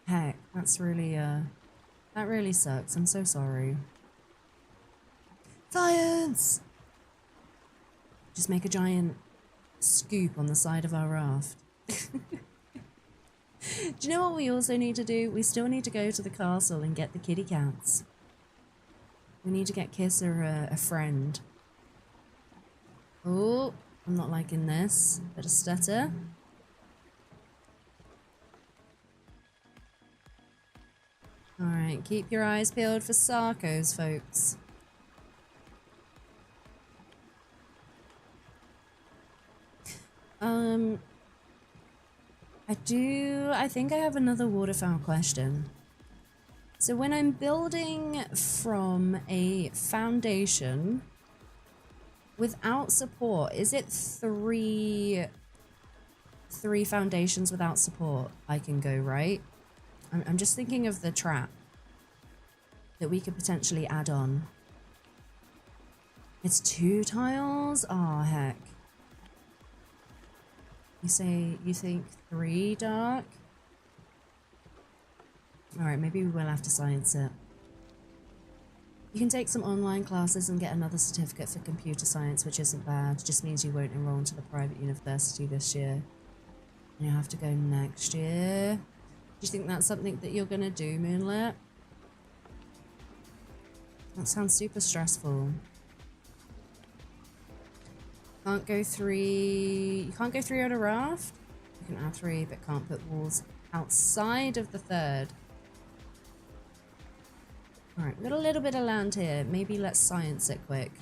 Speaker 1: Heck, that's really, that really sucks. I'm so sorry. Science! Just make a giant scoop on the side of our raft. Do you know what we also need to do? We still need to go to the castle and get the kitty cats. We need to get Kisser a friend. Oh, I'm not liking this. Bit of stutter. Alright, keep your eyes peeled for Sarkos, folks. I think I have another waterfowl question. So when I'm building from a foundation without support, is it three foundations without support I can go, right? I'm just thinking of the trap that we could potentially add on. It's 2 tiles? Oh, heck. You think 3, Dark? Alright, maybe we will have to science it. You can take some online classes and get another certificate for computer science, which isn't bad. It just means you won't enroll into the private university this year. And you'll have to go next year. Do you think that's something that you're gonna do, Moonlit? That sounds super stressful. Can't go 3... You can't go 3 on a raft? You can add 3, but can't put walls outside of the 3rd. Alright, we've got a little bit of land here. Maybe let's science it quick.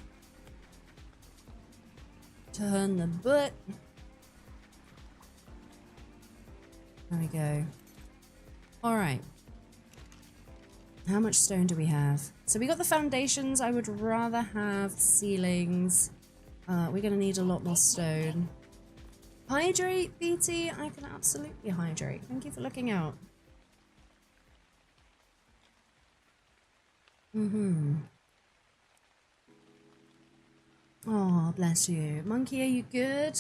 Speaker 1: Turn the butt. There we go. Alright. How much stone do we have? So we got the foundations. I would rather have ceilings. We're going to need a lot more stone. Hydrate, BT? I can absolutely hydrate. Thank you for looking out. Oh, bless you. Monkey, are you good?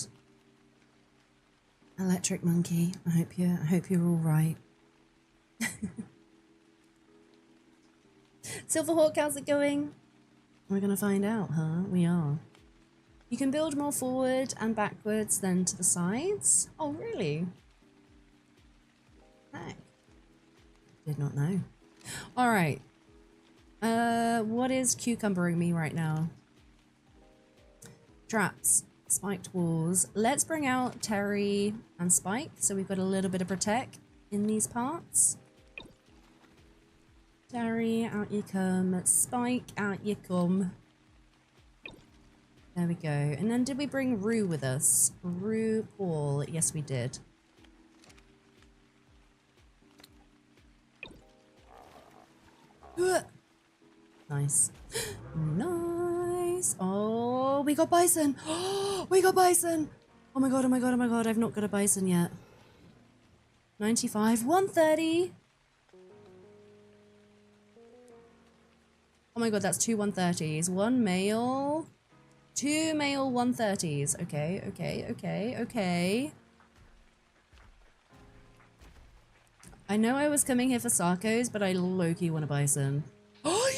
Speaker 1: Electric monkey. I hope you're all right. Silverhawk, how's it going? We're gonna find out, huh? We are. You can build more forward and backwards than to the sides. Oh, really? Heck. Did not know. All right. What is cucumbering me right now? Traps, spiked walls. Let's bring out Terry and Spike, so we've got a little bit of protect in these parts. Terry, out you come. Spike, out you come. There we go. And then did we bring Rue with us? Rue, Paul. Yes, we did. Nice. Nice. Oh, we got bison. Oh, we got bison. Oh my god, oh my god, oh my god. I've not got a bison yet. 95, 130. Oh my god, that's 2 130s. 1 male. 2 male 130s. Okay, okay, okay, okay. I know I was coming here for Sarkos, but I low-key want a bison. Oh,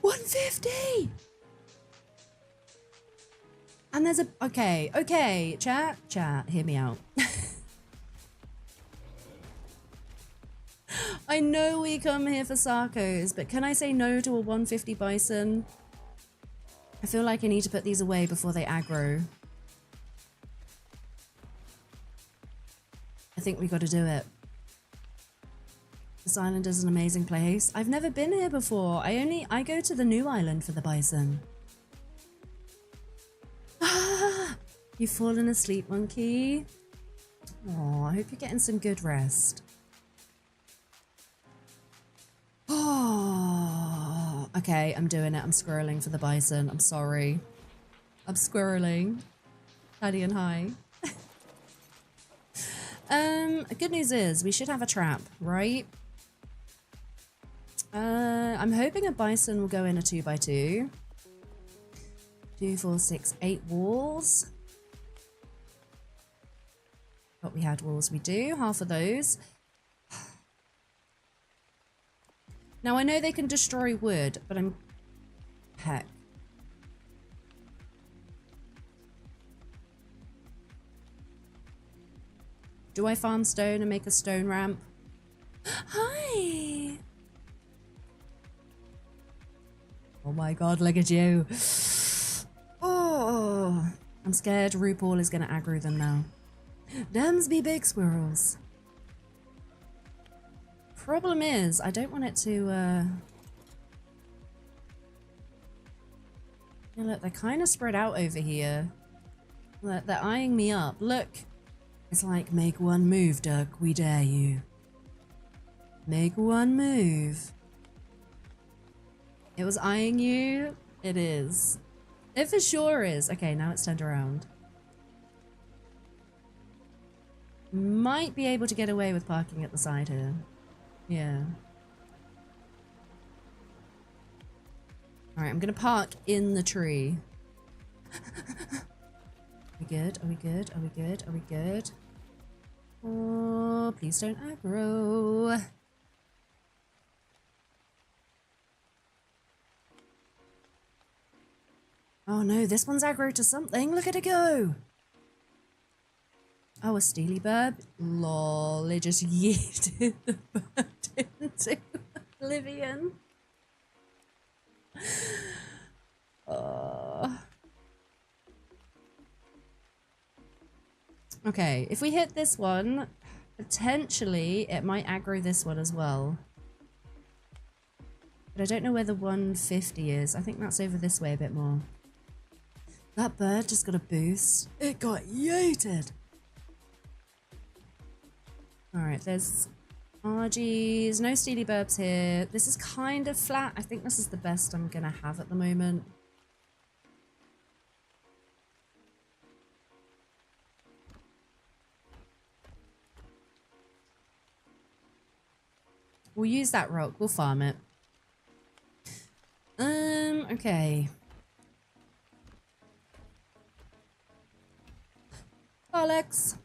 Speaker 1: 150! And there's a... Okay, okay. Chat, hear me out. I know we come here for Sarkos, but can I say no to a 150 bison? I feel like I need to put these away before they aggro. I think we got to do it. This island is an amazing place. I've never been here before. I go to the new island for the bison. Ah! You've fallen asleep, monkey. Oh, I hope you're getting some good rest. Oh, okay, I'm doing it. I'm squirreling for the bison. I'm sorry. I'm squirreling. Paddy and hi. Good news is we should have a trap, right? I'm hoping a bison will go in a 2x2. 2, 4, 6, 8 walls. Thought we had walls. We do. Half of those. Now I know they can destroy wood, but I'm... Heck. Do I farm stone and make a stone ramp? Hi! Oh my god, look at you. Oh, I'm scared RuPaul is gonna aggro them now. Damns be big squirrels. Problem is, I don't want it to, Yeah, look, they're kind of spread out over here. Look, they're eyeing me up. Look. It's like, make one move, duck. We dare you. Make one move. It was eyeing you. It is. It for sure is. Okay, now it's turned around. Might be able to get away with parking at the side here. Yeah. Alright, I'm gonna park in the tree. Are we good? Are we good? Are we good? Are we good? Oh, please don't aggro. Oh no, this one's aggro to something. Look at it go. Oh, a steely bird. Lol, it just yeeted the bird into oblivion. Okay, if we hit this one, potentially it might aggro this one as well. But I don't know where the 150 is. I think that's over this way a bit more. That bird just got a boost. It got yeeted. Alright, there's RGs, no steely burbs here. This is kind of flat. I think this is the best I'm gonna have at the moment. We'll use that rock. We'll farm it. Okay. Alex.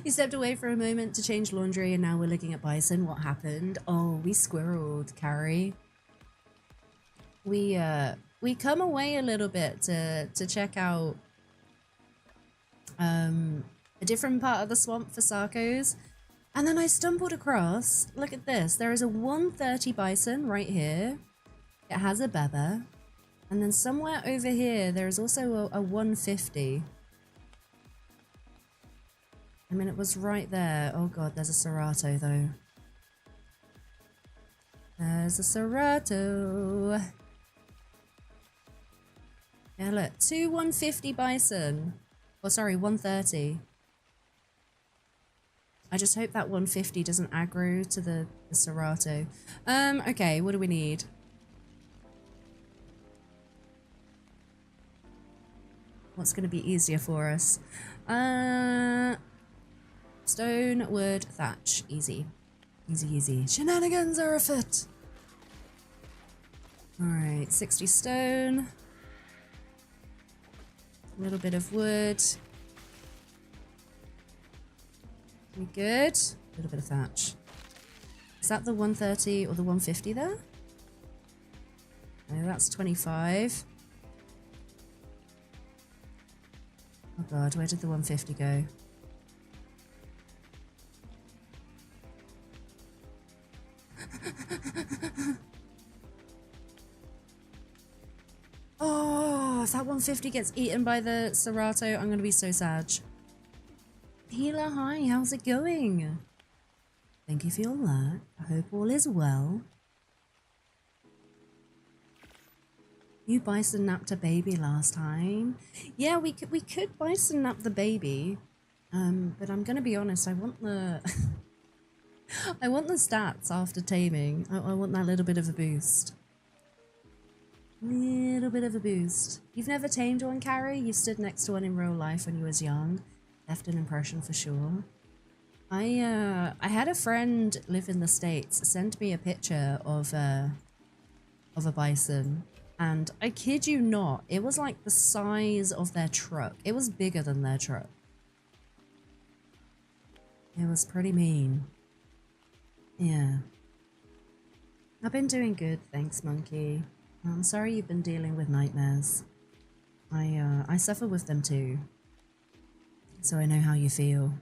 Speaker 1: You stepped away for a moment to change laundry and now we're looking at bison. What happened? Oh, we squirreled, Carrie. We come away a little bit to check out a different part of the swamp for Sarkos. And then I stumbled across, look at this, there is a 130 bison right here. It has a beba. And then somewhere over here, there is also a 150. I mean, it was right there. Oh god, there's a Serato though. There's a Serato. Yeah, look, 2 150 bison. Oh, sorry, 130. I just hope that 150 doesn't aggro to the Serato. Okay, what do we need? What's going to be easier for us? Stone, wood, thatch. Easy. Easy, easy. Shenanigans are afoot. Alright, 60 stone. A little bit of wood. We good? A little bit of thatch. Is that the 130 or the 150 there? No, that's 25. Oh god, where did the 150 go? Oh, if that 150 gets eaten by the Serato, I'm going to be so sad. Healer, hi, how's it going? Thank you for your luck. I hope all is well. You bison napped a baby last time. Yeah, we could bison nap the baby. But I'm gonna be honest, I want the I want the stats after taming. I want that little bit of a boost. Little bit of a boost. You've never tamed one, Carrie? You stood next to one in real life when you was young. Left an impression for sure. I had a friend live in the States send me a picture of a bison, and I kid you not, it was like the size of their truck. It was bigger than their truck. It was pretty mean. Yeah. I've been doing good, thanks, Monkey. I'm sorry you've been dealing with nightmares. I suffer with them too, so I know how you feel.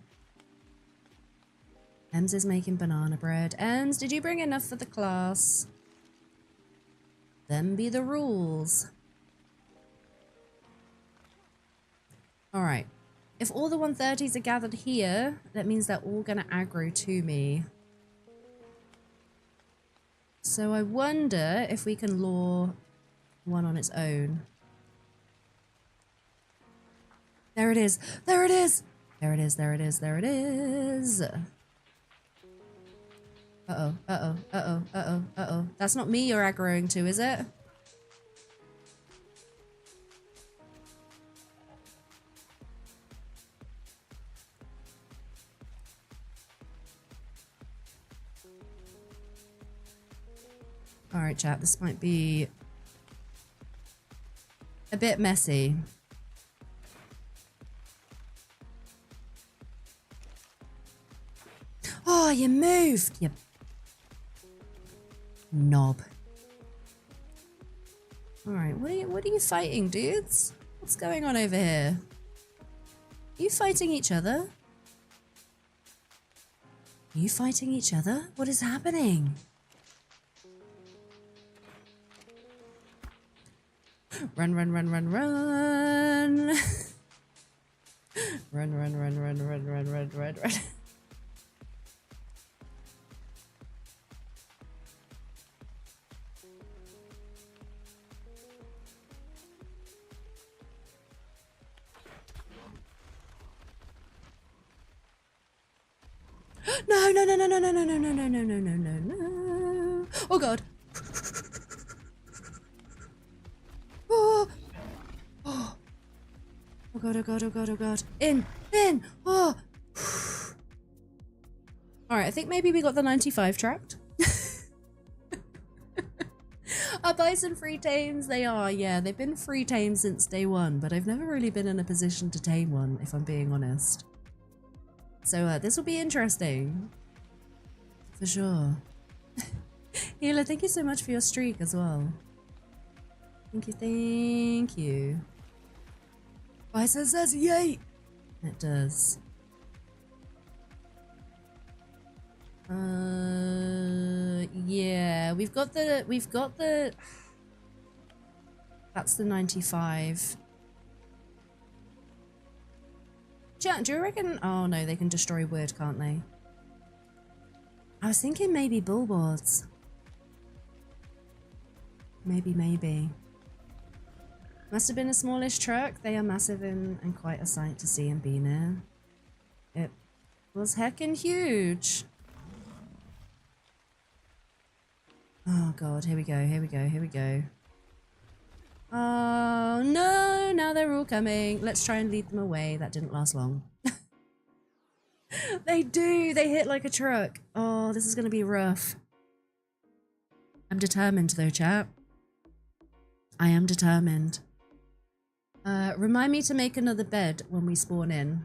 Speaker 1: Ems is making banana bread. Ems, did you bring enough for the class? Them be the rules. Alright. If all the 130s are gathered here, that means they're all gonna aggro to me. So I wonder if we can lure one on its own. There it is! There it is! There it is, there it is, there it is! Uh-oh, uh-oh, uh-oh, uh-oh, uh-oh. That's not me you're aggroing to, is it? Alright, chat, this might be a bit messy. Oh, you moved! You knob. Alright, what are you fighting, dudes? What's going on over here? Are you fighting each other? Are you fighting each other? What is happening? Run, run, run, run, run! Run, run, run, run, run, run, run, run, run. No, no, no, no, no, no, no, no, no, no, no, no, no, no, no. Oh god. Oh. Oh. Oh god, oh god, oh god, oh god. In. Oh. Alright, I think maybe we got the 95 tracked. Are bison free tames? They are, yeah. They've been free tames since day one, but I've never really been in a position to tame one, if I'm being honest. So this will be interesting. For sure. Healer, thank you so much for your streak as well. Thank you, thank you. Bison says yay! It does. Yeah, we've got the that's the 95. Chat, do you reckon? Oh no, they can destroy wood, can't they? I was thinking maybe billboards. Maybe. Must have been a smallish truck. They are massive and quite a sight to see and be near. It was heckin' huge. Oh god, here we go. Oh no, now they're all coming. Let's try and lead them away. That didn't last long. They do, they hit like a truck. Oh, this is gonna be rough. I'm determined though, chat. I am determined. Remind me to make another bed when we spawn in,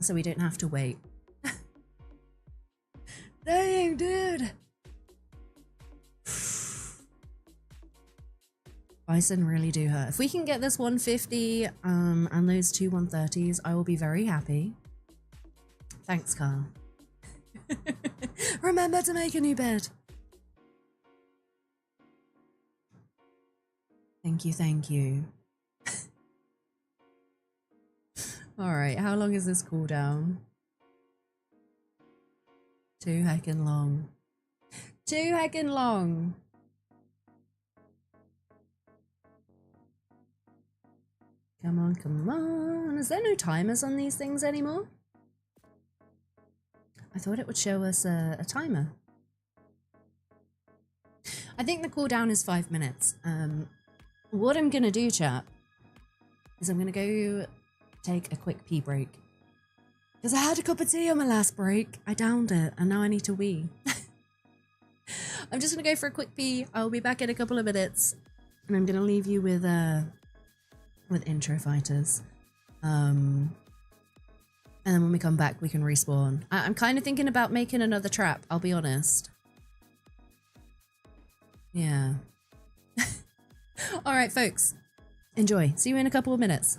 Speaker 1: so we don't have to wait. Dang, dude. Bison really do hurt. If we can get this 150 and those two 130s, I will be very happy. Thanks, Carl. Remember to make a new bed. Thank you. Alright, how long is this cooldown? Too heckin' long. Too heckin' long. Come on. Is there no timers on these things anymore? I thought it would show us a timer. I think the cooldown is 5 minutes. What I'm gonna do, chat, is I'm gonna go take a quick pee break. Because I had a cup of tea on my last break. I downed it and now I need to wee. I'm just going to go for a quick pee. I'll be back in a couple of minutes. And I'm going to leave you with intro fighters. And then when we come back, we can respawn. I'm kind of thinking about making another trap, I'll be honest. Yeah. All right, folks. Enjoy. See you in a couple of minutes.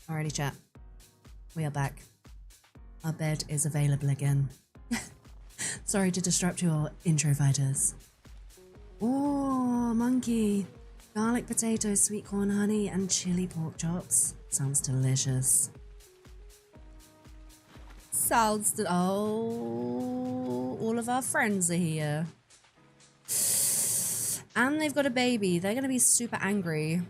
Speaker 1: Alrighty, chat. We are back. Our bed is available again. Sorry to disrupt your intro fighters. Oh, monkey. Garlic potato, sweet corn honey, and chili pork chops. Sounds delicious. Oh, all of our friends are here. And they've got a baby. They're going to be super angry.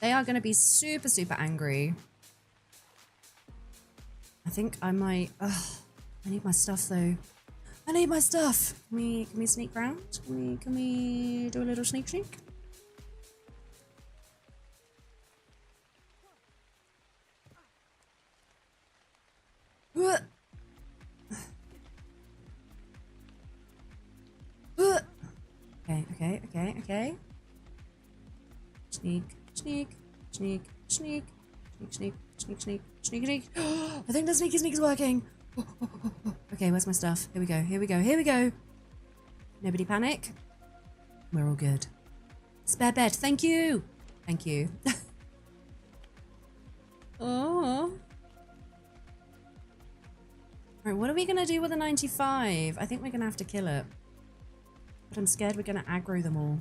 Speaker 1: They are going to be super, super angry. I think I might... Ugh, I need my stuff, though. I need my stuff. Can we sneak round? Can we do a little sneak sneak? Okay. Sneak, sneak, sneak, sneak, sneak, sneak, sneak, sneak, sneak. I think the sneaky sneak is working. Okay, where's my stuff? Here we go. Nobody panic. We're all good. Spare bed, thank you. Oh. Alright, what are we gonna do with a 95? I think we're gonna have to kill it. But I'm scared we're gonna aggro them all.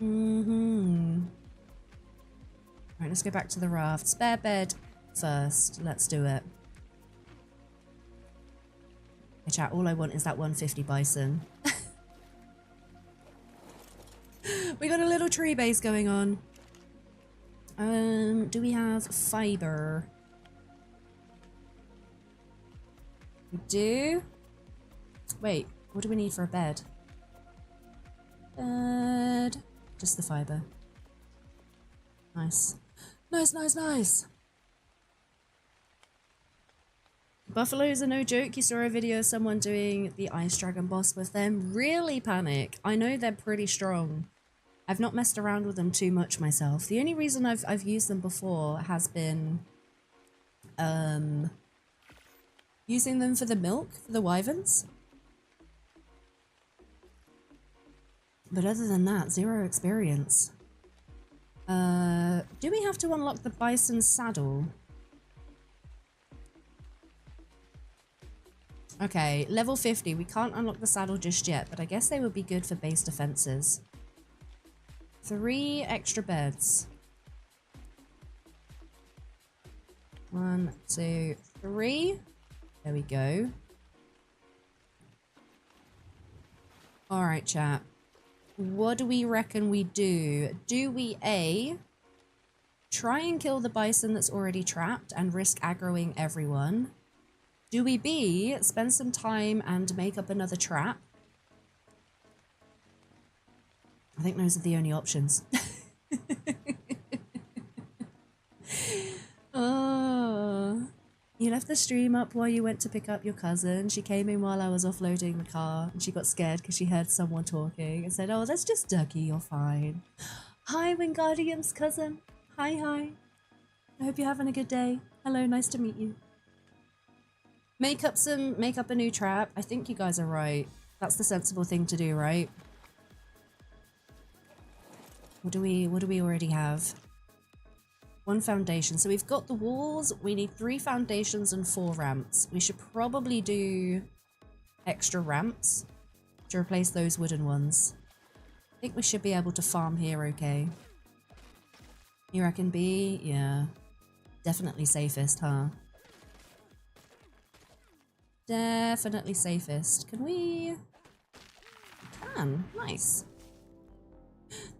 Speaker 1: Mm-hmm. Right, let's go back to the raft. Spare bed first. Let's do it. Hey chat, all I want is that 150 bison. We got a little tree base going on. Do we have fiber? We do. Wait, what do we need for a bed? Bed. Just the fiber. Nice. Nice, nice, nice. Buffaloes are no joke. You saw a video of someone doing the ice dragon boss with them. Really panic. I know they're pretty strong. I've not messed around with them too much myself. The only reason I've used them before has been using them for the milk for the wyverns. But other than that, zero experience. Do we have to unlock the bison saddle? Okay, level 50. We can't unlock the saddle just yet, but I guess they would be good for base defenses. 3 extra beds. 1, 2, 3. There we go. Alright, chat. What do we reckon we do? Do we A, try and kill the bison that's already trapped and risk aggroing everyone? Do we B, spend some time and make up another trap? I think those are the only options. Oh, you left the stream up while you went to pick up your cousin. She came in while I was offloading the car and she got scared because she heard someone talking and said, oh, that's just Ducky, you're fine. Hi, Wingardium's cousin. Hi, hi. I hope you're having a good day. Hello, nice to meet you. Make up a new trap. I think you guys are right. That's the sensible thing to do, right? What do we already have? 1 foundation. So we've got the walls. We need 3 foundations and 4 ramps. We should probably do extra ramps to replace those wooden ones. I think we should be able to farm here okay. You reckon B? Yeah. Definitely safest, huh? Definitely safest. Can we? We can. Nice.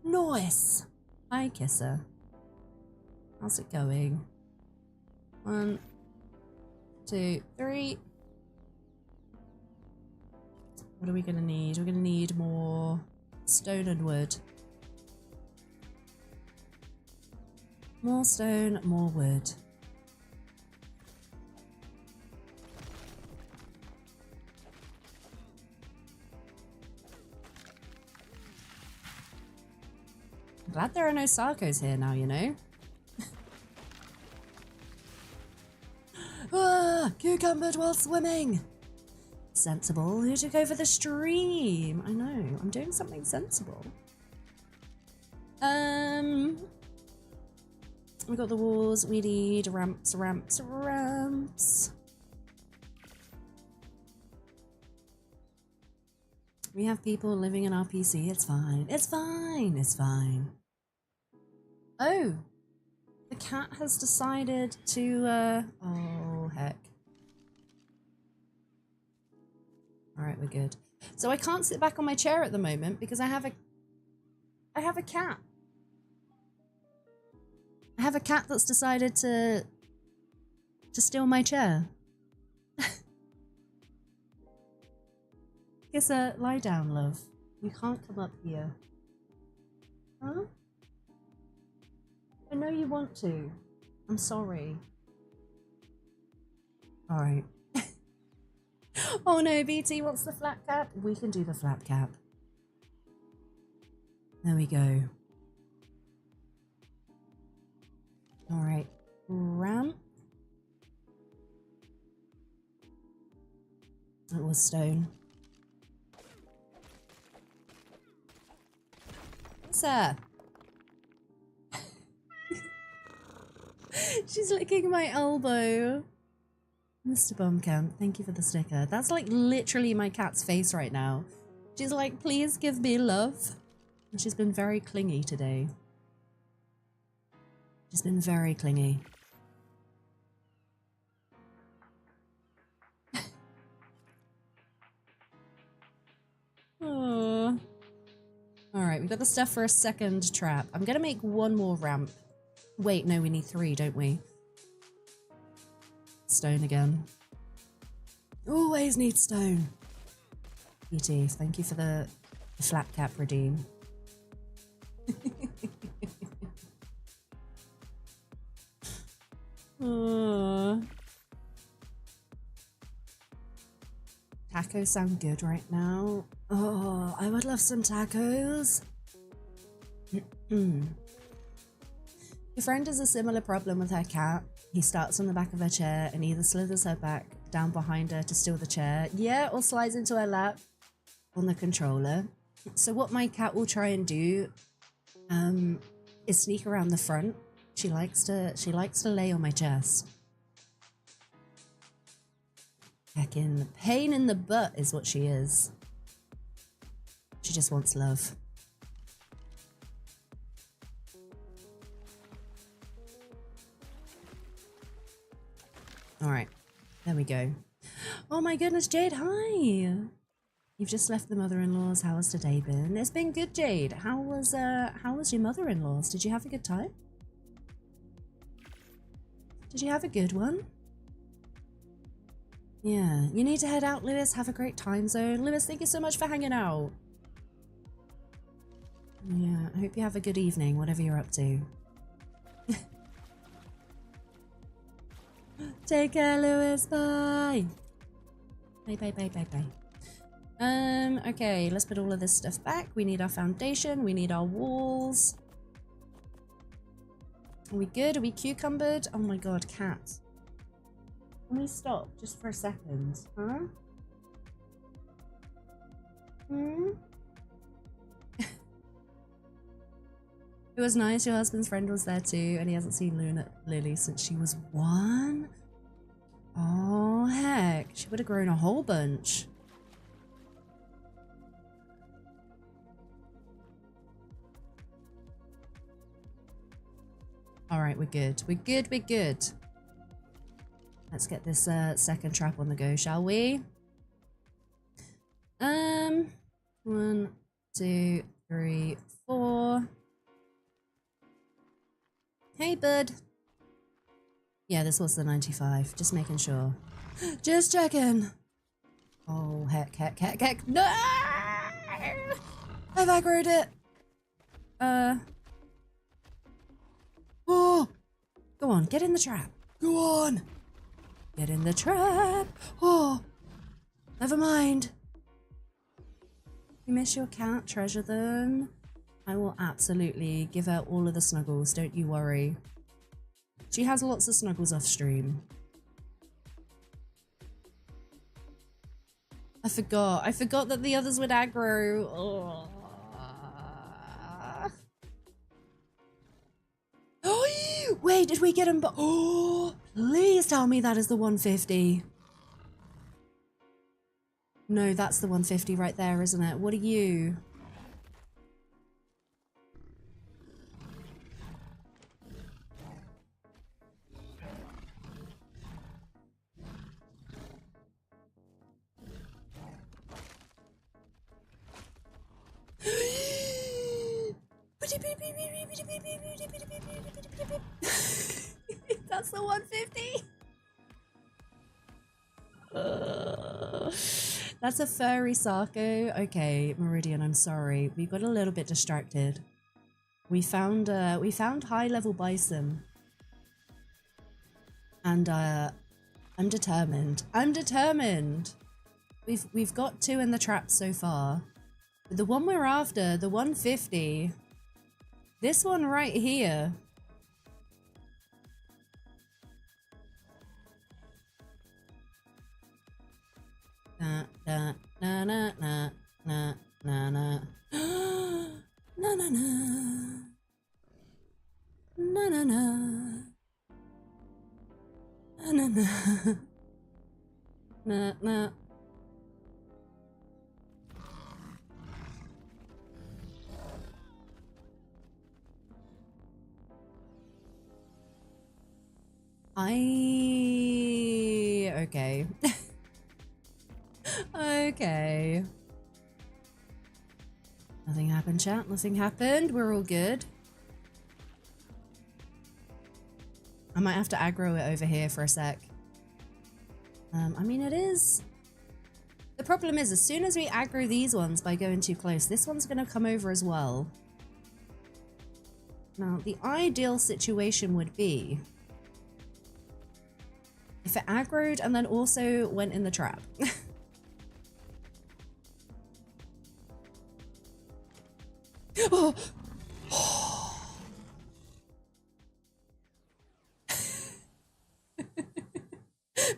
Speaker 1: Nice. Hi, Kisser. How's it going? 1, 2, 3. What are we gonna need? We're gonna need more stone and wood. More stone, more wood. I'm glad there are no Sarkos here now, you know? Ah, cucumbered while swimming! Sensible. Who took over the stream? I know, I'm doing something sensible. We got the walls, we need ramps, ramps, ramps. We have people living in our PC, it's fine. It's fine, it's fine. Oh! The cat has decided to, oh, heck. Alright, we're good. So I can't sit back on my chair at the moment because I have a cat. I have a cat that's decided to steal my chair. Kissa, lie down, love. You can't come up here. Huh? I know you want to. I'm sorry. Alright. Oh no, BT wants the flat cap. We can do the flat cap. There we go. Alright. Ramp. That was stone. Sir. She's licking my elbow. Mr. Bumcamp, thank you for the sticker. That's like literally my cat's face right now. She's like, please give me love. She's been very clingy today. She's been very clingy. Oh. Alright, we've got the stuff for a second trap. I'm gonna make one more ramp. Wait, no, we need 3, don't we? Stone again. Always need stone. E.T., thank you for the flat cap redeem. Tacos sound good right now. Oh, I would love some tacos. Your friend has a similar problem with her cat. He starts on the back of her chair and either slithers her back down behind her to steal the chair, yeah, or slides into her lap on the controller. So what my cat will try and do is sneak around the front. She likes to lay on my chest. Heckin' pain in the butt is what she is. She just wants love. Alright, there we go. Oh my goodness, Jade, hi! You've just left the mother-in-law's. How has today been? It's been good, Jade. How was your mother-in-law's? Did you have a good time? Did you have a good one? Yeah, you need to head out, Lewis. Have a great time zone. Lewis, thank you so much for hanging out. Yeah, I hope you have a good evening, whatever you're up to. Take care, Lewis. Bye. Bye, bye, bye, bye, bye. Okay, let's put all of this stuff back. We need our foundation. We need our walls. Are we good? Are we cucumbered? Oh my god, cat. Can we stop just for a second? Huh? It was nice. Your husband's friend was there too, and he hasn't seen Lily since she was 1. Oh, heck. She would have grown a whole bunch. Alright, we're good. We're good, we're good. Let's get this second trap on the go, shall we? 1, 2, 3, 4. Hey, bud. Yeah, this was the 95. Just making sure. Just checking. Oh, heck. No! I've aggroed it. Oh! Go on, get in the trap. Go on! Get in the trap. Oh! Never mind. You miss your cat, treasure them. I will absolutely give her all of the snuggles, don't you worry. She has lots of snuggles off stream. I forgot that the others would aggro. Oh, wait, did we get him? Oh, please tell me that is the 150. No, that's the 150 right there, isn't it? What are you? That's the 150. That's a furry Sarko. Okay, Meridian, I'm sorry. We got a little bit distracted. We found high-level bison. And I'm determined. I'm determined. We've got 2 in the trap so far. But the one we're after, the 150, this one right here. Na na na na na na na na na na na na na na na. Okay. Okay. Nothing happened, chat. Nothing happened. We're all good. I might have to aggro it over here for a sec. I mean, it is... The problem is, as soon as we aggro these ones by going too close, this one's going to come over as well. Now, the ideal situation would be if it aggroed and then also went in the trap. Oh.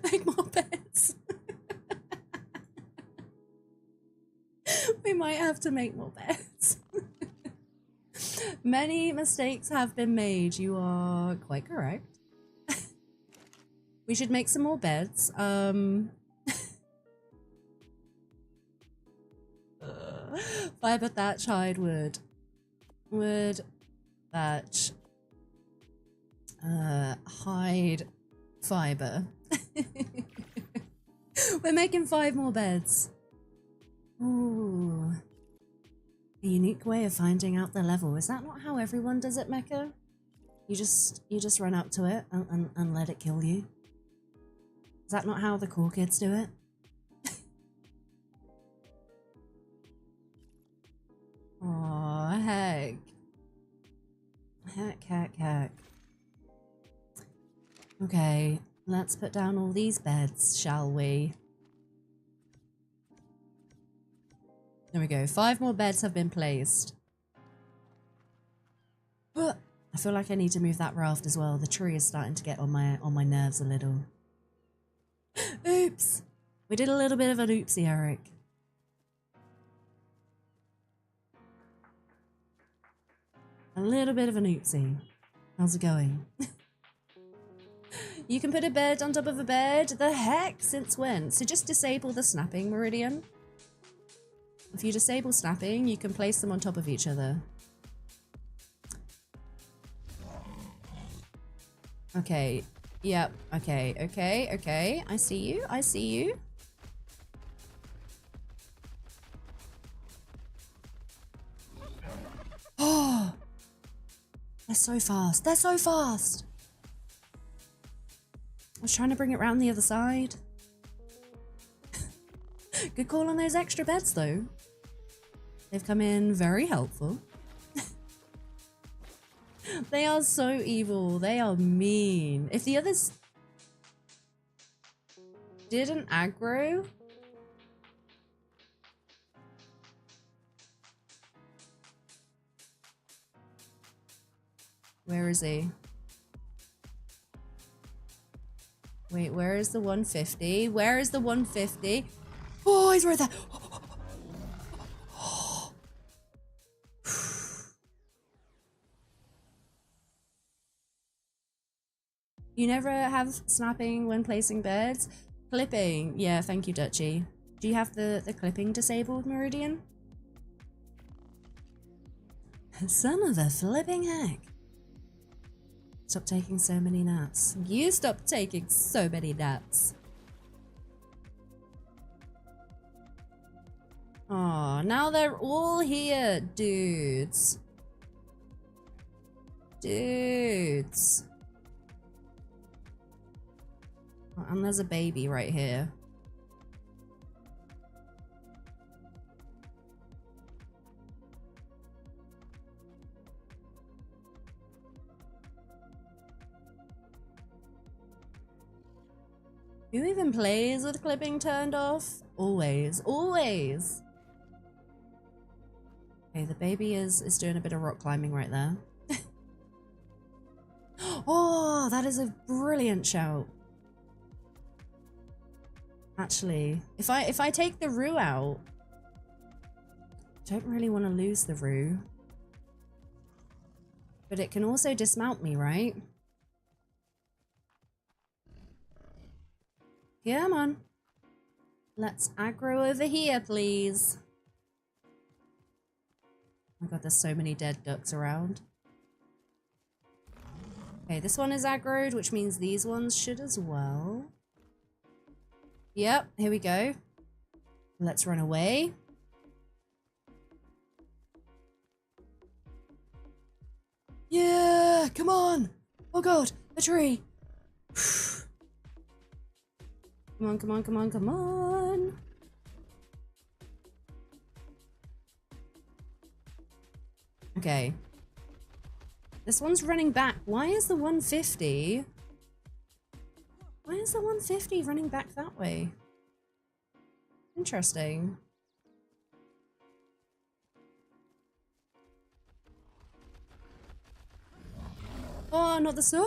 Speaker 1: Make more beds. We might have to make more beds. Many mistakes have been made. You are quite correct. We should make some more beds. Fiber thatch, hide wood. Wood thatch. Hide fiber. We're making 5 more beds. Ooh. A unique way of finding out the level. Is that not how everyone does it, Mecha? You just run up to it and let it kill you? Is that not how the cool kids do it? Aw, heck. Heck. Okay, let's put down all these beds, shall we? There we go. 5 more beds have been placed. But I feel like I need to move that raft as well. The tree is starting to get on my nerves a little. Oops! We did a little bit of an oopsie, Eric. A little bit of an oopsie. How's it going? You can put a bed on top of a bed? The heck? Since when? So just disable the snapping, Meridian. If you disable snapping, you can place them on top of each other. Okay. Yep. Okay. I see you. Oh! They're so fast. I was trying to bring it round the other side. Good call on those extra beds, though. They've come in very helpful. They are so evil. They are mean. If the others didn't aggro... Where is he? Wait, where is the 150? Where is the 150? Oh, he's right there. You never have snapping when placing beds? Clipping. Yeah, thank you, Dutchy. Do you have the clipping disabled, Meridian? Son of a flipping heck. Stop taking so many naps. You stop taking so many naps. Aw, now they're all here, dudes. Dudes. Oh, and there's a baby right here. Who even plays with clipping turned off? Always. Okay, the baby is doing a bit of rock climbing right there. Oh, that is a brilliant shout. Actually, if I take the roo out, I don't really want to lose the roo. But it can also dismount me, right? Come on. Let's aggro over here, please. Oh my god, there's so many dead ducks around. Okay, this one is aggroed, which means these ones should as well. Yep, here we go. Let's run away. Yeah, come on. Oh god, a tree. Come on, come on, come on, come on. Okay. This one's running back. Why is the 150? Why is the 150 running back that way? Interesting. Oh, not the snow.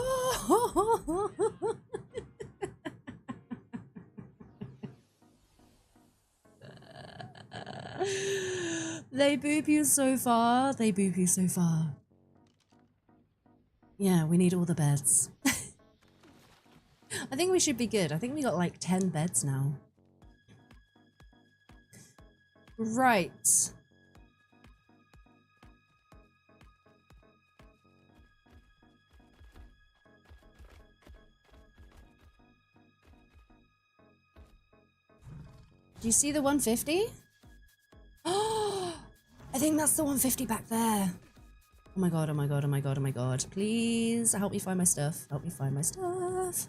Speaker 1: They boop you so far. They boop you so far. Yeah, we need all the beds. I think we should be good. I think we got like 10 beds now. Right. Do you see the 150? Oh, I think that's the 150 back there. Oh my god, oh my god, oh my god, oh my god. Please help me find my stuff. Help me find my stuff.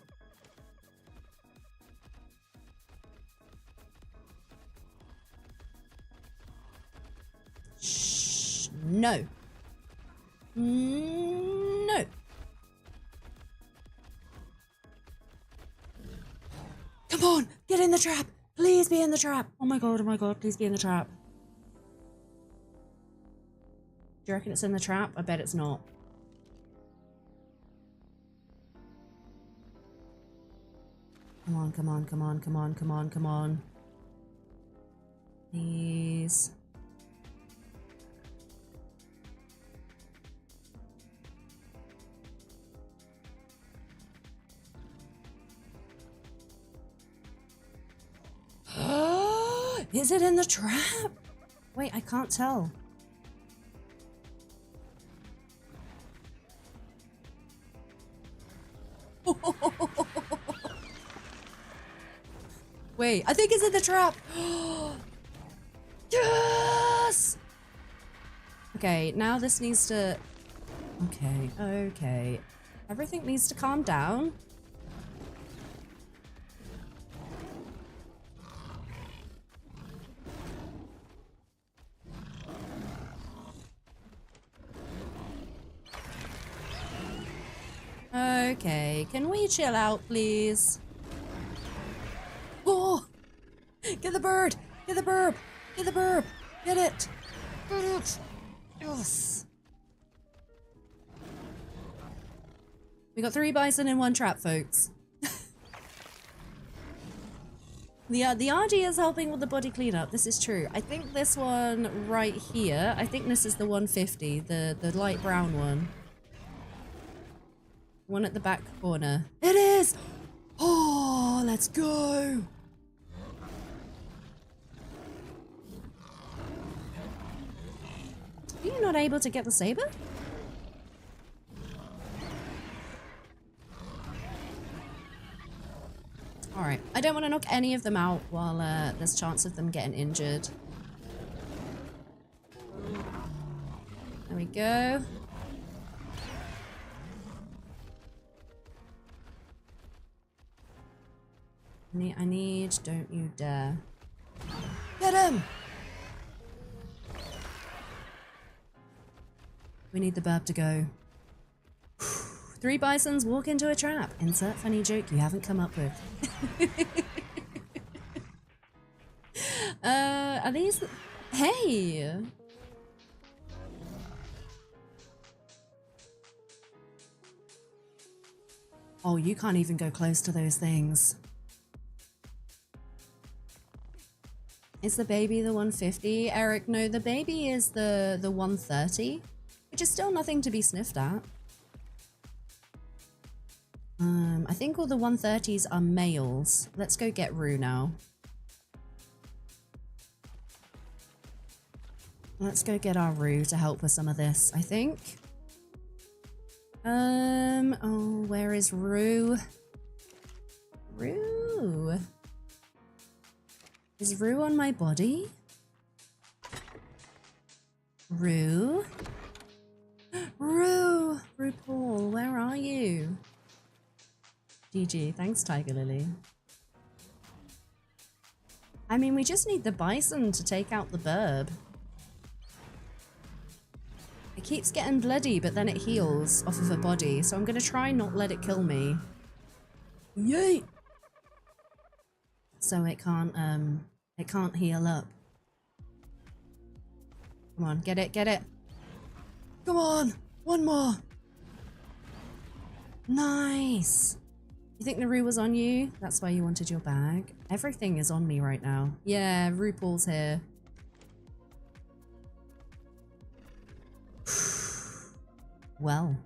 Speaker 1: Shh. No. No. Come on, get in the trap. Please be in the trap. Oh my god, please be in the trap. Do you reckon it's in the trap? I bet it's not. Come on, come on, come on, come on, come on, come on. Please. Is it in the trap? Wait, I can't tell. Wait, I think it's in the trap. Yes! Okay, now this needs to... Okay, okay. Everything needs to calm down. Okay, can we chill out, please? Oh! Get the bird! Get the burb! Get the burb! Get it! Get it! Yes! We got 3 bison in 1 trap, folks. The RG is helping with the body cleanup, this is true. I think this one right here, I think this is the 150, the light brown one. One at the back corner. It is! Oh, let's go! Are you not able to get the saber? Alright, I don't want to knock any of them out while there's chance of them getting injured. There we go. I need, don't you dare. Get him! We need the burb to go. 3 bisons walk into a trap. Insert funny joke you haven't come up with. Are these... Hey! Oh, you can't even go close to those things. Is the baby the 150? Eric, no, the baby is the 130, which is still nothing to be sniffed at. I think all the 130s are males. Let's go get Rue now. Let's go get our Rue to help with some of this, I think. Oh, where is Rue? Rue? Is Rue on my body? Rue? Rue! RuPaul, where are you? GG, thanks Tiger Lily. I mean, we just need the bison to take out the burb. It keeps getting bloody, but then it heals off of her body, so I'm gonna try not let it kill me. Yay! So it can't heal up. Come on, get it, get it. Come on, one more. Nice. You think Naru was on you? That's why you wanted your bag. Everything is on me right now. Yeah, RuPaul's here. Well.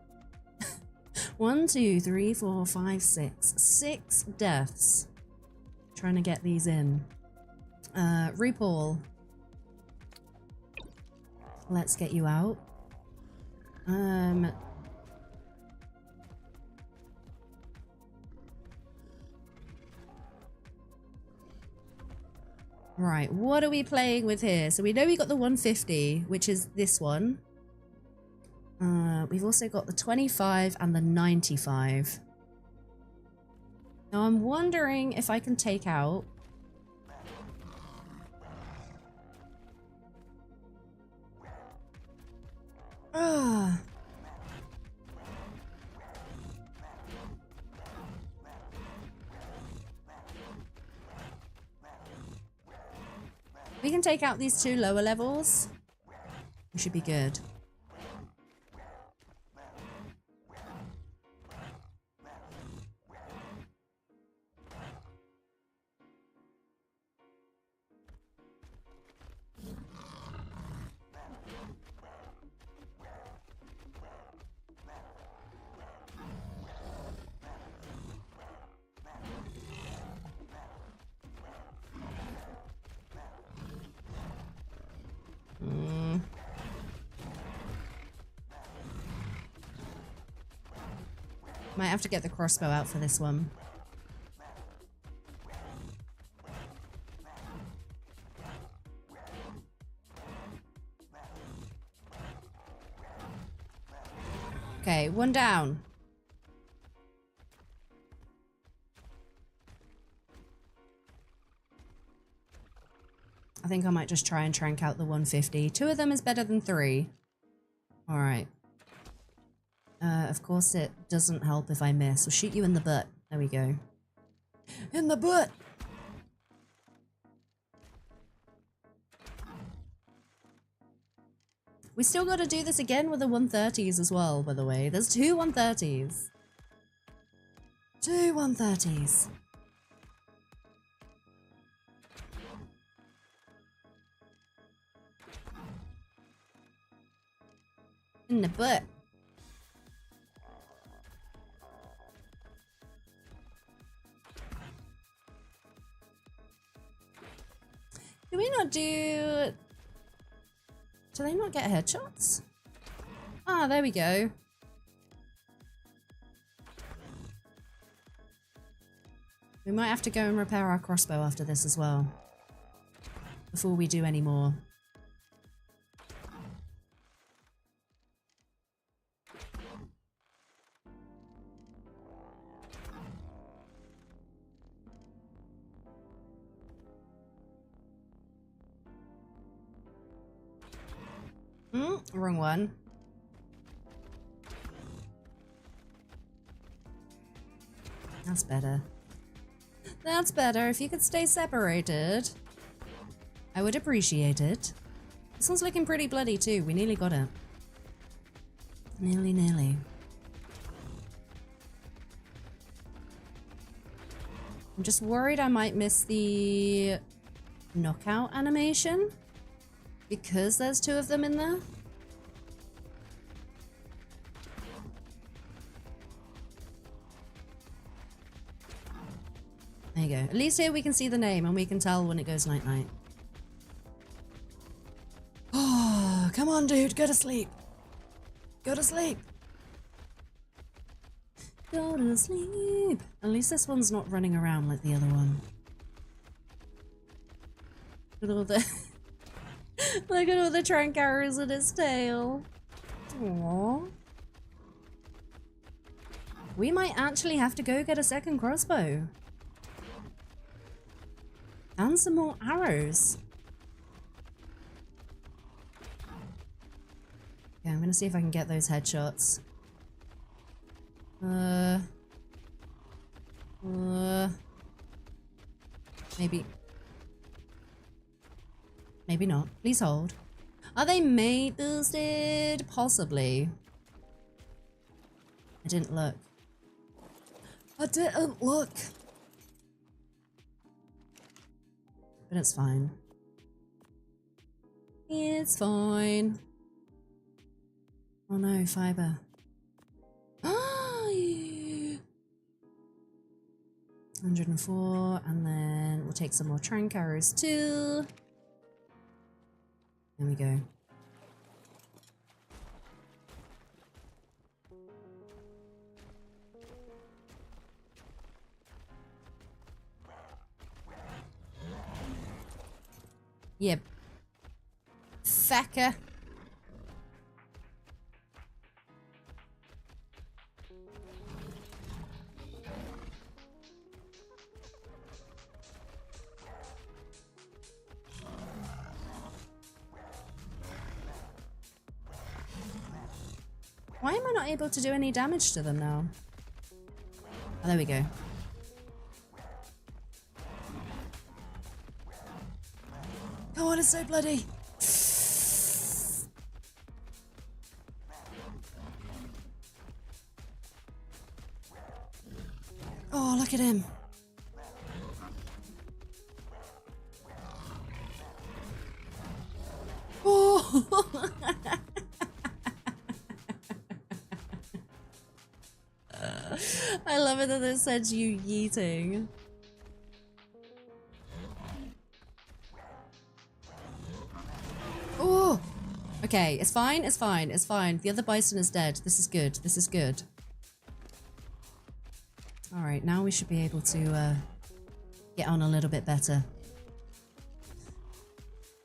Speaker 1: 1, 2, 3, 4, 5, 6. 6 deaths. Trying to get these in. RuPaul. Let's get you out. Right, what are we playing with here? So we know we got the 150, which is this one. We've also got the 25 and the 95. Now I'm wondering if I can take out... We can take out these 2 lower levels. We should be good. Might have to get the crossbow out for this one. Okay, one down. I think I might just try and trank out the 150. 2 of them is better than 3. Alright. Of course it doesn't help if I miss. We'll shoot you in the butt. There we go. In the butt! We still gotta do this again with the 130s as well, by the way. There's 2 130s. 2 130s. In the butt. Do we not do... Do they not get headshots? Ah, there we go. We might have to go and repair our crossbow after this as well. Before we do any more. Wrong one. That's better. That's better. If you could stay separated, I would appreciate it. This one's looking pretty bloody too. We nearly got it. Nearly, nearly. I'm just worried I might miss the knockout animation because there's 2 of them in there. There you go. At least here we can see the name and we can tell when it goes night-night. Oh, come on, dude. Go to sleep. Go to sleep. Go to sleep. At least this one's not running around like the other one. Look at all the look at all the trank arrows in its tail. Aww. We might actually have to go get a second crossbow. And some more arrows. Yeah, I'm gonna see if I can get those headshots. Maybe. Maybe not. Please hold. Are they mate boosted? Possibly. I didn't look. I didn't look. But it's fine. It's fine. Oh no, fiber. 104, and then we'll take some more trank arrows too. There we go. Yep. Fecker. Why am I not able to do any damage to them now? Oh, there we go. Oh, it's so bloody. Oh, look at him. Oh. I love it that it says you yeeting. Oh! Okay, it's fine, it's fine, it's fine. The other bison is dead. This is good, this is good. Alright, now we should be able to get on a little bit better.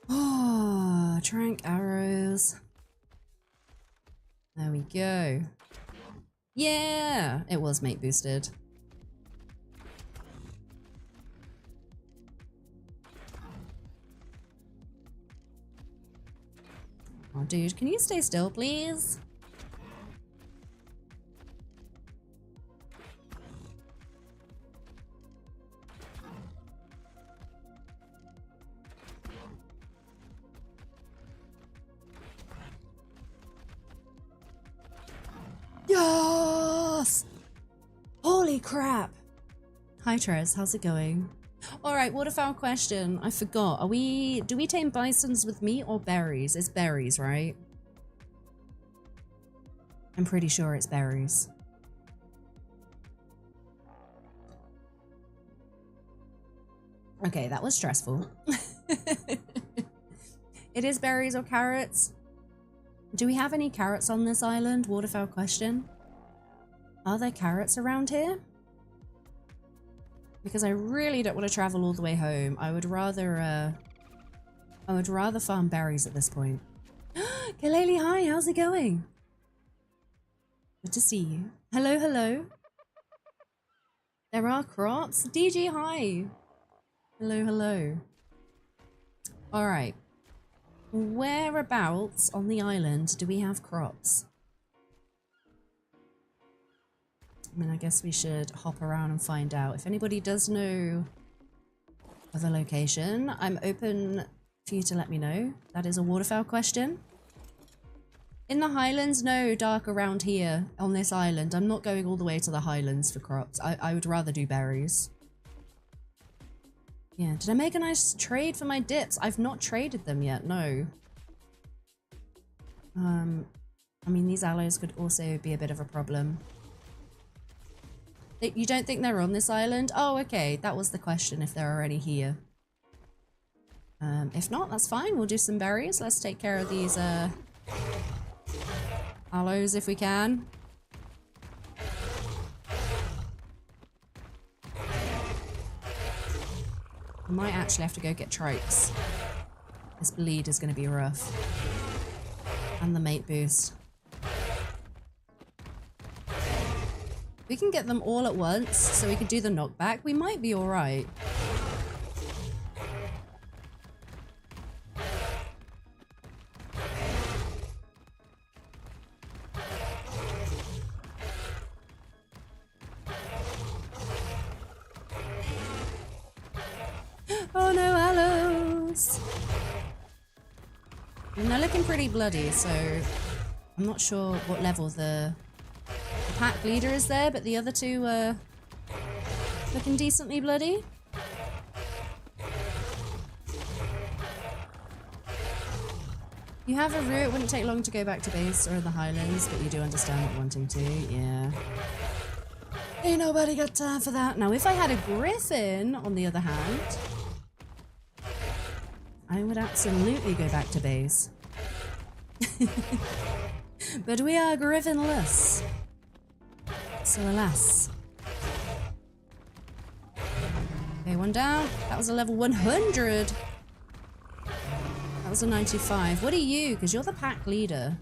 Speaker 1: Oh, trank arrows. There we go. Yeah! It was mate boosted. Oh, dude, can you stay still, please? Yes! Holy crap! Hi Tres, how's it going? Alright, waterfowl question. I forgot. Do we tame bisons with meat or berries? It's berries, right? I'm pretty sure it's berries. Okay, that was stressful. It is berries or carrots. Do we have any carrots on this island? Waterfowl question. Are there carrots around here? Because I really don't want to travel all the way home. I would rather farm berries at this point. Kaleli, hi, how's it going? Good to see you. Hello, hello. There are crops. DG, hi. Hello, hello. Alright. Whereabouts on the island do we have crops? I mean, I guess we should hop around and find out. If anybody does know of a location, I'm open for you to let me know. That is a waterfowl question. In the highlands, no, dark around here on this island. I'm not going all the way to the highlands for crops. I would rather do berries. Yeah, did I make a nice trade for my dips? I've not traded them yet, no. I mean, these aloes could also be a bit of a problem. You don't think they're on this island? Oh, okay, that was the question, if there are any here. If not, that's fine. We'll do some berries. Let's take care of these aloes if we can. I might actually have to go get trikes. This bleed is going to be rough. And the mate boost. We can get them all at once, so we can do the knockback. We might be alright. Oh no, aloes! And they're looking pretty bloody, so I'm not sure what level the pack leader is there, but the other two are looking decently bloody. You have a route, it wouldn't take long to go back to base or the Highlands, but you do understand not wanting to, yeah. Ain't nobody got time for that. Now, if I had a griffin, on the other hand, I would absolutely go back to base. But we are griffinless. So alas. Okay, one down. That was a level 100. That was a 95. What are you? Because you're the pack leader.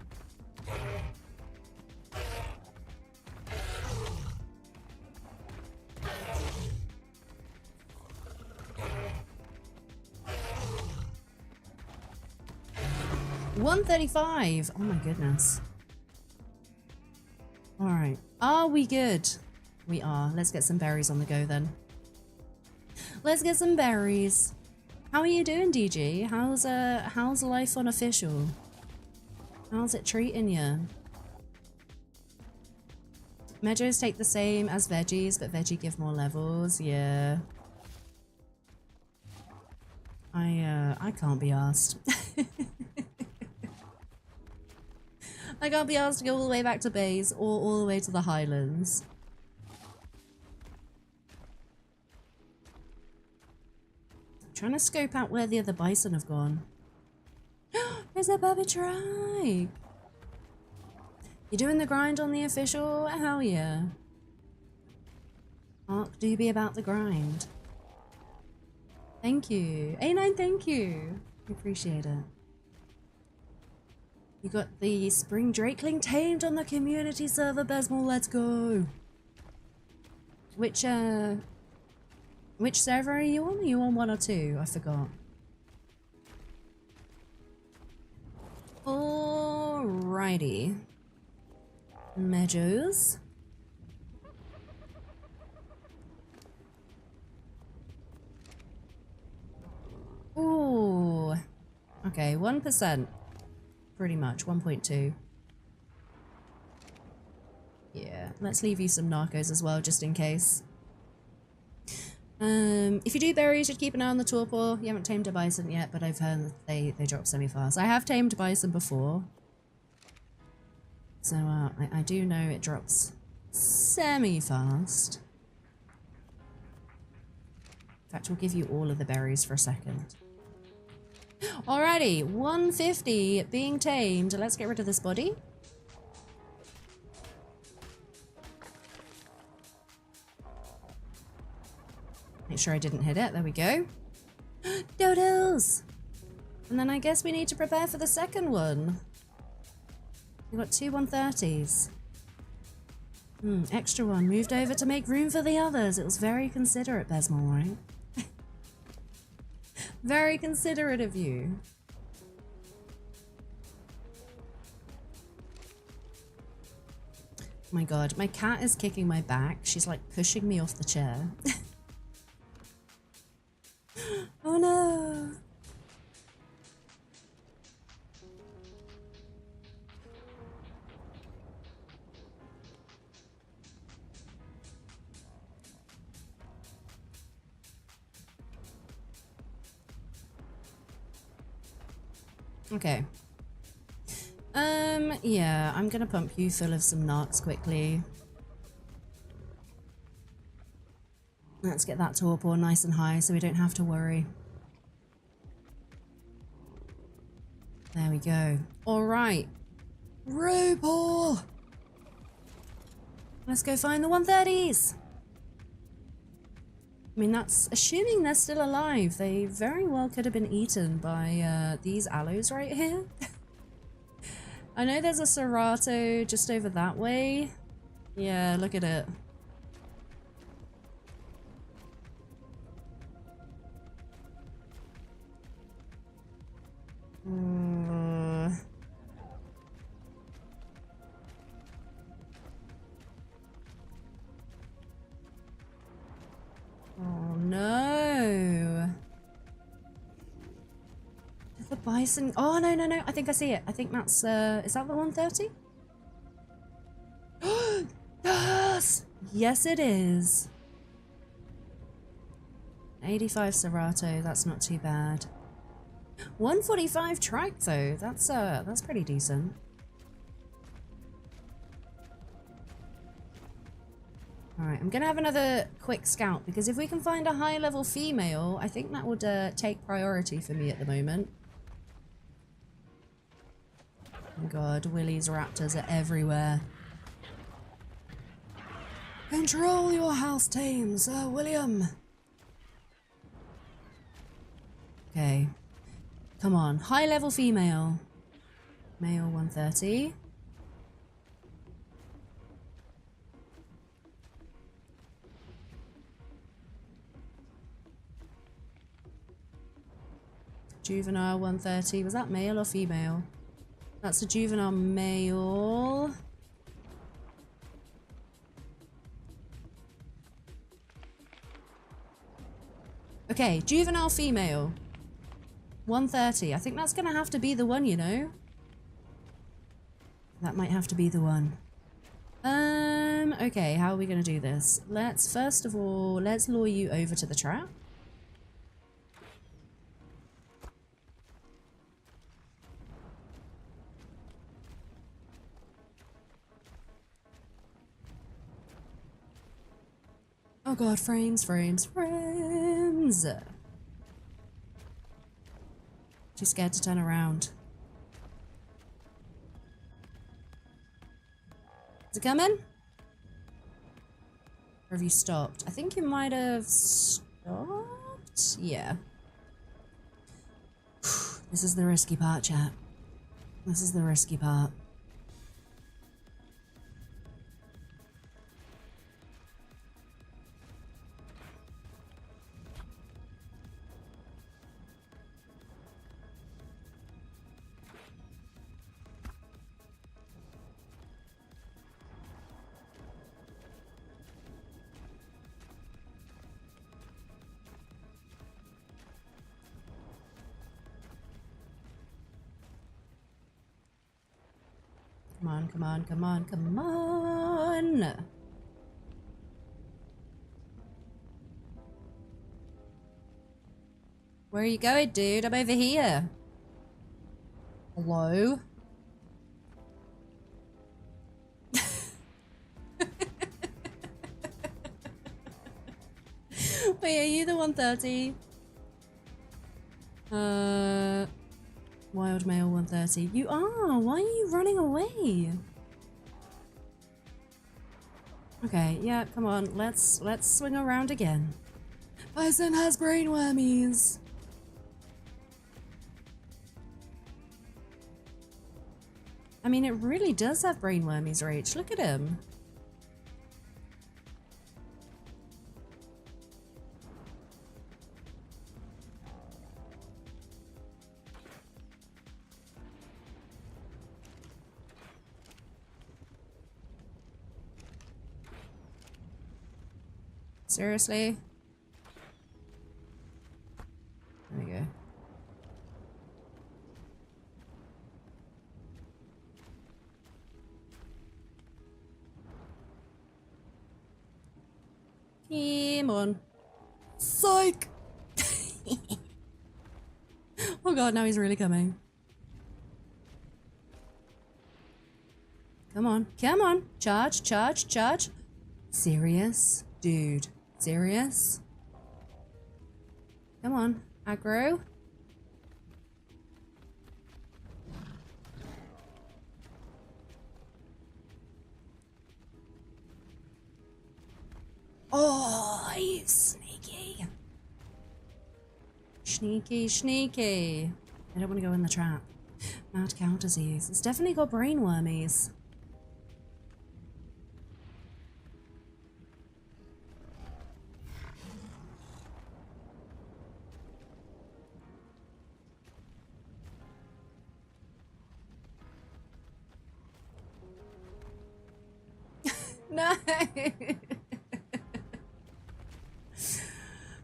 Speaker 1: $135. Oh my goodness. All right. Are we good? We are. Let's get some berries on the go then. Let's get some berries. How are you doing, DG? How's life on official? How's it treating you? Meadows take the same as veggies, but veggie give more levels. Yeah. I can't be asked. I can't be asked to go all the way back to base or all the way to the Highlands. I'm trying to scope out where the other bison have gone. There's a puppy tribe. You doing the grind on the official? Hell yeah. Mark, do be about the grind. Thank you. A9, thank you. I appreciate it. You got the spring drakeling tamed on the community server, Besmal. Let's go. Which server are you on? Are you on 1 or 2? I forgot. Alrighty. Meadows. Ooh. Okay, 1%. Pretty much, 1.2. Yeah, let's leave you some narcos as well, just in case. If you do berries, you should keep an eye on the torpor. You haven't tamed a bison yet, but I've heard that they drop semi-fast. I have tamed bison before. So, I do know it drops semi-fast. In fact, we'll give you all of the berries for a second. Alrighty, 150 being tamed. Let's get rid of this body. Make sure I didn't hit it. There we go. Dodos! And then I guess we need to prepare for the second one. We've got 2 130s. Extra one. Moved over to make room for the others. It was very considerate, Besmal, right? Very considerate of you. Oh my god, my cat is kicking my back. She's like pushing me off the chair. Oh no. Okay. Yeah, I'm gonna pump you full of some narcs quickly. Let's get that torpor nice and high so we don't have to worry. There we go. Alright. RuPaul! Let's go find the 130s! I mean, that's assuming they're still alive. They very well could have been eaten by these aloes right here. I know there's a Serato just over that way. Yeah, look at it. Oh no. The bison. Oh no, no, no. I think I see it. I think that's is that the 130? Yes! Yes it is. 85 Serato, that's not too bad. 145 trike though. That's pretty decent. Alright, I'm gonna have another quick scout because if we can find a high level female, I think that would take priority for me at the moment. Oh god, Willie's raptors are everywhere. Control your house tames, William. Okay. Come on, high level female. Male 130. Juvenile 130. Was that male or female? That's a juvenile male. Okay, juvenile female. 130. I think that's gonna have to be the one, you know? That might have to be the one. Okay, how are we gonna do this? Let's, first of all, let's lure you over to the trap. Oh god, frames, frames, frames! Too scared to turn around. Is it coming? Or have you stopped? I think you might have stopped? Yeah. This is the risky part, chat. This is the risky part. Come on, come on, come on, come on! Where are you going, dude? I'm over here. Hello? Wait, are you the 130? Wild male 130. You are! Why are you running away? Okay, yeah, come on. Let's swing around again. Bison has brain wormies. I mean, it really does have brain wormies, Rach. Look at him. Seriously? There we go. Come on. Psych! Oh god, now he's really coming. Come on. Come on. Charge, charge, charge. Serious? Dude. Serious? Come on. Aggro. Oh, you sneaky. Sneaky, sneaky. I don't want to go in the trap. Mad cow disease. It's definitely got brain wormies. No!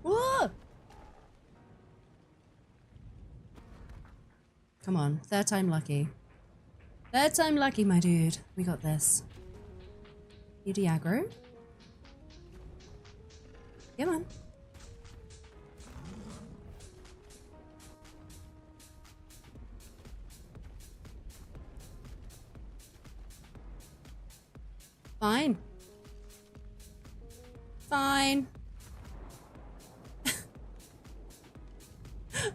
Speaker 1: Whoa! Come on, third time lucky. Third time lucky, my dude. We got this. You de-aggro? Come on. Fine. Fine.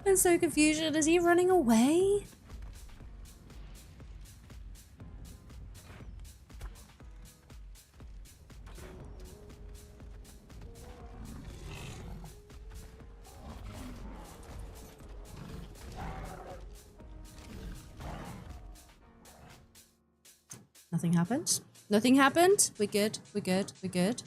Speaker 1: I'm so confused. Is he running away? Nothing happened. Nothing happened. We're good. We're good. We're good.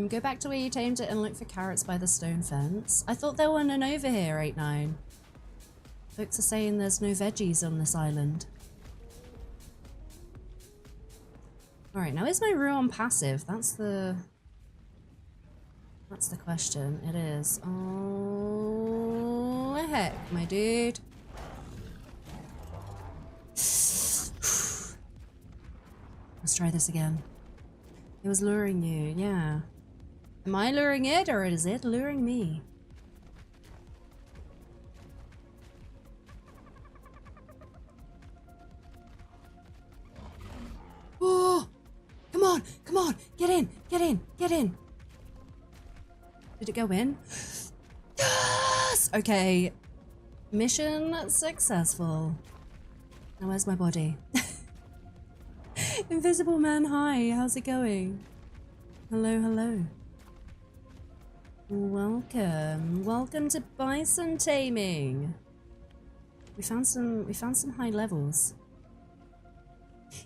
Speaker 1: Go back to where you tamed it and look for carrots by the stone fence. I thought there were none over here, 8-9. Folks are saying there's no veggies on this island. Alright, now is my Ruin passive? That's the question. It is. Oh, heck, my dude. Let's try this again. It was luring you, yeah. Am I luring it, or is it luring me? Oh! Come on! Come on! Get in! Get in! Get in! Did it go in? Yes! Okay. Mission successful. Now where's my body? Invisible man, hi. How's it going? Hello, hello. Welcome. Welcome to bison taming. We found some high levels.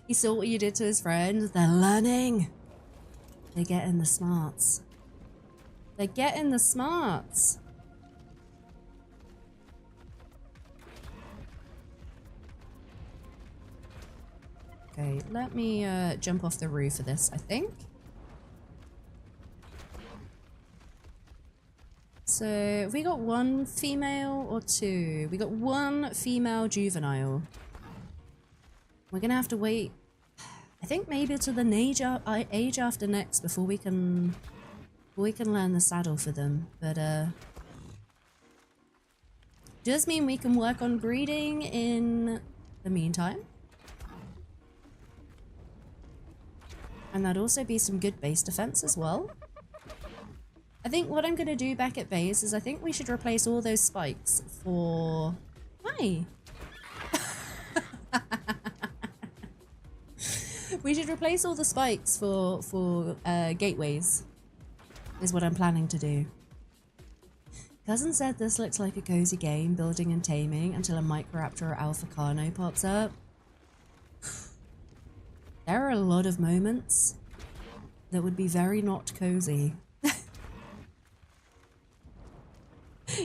Speaker 1: He saw what you did to his friend. They're learning. They're getting the smarts. They're getting the smarts. Okay, let me jump off the roof of this, I think. So, have we got one female or two? We got one female juvenile. We're gonna have to wait, I think maybe to the age after next before we can learn the saddle for them. But does mean we can work on breeding in the meantime. And that'd also be some good base defense as well. I think what I'm going to do back at base is I think we should replace all those spikes for... Hi! We should replace all the spikes for gateways, is what I'm planning to do. Cousin said this looks like a cozy game, building and taming, until a Microraptor or Alpha Carno pops up. There are a lot of moments that would be very not cozy.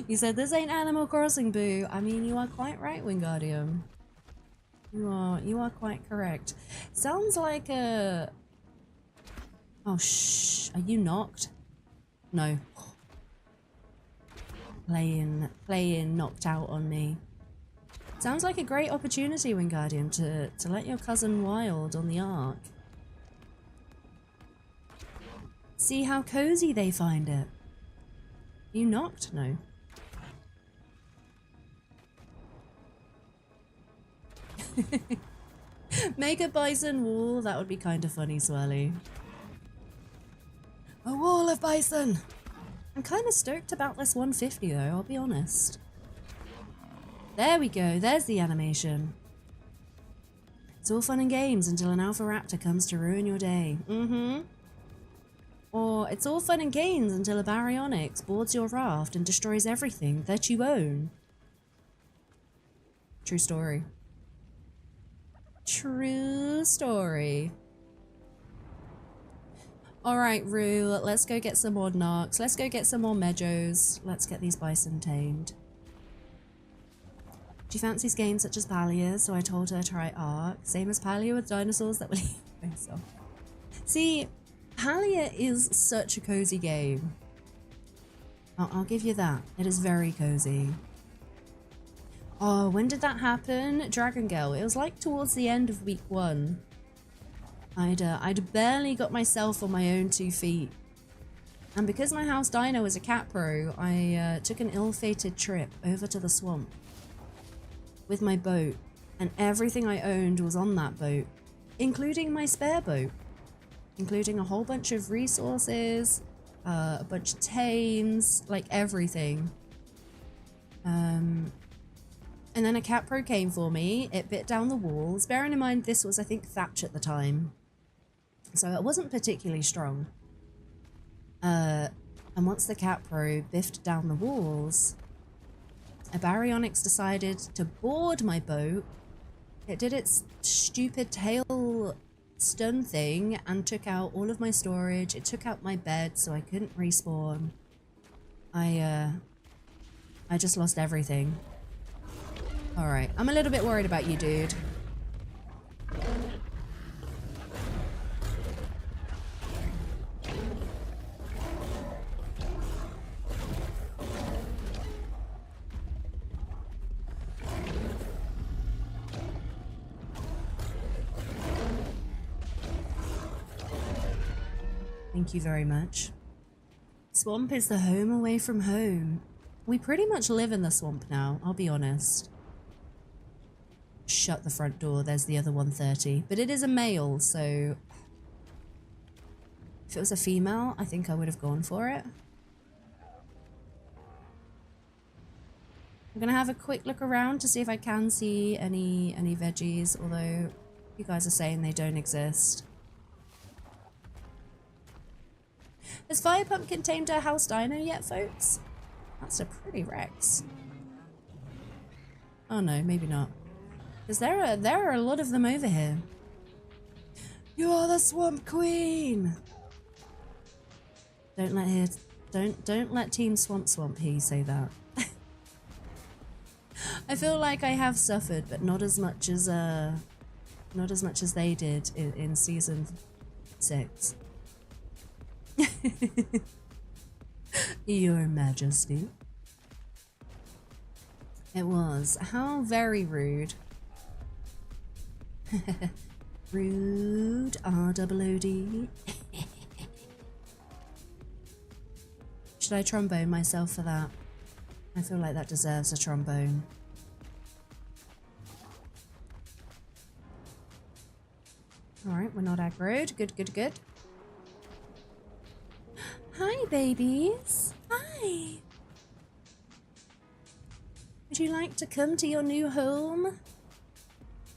Speaker 1: You said this ain't Animal Crossing, boo. I mean, you are quite right, Wingardium. You are quite correct. Sounds like a... Oh, shh. Are you knocked? No. Playing knocked out on me. Sounds like a great opportunity, Wingardium, to let your cousin wild on the Ark. See how cozy they find it. You knocked? No. Make a bison wall. That would be kind of funny, Swirly. A wall of bison. I'm kind of stoked about this 150 though, I'll be honest. There we go. There's the animation. It's all fun and games until an alpha raptor comes to ruin your day. Or it's all fun and games until a baryonyx boards your raft and destroys everything that you own. True story. True story. Alright, Rue, let's go get some more narcs. Let's go get some more meadows. Let's get these bison tamed. She fancies games such as Palia, so I told her to try Ark. Same as Palia with dinosaurs that will eat myself. See, Palia is such a cozy game. I'll give you that. It is very cozy. Oh, when did that happen? Dragon Girl. It was like towards the end of week 1. I'd barely got myself on my own 2 feet. And because my house dino is a cat pro, I took an ill-fated trip over to the swamp with my boat, and everything I owned was on that boat, including my spare boat, including a whole bunch of resources, a bunch of tames, like everything. And then a cat pro came for me. It bit down the walls. Bearing in mind this was, I think, thatch at the time, so it wasn't particularly strong. And once the cat pro biffed down the walls, a baryonyx decided to board my boat. It did its stupid tail stun thing and took out all of my storage. It took out my bed so I couldn't respawn. I just lost everything. Alright, I'm a little bit worried about you, dude. Thank you very much. Swamp is the home away from home. We pretty much live in the swamp now, I'll be honest. Shut the front door, there's the other 130. But it is a male, so if it was a female, I think I would have gone for it. I'm gonna have a quick look around to see if I can see any veggies, although you guys are saying they don't exist. Has Fire Pumpkin tamed her house dino yet, folks? That's a pretty Rex. Oh no, maybe not. Because there are a lot of them over here. You are the Swamp Queen! Don't let Team Swamp he say that. I feel like I have suffered, but not as much as they did in season 6. Your Majesty. It was. How very rude. Rude. R-O-O-D. Should I trombone myself for that? I feel like that deserves a trombone. Alright, we're not aggroed. Good, good, good. Hi, babies. Hi. Would you like to come to your new home?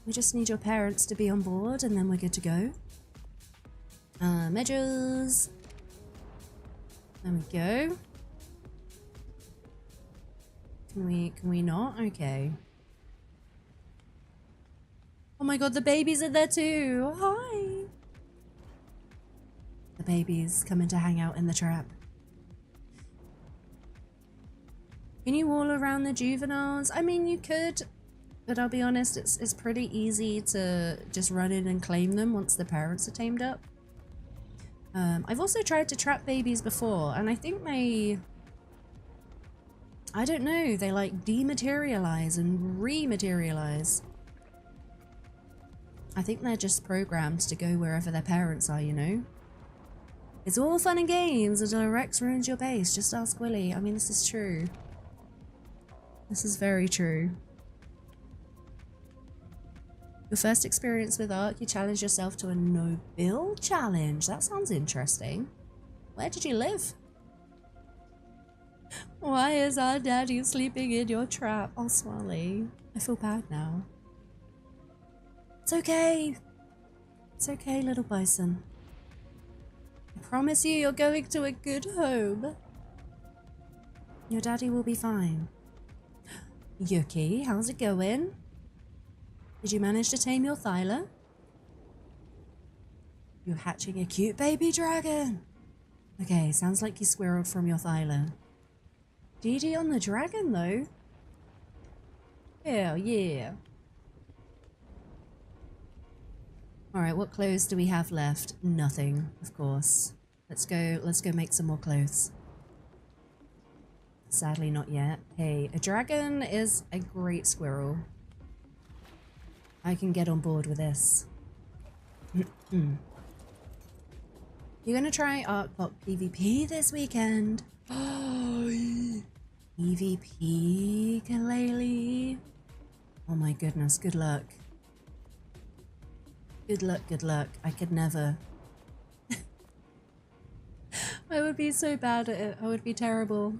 Speaker 1: We just need your parents to be on board and then we're good to go. Meadows. There we go. Can we not? Okay. Oh my god, the babies are there too. Hi. The babies coming to hang out in the trap. Can you wall around the juveniles? I mean, you could, but I'll be honest, it's pretty easy to just run in and claim them once the parents are tamed up. I've also tried to trap babies before, and I think they, I don't know, they like dematerialize and rematerialize. I think they're just programmed to go wherever their parents are, you know? It's all fun and games until a Rex ruins your base. Just ask Willy. I mean, this is true. This is very true. Your first experience with Ark, you challenged yourself to a no-bill challenge. That sounds interesting. Where did you live? Why is our daddy sleeping in your trap? Oh, Swally. I feel bad now. It's okay. It's okay, little bison. I promise you, you're going to a good home. Your daddy will be fine. Yuki, how's it going? Did you manage to tame your Thyla? You're hatching a cute baby dragon. Okay, sounds like you squirreled from your Thyla. GG on the dragon, though. Hell yeah. Alright, what clothes do we have left? Nothing, of course. Let's go make some more clothes. Sadly not yet. Hey, a dragon is a great squirrel. I can get on board with this. You're gonna try Arc Pop PvP this weekend. Oh, PvP, Kalele. Oh my goodness, good luck. Good luck, good luck. I could never. I would be so bad at it. I would be terrible.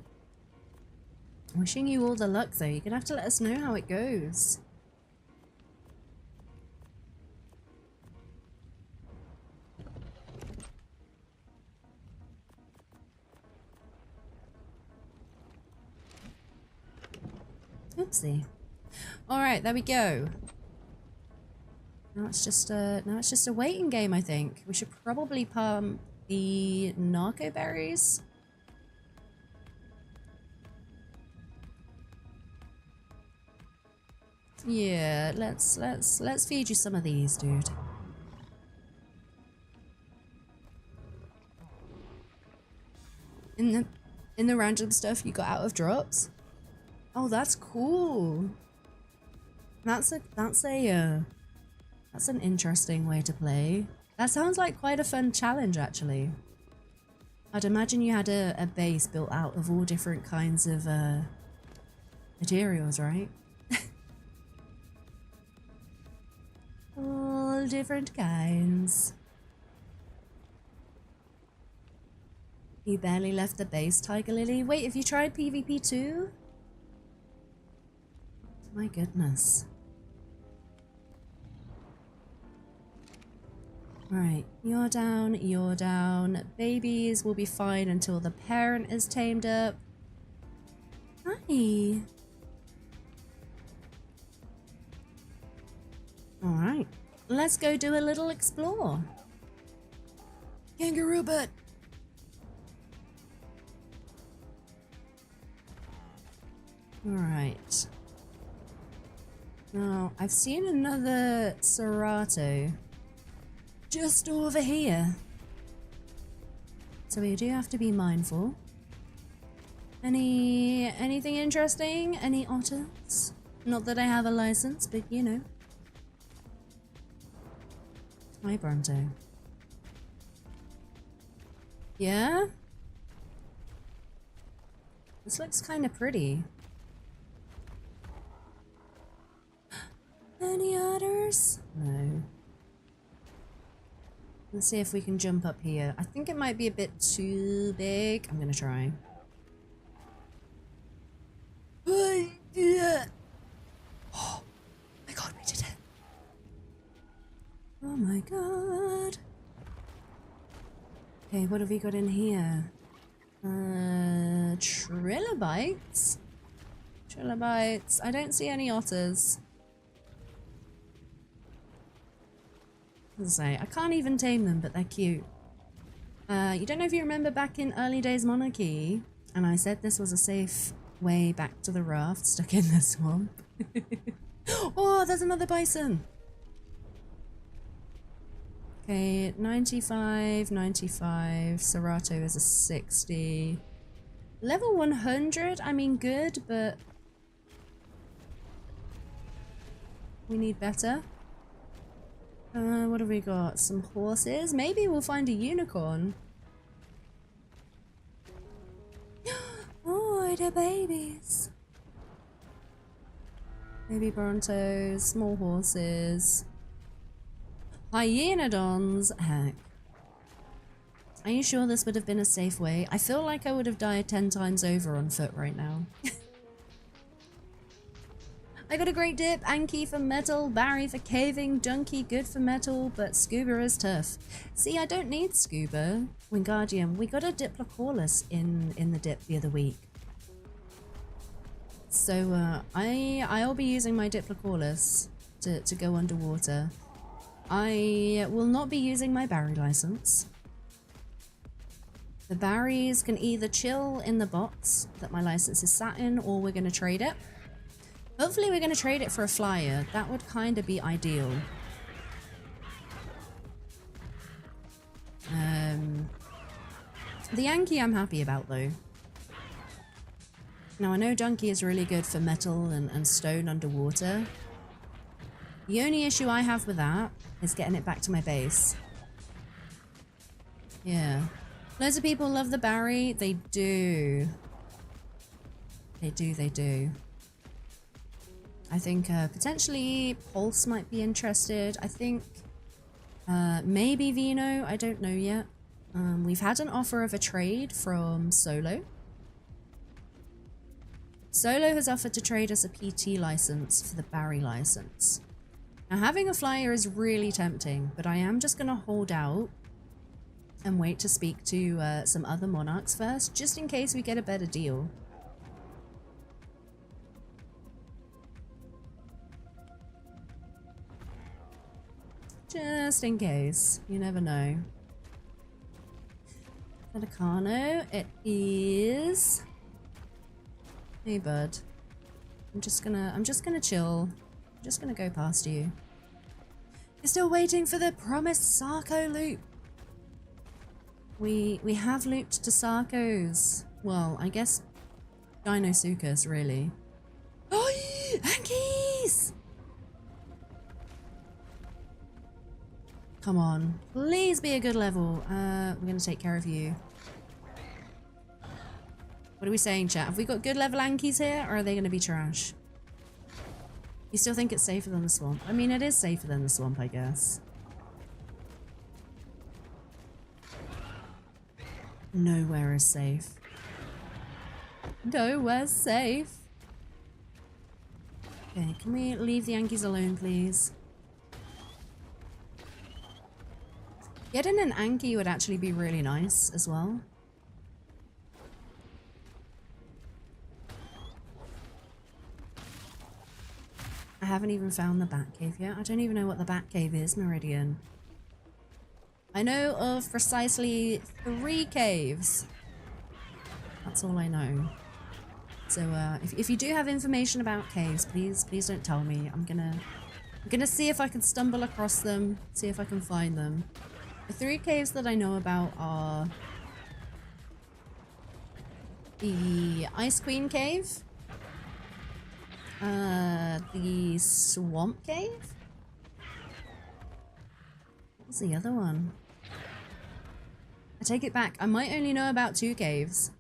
Speaker 1: Wishing you all the luck though. You're gonna have to let us know how it goes. Oopsie. Alright, there we go. Now it's just a waiting game, I think. We should probably pump the narco berries. Yeah, let's feed you some of these, dude. In the random stuff you got out of drops? Oh, that's cool. That's an interesting way to play. That sounds like quite a fun challenge, actually. I'd imagine you had a base built out of all different kinds of materials, right? All different kinds. You barely left the base, Tiger Lily. Wait, have you tried PvP too? My goodness. Right, you're down. Babies will be fine until the parent is tamed up. Hi. Alright, let's go do a little explore. Kangaroo butt. Alright. Now, I've seen another Serato just over here. So we do have to be mindful. Anything interesting? Any otters? Not that I have a license, but you know. Hi, Bronto. Yeah? This looks kind of pretty. Any otters? No. Let's see if we can jump up here. I think it might be a bit too big. I'm gonna try. Oh my god, we did it. Oh my god. Okay, what have we got in here? Trilobites? Trilobites. I don't see any otters. As I say, I can't even tame them, but they're cute. You don't know if you remember back in early days Monarchy, and I said this was a safe way back to the raft stuck in the swamp. Oh, there's another bison! Okay, 95, 95. Serato is a 60. Level 100, I mean good, but we need better. What have we got? Some horses? Maybe we'll find a unicorn. Oh, the babies. Maybe Brontos, small horses. Hyenodons. Heck. Are you sure this would have been a safe way? I feel like I would have died 10 times over on foot right now. I got a great dip. Anki for metal, Barry for caving, Donkey good for metal, but scuba is tough. See, I don't need scuba. Wingardium, we got a Diplocaulus in the dip the other week. So I'll be using my Diplocaulus to go underwater. I will not be using my Barry license. The Barries can either chill in the box that my license is sat in, or we're going to trade it. Hopefully we're going to trade it for a flyer. That would kind of be ideal. The Yankee I'm happy about though. Now I know Donkey is really good for metal and stone underwater. The only issue I have with that is getting it back to my base. Yeah. Loads of people love the Barry. They do. They do. I think potentially Pulse might be interested. I think maybe Vino. I don't know yet. We've had an offer of a trade from Solo. Solo has offered to trade us a PT license for the Barry license. Now having a flyer is really tempting, but I am just going to hold out and wait to speak to some other monarchs first, just in case we get a better deal. Just in case. You never know. Pelicano, it is... Hey bud. I'm just gonna chill. I'm just gonna go past you. You're still waiting for the promised Sarko loop. We have looped to Sarko's. Well, I guess Dinosuchus, really. Oh, Ankies! Come on, please be a good level. We're gonna take care of you. What are we saying, chat? Have we got good level Ankies here, or are they gonna be trash? You still think it's safer than the swamp? I mean, it is safer than the swamp, I guess. Nowhere is safe. Nowhere's safe. Okay, can we leave the Yankees alone, please? Getting an Anki would actually be really nice as well. I haven't even found the Batcave yet. I don't even know what the Batcave is, Meridian. I know of precisely 3 caves. That's all I know. So if you do have information about caves, please don't tell me. I'm gonna see if I can stumble across them, see if I can find them. The 3 caves that I know about are the Ice Queen Cave, the Swamp Cave. What was the other one? I take it back. I might only know about 2 caves.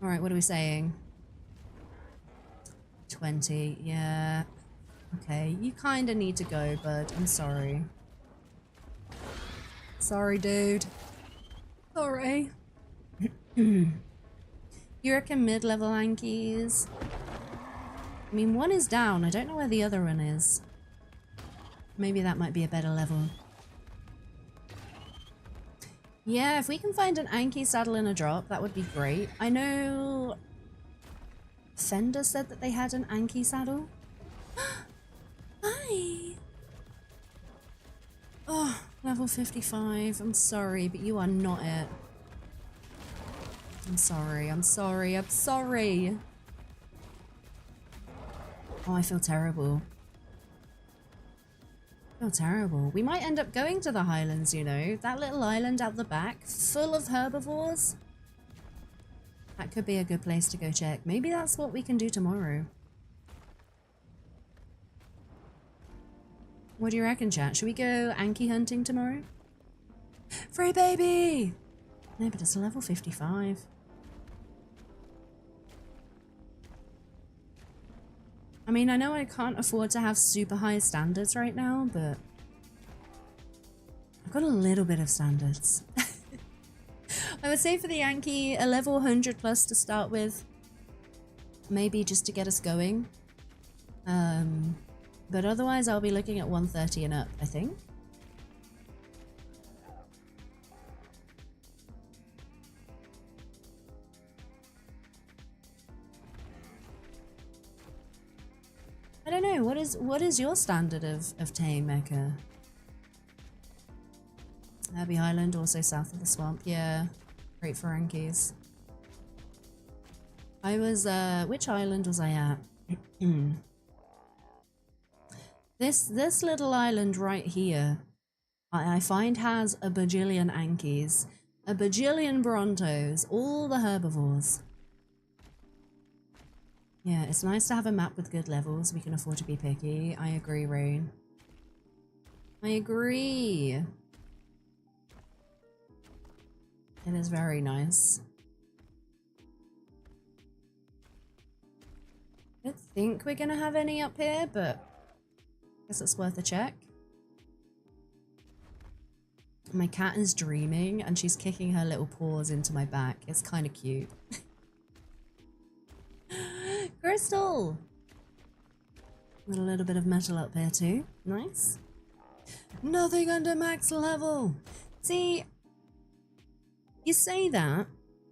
Speaker 1: Alright, what are we saying? 20, yeah. Okay, you kinda need to go, bud. I'm sorry. Sorry, dude. Sorry. You reckon mid-level Ankies? I mean, one is down. I don't know where the other one is. Maybe that might be a better level. Yeah, if we can find an Anki saddle in a drop, that would be great. I know Fender said that they had an Anki saddle. Hi! Oh, level 55. I'm sorry, but you are not it. I'm sorry, I'm sorry, I'm sorry. Oh, I feel terrible. I feel terrible. We might end up going to the Highlands, you know. That little island out the back, full of herbivores. That could be a good place to go check. Maybe that's what we can do tomorrow. What do you reckon, chat? Should we go Anki hunting tomorrow? Free baby! No, but it's a level 55. I mean, I know I can't afford to have super high standards right now, but I've got a little bit of standards. I would say for the Anki, a level 100 plus to start with. Maybe just to get us going. But otherwise I'll be looking at 130 and up, I think. I don't know, what is your standard of tame, Mecca? Abbey Island, also south of the swamp. Yeah, great for Ankies. I was, which island was I at? This little island right here, I find has a bajillion Ankies, a bajillion Brontos, all the herbivores. Yeah, it's nice to have a map with good levels. We can afford to be picky. I agree, Rain. I agree. It is very nice. I don't think we're gonna have any up here, but I guess it's worth a check. My cat is dreaming and she's kicking her little paws into my back. It's kind of cute. Crystal! Got a little bit of metal up here too. Nice. Nothing under max level. See, you say that,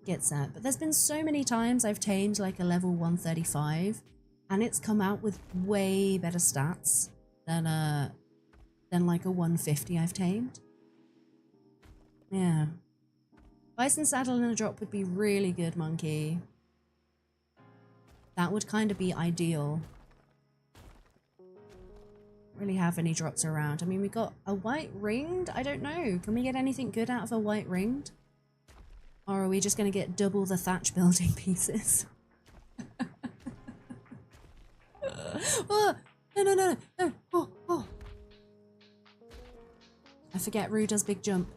Speaker 1: get set, but there's been so many times I've tamed like a level 135 and it's come out with way better stats than like a 150 I've tamed. Yeah. Bison saddle and a drop would be really good, Monkey. That would kind of be ideal. Don't really have any drops around. I mean, we got a white ringed. I don't know. Can we get anything good out of a white ringed? Or are we just going to get double the thatch building pieces? Oh, no. Oh. I forget Rue does big jump.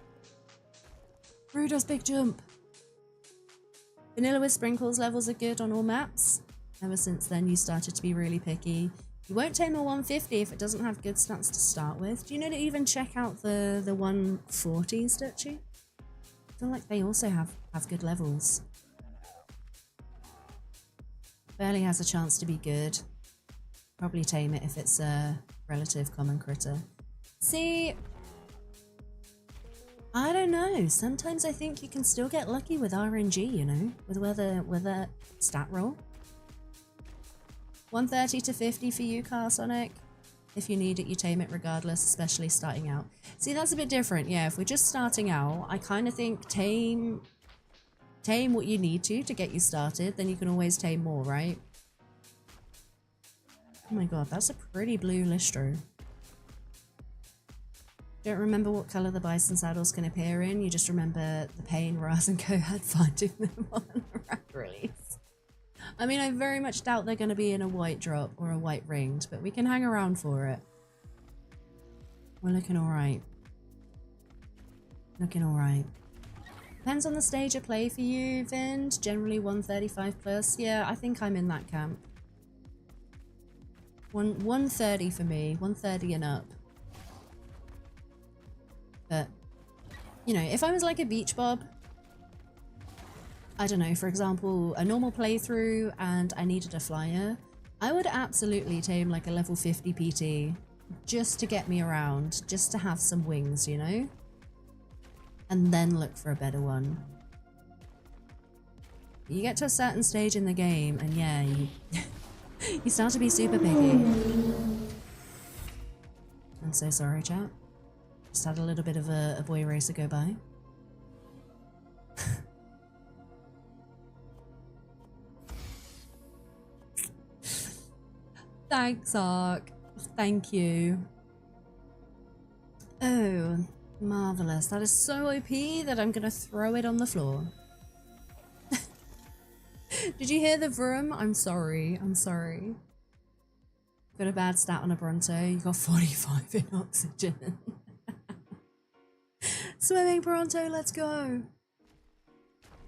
Speaker 1: Rue does big jump. Vanilla with sprinkles levels are good on all maps. Ever since then, you started to be really picky. You won't tame a 150 if it doesn't have good stats to start with. Do you know to even check out the 140s, don't you? I feel like they also have good levels. Barely has a chance to be good. Probably tame it if it's a relative common critter. See, I don't know. Sometimes I think you can still get lucky with RNG, you know, with a stat roll. 130 to 50 for you, Car Sonic. If you need it, you tame it regardless, especially starting out. See, that's a bit different. Yeah, if we're just starting out, I kind of think tame what you need to get you started, then you can always tame more, right? Oh my god, that's a pretty blue Listro. Don't remember what colour the bison saddles can appear in, you just remember the pain Raz and Co had finding them on the rack release. I mean, I very much doubt they're going to be in a white drop or a white ringed, but we can hang around for it. We're looking alright. Looking alright. Depends on the stage of play for you, Vind. Generally 135 plus. Yeah, I think I'm in that camp. 130 for me. 130 and up. But, you know, if I was like a beach bob, I don't know, for example, a normal playthrough and I needed a flyer, I would absolutely tame like a level 50 PT just to get me around, just to have some wings, you know? And then look for a better one. You get to a certain stage in the game and yeah, you start to be super picky. I'm so sorry, chat. Just had a little bit of a boy racer go by. Thanks, Ark. Thank you. Oh, marvelous. That is so OP that I'm going to throw it on the floor. Did you hear the vroom? I'm sorry. I'm sorry. Got a bad stat on a Bronto. You got 45 in oxygen. Swimming Bronto, let's go.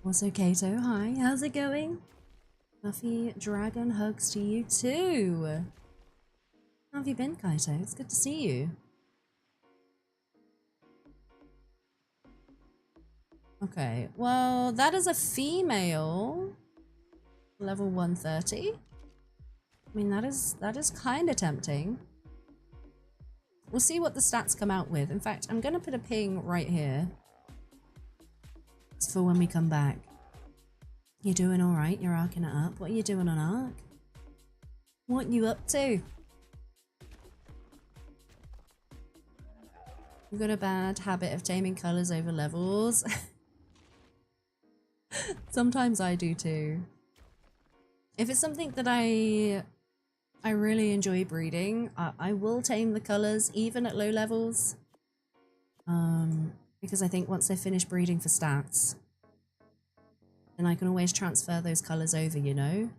Speaker 1: Also, Kato, hi. How's it going? Fluffy dragon hugs to you too. How have you been, Kaito? It's good to see you. Okay, well, that is a female. Level 130. I mean, that is kind of tempting. We'll see what the stats come out with. In fact, I'm going to put a ping right here. It's for when we come back. You doing all right? You're arcing it up. What are you doing on arc? What you up to? You've got a bad habit of taming colors over levels. Sometimes I do too. If it's something that I really enjoy breeding, I will tame the colors even at low levels. Because I think once they finish breeding for stats, then I can always transfer those colors over, you know?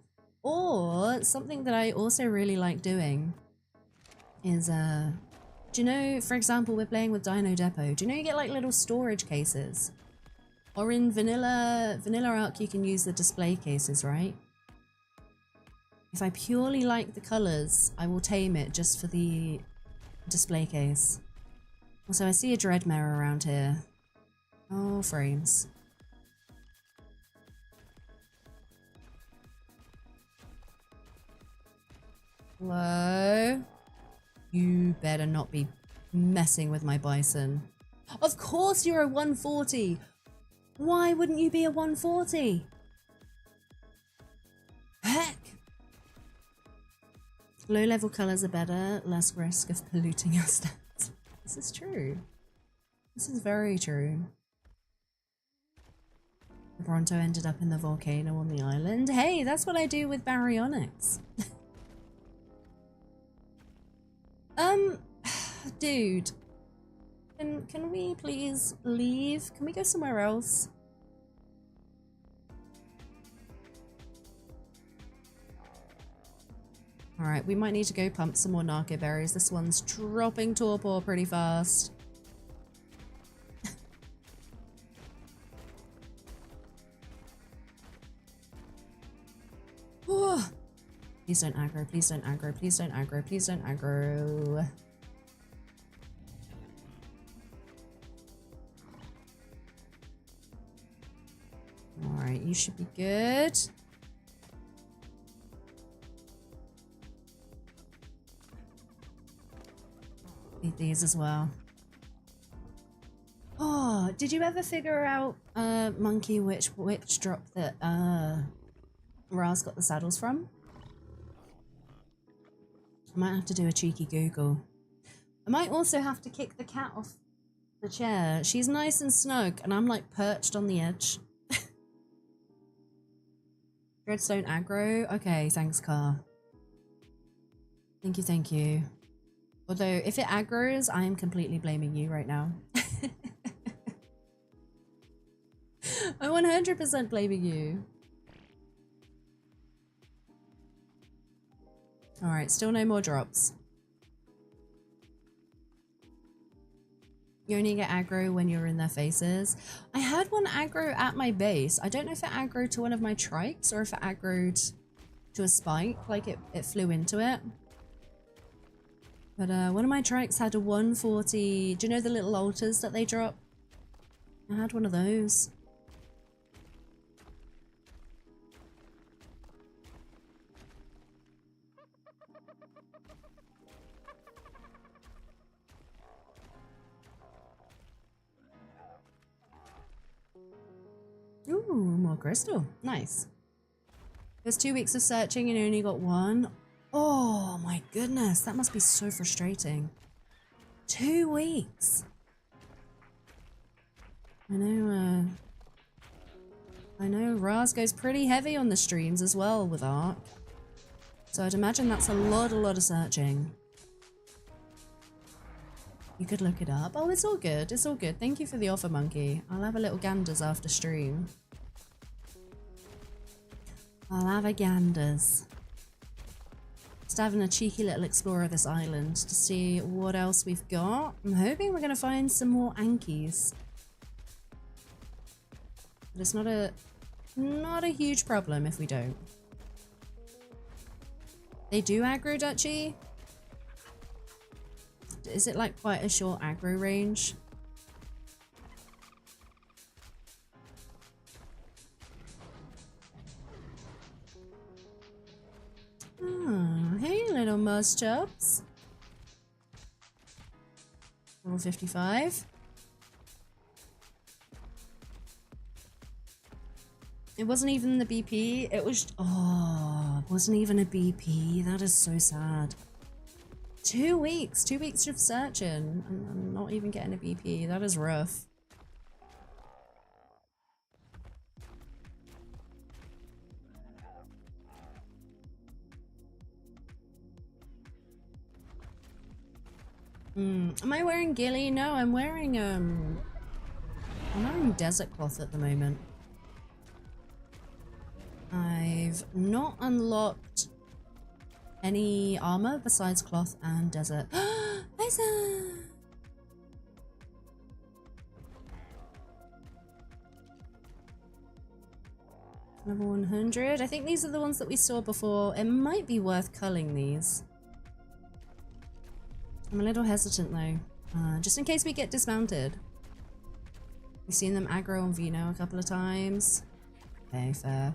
Speaker 1: Or something that I also really like doing is, do you know, for example, we're playing with Dino Depot. Do you know you get like little storage cases? Or in vanilla Arc, you can use the display cases, right? If I purely like the colors, I will tame it just for the display case. Also, I see a Dreadmare around here. Oh, frames. Hello? You better not be messing with my bison. Of course you're a 140! Why wouldn't you be a 140? Heck! Low level colours are better, less risk of polluting your stats. This is true. This is very true. Bronto ended up in the volcano on the island. Hey, that's what I do with baryonyx. Dude. Can we please leave? Can we go somewhere else? Alright, we might need to go pump some more narco berries. This one's dropping torpor pretty fast. Please don't aggro, please don't aggro, please don't aggro, please don't aggro. Alright, you should be good. Need these as well. Oh, did you ever figure out, Monkey, which drop that, Raz got the saddles from? I might have to do a cheeky Google. I might also have to kick the cat off the chair. She's nice and snug, and I'm like perched on the edge. Dreadstone aggro? Okay, thanks, Car. Thank you, thank you. Although, if it aggroes, I am completely blaming you right now. I'm 100% blaming you. Alright, still no more drops. You only get aggro when you're in their faces. I had one aggro at my base. I don't know if it aggroed to one of my trikes or if it aggroed to a spike, like it flew into it. But one of my trikes had a 140. Do you know the little altars that they drop? I had one of those. Ooh, more crystal. Nice. There's 2 weeks of searching and you only got one. Oh my goodness, that must be so frustrating. 2 weeks. I know Raz goes pretty heavy on the streams as well with Ark. So I'd imagine that's a lot of searching. You could look it up. Oh, it's all good. It's all good. Thank you for the offer, Monkey. I'll have a little ganders after stream. I'll have a ganders. Just having a cheeky little explore of this island to see what else we've got. I'm hoping we're going to find some more Ankies. But it's not a huge problem if we don't. They do aggro, Dutchy? Is it like quite a short aggro range? Ah. No more chubs. Level 55. It wasn't even the BP. It was... Oh, it wasn't even a BP. That is so sad. 2 weeks. 2 weeks of searching. And I'm not even getting a BP. That is rough. Am I wearing ghillie? No, I'm wearing desert cloth at the moment. I've not unlocked any armor besides cloth and desert. Bison! Level 100. I think these are the ones that we saw before. It might be worth culling these. I'm a little hesitant though, just in case we get dismounted. We've seen them aggro on Vino a couple of times. Okay, fair.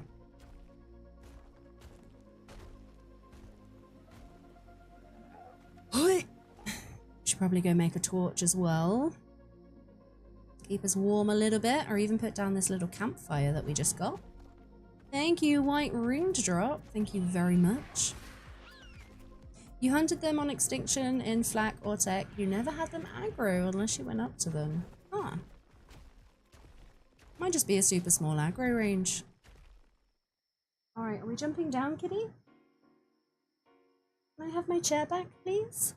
Speaker 1: Should probably go make a torch as well. Keep us warm a little bit, or even put down this little campfire that we just got. Thank you, White Ruined Drop. Thank you very much. You hunted them on extinction in flak or tech. You never had them aggro unless you went up to them. Huh. Might just be a super small aggro range. Alright, are we jumping down, kitty? Can I have my chair back, please?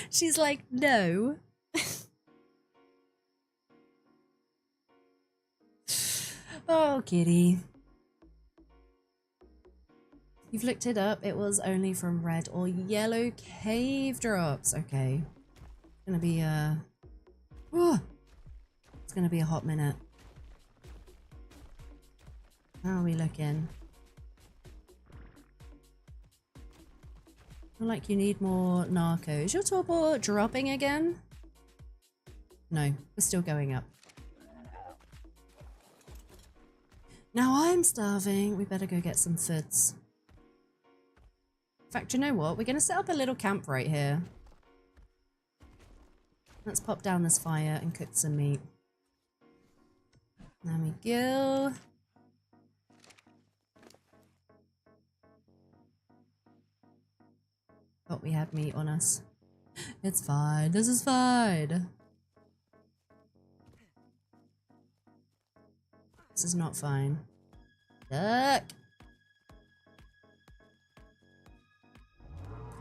Speaker 1: She's like, no. Oh, kitty. You've looked it up. It was only from red or yellow cave drops. Okay. It's gonna be it's gonna be a hot minute. How are we looking? I feel like you need more narco. Is your torpor dropping again? No, we're still going up. Now I'm starving. We better go get some foods. In fact, you know what? We're going to set up a little camp right here. Let's pop down this fire and cook some meat. There we go. Thought we had meat on us. It's fine. This is fine. This is not fine. Duck!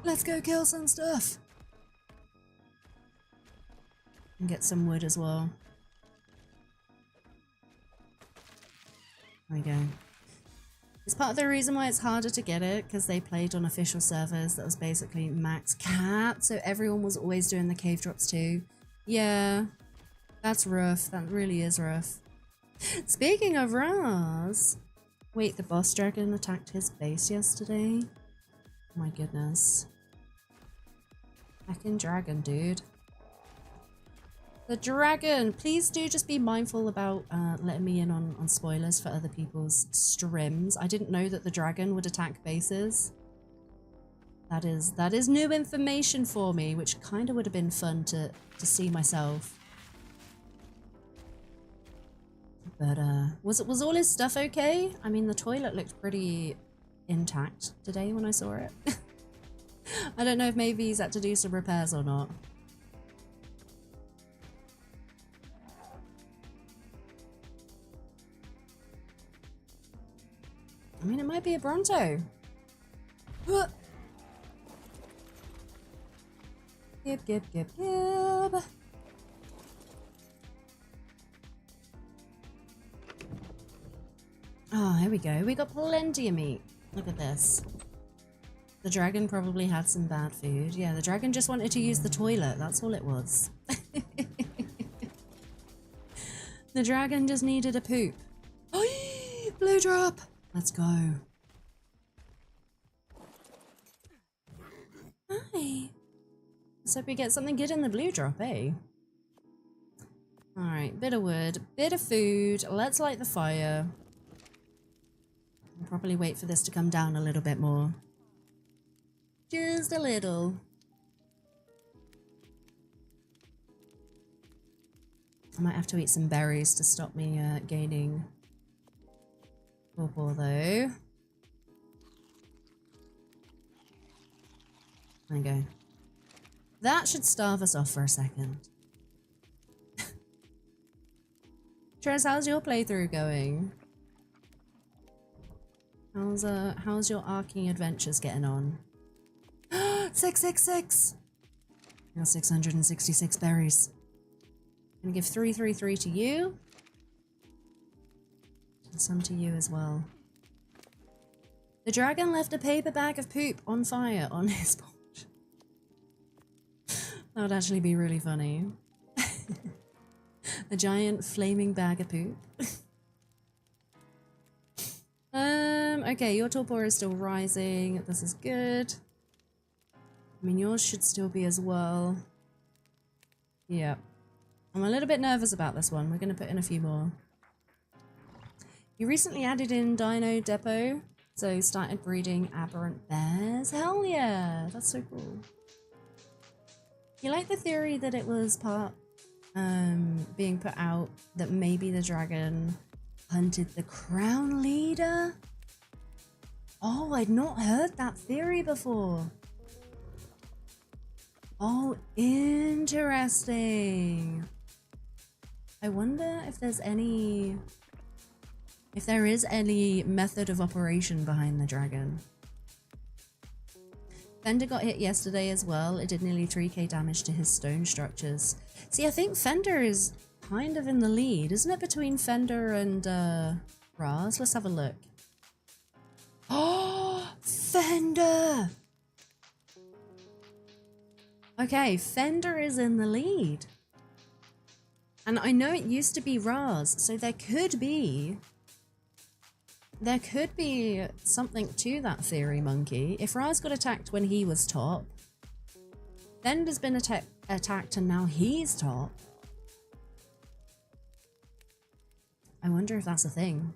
Speaker 1: Let's go kill some stuff! And get some wood as well. There we go. It's part of the reason why it's harder to get it, because they played on official servers that was basically max cap, so everyone was always doing the cave drops too. Yeah, that's rough. That really is rough. Speaking of Raz, wait, the boss dragon attacked his base yesterday? Oh my goodness. Heckin' dragon, dude. The dragon! Please do just be mindful about letting me in on spoilers for other people's streams. I didn't know that the dragon would attack bases. That is new information for me, which kind of would have been fun to see myself. But was all his stuff okay? I mean, the toilet looked pretty intact today when I saw it. I don't know if maybe he's had to do some repairs or not. I mean, it might be a Bronto. Gib, gib, gib, gib. Oh, here we go. We got plenty of meat. Look at this. The dragon probably had some bad food. Yeah, the dragon just wanted to use the toilet. That's all it was. The dragon just needed a poop. Oh, blue drop. Let's go. Hi. Let's hope we get something good in the blue drop, eh? Alright, bit of wood, bit of food. Let's light the fire. I'll probably wait for this to come down a little bit more. Just a little. I might have to eat some berries to stop me gaining torpor though. There we go. That should starve us off for a second. Trez, how's your playthrough going? How's your arcing adventures getting on? 666! Now 666 berries. I'm gonna give 333 to you. And some to you as well. The dragon left a paper bag of poop on fire on his porch. That would actually be really funny. A giant flaming bag of poop. Okay, your torpor is still rising. This is good. I mean, yours should still be as well. Yeah. I'm a little bit nervous about this one. We're going to put in a few more. You recently added in Dino Depot, so started breeding aberrant bears. Hell yeah, that's so cool. You like the theory that it was part being put out that maybe the dragon hunted the crown leader? Oh, I'd not heard that theory before. Oh, interesting. I wonder if there's any... if there is any method of operation behind the dragon. Fender got hit yesterday as well. It did nearly 3k damage to his stone structures. See, I think Fender is kind of in the lead, isn't it, between Fender and Raz? Let's have a look. Oh, Fender! Okay, Fender is in the lead. And I know it used to be Raz, so there could be something to that theory, Monkey. If Raz got attacked when he was top, Fender's been attacked and now he's top. I wonder if that's a thing.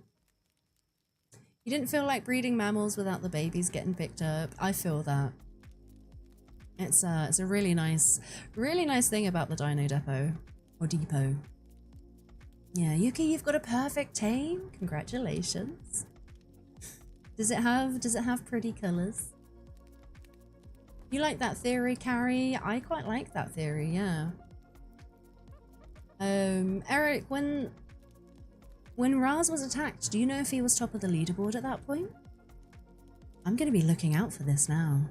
Speaker 1: You didn't feel like breeding mammals without the babies getting picked up. I feel that. It's a really nice thing about the Dino Depot. Or Depot. Yeah, Yuki, you've got a perfect tame. Congratulations. Does it have pretty colors? You like that theory, Carrie? I quite like that theory, yeah. Eric, when Raz was attacked, do you know if he was top of the leaderboard at that point? I'm gonna be looking out for this now.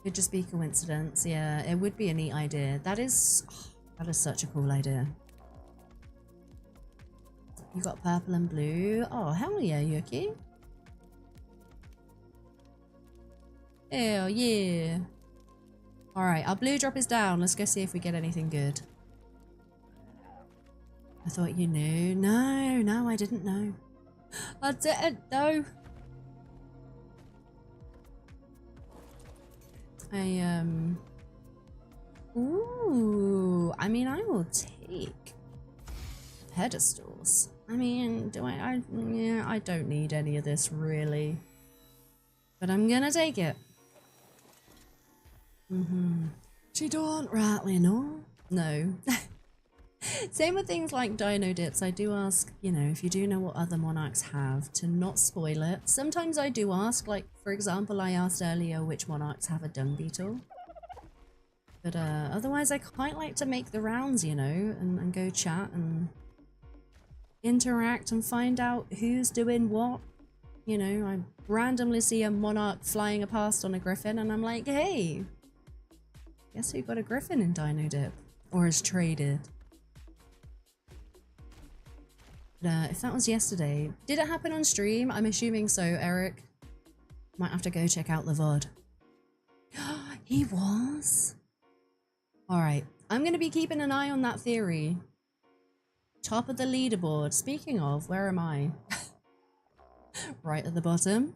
Speaker 1: Could just be coincidence, yeah. It would be a neat idea. That is such a cool idea. You got purple and blue. Oh, hell yeah, Yuki. Hell yeah. Alright, our blue drop is down. Let's go see if we get anything good. I thought you knew. No, I didn't know. I didn't know. Ooh, I mean, I will take pedestals. I mean, yeah, I don't need any of this really, but I'm gonna take it. She don't rightly know. No. Same with things like dino dips. I do ask, you know, if you do know what other monarchs have, to not spoil it. Sometimes I do ask, like, for example, I asked earlier which monarchs have a dung beetle. But otherwise I quite like to make the rounds, you know, and go chat and interact and find out who's doing what. You know, I randomly see a monarch flying past on a griffin and I'm like, hey, guess who got a griffin in Dino Dip? Or is traded? But, if that was yesterday, did it happen on stream? I'm assuming so, Eric. Might have to go check out the VOD. He was? Alright, I'm going to be keeping an eye on that theory. Top of the leaderboard. Speaking of, where am I? Right at the bottom.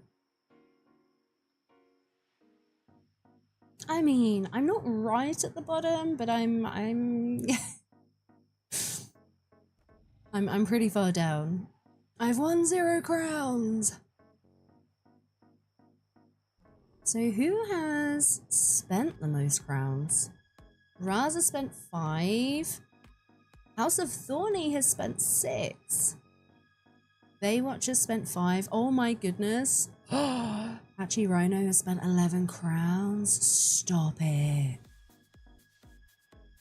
Speaker 1: I mean, I'm not right at the bottom, but I'm pretty far down. I've won 0 crowns. So who has spent the most crowns? Raza spent 5. House of Thorny has spent 6. Baywatch has spent 5. Oh my goodness. Patchy Rhino has spent 11 crowns. Stop it.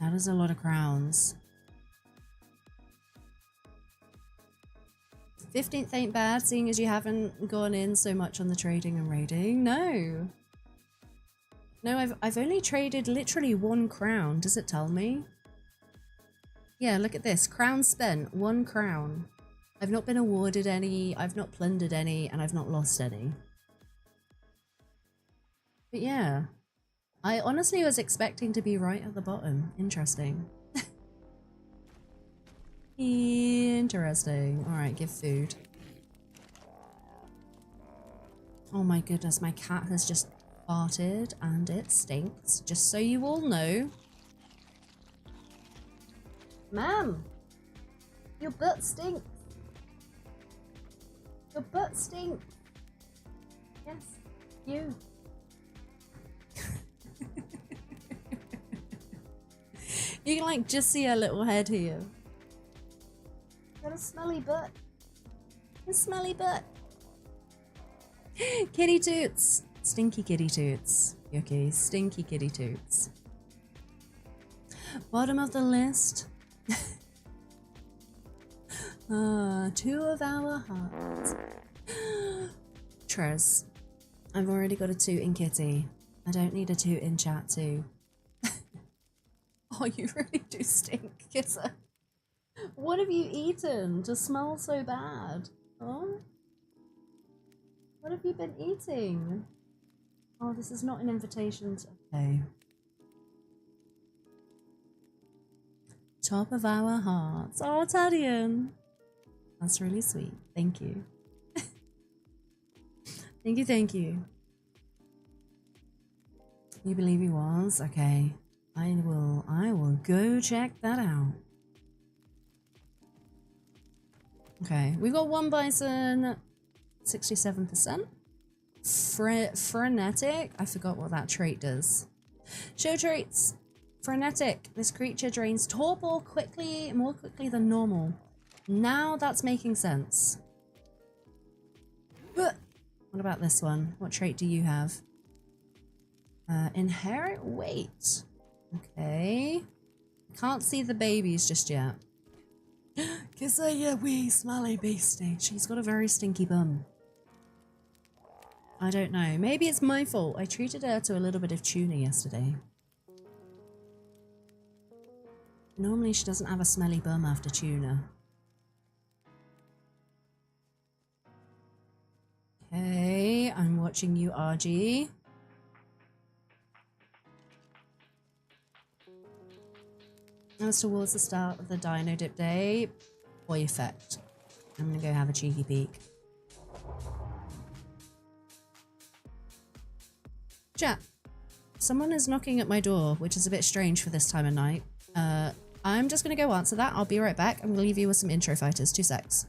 Speaker 1: That is a lot of crowns. 15th ain't bad, seeing as you haven't gone in so much on the trading and raiding. No. No, I've only traded literally 1 crown. Does it tell me? Yeah, look at this. Crown spent. 1 crown. I've not been awarded any, I've not plundered any, and I've not lost any. But yeah. I honestly was expecting to be right at the bottom. Interesting. Interesting. Alright, give food. Oh my goodness, my cat has just farted and it stinks. Just so you all know. Ma'am! Your butt stinks! Your butt stinks! Yes, you. You can like just see her little head here. Got a smelly butt. A smelly butt. Kitty toots. Stinky kitty toots. Yucky. Stinky kitty toots. Bottom of the list. 2 of our hearts. Trez. I've already got a toot in kitty. I don't need a toot in chat too. Oh, you really do stink, Kisser. What have you eaten to smell so bad? Oh? What have you been eating? Oh, this is not an invitation to... Okay. Top of our hearts. Oh, Tadian. That's really sweet. Thank you. Thank you, thank you. You believe he was? Okay. I will go check that out. Okay, we got 1 bison, 67%. Frenetic, I forgot what that trait does. Show traits. Frenetic, this creature drains torpor more quickly than normal. Now that's making sense. What about this one? What trait do you have? Inherent weight. Okay. Can't see the babies just yet. Kiss her, you wee smelly beastie. She's got a very stinky bum. I don't know. Maybe it's my fault. I treated her to a little bit of tuna yesterday. Normally she doesn't have a smelly bum after tuna. Okay, I'm watching you, RG. As towards the start of the Dino Dip Day, boy effect. I'm gonna go have a cheeky peek. Chat. Someone is knocking at my door, which is a bit strange for this time of night. I'm just gonna go answer that. I'll be right back. I'm gonna leave you with some intro fighters. 2 secs.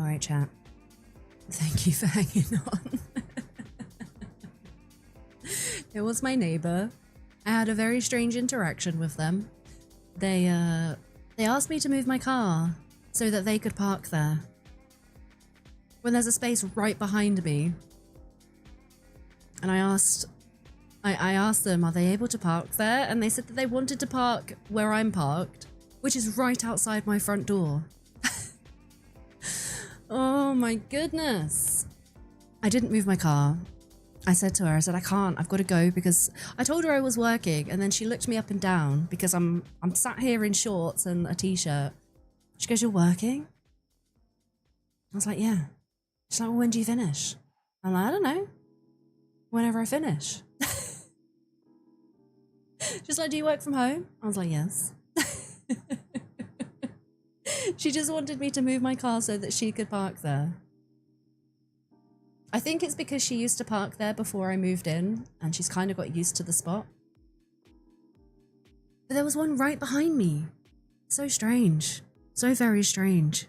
Speaker 1: Alright, chat. Thank you for hanging on. It was my neighbor. I had a very strange interaction with them. They asked me to move my car so that they could park there. When there's a space right behind me. And I asked them, are they able to park there? And they said that they wanted to park where I'm parked, which is right outside my front door. Oh my goodness. I didn't move my car. I said to her, I said, I can't, I've got to go, because I told her I was working, and then she looked me up and down because I'm sat here in shorts and a t-shirt. She goes, you're working? I was like, yeah. She's like, well, when do you finish? I'm like, I don't know. Whenever I finish. She's like, do you work from home? I was like, yes. She just wanted me to move my car so that she could park there. I think it's because she used to park there before I moved in, and she's kind of got used to the spot. But there was one right behind me. So strange. So very strange.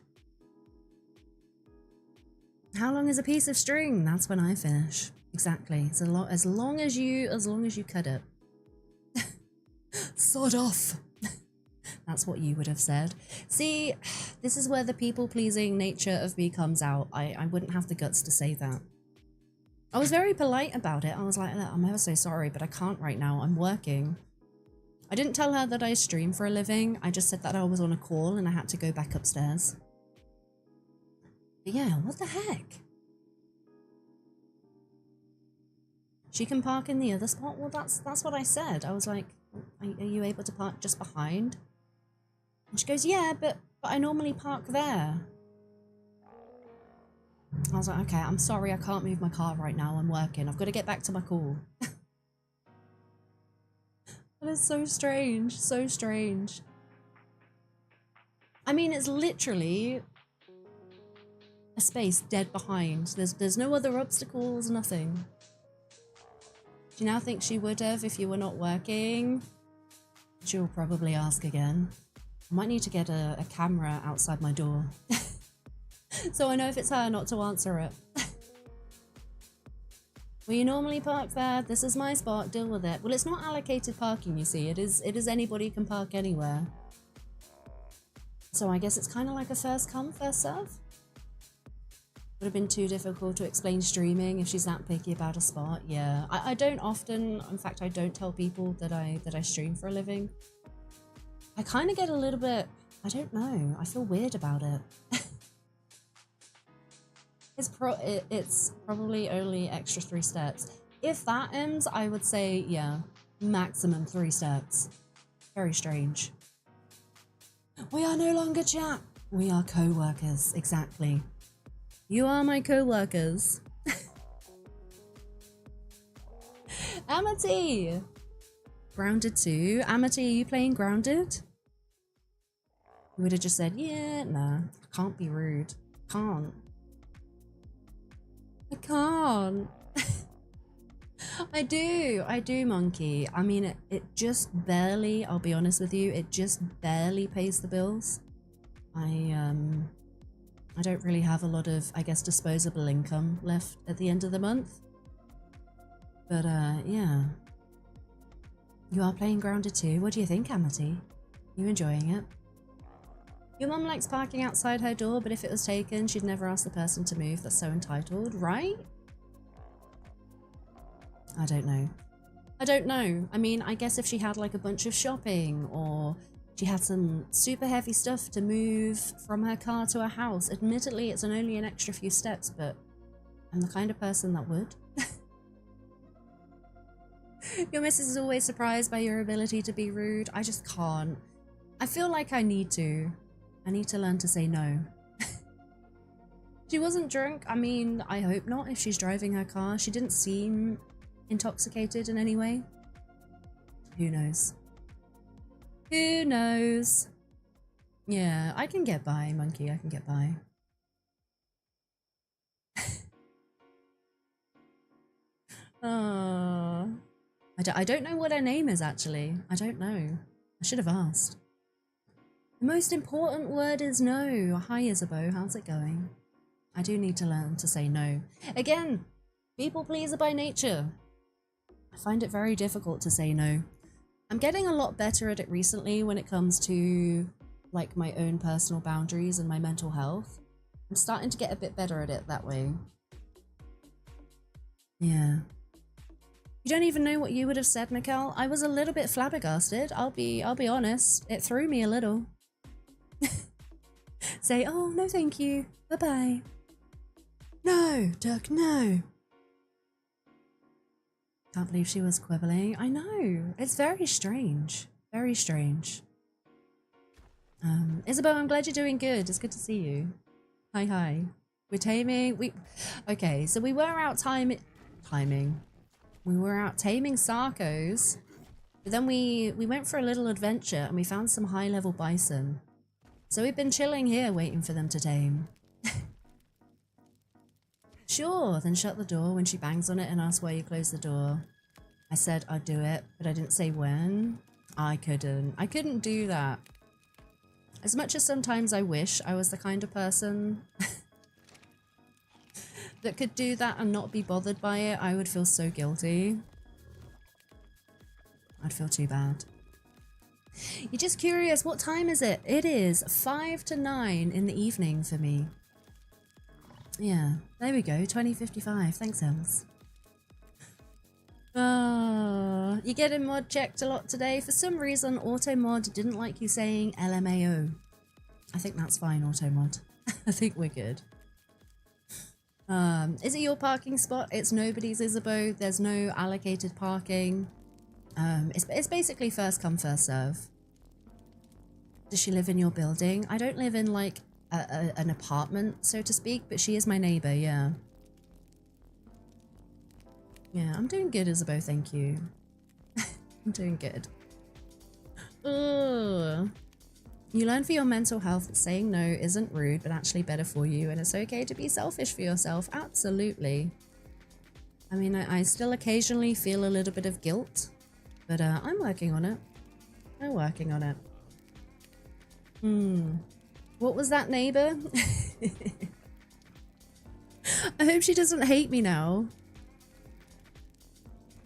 Speaker 1: How long is a piece of string? That's when I finish. Exactly. It's a lot, as long as you cut it. Sod off. That's what you would have said. See, this is where the people-pleasing nature of me comes out. I wouldn't have the guts to say that. I was very polite about it. I was like, I'm ever so sorry, but I can't right now. I'm working. I didn't tell her that I stream for a living. I just said that I was on a call and I had to go back upstairs. But yeah, what the heck? She can park in the other spot? Well, that's what I said. I was like, are you able to park just behind? And she goes, yeah, but I normally park there. I was like, okay, I'm sorry, I can't move my car right now. I'm working. I've got to get back to my call. That is so strange. So strange. I mean, it's literally a space dead behind. There's no other obstacles, nothing. Do you now think she would have if you were not working? She'll probably ask again. I might need to get a camera outside my door. So I know if it's her not to answer it. Well, you normally park there. This is my spot. Deal with it. Well, it's not allocated parking, you see. It is anybody can park anywhere. So I guess it's kind of like a first come, first serve. Would have been too difficult to explain streaming if she's that picky about a spot. Yeah, I don't often. In fact, I don't tell people that I stream for a living. I kind of get a little bit. I don't know. I feel weird about it. It's probably only extra 3 steps. If that ends, I would say, yeah, maximum 3 steps. Very strange. We are no longer chat. We are co-workers, exactly. You are my co-workers. Amity! Grounded 2. Amity, are you playing Grounded? You would have just said, yeah, nah, I can't be rude. Can't. I can't. I do, Monkey. I mean, it just barely, I'll be honest with you, it just barely pays the bills. I don't really have a lot of, I guess, disposable income left at the end of the month. But, yeah. You are playing Grounded 2. What do you think, Amity? You enjoying it? Your mum likes parking outside her door, but if it was taken, she'd never ask the person to move. That's so entitled, right? I don't know. I don't know. I mean, I guess if she had like a bunch of shopping, or she had some super heavy stuff to move from her car to her house. Admittedly, it's only an extra few steps, but I'm the kind of person that would. Your missus is always surprised by your ability to be rude. I just can't. I feel like I need to. I need to learn to say no. She wasn't drunk. I mean, I hope not if she's driving her car. She didn't seem intoxicated in any way. Who knows? Who knows? Yeah, I can get by, Monkey. I can get by. I don't know what her name is, actually. I don't know. I should have asked. The most important word is no. Hi, Isabeau. How's it going? I do need to learn to say no. Again, people pleaser by nature. I find it very difficult to say no. I'm getting a lot better at it recently when it comes to like my own personal boundaries and my mental health. I'm starting to get a bit better at it that way. Yeah. You don't even know what you would have said, Mikkel. I was a little bit flabbergasted. I'll be honest. It threw me a little. Say, oh, no thank you. Bye-bye. No, Duck, no. Can't believe she was quibbling. I know. It's very strange. Very strange. Isabel, I'm glad you're doing good. It's good to see you. Hi. We're taming. Okay, so we were out timing. We were out taming Sarcos, but then we went for a little adventure and we found some high-level bison. So we've been chilling here waiting for them to tame. Sure, then shut the door when she bangs on it and asks why you closed the door. I said I'd do it, but I didn't say when. I couldn't do that. As much as sometimes I wish I was the kind of person that could do that and not be bothered by it, I would feel so guilty. I'd feel too bad. You're just curious, what time is it? It is 5 to 9 in the evening for me. Yeah, there we go, 20:55. Thanks, Els. You getting mod checked a lot today? For some reason, Automod didn't like you saying LMAO. I think that's fine, Automod. I think we're good. Is it your parking spot? It's nobody's, Isabeau. There's no allocated parking. It's basically first come, first serve. Does she live in your building? I don't live in like an apartment, so to speak, but she is my neighbor, yeah. Yeah, I'm doing good, Isabeau, thank you. I'm doing good. Ugh. You learn for your mental health that saying no isn't rude, but actually better for you, and it's okay to be selfish for yourself. Absolutely. I mean, I still occasionally feel a little bit of guilt, but I'm working on it. I'm working on it. What was that, neighbor? I hope she doesn't hate me now.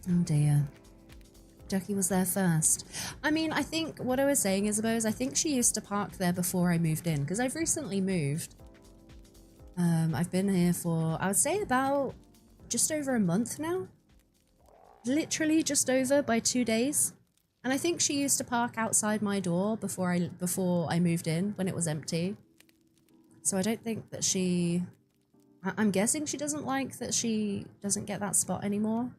Speaker 1: Oh dear. Ducky was there first. I mean, I think what I was saying, Isabeau, is I think she used to park there before I moved in, because I've recently moved. I've been here for, I would say, about just over a month now. Literally just over by 2 days. And I think she used to park outside my door before I moved in, when it was empty. So I don't think that she... I'm guessing she doesn't like that she doesn't get that spot anymore.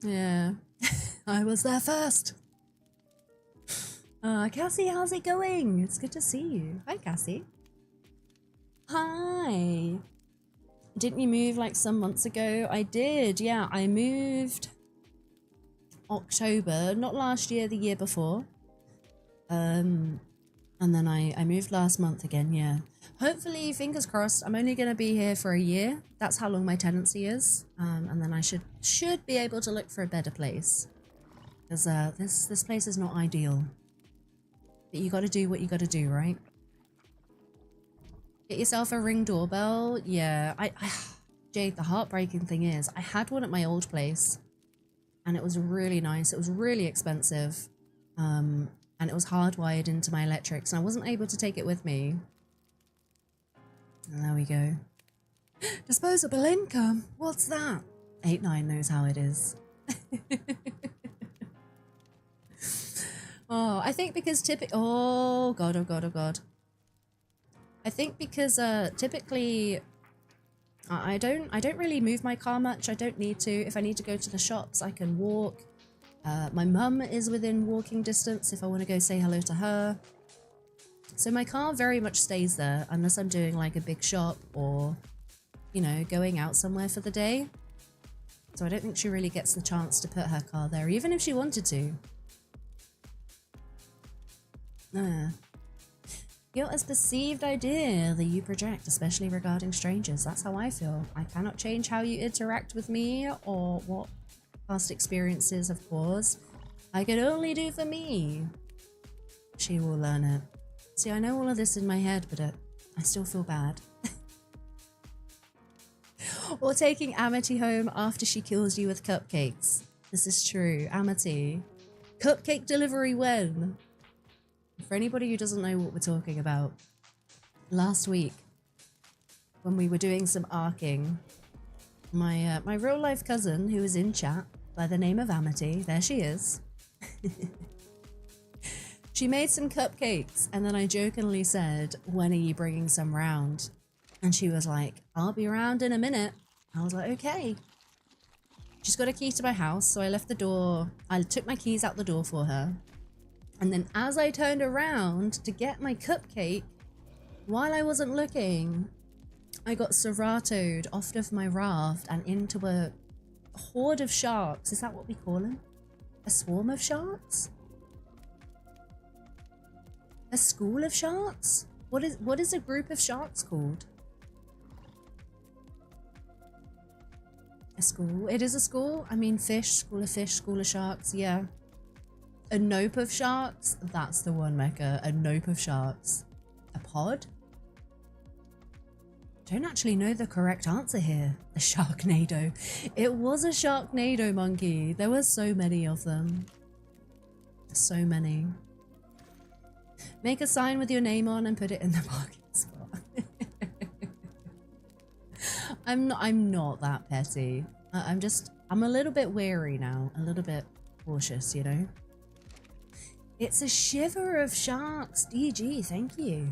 Speaker 1: Yeah, I was there first. Cassie, how's it going? It's good to see you. Hi, Cassie. Hi. Didn't you move like some months ago? I did, yeah. I moved October, not last year, the year before. And then I moved last month again, yeah. Hopefully, fingers crossed, I'm only going to be here for a year. That's how long my tenancy is. And then I should be able to look for a better place. Because this place is not ideal. But you got to do what you got to do, right? Get yourself a Ring doorbell. Yeah, Jade, the heartbreaking thing is, I had one at my old place. And it was really nice. It was really expensive. And it was hardwired into my electrics. And I wasn't able to take it with me. And there we go. Disposable income? What's that? 8-9 knows how it is. Oh, I think because oh god, oh god, oh god. I think because typically I don't really move my car much. I don't need to. If I need to go to the shops, I can walk. My mum is within walking distance if I want to go say hello to her. So my car very much stays there unless I'm doing like a big shop or, you know, going out somewhere for the day. So I don't think she really gets the chance to put her car there, even if she wanted to. Guilt is perceived idea that you project, especially regarding strangers. That's how I feel. I cannot change how you interact with me or what past experiences have caused. I can only do for me. She will learn it. See, I know all of this in my head, but I still feel bad. Or taking Amity home after she kills you with cupcakes. This is true. Amity. Cupcake delivery when? For anybody who doesn't know what we're talking about, last week, when we were doing some arcing, my real life cousin, who is in chat by the name of Amity, there she is. She made some cupcakes, and then I jokingly said, "When are you bringing some round?" And she was like, "I'll be around in a minute." I was like, "Okay." She's got a key to my house, so I left the door. I took my keys out the door for her. And then as I turned around to get my cupcake, while I wasn't looking, I got serratoed off of my raft and into a horde of sharks. Is that what we call them? A swarm of sharks? A school of sharks? What is a group of sharks called? A school? It is a school? I mean fish, school of sharks, yeah. A nope of sharks? That's the one, Mecca. A nope of sharks. A pod? Don't actually know the correct answer here. A sharknado. It was a sharknado, monkey. There were so many of them. So many. Make a sign with your name on and put it in the parking spot. I'm not that petty. I'm a little bit wary now. A little bit cautious, you know? It's a shiver of sharks. DG, thank you.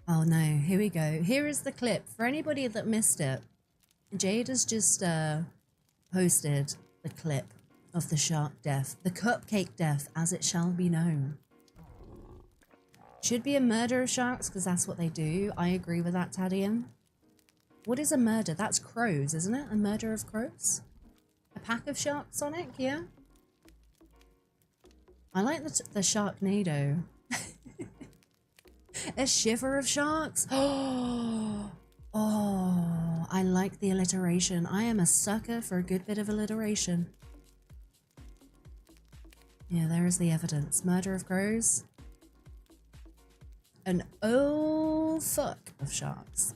Speaker 1: Oh no, here we go. Here is the clip. For anybody that missed it, Jade has just posted the clip of the shark death. The cupcake death, as it shall be known. Should be a murder of sharks, because that's what they do. I agree with that, Tadium. What is a murder? That's crows, isn't it? A murder of crows? A pack of sharks, Sonic, yeah? I like the sharknado. A shiver of sharks? Oh, I like the alliteration. I am a sucker for a good bit of alliteration. Yeah, there is the evidence. Murder of crows. An oh fuck of sharks.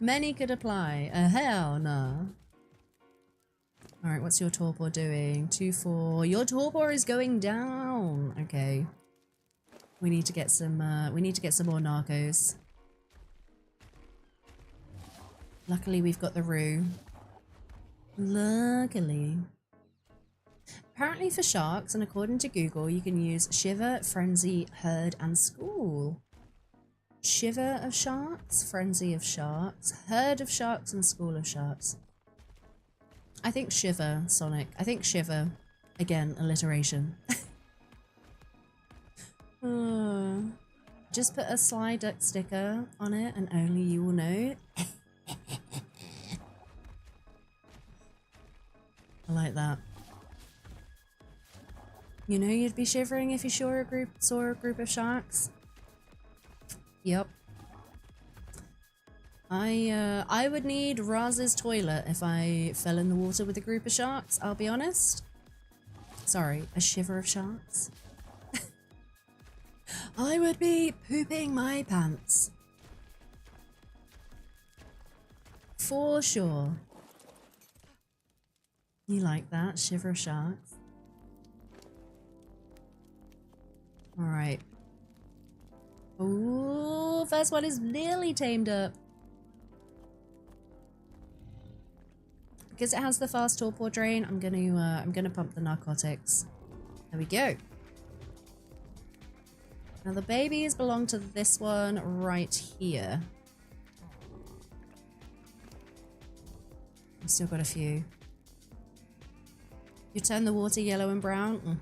Speaker 1: Many could apply. A hell no. Alright, what's your torpor doing? 2-4. Your torpor is going down. Okay. We need to get some more narcos. Luckily we've got the roo. Luckily. Apparently for sharks, and according to Google, you can use Shiver, Frenzy, Herd, and School. Shiver of sharks, Frenzy of sharks, Herd of sharks, and School of sharks. I think Shiver, Sonic. I think Shiver. Again, alliteration. Just put a slide duck sticker on it and only you will know. I like that. You know you'd be shivering if you saw a group of sharks? Yep. I would need Raz's toilet if I fell in the water with a group of sharks, I'll be honest. Sorry, a shiver of sharks. I would be pooping my pants. For sure. You like that? Shiver of sharks? Alright. Ooh, first one is nearly tamed up. Because it has the fast torpor drain, I'm gonna pump the narcotics. There we go. Now the babies belong to this one right here. I've still got a few. You turn the water yellow and brown?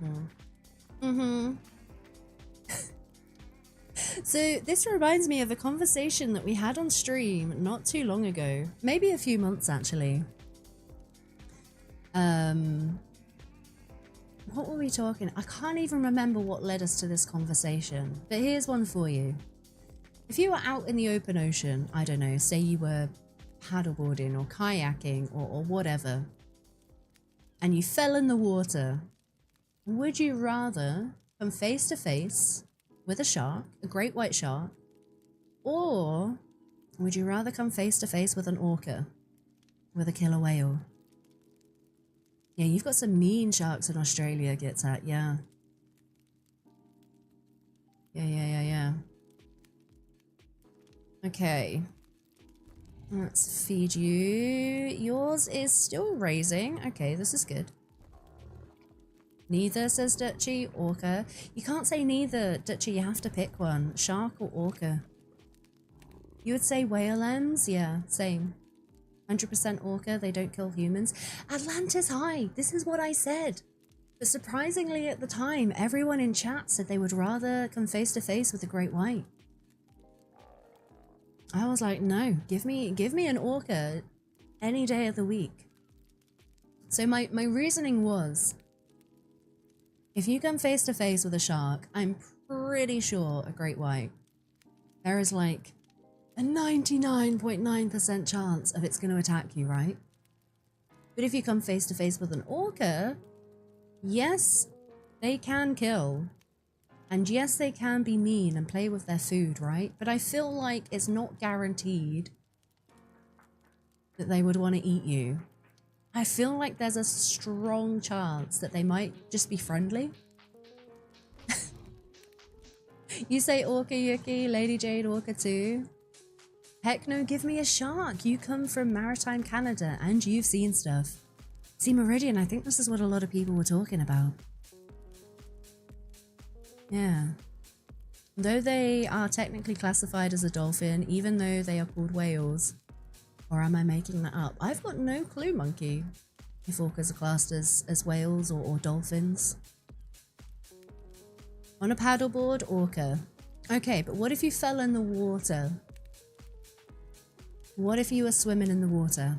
Speaker 1: So this reminds me of a conversation that we had on stream not too long ago. Maybe a few months actually. What were we talking? I can't even remember what led us to this conversation, but here's one for you. If you were out in the open ocean, I don't know, say you were paddleboarding or kayaking or whatever, and you fell in the water, would you rather come face to face with a shark, a great white shark, or would you rather come face to face with an orca, with a killer whale? Yeah, you've got some mean sharks in Australia, gets at, yeah. Yeah. Okay. Let's feed you. Yours is still raising. Okay, this is good. Neither, says Dutchy. Orca. You can't say neither, Dutchy. You have to pick one. Shark or orca. You would say whale lens? Yeah, same. 100% orca. They don't kill humans. Atlantis High. This is what I said. But surprisingly at the time, everyone in chat said they would rather come face to face with a great white. I was like, no, give me an orca any day of the week. So my reasoning was, if you come face to face with a shark, I'm pretty sure a great white, there is like a 99.9% chance of it's going to attack you, right? But if you come face to face with an orca, yes, they can kill. And yes, they can be mean and play with their food, right? But I feel like it's not guaranteed that they would want to eat you. I feel like there's a strong chance that they might just be friendly. You say orca, Yuki, Lady Jade, orca too. Heck no, give me a shark. You come from maritime Canada and you've seen stuff. See, Meridian, I think this is what a lot of people were talking about. Yeah. Though they are technically classified as a dolphin, even though they are called whales. Or am I making that up? I've got no clue, Monkey, if orcas are classed as whales or dolphins. On a paddleboard, orca. Okay, but what if you fell in the water? What if you were swimming in the water?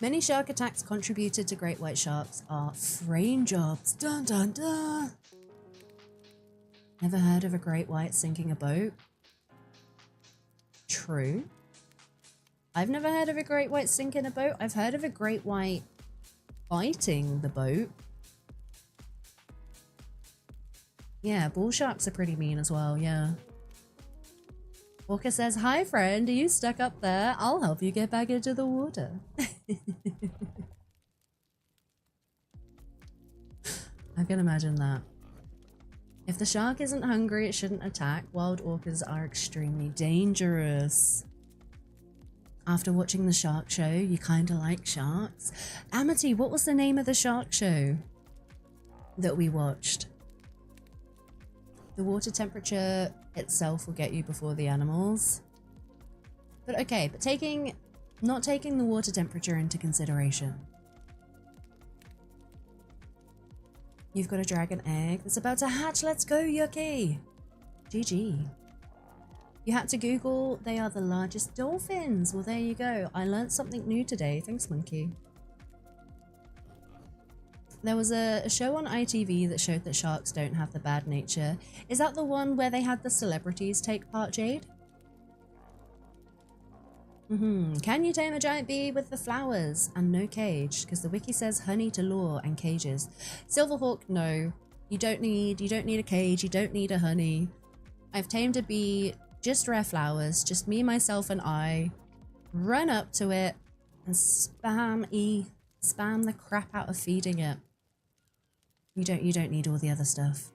Speaker 1: Many shark attacks contributed to great white sharks are frame jobs. Dun dun dun! Never heard of a great white sinking a boat? True. I've never heard of a great white sinking a boat. I've heard of a great white biting the boat. Yeah, bull sharks are pretty mean as well, yeah. Orca says, hi friend, are you stuck up there? I'll help you get back into the water. I can imagine that. If the shark isn't hungry, it shouldn't attack. Wild orcas are extremely dangerous. After watching the shark show, you kinda like sharks. Amity, what was the name of the shark show that we watched? The water temperature itself will get you before the animals. But okay, but not taking the water temperature into consideration. You've got a dragon egg that's about to hatch. Let's go, Yuki. GG. You had to Google, they are the largest dolphins. Well, there you go. I learned something new today. Thanks, Monkey. There was a show on ITV that showed that sharks don't have the bad nature. Is that the one where they had the celebrities take part, Jade? Can you tame a giant bee with the flowers and no cage? Because the wiki says honey to lure and cages. Silverhawk, no. You don't need a cage. You don't need a honey. I've tamed a bee, just rare flowers, just me, myself, and I. Run up to it and spam the crap out of feeding it. You don't need all the other stuff.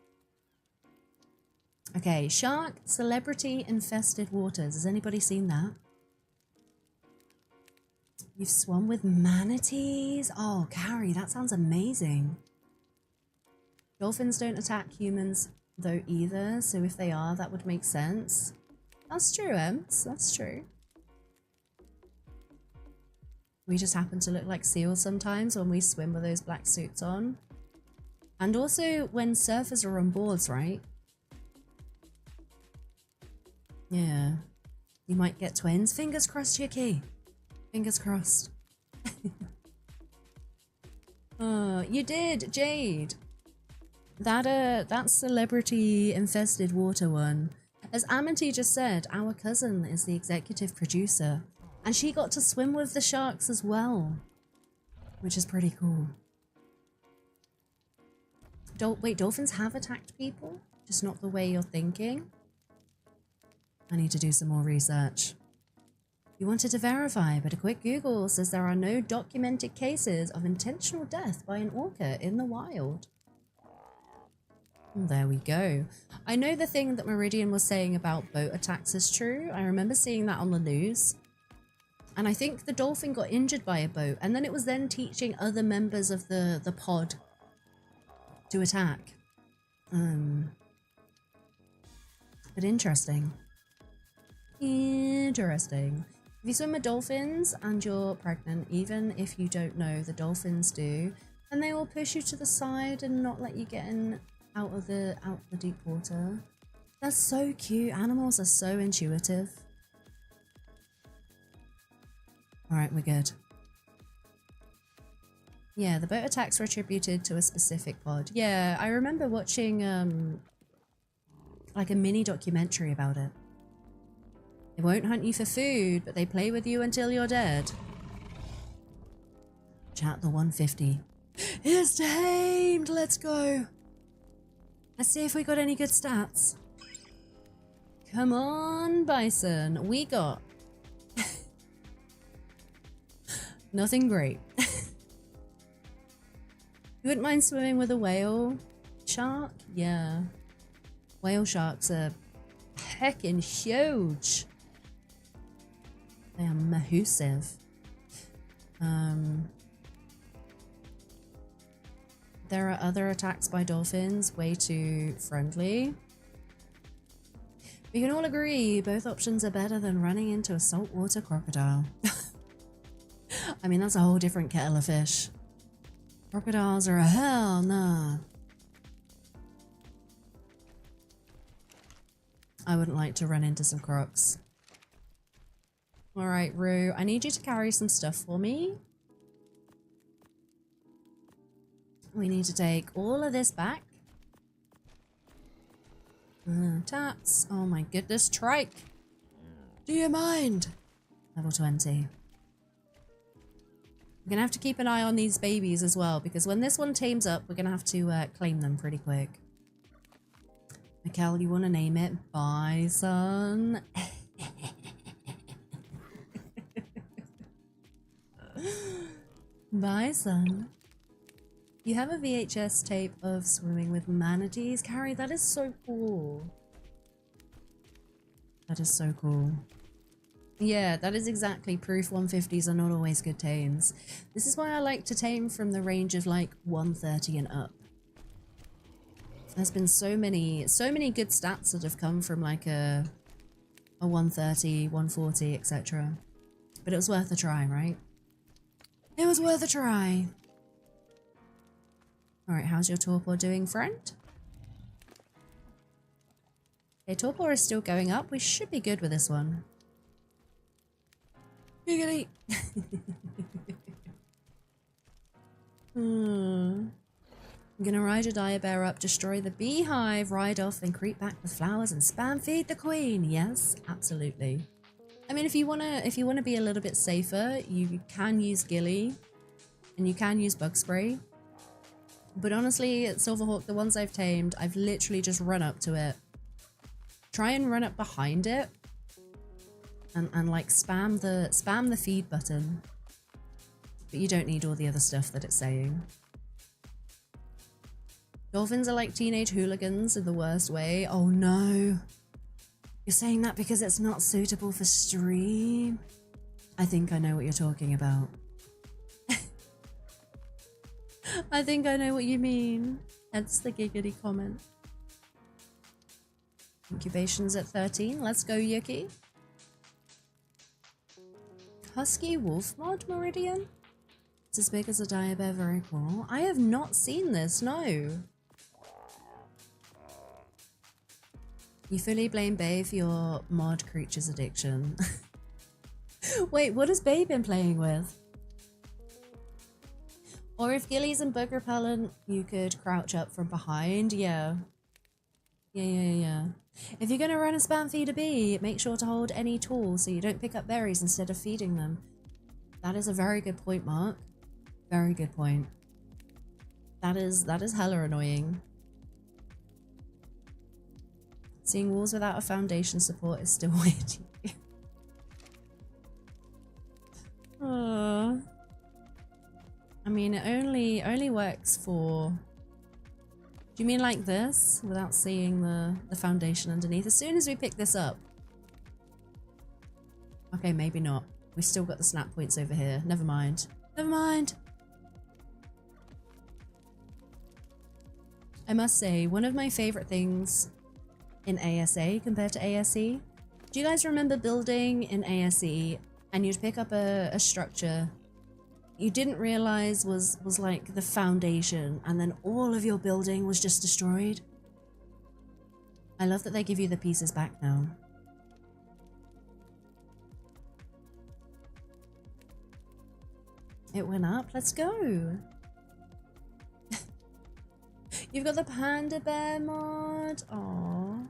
Speaker 1: Okay, shark celebrity infested waters. Has anybody seen that? You've swum with manatees? Oh, Carrie, that sounds amazing. Dolphins don't attack humans though either, so if they are, that would make sense. That's true, Ems. That's true. We just happen to look like seals sometimes when we swim with those black suits on. And also when surfers are on boards, right? Yeah. You might get twins. Fingers crossed, Yuki. Fingers crossed. Oh, you did, Jade. That celebrity infested water one. As Amity just said, our cousin is the executive producer. And she got to swim with the sharks as well. Which is pretty cool. Wait, dolphins have attacked people? Just not the way you're thinking? I need to do some more research. You wanted to verify, but a quick Google says there are no documented cases of intentional death by an orca in the wild. There we go. I know the thing that Meridian was saying about boat attacks is true. I remember seeing that on the news. And I think the dolphin got injured by a boat, and then it was then teaching other members of the pod to attack. But interesting. Interesting. If you swim with dolphins and you're pregnant, even if you don't know, the dolphins do, and they will push you to the side and not let you get in out of the deep water. That's so cute. Animals are so intuitive. Alright, we're good. Yeah, the boat attacks were attributed to a specific pod. Yeah, I remember watching like a mini documentary about it. They won't hunt you for food, but they play with you until you're dead. Chat the 150. It's tamed! Let's go! Let's see if we got any good stats. Come on, bison. We got... nothing great. You wouldn't mind swimming with a whale shark? Yeah. Whale sharks are heckin' huge. They are massive. There are other attacks by dolphins, way too friendly. We can all agree both options are better than running into a saltwater crocodile. I mean, that's a whole different kettle of fish. Crocodiles are a hell nah. I wouldn't like to run into some crocs. Alright, Rue, I need you to carry some stuff for me. We need to take all of this back. Tats. Oh my goodness, trike. Do you mind? Level 20. We're gonna have to keep an eye on these babies as well, because when this one tames up, we're gonna have to claim them pretty quick. Mikkel, you want to name it Bison? Bison. You have a VHS tape of swimming with manatees. Carrie, that is so cool. That is so cool. Yeah, that is exactly proof 150s are not always good tames. This is why I like to tame from the range of like 130 and up. There's been so many good stats that have come from like a 130, 140, etc. But it was worth a try, right? It was worth a try. Alright, how's your torpor doing, friend? Okay, torpor is still going up. We should be good with this one. Giggity! I'm gonna ride your dire bear up, destroy the beehive, ride off, then creep back with flowers and spam feed the queen. Yes, absolutely. I mean, if you wanna be a little bit safer, you can use Gilly, and you can use bug spray. But honestly, at Silverhawk, the ones I've tamed, I've literally just run up to it. Try and run up behind it, and like spam the feed button. But you don't need all the other stuff that it's saying. Dolphins are like teenage hooligans in the worst way. Oh no. You're saying that because it's not suitable for stream? I think I know what you're talking about. I think I know what you mean. That's the giggity comment. Incubation's at 13. Let's go, Yuki. Husky wolf mod, Meridian? It's as big as a dire bear, very cool. I have not seen this, no. You fully blame Bae for your mod creature's addiction. Wait, what has Bae been playing with? Or if Gilly's and bug repellent, you could crouch up from behind. Yeah. Yeah. If you're going to run a spam feed a bee, make sure to hold any tool so you don't pick up berries instead of feeding them. That is a very good point, Mark. Very good point. That is hella annoying. Seeing walls without a foundation support is still weird to you. Oh. I mean, it only works for... Do you mean like this? Without seeing the foundation underneath? As soon as we pick this up. Okay, maybe not. We've still got the snap points over here. Never mind. Never mind. I must say, one of my favorite things in ASA compared to ASE. Do you guys remember building in ASE and you'd pick up a structure you didn't realize was like the foundation, and then all of your building was just destroyed? I love that they give you the pieces back now. It went up. Let's go. You've got the panda bear mod. Aww.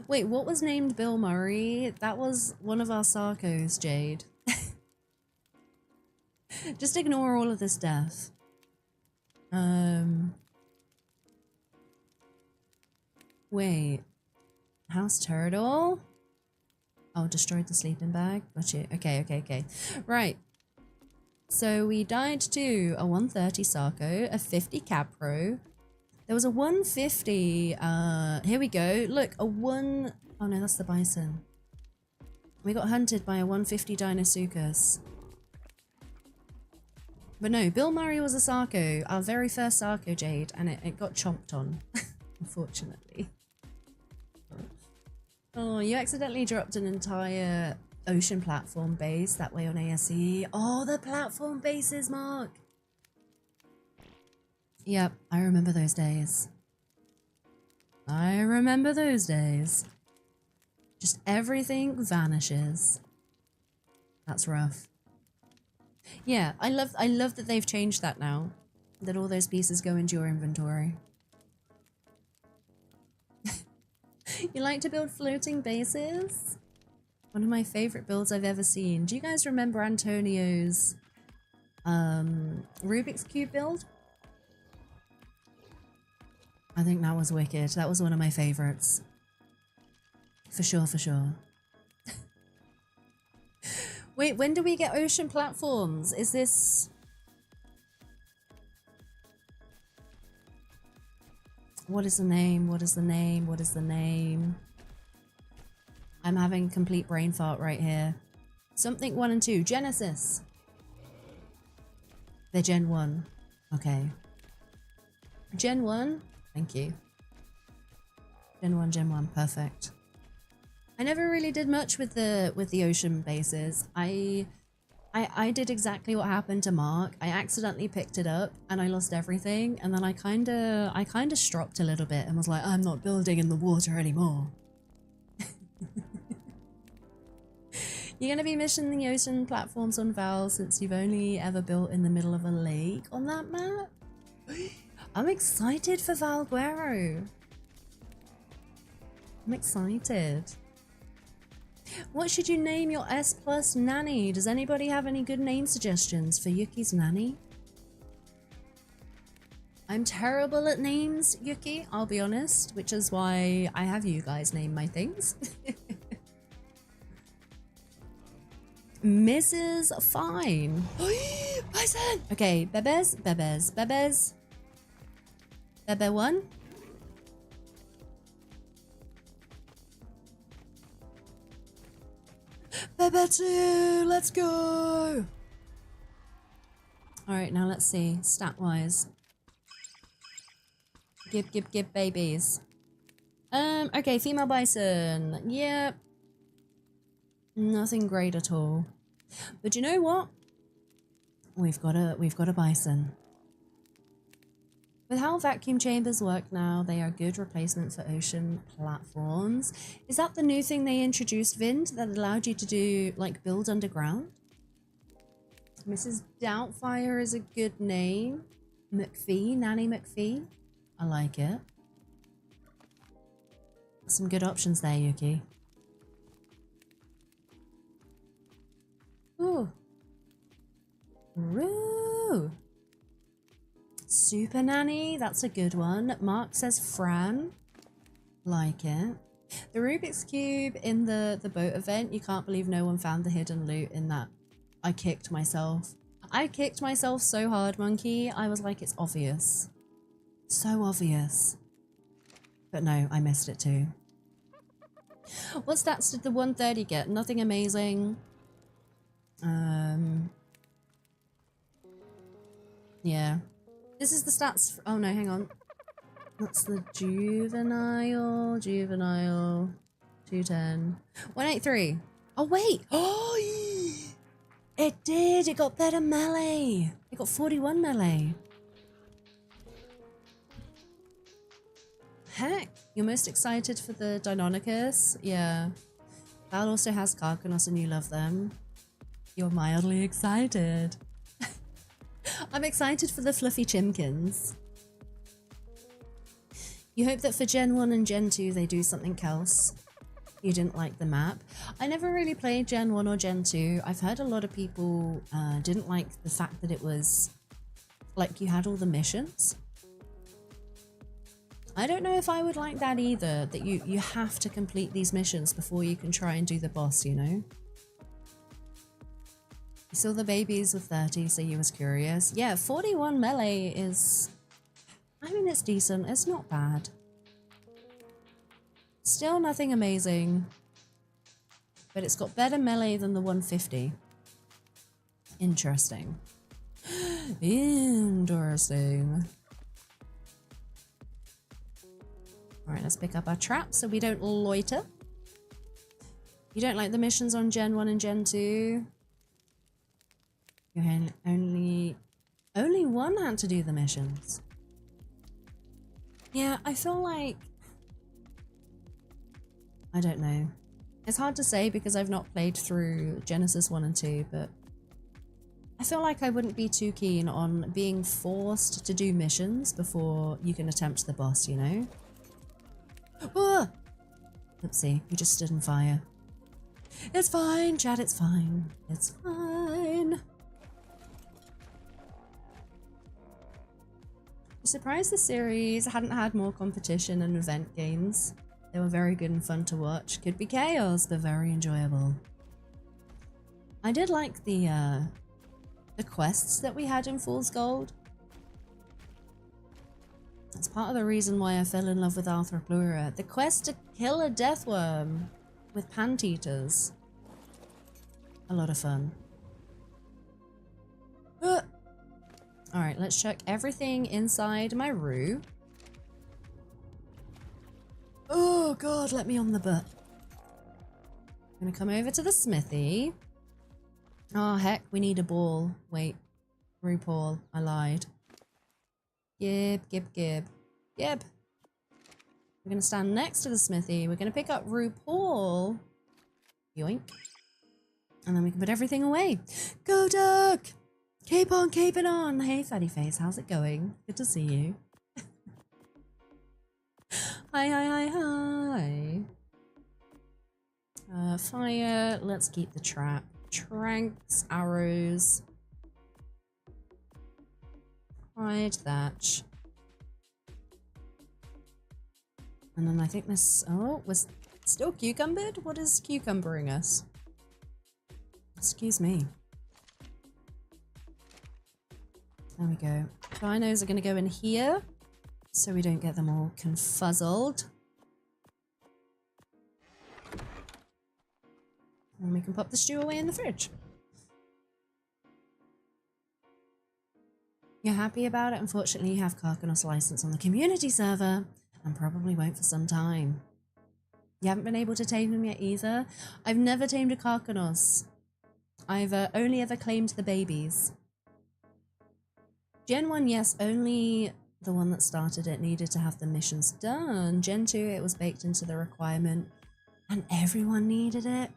Speaker 1: Wait, what was named Bill Murray? That was one of our Sarkos, Jade. Just ignore all of this death. Wait. House turtle? Oh, destroyed the sleeping bag. Got you. Okay. Right. So we died to a 130 Sarko, a 50 Capro. There was a 150, here we go. Look, oh no, that's the bison. We got hunted by a 150 Deinosuchus. But no, Bill Murray was a Sarko, our very first Sarko, Jade, and it got chomped on, unfortunately. Oh, you accidentally dropped an entire ocean platform base that way on ASE. Oh, the platform bases, Mark! Yep, I remember those days. I remember those days. Just everything vanishes. That's rough. Yeah, I love that they've changed that now. That all those pieces go into your inventory. You like to build floating bases? One of my favorite builds I've ever seen. Do you guys remember Antonio's Rubik's Cube build? I think that was wicked. That was one of my favorites. For sure, for sure. Wait, when do we get ocean platforms? Is this... What is the name? What is the name? What is the name? I'm having complete brain fart right here. Something 1 and 2. Genesis. They're Gen 1. Okay. Gen 1? Thank you. Gen 1. Perfect. I never really did much with the ocean bases. I did exactly what happened to Mark. I accidentally picked it up and I lost everything, and then I kinda stropped a little bit and was like, I'm not building in the water anymore. You're gonna be missing the ocean platforms on Val since you've only ever built in the middle of a lake on that map? I'm excited for Valguero. I'm excited. What should you name your S plus nanny? Does anybody have any good name suggestions for Yuki's nanny? I'm terrible at names, Yuki, I'll be honest, which is why I have you guys name my things. Mrs. Fine. Bison! Okay, Bebes. Bebe 1. Bebe 2, let's go! Alright, now let's see, stat-wise. Give babies. Okay, female bison. Yep. Nothing great at all. But you know what? We've got a bison. With how vacuum chambers work now, they are a good replacement for ocean platforms. Is that the new thing they introduced, Vind, that allowed you to do, like, build underground? Mrs. Doubtfire is a good name. McPhee, Nanny McPhee. I like it. Some good options there, Yuki. Ooh. Roo. Super Nanny, that's a good one. Mark says Fran. Like it. The Rubik's Cube in the boat event, you can't believe no one found the hidden loot in that. I kicked myself. I kicked myself so hard, Monkey. I was like, it's obvious. So obvious. But no, I missed it too. What stats did the 130 get? Nothing amazing. Yeah. This is the stats. Oh no, hang on. That's the juvenile. 210. 183. Oh wait. Oh, it did. It got better melee. It got 41 melee. Heck, you're most excited for the Deinonychus? Yeah. Val also has Carcanos and you love them. You're mildly excited. I'm excited for the fluffy chimkins. You hope that for Gen 1 and Gen 2 they do something else. You didn't like the map. I never really played Gen 1 or Gen 2. I've heard a lot of people didn't like the fact that it was like you had all the missions. I don't know if I would like that either, that you have to complete these missions before you can try and do the boss, you know? You saw the babies with 30, so you was curious. Yeah, 41 melee is... I mean, it's decent. It's not bad. Still nothing amazing. But it's got better melee than the 150. Interesting. Interesting. Alright, let's pick up our traps so we don't loiter. You don't like the missions on Gen 1 and Gen 2? Only one had to do the missions. Yeah, I feel like... I don't know. It's hard to say because I've not played through Genesis 1 and 2, but... I feel like I wouldn't be too keen on being forced to do missions before you can attempt the boss, you know? Oh! Oopsie, we just stood in fire. It's fine, chat, it's fine. It's fine. I'm surprised the series hadn't had more competition and event games. They were very good and fun to watch. Could be chaos, but very enjoyable. I did like the quests that we had in Fool's Gold. That's part of the reason why I fell in love with Arthroplura. The quest to kill a deathworm with pant-eaters. A lot of fun. Alright, let's check everything inside my room. Oh god, let me on the butt. I'm gonna come over to the smithy. Oh heck, we need a ball. Wait, RuPaul, I lied. Gib. We're gonna stand next to the smithy. We're gonna pick up RuPaul. Yoink. And then we can put everything away. Go duck! Keep on keeping on! Hey fatty face, how's it going? Good to see you. Hi. Fire, let's keep the trap. Tranks, arrows. Hide thatch. And then I think this... Oh, was still cucumbered? What is cucumbering us? Excuse me. There we go. Dinos are going to go in here so we don't get them all confuzzled. And we can pop the stew away in the fridge. You're happy about it? Unfortunately, you have Carcanos license on the community server and probably won't for some time. You haven't been able to tame them yet either? I've never tamed a Carcanos. I've only ever claimed the babies. Gen 1, yes, only the one that started it needed to have the missions done. Gen 2, it was baked into the requirement and everyone needed it.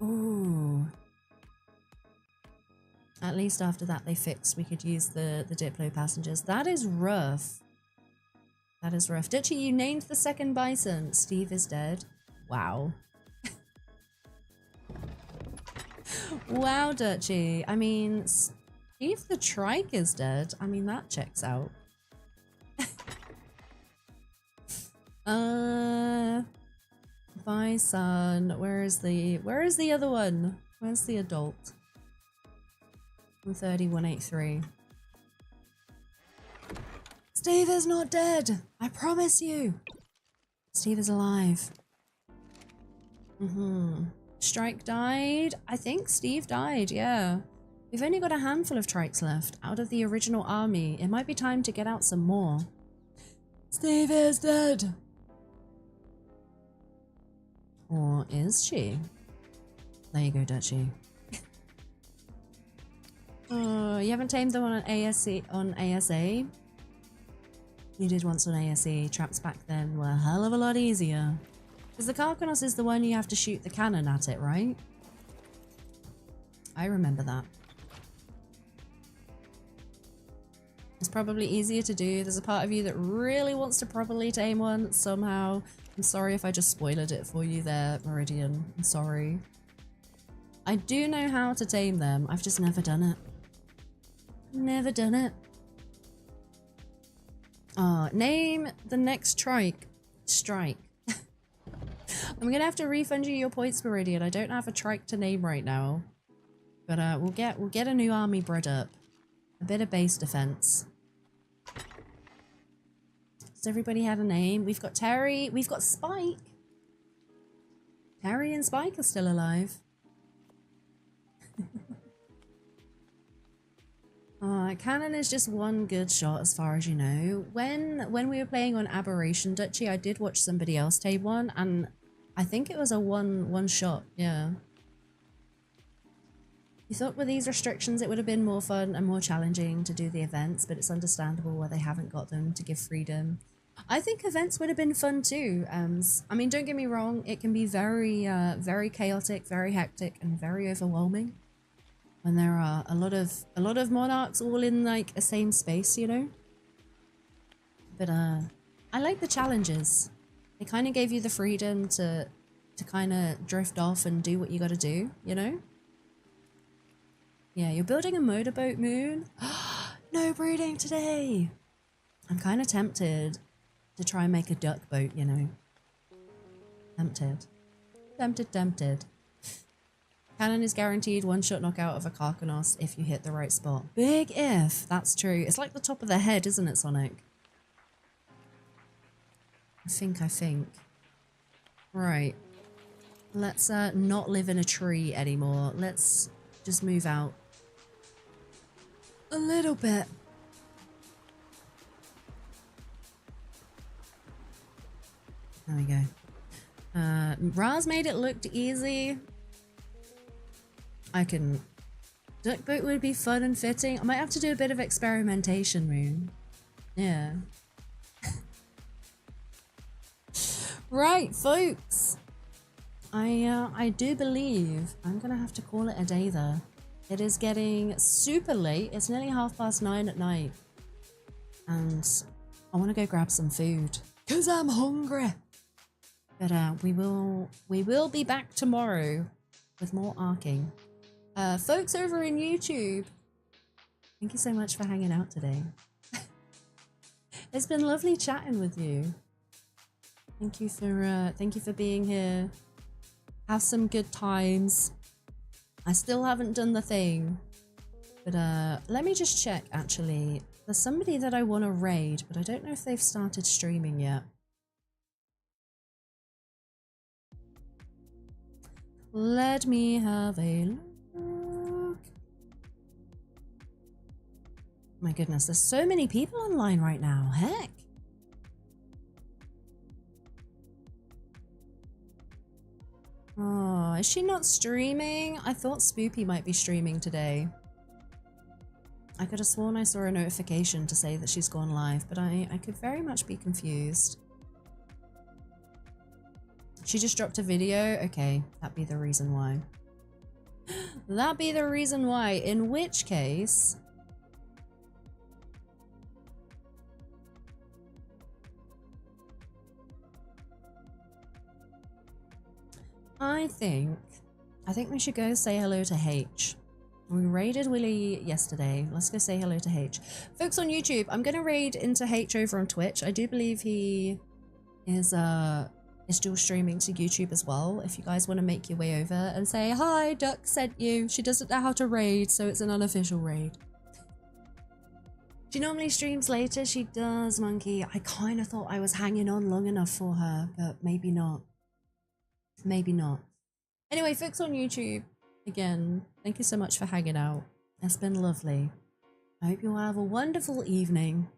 Speaker 1: Ooh. At least after that they fixed we could use the Diplo passengers. That is rough. That is rough. Dutchy, you named the second bison. Steve is dead. Wow. Wow, Dutchy. I mean, Steve the trike is dead. I mean, that checks out. Bison. Where is the other one? Where's the adult? 130, 183. Steve is not dead. I promise you. Steve is alive. Strike died. I think Steve died, yeah. We've only got a handful of trikes left out of the original army. It might be time to get out some more. Steve is dead. Or is she? There you go, Dutchie. Oh, you haven't tamed them on an ASA? You did once on ASE. Traps back then were a hell of a lot easier. Because the Carcanos is the one you have to shoot the cannon at it, right? I remember that. It's probably easier to do. There's a part of you that really wants to properly tame one somehow. I'm sorry if I just spoiled it for you there, Meridian. I'm sorry. I do know how to tame them. I've just never done it. Never done it. Name the next trike. Strike. I'm gonna have to refund you your points, Meridian. I don't have a trike to name right now. But we'll get a new army bred up. A bit of base defense. Does everybody have a name? We've got Terry. We've got Spike. Terry and Spike are still alive. Cannon is just one good shot as far as you know. When we were playing on Aberration Duchy, I did watch somebody else tame one, and I think it was a one shot, yeah. You thought with these restrictions it would have been more fun and more challenging to do the events, but it's understandable why they haven't got them to give freedom. I think events would have been fun too. I mean, don't get me wrong, it can be very, very chaotic, very hectic, and very overwhelming. When there are a lot of monarchs all in like a same space, you know? But I like the challenges. They kind of gave you the freedom to kind of drift off and do what you got to do, you know? Yeah, you're building a motorboat, Moon. No breeding today. I'm kind of tempted to try and make a duck boat, you know? Tempted. Cannon is guaranteed one-shot knockout of a Carcanos if you hit the right spot. Big if, that's true. It's like the top of the head, isn't it, Sonic? I think. Right. Let's not live in a tree anymore. Let's just move out. A little bit. There we go. Raz made it look easy. Duck boat would be fun and fitting. I might have to do a bit of experimentation, Moon. Yeah. Right, folks. I do believe I'm gonna have to call it a day there. It is getting super late. It's nearly 9:30 at night. And I want to go grab some food. Because I'm hungry. But we will be back tomorrow with more arcing. Folks over in YouTube, thank you so much for hanging out today. It's been lovely chatting with you. Thank you for being here. Have some good times. I still haven't done the thing, but let me just check. Actually, there's somebody that I want to raid, but I don't know if they've started streaming yet. Let me have a look. My goodness, there's so many people online right now. Heck. Oh, is she not streaming? I thought Spoopy might be streaming today. I could have sworn I saw a notification to say that she's gone live, but I could very much be confused. She just dropped a video? Okay, that'd be the reason why. That'd be the reason why, in which case... I think we should go say hello to H. We raided Willy yesterday. Let's go say hello to H. Folks on YouTube, I'm going to raid into H over on Twitch. I do believe he is is still streaming to YouTube as well. If you guys want to make your way over and say, hi, Duck sent you. She doesn't know how to raid, so it's an unofficial raid. She normally streams later. She does, Monkey. I kind of thought I was hanging on long enough for her, but maybe not. Maybe not. Anyway, folks on YouTube, again, thank you so much for hanging out. It's been lovely. I hope you all have a wonderful evening.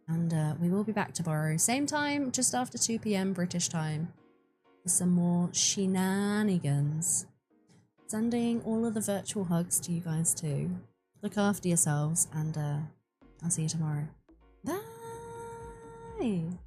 Speaker 1: And we will be back tomorrow. Same time, just after 2 p.m. British time. For some more shenanigans. Sending all of the virtual hugs to you guys too. Look after yourselves and I'll see you tomorrow. Bye!